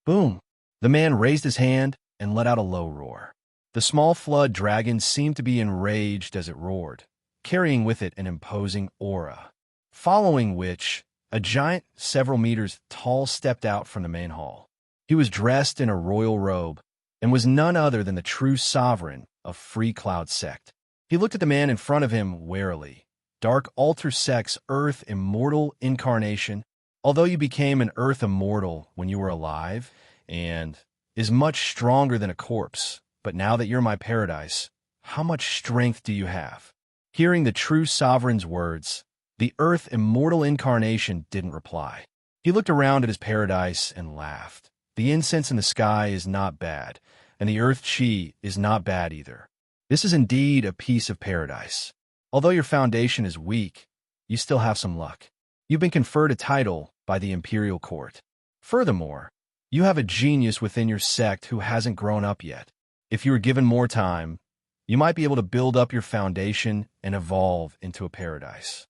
Boom! The man raised his hand and let out a low roar. The small flood dragon seemed to be enraged as it roared, carrying with it an imposing aura. Following which, a giant several meters tall stepped out from the main hall. He was dressed in a royal robe and was none other than the true sovereign of Free Cloud Sect. He looked at the man in front of him warily. Dark Altar Sect's Earth Immortal Incarnation, although you became an Earth Immortal when you were alive, and is much stronger than a corpse, but now that you're my paradise, how much strength do you have? Hearing the true sovereign's words, the Earth Immortal Incarnation didn't reply. He looked around at his paradise and laughed. The incense in the sky is not bad, and the Earth Chi is not bad either. This is indeed a piece of paradise. Although your foundation is weak, you still have some luck. You've been conferred a title by the Imperial Court. Furthermore, You have a genius within your sect who hasn't grown up yet. If you were given more time, you might be able to build up your foundation and evolve into a paradise.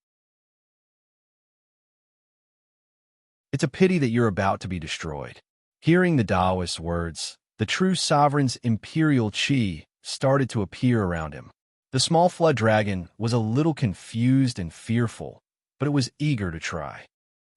It's a pity that you're about to be destroyed. Hearing the Taoist's words, the true sovereign's imperial chi started to appear around him. The small flood dragon was a little confused and fearful, but it was eager to try.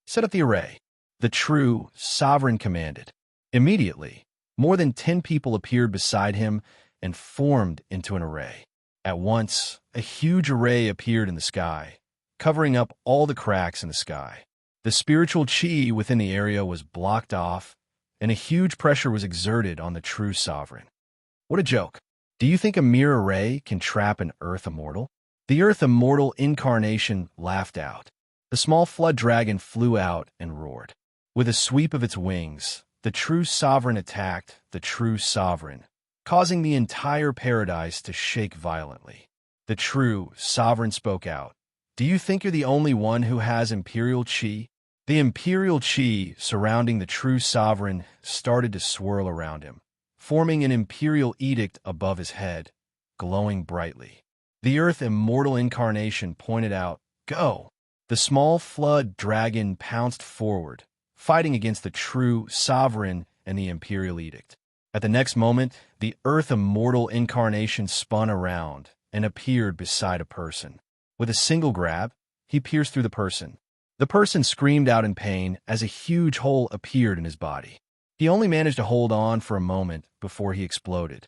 Set up the array. The true sovereign commanded. Immediately, more than 10 people appeared beside him and formed into an array. At once, a huge array appeared in the sky, covering up all the cracks in the sky. The spiritual chi within the area was blocked off, and a huge pressure was exerted on the true sovereign. What a joke! Do you think a mere array can trap an Earth Immortal? The Earth Immortal incarnation laughed out. The small flood dragon flew out and roared. With a sweep of its wings, the true sovereign attacked the true sovereign, causing the entire paradise to shake violently. The true sovereign spoke out. Do you think you're the only one who has imperial chi? The imperial chi surrounding the true sovereign started to swirl around him, forming an imperial edict above his head, glowing brightly. The Earth Immortal incarnation pointed out, "Go!" The small flood dragon pounced forward, fighting against the true sovereign and the imperial edict. At the next moment, the Earth Immortal incarnation spun around and appeared beside a person. With a single grab, he pierced through the person. The person screamed out in pain as a huge hole appeared in his body. He only managed to hold on for a moment before he exploded.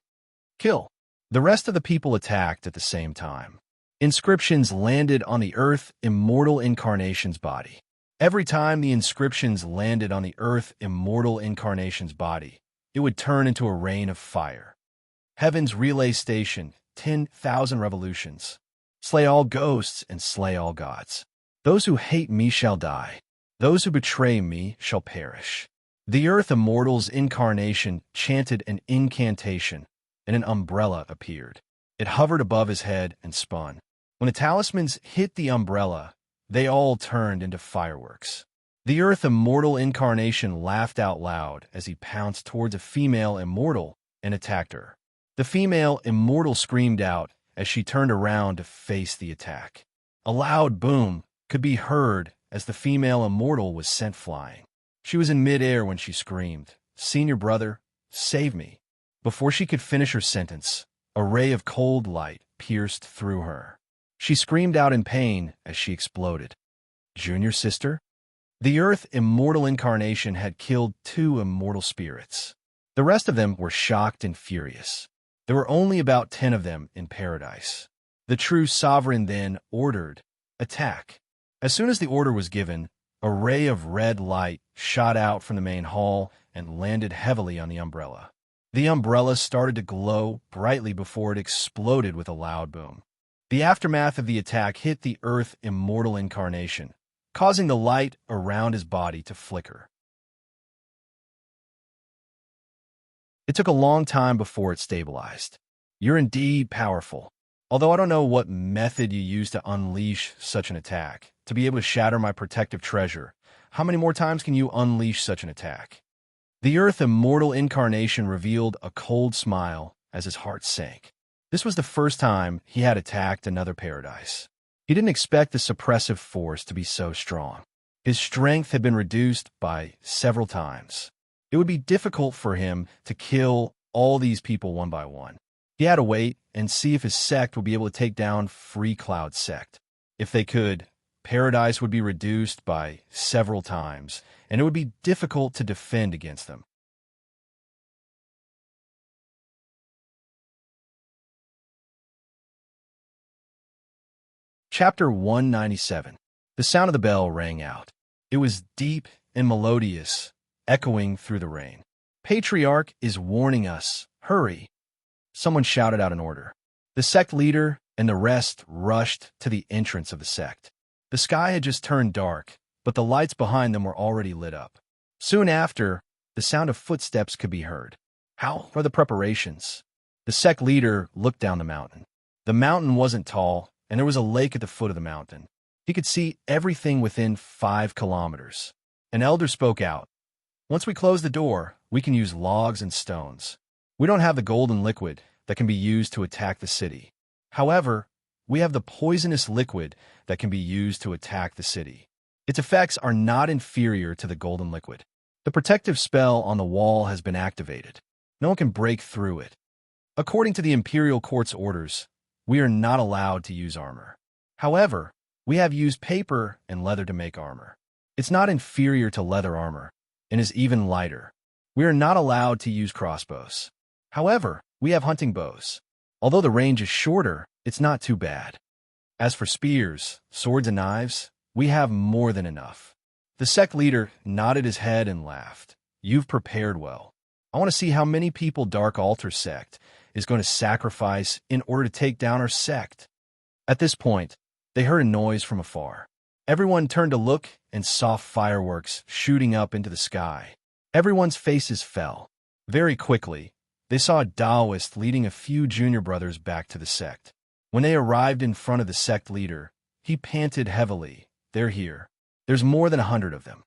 Kill. The rest of the people attacked at the same time. Inscriptions landed on the Earth Immortal incarnation's body. Every time the inscriptions landed on the Earth Immortal incarnation's body, it would turn into a rain of fire. Heaven's relay station, 10,000 revolutions. Slay all ghosts and slay all gods. Those who hate me shall die. Those who betray me shall perish. The Earth Immortal's incarnation chanted an incantation, and an umbrella appeared. It hovered above his head and spun. When the talismans hit the umbrella, they all turned into fireworks. The Earth Immortal incarnation laughed out loud as he pounced towards a female immortal and attacked her. The female immortal screamed out as she turned around to face the attack. A loud boom could be heard as the female immortal was sent flying. She was in midair when she screamed, "Senior brother, save me." Before she could finish her sentence, a ray of cold light pierced through her. She screamed out in pain as she exploded. Junior sister? The Earth Immortal incarnation had killed 2 immortal spirits. The rest of them were shocked and furious. There were only about 10 of them in paradise. The true sovereign then ordered, "Attack." As soon as the order was given, a ray of red light shot out from the main hall and landed heavily on the umbrella. The umbrella started to glow brightly before it exploded with a loud boom. The aftermath of the attack hit the Earth Immortal incarnation, causing the light around his body to flicker. It took a long time before it stabilized. You're indeed powerful. Although I don't know what method you used to unleash such an attack, to be able to shatter my protective treasure, how many more times can you unleash such an attack? The Earth Immortal incarnation revealed a cold smile as his heart sank. This was the first time he had attacked another paradise. He didn't expect the suppressive force to be so strong. His strength had been reduced by several times. It would be difficult for him to kill all these people one by one. He had to wait and see if his sect would be able to take down Free Cloud's sect. If they could, paradise would be reduced by several times, and it would be difficult to defend against them. Chapter 197. The sound of the bell rang out. It was deep and melodious, echoing through the rain. "Patriarch is warning us. Hurry!" Someone shouted out an order. The sect leader and the rest rushed to the entrance of the sect. The sky had just turned dark, but the lights behind them were already lit up. Soon after, the sound of footsteps could be heard. How are the preparations? The sect leader looked down the mountain. The mountain wasn't tall, and there was a lake at the foot of the mountain. He could see everything within 5 kilometers. An elder spoke out. "Once we close the door, we can use logs and stones. We don't have the golden liquid that can be used to attack the city. However, we have the poisonous liquid that can be used to attack the city. Its effects are not inferior to the golden liquid. The protective spell on the wall has been activated. No one can break through it. According to the Imperial Court's orders, we are not allowed to use armor. However, we have used paper and leather to make armor. It's not inferior to leather armor and is even lighter. We are not allowed to use crossbows. However, we have hunting bows. Although the range is shorter, it's not too bad. As for spears, swords, and knives, we have more than enough. The sect leader nodded his head and laughed. You've prepared well. I want to see how many people Dark Altar sect is going to sacrifice in order to take down our sect. At this point, they heard a noise from afar. Everyone turned to look and saw fireworks shooting up into the sky. Everyone's faces fell. Very quickly, they saw a Taoist leading a few junior brothers back to the sect. When they arrived in front of the sect leader, he panted heavily. They're here. There's more than 100 of them.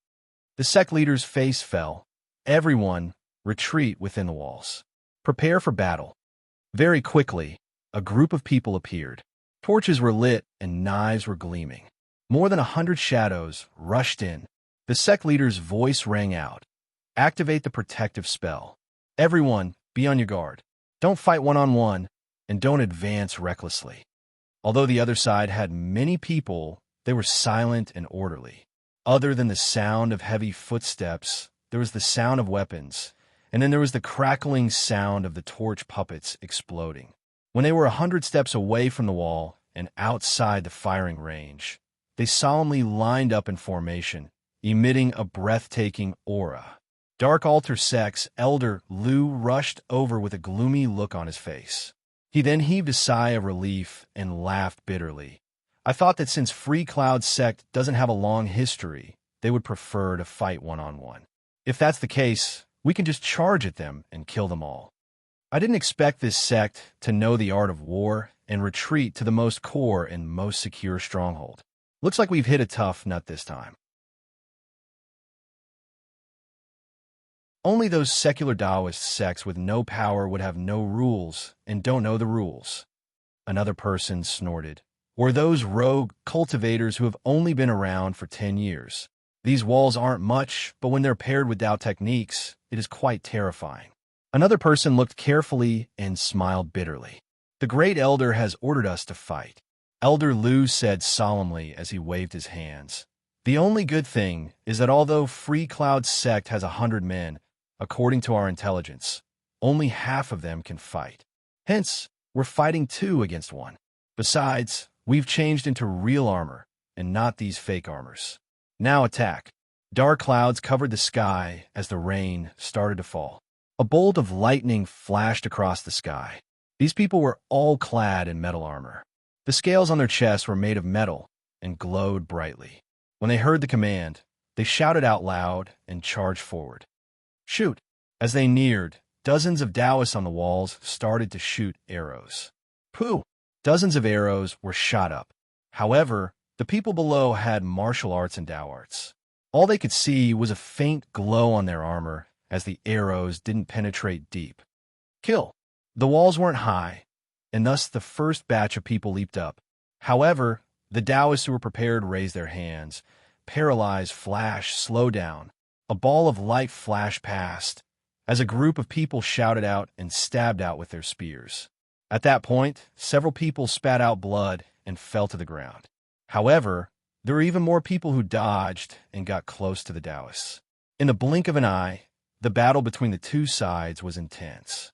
The sect leader's face fell. Everyone, retreat within the walls. Prepare for battle. Very quickly, a group of people appeared. Torches were lit and knives were gleaming. More than 100 shadows rushed in. The sect leader's voice rang out. Activate the protective spell. Everyone, be on your guard. Don't fight one-on-one, and don't advance recklessly. Although the other side had many people, they were silent and orderly. Other than the sound of heavy footsteps, there was the sound of weapons, and then there was the crackling sound of the torch puppets exploding. When they were 100 steps away from the wall and outside the firing range, they solemnly lined up in formation, emitting a breathtaking aura. Dark Altar Sect's elder Lu rushed over with a gloomy look on his face. He then heaved a sigh of relief and laughed bitterly. I thought that since Free Cloud Sect doesn't have a long history, they would prefer to fight one-on-one. If that's the case, we can just charge at them and kill them all. I didn't expect this sect to know the art of war and retreat to the most core and most secure stronghold. Looks like we've hit a tough nut this time. Only those secular Taoist sects with no power would have no rules and don't know the rules. Another person snorted. Or those rogue cultivators who have only been around for 10 years. These walls aren't much, but when they're paired with Tao techniques, it is quite terrifying. Another person looked carefully and smiled bitterly. The Great Elder has ordered us to fight. Elder Lu said solemnly as he waved his hands. The only good thing is that although Free Cloud Sect has 100 men, according to our intelligence, only half of them can fight. Hence, we're fighting 2 against 1. Besides, we've changed into real armor, and not these fake armors. Now attack. Dark clouds covered the sky as the rain started to fall. A bolt of lightning flashed across the sky. These people were all clad in metal armor. The scales on their chests were made of metal and glowed brightly. When they heard the command, they shouted out loud and charged forward. Shoot! As they neared, dozens of Taoists on the walls started to shoot arrows. Pooh! Dozens of arrows were shot up. However, the people below had martial arts and Tao arts. All they could see was a faint glow on their armor as the arrows didn't penetrate deep. Kill! The walls weren't high, and thus the first batch of people leaped up. However, the Taoists who were prepared raised their hands. Paralyzed flash slowed down. A ball of light flashed past as a group of people shouted out and stabbed out with their spears. At that point, several people spat out blood and fell to the ground. However, there were even more people who dodged and got close to the Taoists. In the blink of an eye, the battle between the two sides was intense.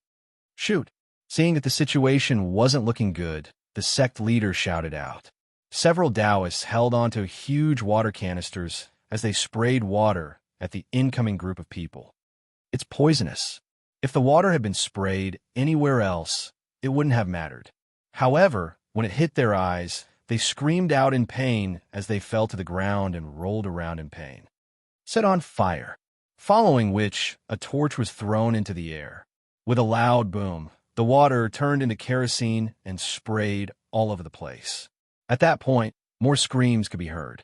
Shoot! Seeing that the situation wasn't looking good, the sect leader shouted out. Several Taoists held onto huge water canisters as they sprayed water at the incoming group of people. It's poisonous. If the water had been sprayed anywhere else, it wouldn't have mattered. However, when it hit their eyes, they screamed out in pain as they fell to the ground and rolled around in pain. Set on fire, following which a torch was thrown into the air. With a loud boom, the water turned into kerosene and sprayed all over the place. At that point, more screams could be heard.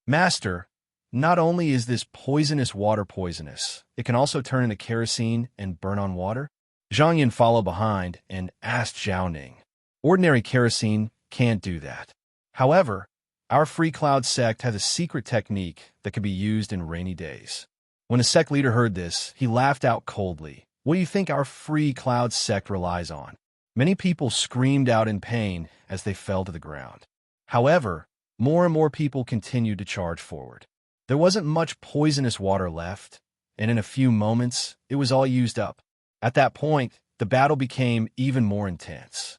Master, Not only is this poisonous water poisonous, it can also turn into kerosene and burn on water. Zhang Yin followed behind and asked Zhao Ning. Ordinary kerosene can't do that. However, our Free Cloud sect has a secret technique that can be used in rainy days. When the sect leader heard this, he laughed out coldly. What do you think our Free Cloud sect relies on? Many people screamed out in pain as they fell to the ground. However, more and more people continued to charge forward. There wasn't much poisonous water left, and in a few moments, it was all used up. At that point, the battle became even more intense.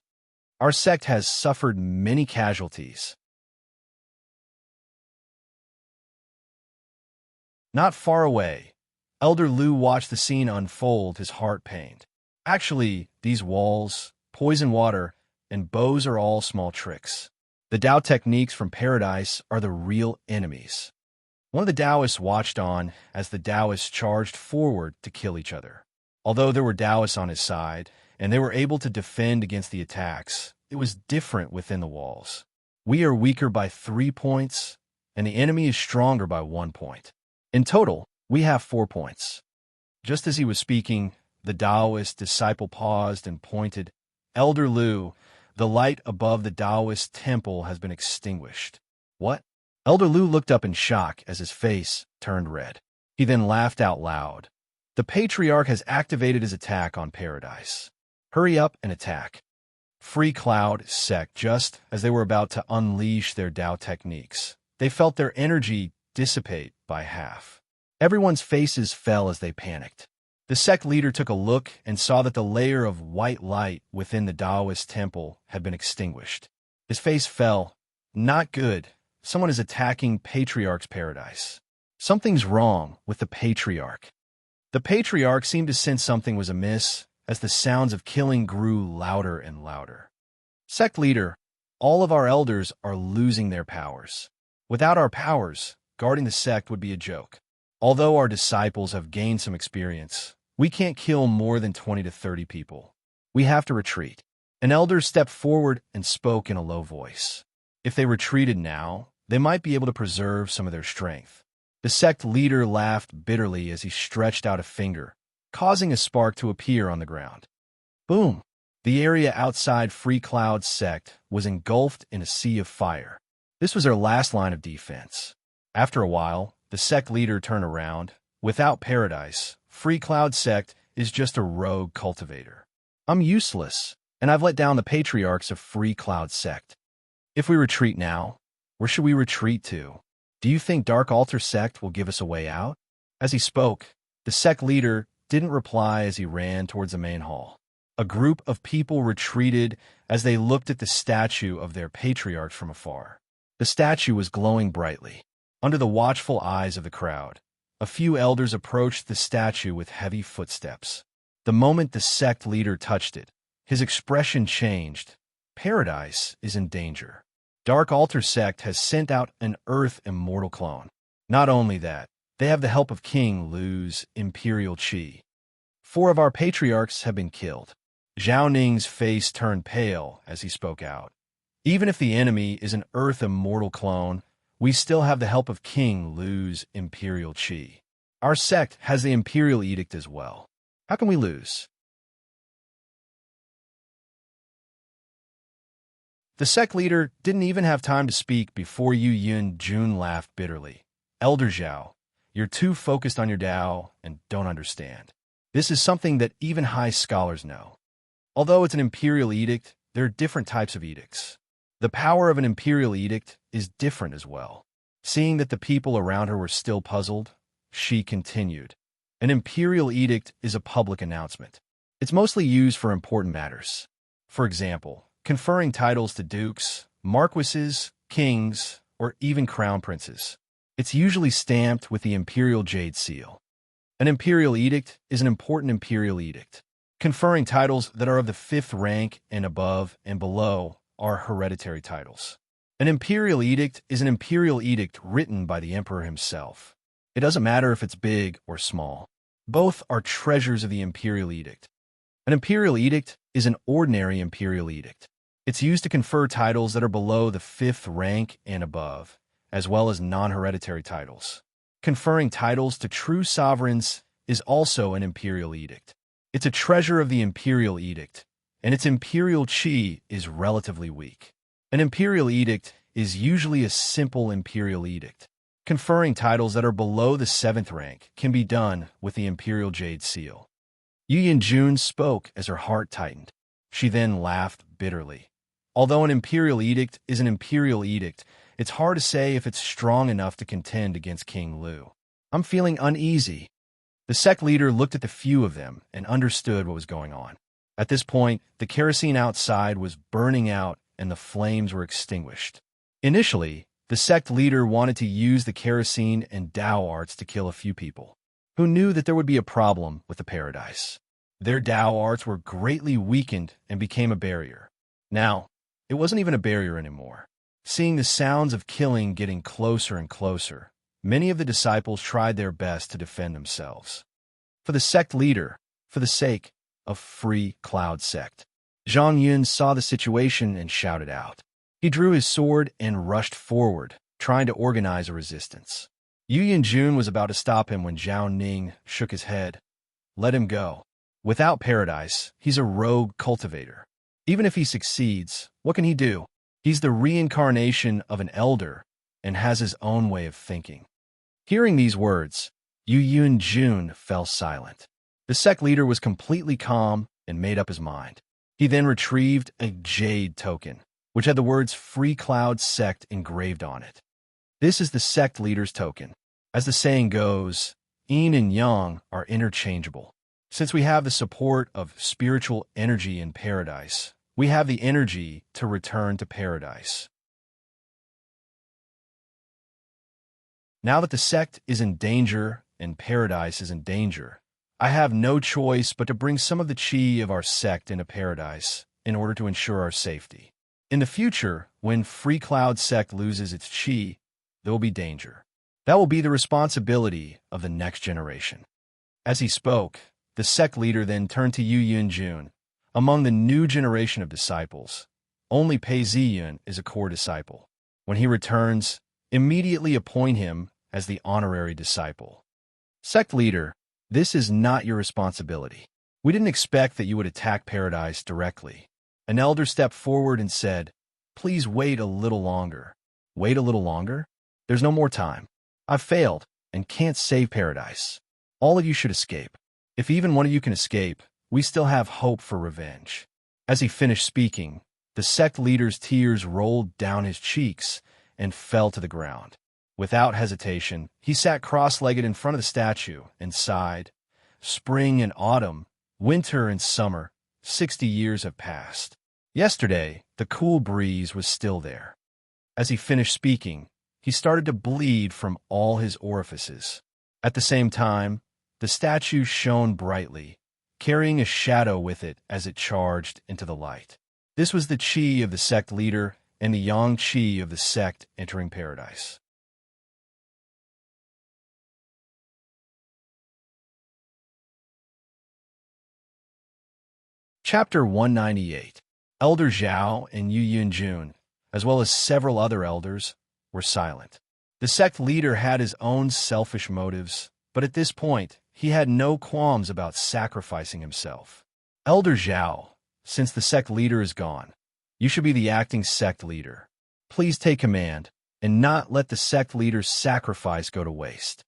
Our sect has suffered many casualties. Not far away, Elder Lu watched the scene unfold, his heart pained. Actually, these walls, poison water, and bows are all small tricks. The Tao techniques from paradise are the real enemies. One of the Taoists watched on as the Taoists charged forward to kill each other. Although there were Taoists on his side, and they were able to defend against the attacks, it was different within the walls. We are weaker by 3 points, and the enemy is stronger by 1 point. In total, we have 4 points. Just as he was speaking, the Taoist disciple paused and pointed. Elder Lu, the light above the Taoist temple has been extinguished. What? Elder Lu looked up in shock as his face turned red. He then laughed out loud. The Patriarch has activated his attack on Paradise. Hurry up and attack. Free Cloud sect, just as they were about to unleash their Tao techniques, they felt their energy dissipate by half. Everyone's faces fell as they panicked. The sect leader took a look and saw that the layer of white light within the Taoist temple had been extinguished. His face fell. Not good. Someone is attacking Patriarch's paradise. Something's wrong with the Patriarch. The Patriarch seemed to sense something was amiss as the sounds of killing grew louder and louder. Sect leader, all of our elders are losing their powers. Without our powers, guarding the sect would be a joke. Although our disciples have gained some experience, we can't kill more than 20 to 30 people. We have to retreat. An elder stepped forward and spoke in a low voice. If they retreated now, they might be able to preserve some of their strength. The sect leader laughed bitterly as he stretched out a finger, causing a spark to appear on the ground. Boom! The area outside Free Cloud sect was engulfed in a sea of fire. This was their last line of defense. After a while, the sect leader turned around. Without Paradise, Free Cloud sect is just a rogue cultivator. I'm useless, and I've let down the patriarchs of Free Cloud sect. If we retreat now, where should we retreat to? Do you think Dark Altar sect will give us a way out? As he spoke, the sect leader didn't reply as he ran towards the main hall. A group of people retreated as they looked at the statue of their patriarch from afar. The statue was glowing brightly. Under the watchful eyes of the crowd, a few elders approached the statue with heavy footsteps. The moment the sect leader touched it, his expression changed. Paradise is in danger. Dark Altar sect has sent out an Earth Immortal clone. Not only that, they have the help of King Lu's Imperial Qi. 4 of our patriarchs have been killed. Zhao Ning's face turned pale as he spoke out. Even if the enemy is an Earth Immortal clone, we still have the help of King Lu's Imperial Qi. Our sect has the Imperial Edict as well. How can we lose? The sect leader didn't even have time to speak before Yu Yun Jun laughed bitterly. Elder Zhao, you're too focused on your Tao and don't understand. This is something that even high scholars know. Although it's an Imperial Edict, there are different types of edicts. The power of an Imperial Edict is different as well. Seeing that the people around her were still puzzled, she continued. An Imperial Edict is a public announcement. It's mostly used for important matters. For example, conferring titles to dukes, marquises, kings, or even crown princes. It's usually stamped with the Imperial Jade Seal. An Imperial Edict is an important Imperial Edict. Conferring titles that are of the 5th rank and above and below are hereditary titles. An Imperial Edict is an Imperial Edict written by the Emperor himself. It doesn't matter if it's big or small. Both are treasures of the Imperial Edict. An Imperial Edict is an ordinary Imperial Edict. It's used to confer titles that are below the 5th rank and above, as well as non-hereditary titles. Conferring titles to true sovereigns is also an imperial edict. It's a treasure of the imperial edict, and its imperial chi is relatively weak. An imperial edict is usually a simple imperial edict. Conferring titles that are below the 7th rank can be done with the imperial jade seal. Yu Yinjun spoke as her heart tightened. She then laughed bitterly. Although an imperial edict is an imperial edict, it's hard to say if it's strong enough to contend against King Lu. I'm feeling uneasy. The sect leader looked at the few of them and understood what was going on. At this point, the kerosene outside was burning out and the flames were extinguished. Initially, the sect leader wanted to use the kerosene and Dao arts to kill a few people who knew that there would be a problem with the paradise. Their Dao arts were greatly weakened and became a barrier. Now, it wasn't even a barrier anymore. Seeing the sounds of killing getting closer and closer, many of the disciples tried their best to defend themselves. For the sect leader, for the sake of Free Cloud Sect, Zhang Yun saw the situation and shouted out. He drew his sword and rushed forward, trying to organize a resistance. Yu Yinjun was about to stop him when Zhao Ning shook his head. Let him go. Without paradise, he's a rogue cultivator. Even if he succeeds, what can he do? He's the reincarnation of an elder and has his own way of thinking. Hearing these words, Yu Yinjun fell silent. The sect leader was completely calm and made up his mind. He then retrieved a jade token, which had the words Free Cloud Sect engraved on it. This is the sect leader's token. As the saying goes, yin and yang are interchangeable. Since we have the support of spiritual energy in paradise, we have the energy to return to paradise. Now that the sect is in danger and paradise is in danger, I have no choice but to bring some of the chi of our sect into paradise in order to ensure our safety. In the future, when Free Cloud Sect loses its chi, there will be danger. That will be the responsibility of the next generation. As he spoke, the sect leader then turned to Yu Yinjun. Among the new generation of disciples, only Pei Ziyun is a core disciple. When he returns, immediately appoint him as the honorary disciple. Sect leader, this is not your responsibility. We didn't expect that you would attack paradise directly. An elder stepped forward and said, Please wait a little longer. Wait a little longer? There's no more time. I've failed and can't save paradise. All of you should escape. If even one of you can escape, we still have hope for revenge. As he finished speaking, the sect leader's tears rolled down his cheeks and fell to the ground. Without hesitation, he sat cross-legged in front of the statue and sighed. Spring and autumn, winter and summer, 60 years have passed. Yesterday, the cool breeze was still there. As he finished speaking, he started to bleed from all his orifices. At the same time, the statue shone brightly, carrying a shadow with it as it charged into the light. This was the chi of the sect leader and the yang chi of the sect entering paradise. Chapter 198. Elder Zhao and Yu Yinjun, as well as several other elders, were silent. The sect leader had his own selfish motives, but at this point, he had no qualms about sacrificing himself. Elder Zhao, since the sect leader is gone, you should be the acting sect leader. Please take command and not let the sect leader's sacrifice go to waste.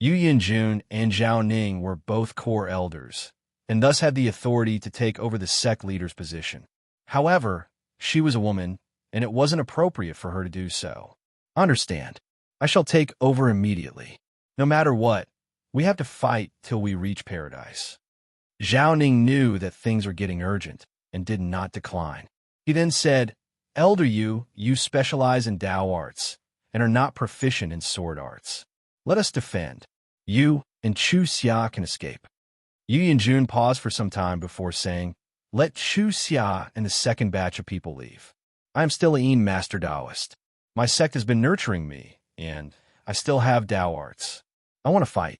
Yu Yinjun and Zhao Ning were both core elders, and thus had the authority to take over the sect leader's position. However, she was a woman, and it wasn't appropriate for her to do so. Understand, I shall take over immediately. No matter what, we have to fight till we reach paradise. Zhao Ning knew that things were getting urgent and did not decline. He then said, Elder Yu, you specialize in Dao arts and are not proficient in sword arts. Let us defend. You and Chu Xia can escape. Yu Yinjun paused for some time before saying, Let Chu Xia and the second batch of people leave. I am still a Yin Master Daoist. My sect has been nurturing me, and I still have Dao arts. I want to fight.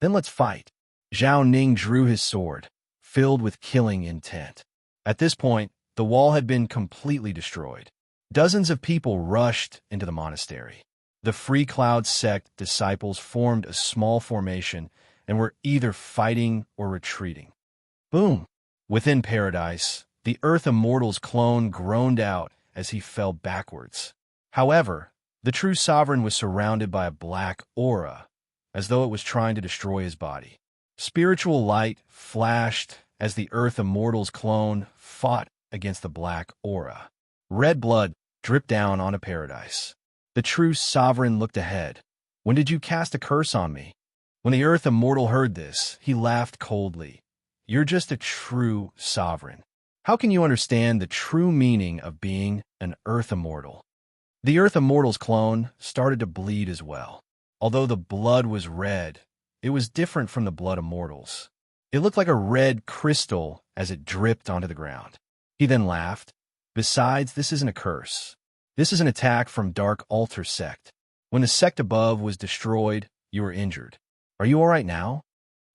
Then let's fight. Zhao Ning drew his sword, filled with killing intent. At this point, the wall had been completely destroyed. Dozens of people rushed into the monastery. The Free Cloud sect disciples formed a small formation and were either fighting or retreating. Boom! Within paradise, the Earth Immortal's clone groaned out as he fell backwards. However, the true sovereign was surrounded by a black aura, as though it was trying to destroy his body. Spiritual light flashed as the Earth Immortal's clone fought against the black aura. Red blood dripped down onto paradise. The true sovereign looked ahead. "When did you cast a curse on me?" When the Earth Immortal heard this, he laughed coldly. "You're just a true sovereign. How can you understand the true meaning of being an Earth Immortal?" The Earth Immortal's clone started to bleed as well. Although the blood was red, it was different from the blood Immortals. It looked like a red crystal as it dripped onto the ground. He then laughed. "Besides, this isn't a curse. This is an attack from Dark Altar sect. When the sect above was destroyed, you were injured. Are you all right now?"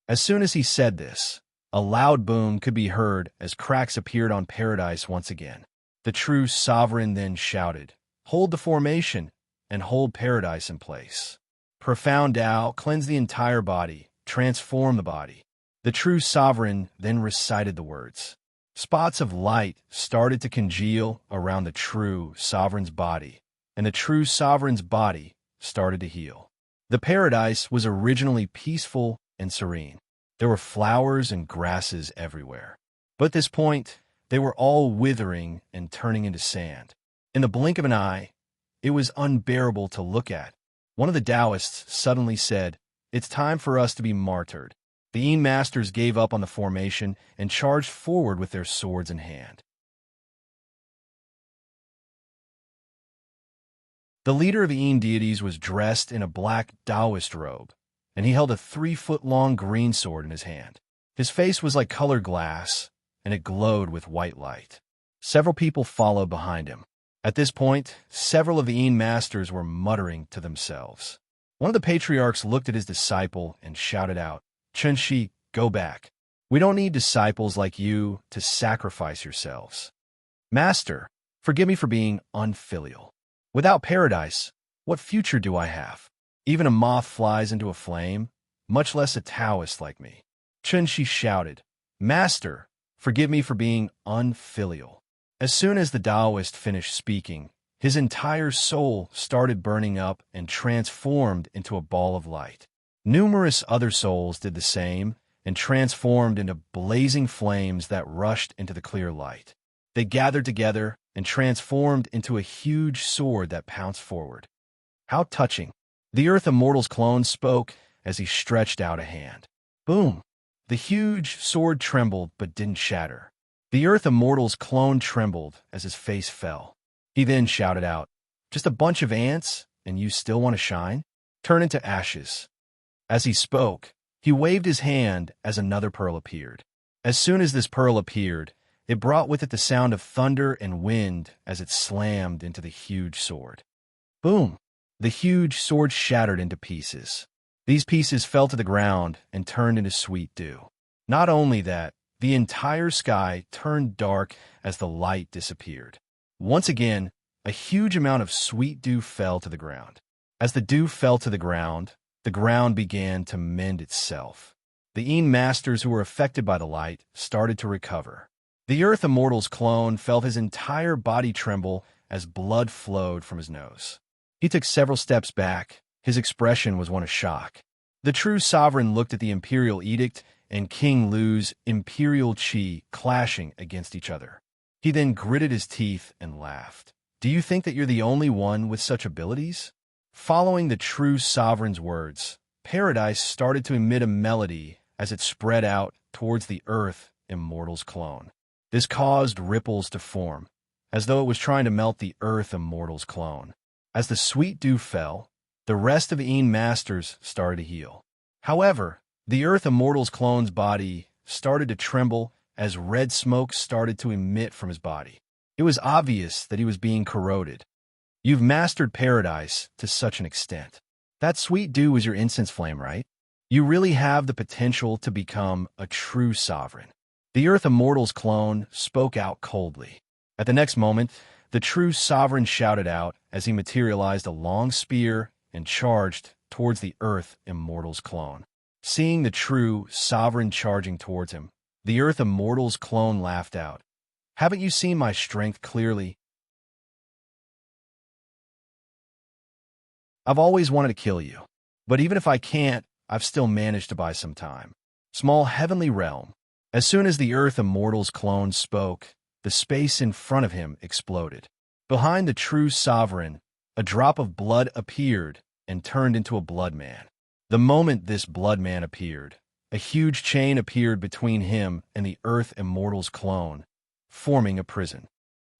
As soon as he said this, a loud boom could be heard as cracks appeared on paradise once again. The true sovereign then shouted, "Hold the formation and hold paradise in place. Profound Tao, cleanse the entire body, transform the body." The true sovereign then recited the words. Spots of light started to congeal around the true sovereign's body, and the true sovereign's body started to heal. The paradise was originally peaceful and serene. There were flowers and grasses everywhere. But at this point, they were all withering and turning into sand. In the blink of an eye, it was unbearable to look at. One of the Taoists suddenly said, "It's time for us to be martyred." The Yin Masters gave up on the formation and charged forward with their swords in hand. The leader of the Yin deities was dressed in a black Taoist robe, and he held a 3-foot-long green sword in his hand. His face was like colored glass, and it glowed with white light. Several people followed behind him. At this point, several of the Yin Masters were muttering to themselves. One of the patriarchs looked at his disciple and shouted out, "Chunshi, go back. We don't need disciples like you to sacrifice yourselves. Master, forgive me for being unfilial. Without paradise, what future do I have? Even a moth flies into a flame, much less a Taoist like me." Chunshi shouted, "Master, forgive me for being unfilial." As soon as the Taoist finished speaking, his entire soul started burning up and transformed into a ball of light. Numerous other souls did the same and transformed into blazing flames that rushed into the clear light. They gathered together and transformed into a huge sword that pounced forward. How touching! The Earth Immortal's clone spoke as he stretched out a hand. Boom! The huge sword trembled but didn't shatter. The Earth Immortal's clone trembled as his face fell. He then shouted out, "Just a bunch of ants, and you still want to shine? Turn into ashes." As he spoke, he waved his hand as another pearl appeared. As soon as this pearl appeared, it brought with it the sound of thunder and wind as it slammed into the huge sword. Boom! The huge sword shattered into pieces. These pieces fell to the ground and turned into sweet dew. Not only that, the entire sky turned dark as the light disappeared. Once again, a huge amount of sweet dew fell to the ground. As the dew fell to the ground began to mend itself. The Yin Masters who were affected by the light started to recover. The Earth Immortal's clone felt his entire body tremble as blood flowed from his nose. He took several steps back. His expression was one of shock. The true sovereign looked at the Imperial Edict and King Lu's Imperial Qi clashing against each other. He then gritted his teeth and laughed. "Do you think that you're the only one with such abilities?" Following the true sovereign's words, paradise started to emit a melody as it spread out towards the Earth Immortal's clone. This caused ripples to form, as though it was trying to melt the Earth Immortal's clone. As the sweet dew fell, the rest of the Yin Masters started to heal. However, the Earth Immortal's clone's body started to tremble as red smoke started to emit from his body. It was obvious that he was being corroded. You've mastered paradise to such an extent. That sweet dew was your incense flame, right? You really have the potential to become a true sovereign. The Earth Immortal's clone spoke out coldly. At the next moment, the true sovereign shouted out as he materialized a long spear and charged towards the Earth Immortal's clone. Seeing the true sovereign charging towards him, the Earth Immortal's clone laughed out. "Haven't you seen my strength clearly? I've always wanted to kill you. But even if I can't, I've still managed to buy some time." Small heavenly realm. As soon as the Earth Immortal's clone spoke, the space in front of him exploded. Behind the true sovereign, a drop of blood appeared and turned into a blood man. The moment this blood man appeared, a huge chain appeared between him and the Earth Immortal's clone, forming a prison.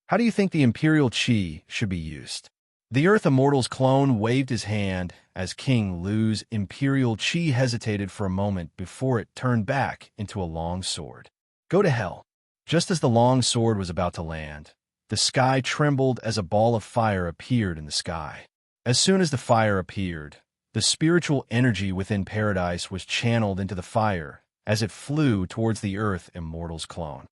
How do you think the Imperial Chi should be used? The Earth Immortal's clone waved his hand as King Lu's Imperial Chi hesitated for a moment before it turned back into a long sword. "Go to hell." Just as the long sword was about to land, the sky trembled as a ball of fire appeared in the sky. As soon as the fire appeared, the spiritual energy within paradise was channeled into the fire as it flew towards the Earth Immortal's clone.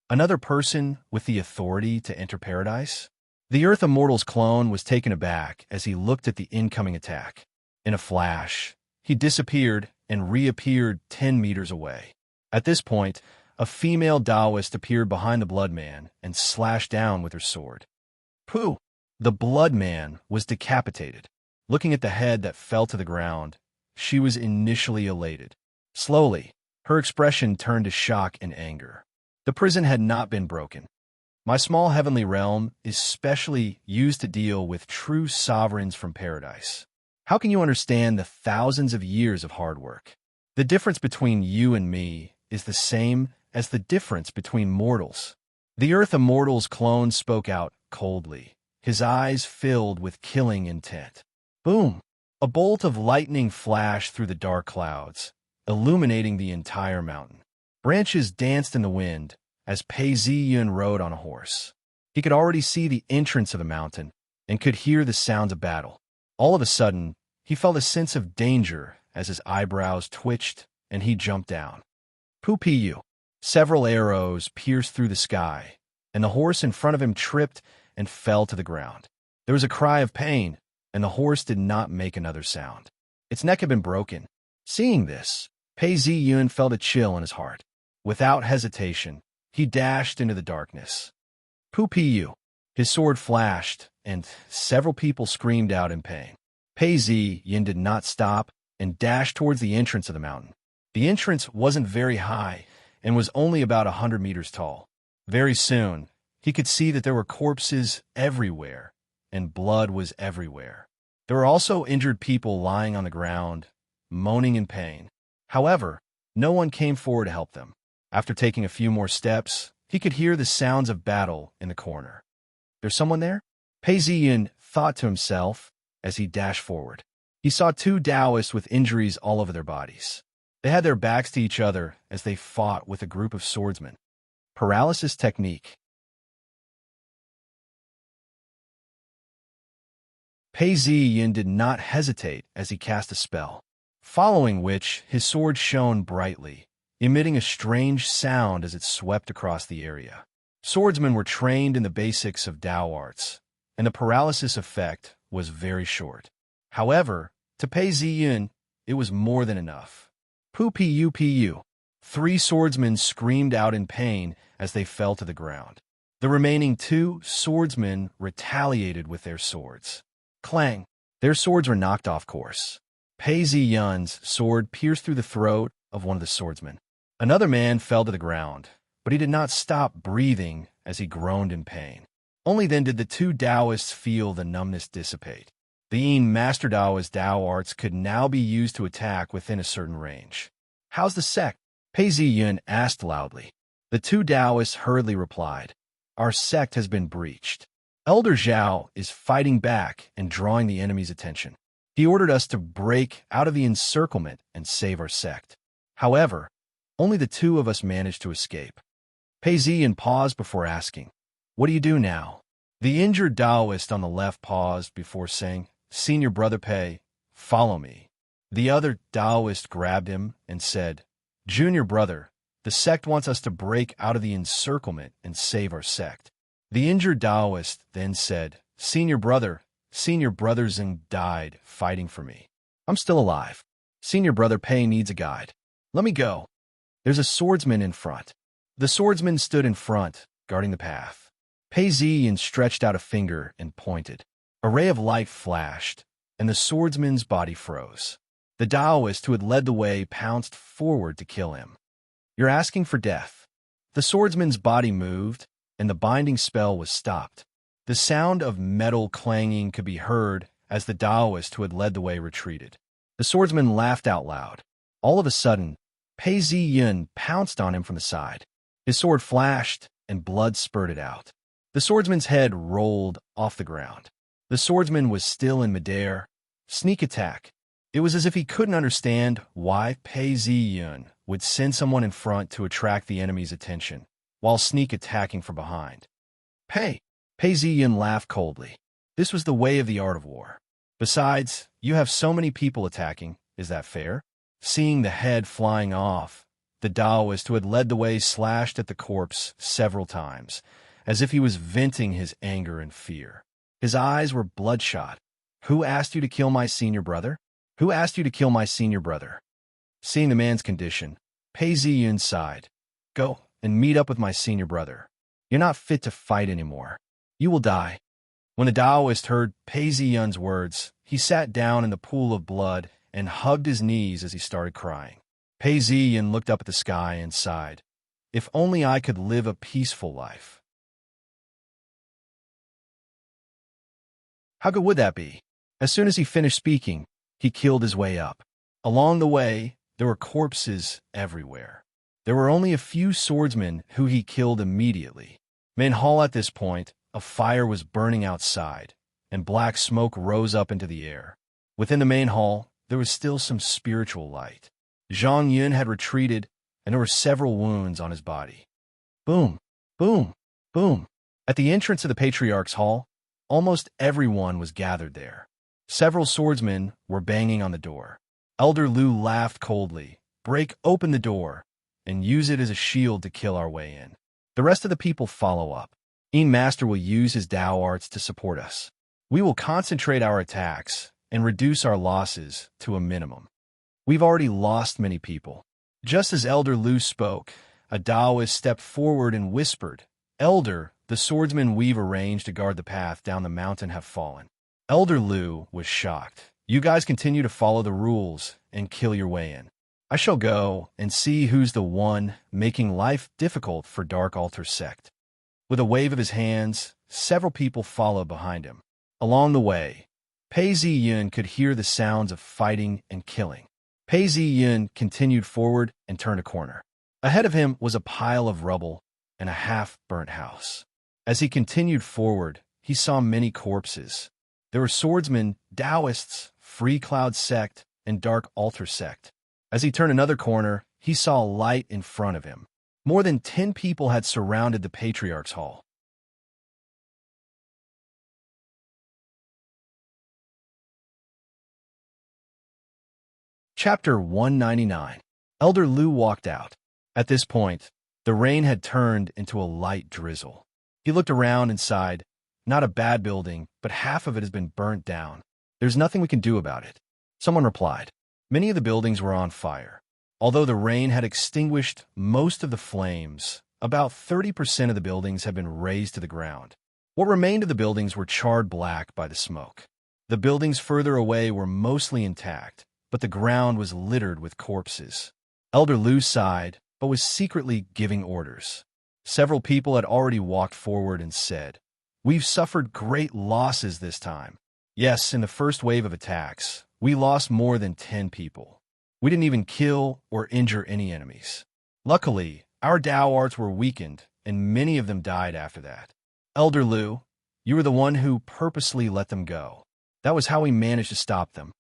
Another person with the authority to enter paradise? The Earth Immortal's clone was taken aback as he looked at the incoming attack. In a flash, he disappeared and reappeared 10 meters away. At this point, a female Taoist appeared behind the Blood Man and slashed down with her sword. Pooh! The Blood Man was decapitated. Looking at the head that fell to the ground, she was initially elated. Slowly, her expression turned to shock and anger. The prison had not been broken. My small heavenly realm is specially used to deal with true sovereigns from paradise. How can you understand the thousands of years of hard work? The difference between you and me is the same as the difference between mortals. The Earth Immortal's clone spoke out coldly, his eyes filled with killing intent. Boom! A bolt of lightning flashed through the dark clouds, illuminating the entire mountain. Branches danced in the wind as Pei Ziyun rode on a horse. He could already see the entrance of the mountain and could hear the sounds of battle. All of a sudden, he felt a sense of danger as his eyebrows twitched and he jumped down. Poo-pee-you. Several arrows pierced through the sky, and the horse in front of him tripped and fell to the ground. There was a cry of pain, and the horse did not make another sound. Its neck had been broken. Seeing this, Pei Ziyun felt a chill in his heart. Without hesitation, he dashed into the darkness. Poo-pee-you. His sword flashed, and several people screamed out in pain. Pei Ziyun did not stop and dashed towards the entrance of the mountain. The entrance wasn't very high and was only about 100 meters tall. Very soon, he could see that there were corpses everywhere, and blood was everywhere. There were also injured people lying on the ground, moaning in pain. However, no one came forward to help them. After taking a few more steps, he could hear the sounds of battle in the corner. There's someone there? Pei Ziyun thought to himself as he dashed forward. He saw two Taoists with injuries all over their bodies. They had their backs to each other as they fought with a group of swordsmen. Paralysis technique. Pei Ziyun did not hesitate as he cast a spell, following which his sword shone brightly, emitting a strange sound as it swept across the area. Swordsmen were trained in the basics of Tao arts, and the paralysis effect was very short. However, to Pei Ziyun, it was more than enough. Poo-pee-you-pee-you. 3 swordsmen screamed out in pain as they fell to the ground. The remaining 2 swordsmen retaliated with their swords. Clang! Their swords were knocked off course. Pei Ziyun's sword pierced through the throat of one of the swordsmen. Another man fell to the ground, but he did not stop breathing as he groaned in pain. Only then did the 2 Taoists feel the numbness dissipate. The Yin Master Daoist Tao arts could now be used to attack within a certain range. How's the sect? Pei Ziyun asked loudly. The 2 Taoists hurriedly replied, Our sect has been breached. Elder Zhao is fighting back and drawing the enemy's attention. He ordered us to break out of the encirclement and save our sect. However, only the 2 of us managed to escape. Pei Ziyun paused before asking, What do you do now? The injured Taoist on the left paused before saying, Senior Brother Pei, follow me. The other Taoist grabbed him and said, Junior Brother, the sect wants us to break out of the encirclement and save our sect. The injured Taoist then said, Senior Brother, Senior brother Zeng died fighting for me. I'm still alive. Senior brother Pei needs a guide. Let me go. There's a swordsman in front. The swordsman stood in front, guarding the path. Pei Ziyin stretched out a finger and pointed. A ray of light flashed, and the swordsman's body froze. The Taoist who had led the way pounced forward to kill him. You're asking for death. The swordsman's body moved, and the binding spell was stopped. The sound of metal clanging could be heard as the Taoist who had led the way retreated. The swordsman laughed out loud. All of a sudden, Pei Ziyin pounced on him from the side. His sword flashed, and blood spurted out. The swordsman's head rolled off the ground. The swordsman was still in midair. Sneak attack. It was as if he couldn't understand why Pei Ziyin would send someone in front to attract the enemy's attention, while sneak attacking from behind. Pei Ziyin laughed coldly. This was the way of the art of war. Besides, you have so many people attacking. Is that fair? Seeing the head flying off, the Taoist who had led the way slashed at the corpse several times, as if he was venting his anger and fear. His eyes were bloodshot. Who asked you to kill my senior brother? Who asked you to kill my senior brother? Seeing the man's condition, Pei Ziyin sighed. Go and meet up with my senior brother. You're not fit to fight anymore. You will die. When the Taoist heard Pei Ziyin's words, he sat down in the pool of blood and hugged his knees as he started crying. Pei Ziyin looked up at the sky and sighed. If only I could live a peaceful life. How good would that be? As soon as he finished speaking, he killed his way up. Along the way, there were corpses everywhere. There were only a few swordsmen who he killed immediately. Main hall at this point, a fire was burning outside, and black smoke rose up into the air. Within the main hall, there was still some spiritual light. Zhang Yun had retreated, and there were several wounds on his body. Boom, boom, boom. At the entrance of the Patriarch's hall, almost everyone was gathered there. Several swordsmen were banging on the door. Elder Lu laughed coldly. Break open the door, and use it as a shield to kill our way in. The rest of the people follow up. Master will use his Dao arts to support us. We will concentrate our attacks and reduce our losses to a minimum. We've already lost many people. Just as Elder Lu spoke, a Taoist stepped forward and whispered, Elder, the swordsmen we've arranged to guard the path down the mountain have fallen. Elder Lu was shocked. You guys continue to follow the rules and kill your way in. I shall go and see who's the one making life difficult for Dark Altar sect. With a wave of his hands, several people followed behind him. Along the way, Pei Ziyin could hear the sounds of fighting and killing. Pei Ziyin continued forward and turned a corner. Ahead of him was a pile of rubble and a half-burnt house. As he continued forward, he saw many corpses. There were swordsmen, Taoists, Free Cloud sect, and Dark Altar sect. As he turned another corner, he saw a light in front of him. More than 10 people had surrounded the Patriarch's hall. Chapter 199. Elder Lu walked out. At this point, the rain had turned into a light drizzle. He looked around and sighed. Not a bad building, but half of it has been burnt down. There's nothing we can do about it. Someone replied. Many of the buildings were on fire. Although the rain had extinguished most of the flames, about 30% of the buildings had been razed to the ground. What remained of the buildings were charred black by the smoke. The buildings further away were mostly intact, but the ground was littered with corpses. Elder Lu sighed, but was secretly giving orders. Several people had already walked forward and said, We've suffered great losses this time. Yes, in the first wave of attacks, we lost more than 10 people. We didn't even kill or injure any enemies. Luckily, our Dao arts were weakened, and many of them died after that. Elder Lu, you were the one who purposely let them go. That was how we managed to stop them.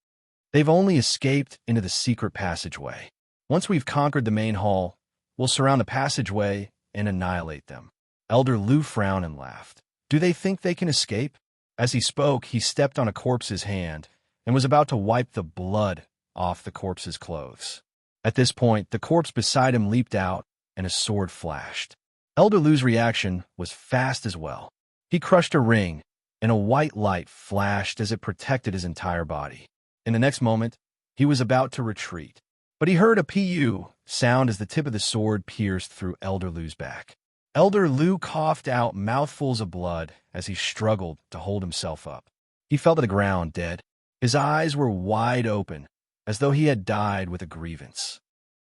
They've only escaped into the secret passageway. Once we've conquered the main hall, we'll surround the passageway and annihilate them. Elder Lu frowned and laughed. Do they think they can escape? As he spoke, he stepped on a corpse's hand and was about to wipe the blood off the corpse's clothes. At this point, the corpse beside him leaped out and a sword flashed. Elder Lu's reaction was fast as well. He crushed a ring and a white light flashed as it protected his entire body. In the next moment, he was about to retreat, but he heard a pu sound as the tip of the sword pierced through Elder Lu's back. Elder Lu coughed out mouthfuls of blood as he struggled to hold himself up. He fell to the ground dead. His eyes were wide open, as though he had died with a grievance.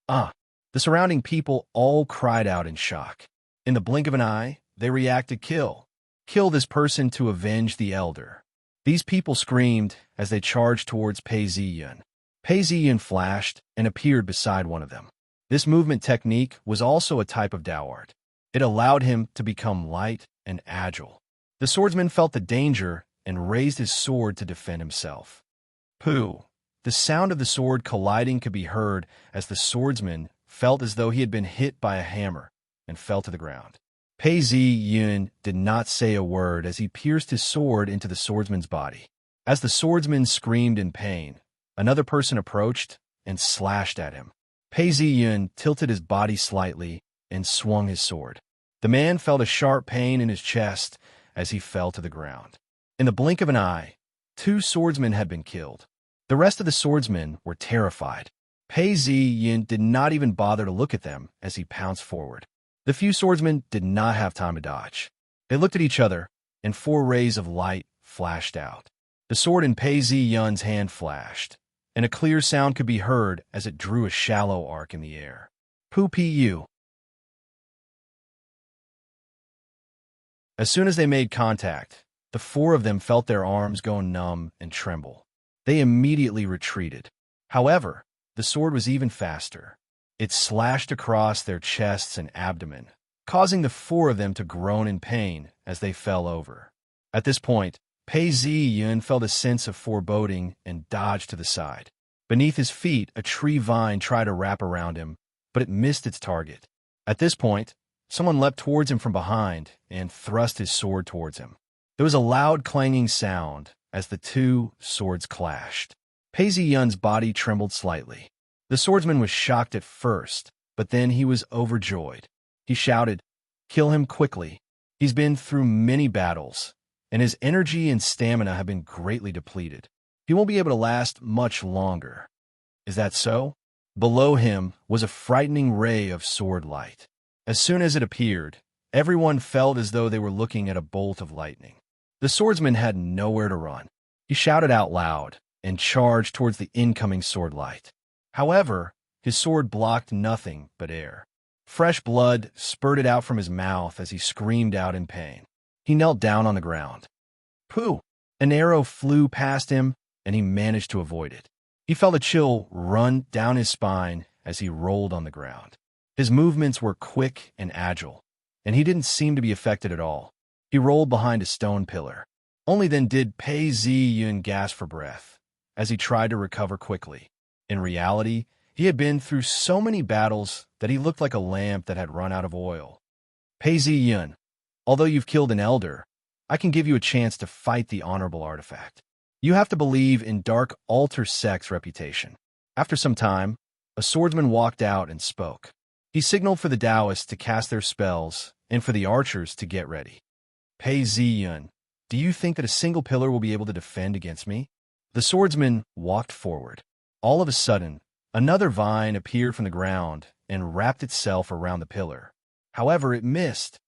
The surrounding people all cried out in shock. In the blink of an eye, they reacted, "Kill! Kill this person to avenge the elder." These people screamed as they charged towards Pei Ziyun. Pei Ziyun flashed and appeared beside one of them. This movement technique was also a type of Dao art. It allowed him to become light and agile. The swordsman felt the danger and raised his sword to defend himself. Pooh! The sound of the sword colliding could be heard as the swordsman felt as though he had been hit by a hammer and fell to the ground. Pei Ziyun did not say a word as he pierced his sword into the swordsman's body. As the swordsman screamed in pain, another person approached and slashed at him. Pei Ziyun tilted his body slightly and swung his sword. The man felt a sharp pain in his chest as he fell to the ground. In the blink of an eye, 2 swordsmen had been killed. The rest of the swordsmen were terrified. Pei Ziyun did not even bother to look at them as he pounced forward. The few swordsmen did not have time to dodge. They looked at each other, and 4 rays of light flashed out. The sword in Pei Ziyun's hand flashed, and a clear sound could be heard as it drew a shallow arc in the air. Pu. As soon as they made contact, the 4 of them felt their arms go numb and tremble. They immediately retreated. However, the sword was even faster. It slashed across their chests and abdomen, causing the 4 of them to groan in pain as they fell over. At this point, Pei Ziyun felt a sense of foreboding and dodged to the side. Beneath his feet, a tree vine tried to wrap around him, but it missed its target. At this point, someone leapt towards him from behind and thrust his sword towards him. There was a loud clanging sound as the 2 swords clashed. Pei Ziyun's body trembled slightly. The swordsman was shocked at first, but then he was overjoyed. He shouted, "Kill him quickly. He's been through many battles, and his energy and stamina have been greatly depleted. He won't be able to last much longer." Is that so? Below him was a frightening ray of sword light. As soon as it appeared, everyone felt as though they were looking at a bolt of lightning. The swordsman had nowhere to run. He shouted out loud and charged towards the incoming sword light. However, his sword blocked nothing but air. Fresh blood spurted out from his mouth as he screamed out in pain. He knelt down on the ground. Pooh! An arrow flew past him, and he managed to avoid it. He felt a chill run down his spine as he rolled on the ground. His movements were quick and agile, and he didn't seem to be affected at all. He rolled behind a stone pillar. Only then did Pei Ziyun gasp for breath as he tried to recover quickly. In reality, he had been through so many battles that he looked like a lamp that had run out of oil. Pei Ziyun, although you've killed an elder, I can give you a chance to fight the honorable artifact. You have to believe in Dark Altar Sect's reputation. After some time, a swordsman walked out and spoke. He signaled for the Taoists to cast their spells and for the archers to get ready. Pei Ziyun, do you think that a single pillar will be able to defend against me? The swordsman walked forward. All of a sudden, another vine appeared from the ground and wrapped itself around the pillar. However, it missed.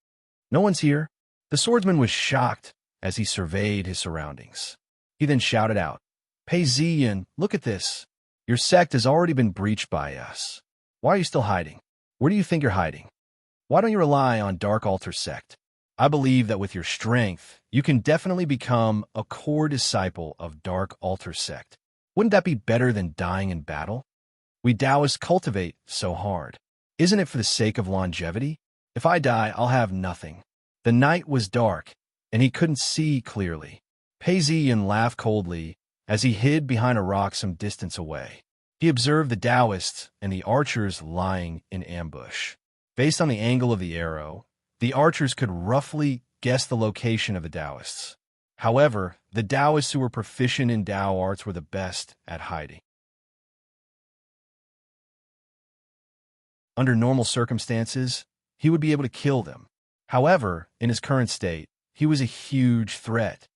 No one's here. The swordsman was shocked as he surveyed his surroundings. He then shouted out, Pei Ziyun, look at this. Your sect has already been breached by us. Why are you still hiding? Where do you think you're hiding? Why don't you rely on Dark Altar Sect? I believe that with your strength, you can definitely become a core disciple of Dark Altar Sect. Wouldn't that be better than dying in battle? We Taoists cultivate so hard. Isn't it for the sake of longevity? If I die, I'll have nothing. The night was dark, and he couldn't see clearly. Pei Ziyun laughed coldly as he hid behind a rock some distance away. He observed the Taoists and the archers lying in ambush. Based on the angle of the arrow, the archers could roughly guess the location of the Taoists. However, the Taoists who were proficient in Tao arts were the best at hiding. Under normal circumstances, he would be able to kill them. However, in his current state, he was a huge threat.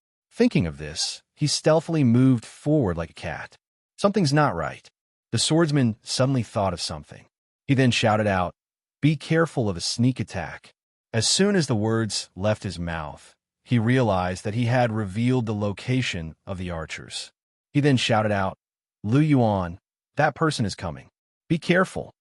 Thinking of this, he stealthily moved forward like a cat. Something's not right. The swordsman suddenly thought of something. He then shouted out, "Be careful of a sneak attack." As soon as the words left his mouth, he realized that he had revealed the location of the archers. He then shouted out, "Lu Yuan, that person is coming. Be careful."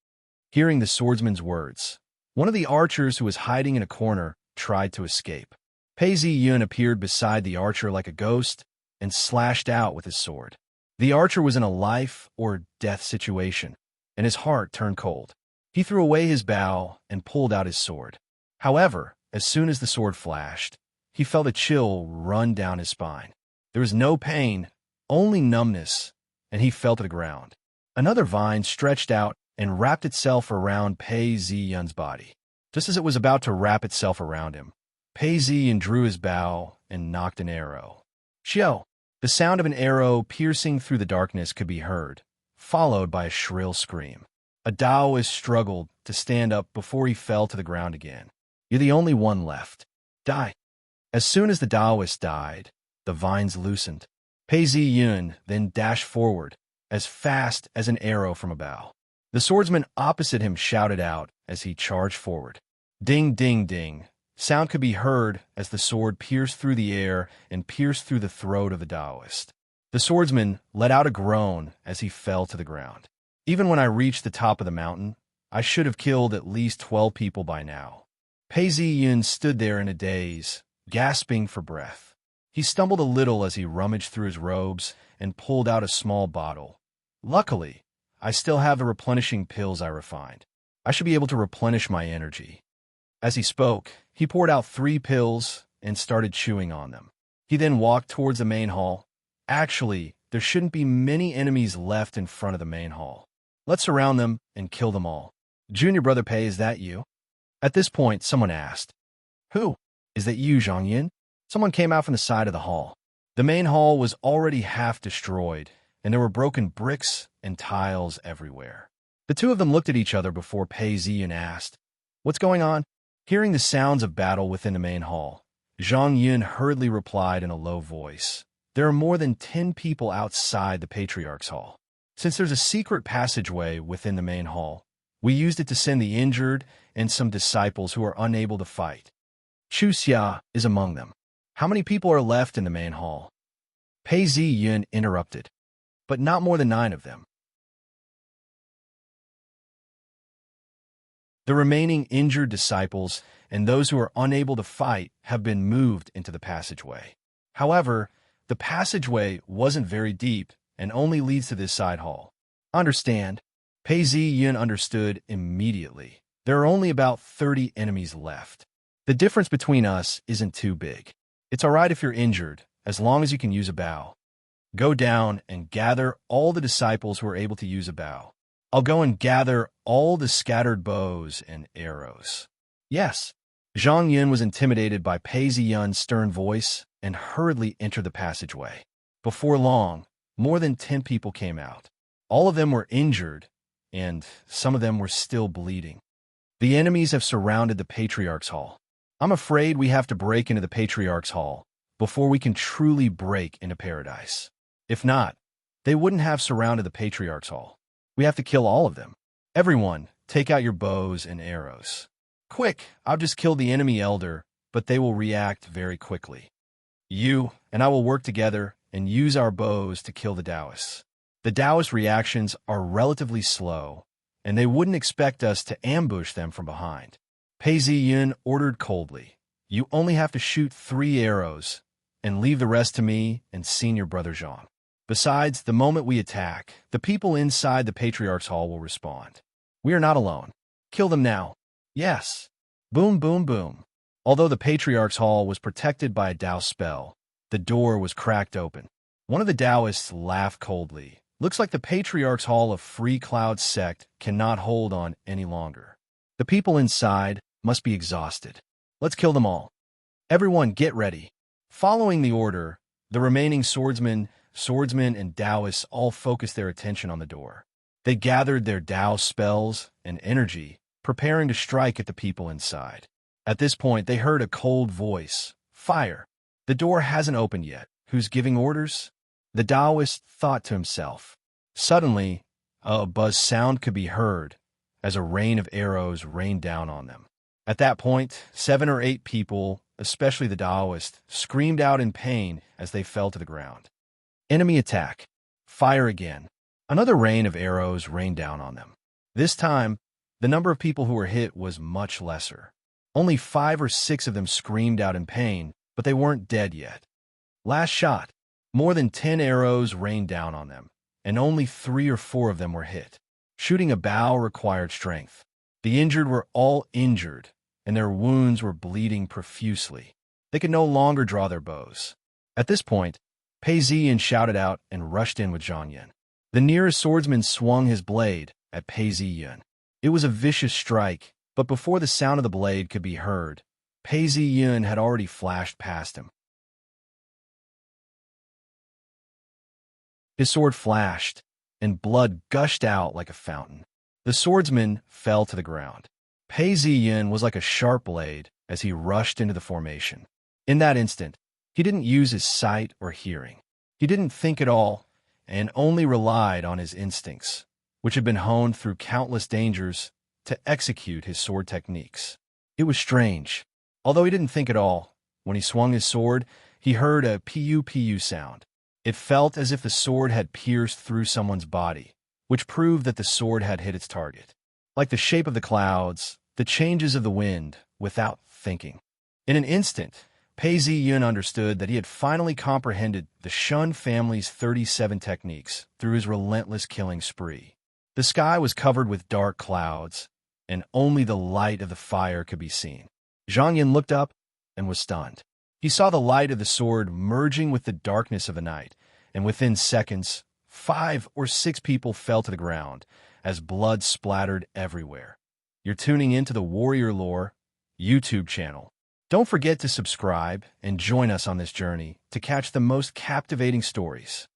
Hearing the swordsman's words, one of the archers who was hiding in a corner tried to escape. Pei Ziyun appeared beside the archer like a ghost and slashed out with his sword. The archer was in a life or death situation, and his heart turned cold. He threw away his bow and pulled out his sword. However, as soon as the sword flashed, he felt a chill run down his spine. There was no pain, only numbness, and he fell to the ground. Another vine stretched out and wrapped itself around Pei Ziyun's body. Just as it was about to wrap itself around him, Pei Ziyun drew his bow and knocked an arrow. Xiao! The sound of an arrow piercing through the darkness could be heard, followed by a shrill scream. A Taoist struggled to stand up before he fell to the ground again. "You're the only one left. Die." As soon as the Taoist died, the vines loosened. Pei Ziyun then dashed forward, as fast as an arrow from a bow. The swordsman opposite him shouted out as he charged forward. Ding, ding, ding. Sound could be heard as the sword pierced through the air and pierced through the throat of the Taoist. The swordsman let out a groan as he fell to the ground. Even when I reached the top of the mountain, I should have killed at least 12 people by now. Pei Ziyun stood there in a daze, gasping for breath. He stumbled a little as he rummaged through his robes and pulled out a small bottle. Luckily, I still have the replenishing pills I refined. I should be able to replenish my energy. As he spoke, he poured out 3 pills and started chewing on them. He then walked towards the main hall. Actually, there shouldn't be many enemies left in front of the main hall. Let's surround them and kill them all. Junior Brother Pei, is that you? At this point, someone asked. Who? Is that you, Zhang Yin? Someone came out from the side of the hall. The main hall was already half destroyed, and there were broken bricks and tiles everywhere. The two of them looked at each other before Pei Ziyun asked, "What's going on?" Hearing the sounds of battle within the main hall, Zhang Yin hurriedly replied in a low voice, "There are more than 10 people outside the Patriarch's hall. Since there's a secret passageway within the main hall, we used it to send the injured and some disciples who are unable to fight. Chu Xia is among them. How many people are left in the main hall?" Pei Ziyun interrupted, "But not more than 9 of them. The remaining injured disciples and those who are unable to fight have been moved into the passageway. However, the passageway wasn't very deep and only leads to this side hall." Understand? Pei Ziyun understood immediately. There are only about 30 enemies left. The difference between us isn't too big. It's all right if you're injured, as long as you can use a bow. Go down and gather all the disciples who are able to use a bow. I'll go and gather all the scattered bows and arrows. Yes. Zhang Yin was intimidated by Pei Ziyun's stern voice and hurriedly entered the passageway. Before long, more than 10 people came out. All of them were injured, and some of them were still bleeding. The enemies have surrounded the Patriarch's hall. I'm afraid we have to break into the Patriarch's hall before we can truly break into paradise. If not, they wouldn't have surrounded the Patriarch's hall. We have to kill all of them. Everyone, take out your bows and arrows. Quick, I'll just kill the enemy elder, but they will react very quickly. You and I will work together and use our bows to kill the Taoists. The Taoist reactions are relatively slow, and they wouldn't expect us to ambush them from behind. Pei Ziyun ordered coldly, "You only have to shoot 3 arrows, and leave the rest to me and Senior Brother Zhang. Besides, the moment we attack, the people inside the Patriarch's hall will respond. We are not alone. Kill them now." Yes. Boom, boom, boom. Although the Patriarch's hall was protected by a Tao spell, the door was cracked open. One of the Taoists laughed coldly. Looks like the Patriarch's hall of Free Cloud sect cannot hold on any longer. The people inside must be exhausted. Let's kill them all. Everyone get ready. Following the order, the remaining swordsmen, and Taoists all focused their attention on the door. They gathered their Tao spells and energy, preparing to strike at the people inside. At this point, they heard a cold voice. "Fire! The door hasn't opened yet. Who's giving orders? The Taoist thought to himself. Suddenly, a buzz sound could be heard as a rain of arrows rained down on them. At that point, 7 or 8 people, especially the Taoist, screamed out in pain as they fell to the ground. Enemy attack. Fire again. Another rain of arrows rained down on them. This time, the number of people who were hit was much lesser. Only 5 or 6 of them screamed out in pain, but they weren't dead yet. Last shot. More than 10 arrows rained down on them, and only 3 or 4 of them were hit. Shooting a bow required strength. The injured were all injured, and their wounds were bleeding profusely. They could no longer draw their bows. At this point, Pei Ziyan shouted out and rushed in with Zhang Yan. The nearest swordsman swung his blade at Pei Ziyan. It was a vicious strike, but before the sound of the blade could be heard, Pei Ziyan had already flashed past him. His sword flashed, and blood gushed out like a fountain. The swordsman fell to the ground. Pei Ziyan was like a sharp blade as he rushed into the formation. In that instant, he didn't use his sight or hearing. He didn't think at all, and only relied on his instincts, which had been honed through countless dangers, to execute his sword techniques. It was strange. Although he didn't think at all, when he swung his sword, he heard a pu-pu sound. It felt as if the sword had pierced through someone's body, which proved that the sword had hit its target. Like the shape of the clouds, the changes of the wind, without thinking. In an instant, Pei Ziyan understood that he had finally comprehended the Shun family's 37 techniques through his relentless killing spree. The sky was covered with dark clouds, and only the light of the fire could be seen. Zhang Yan looked up and was stunned. He saw the light of the sword merging with the darkness of the night, and within seconds, 5 or 6 people fell to the ground as blood splattered everywhere. You're tuning into the Warrior Lore YouTube channel. Don't forget to subscribe and join us on this journey to catch the most captivating stories.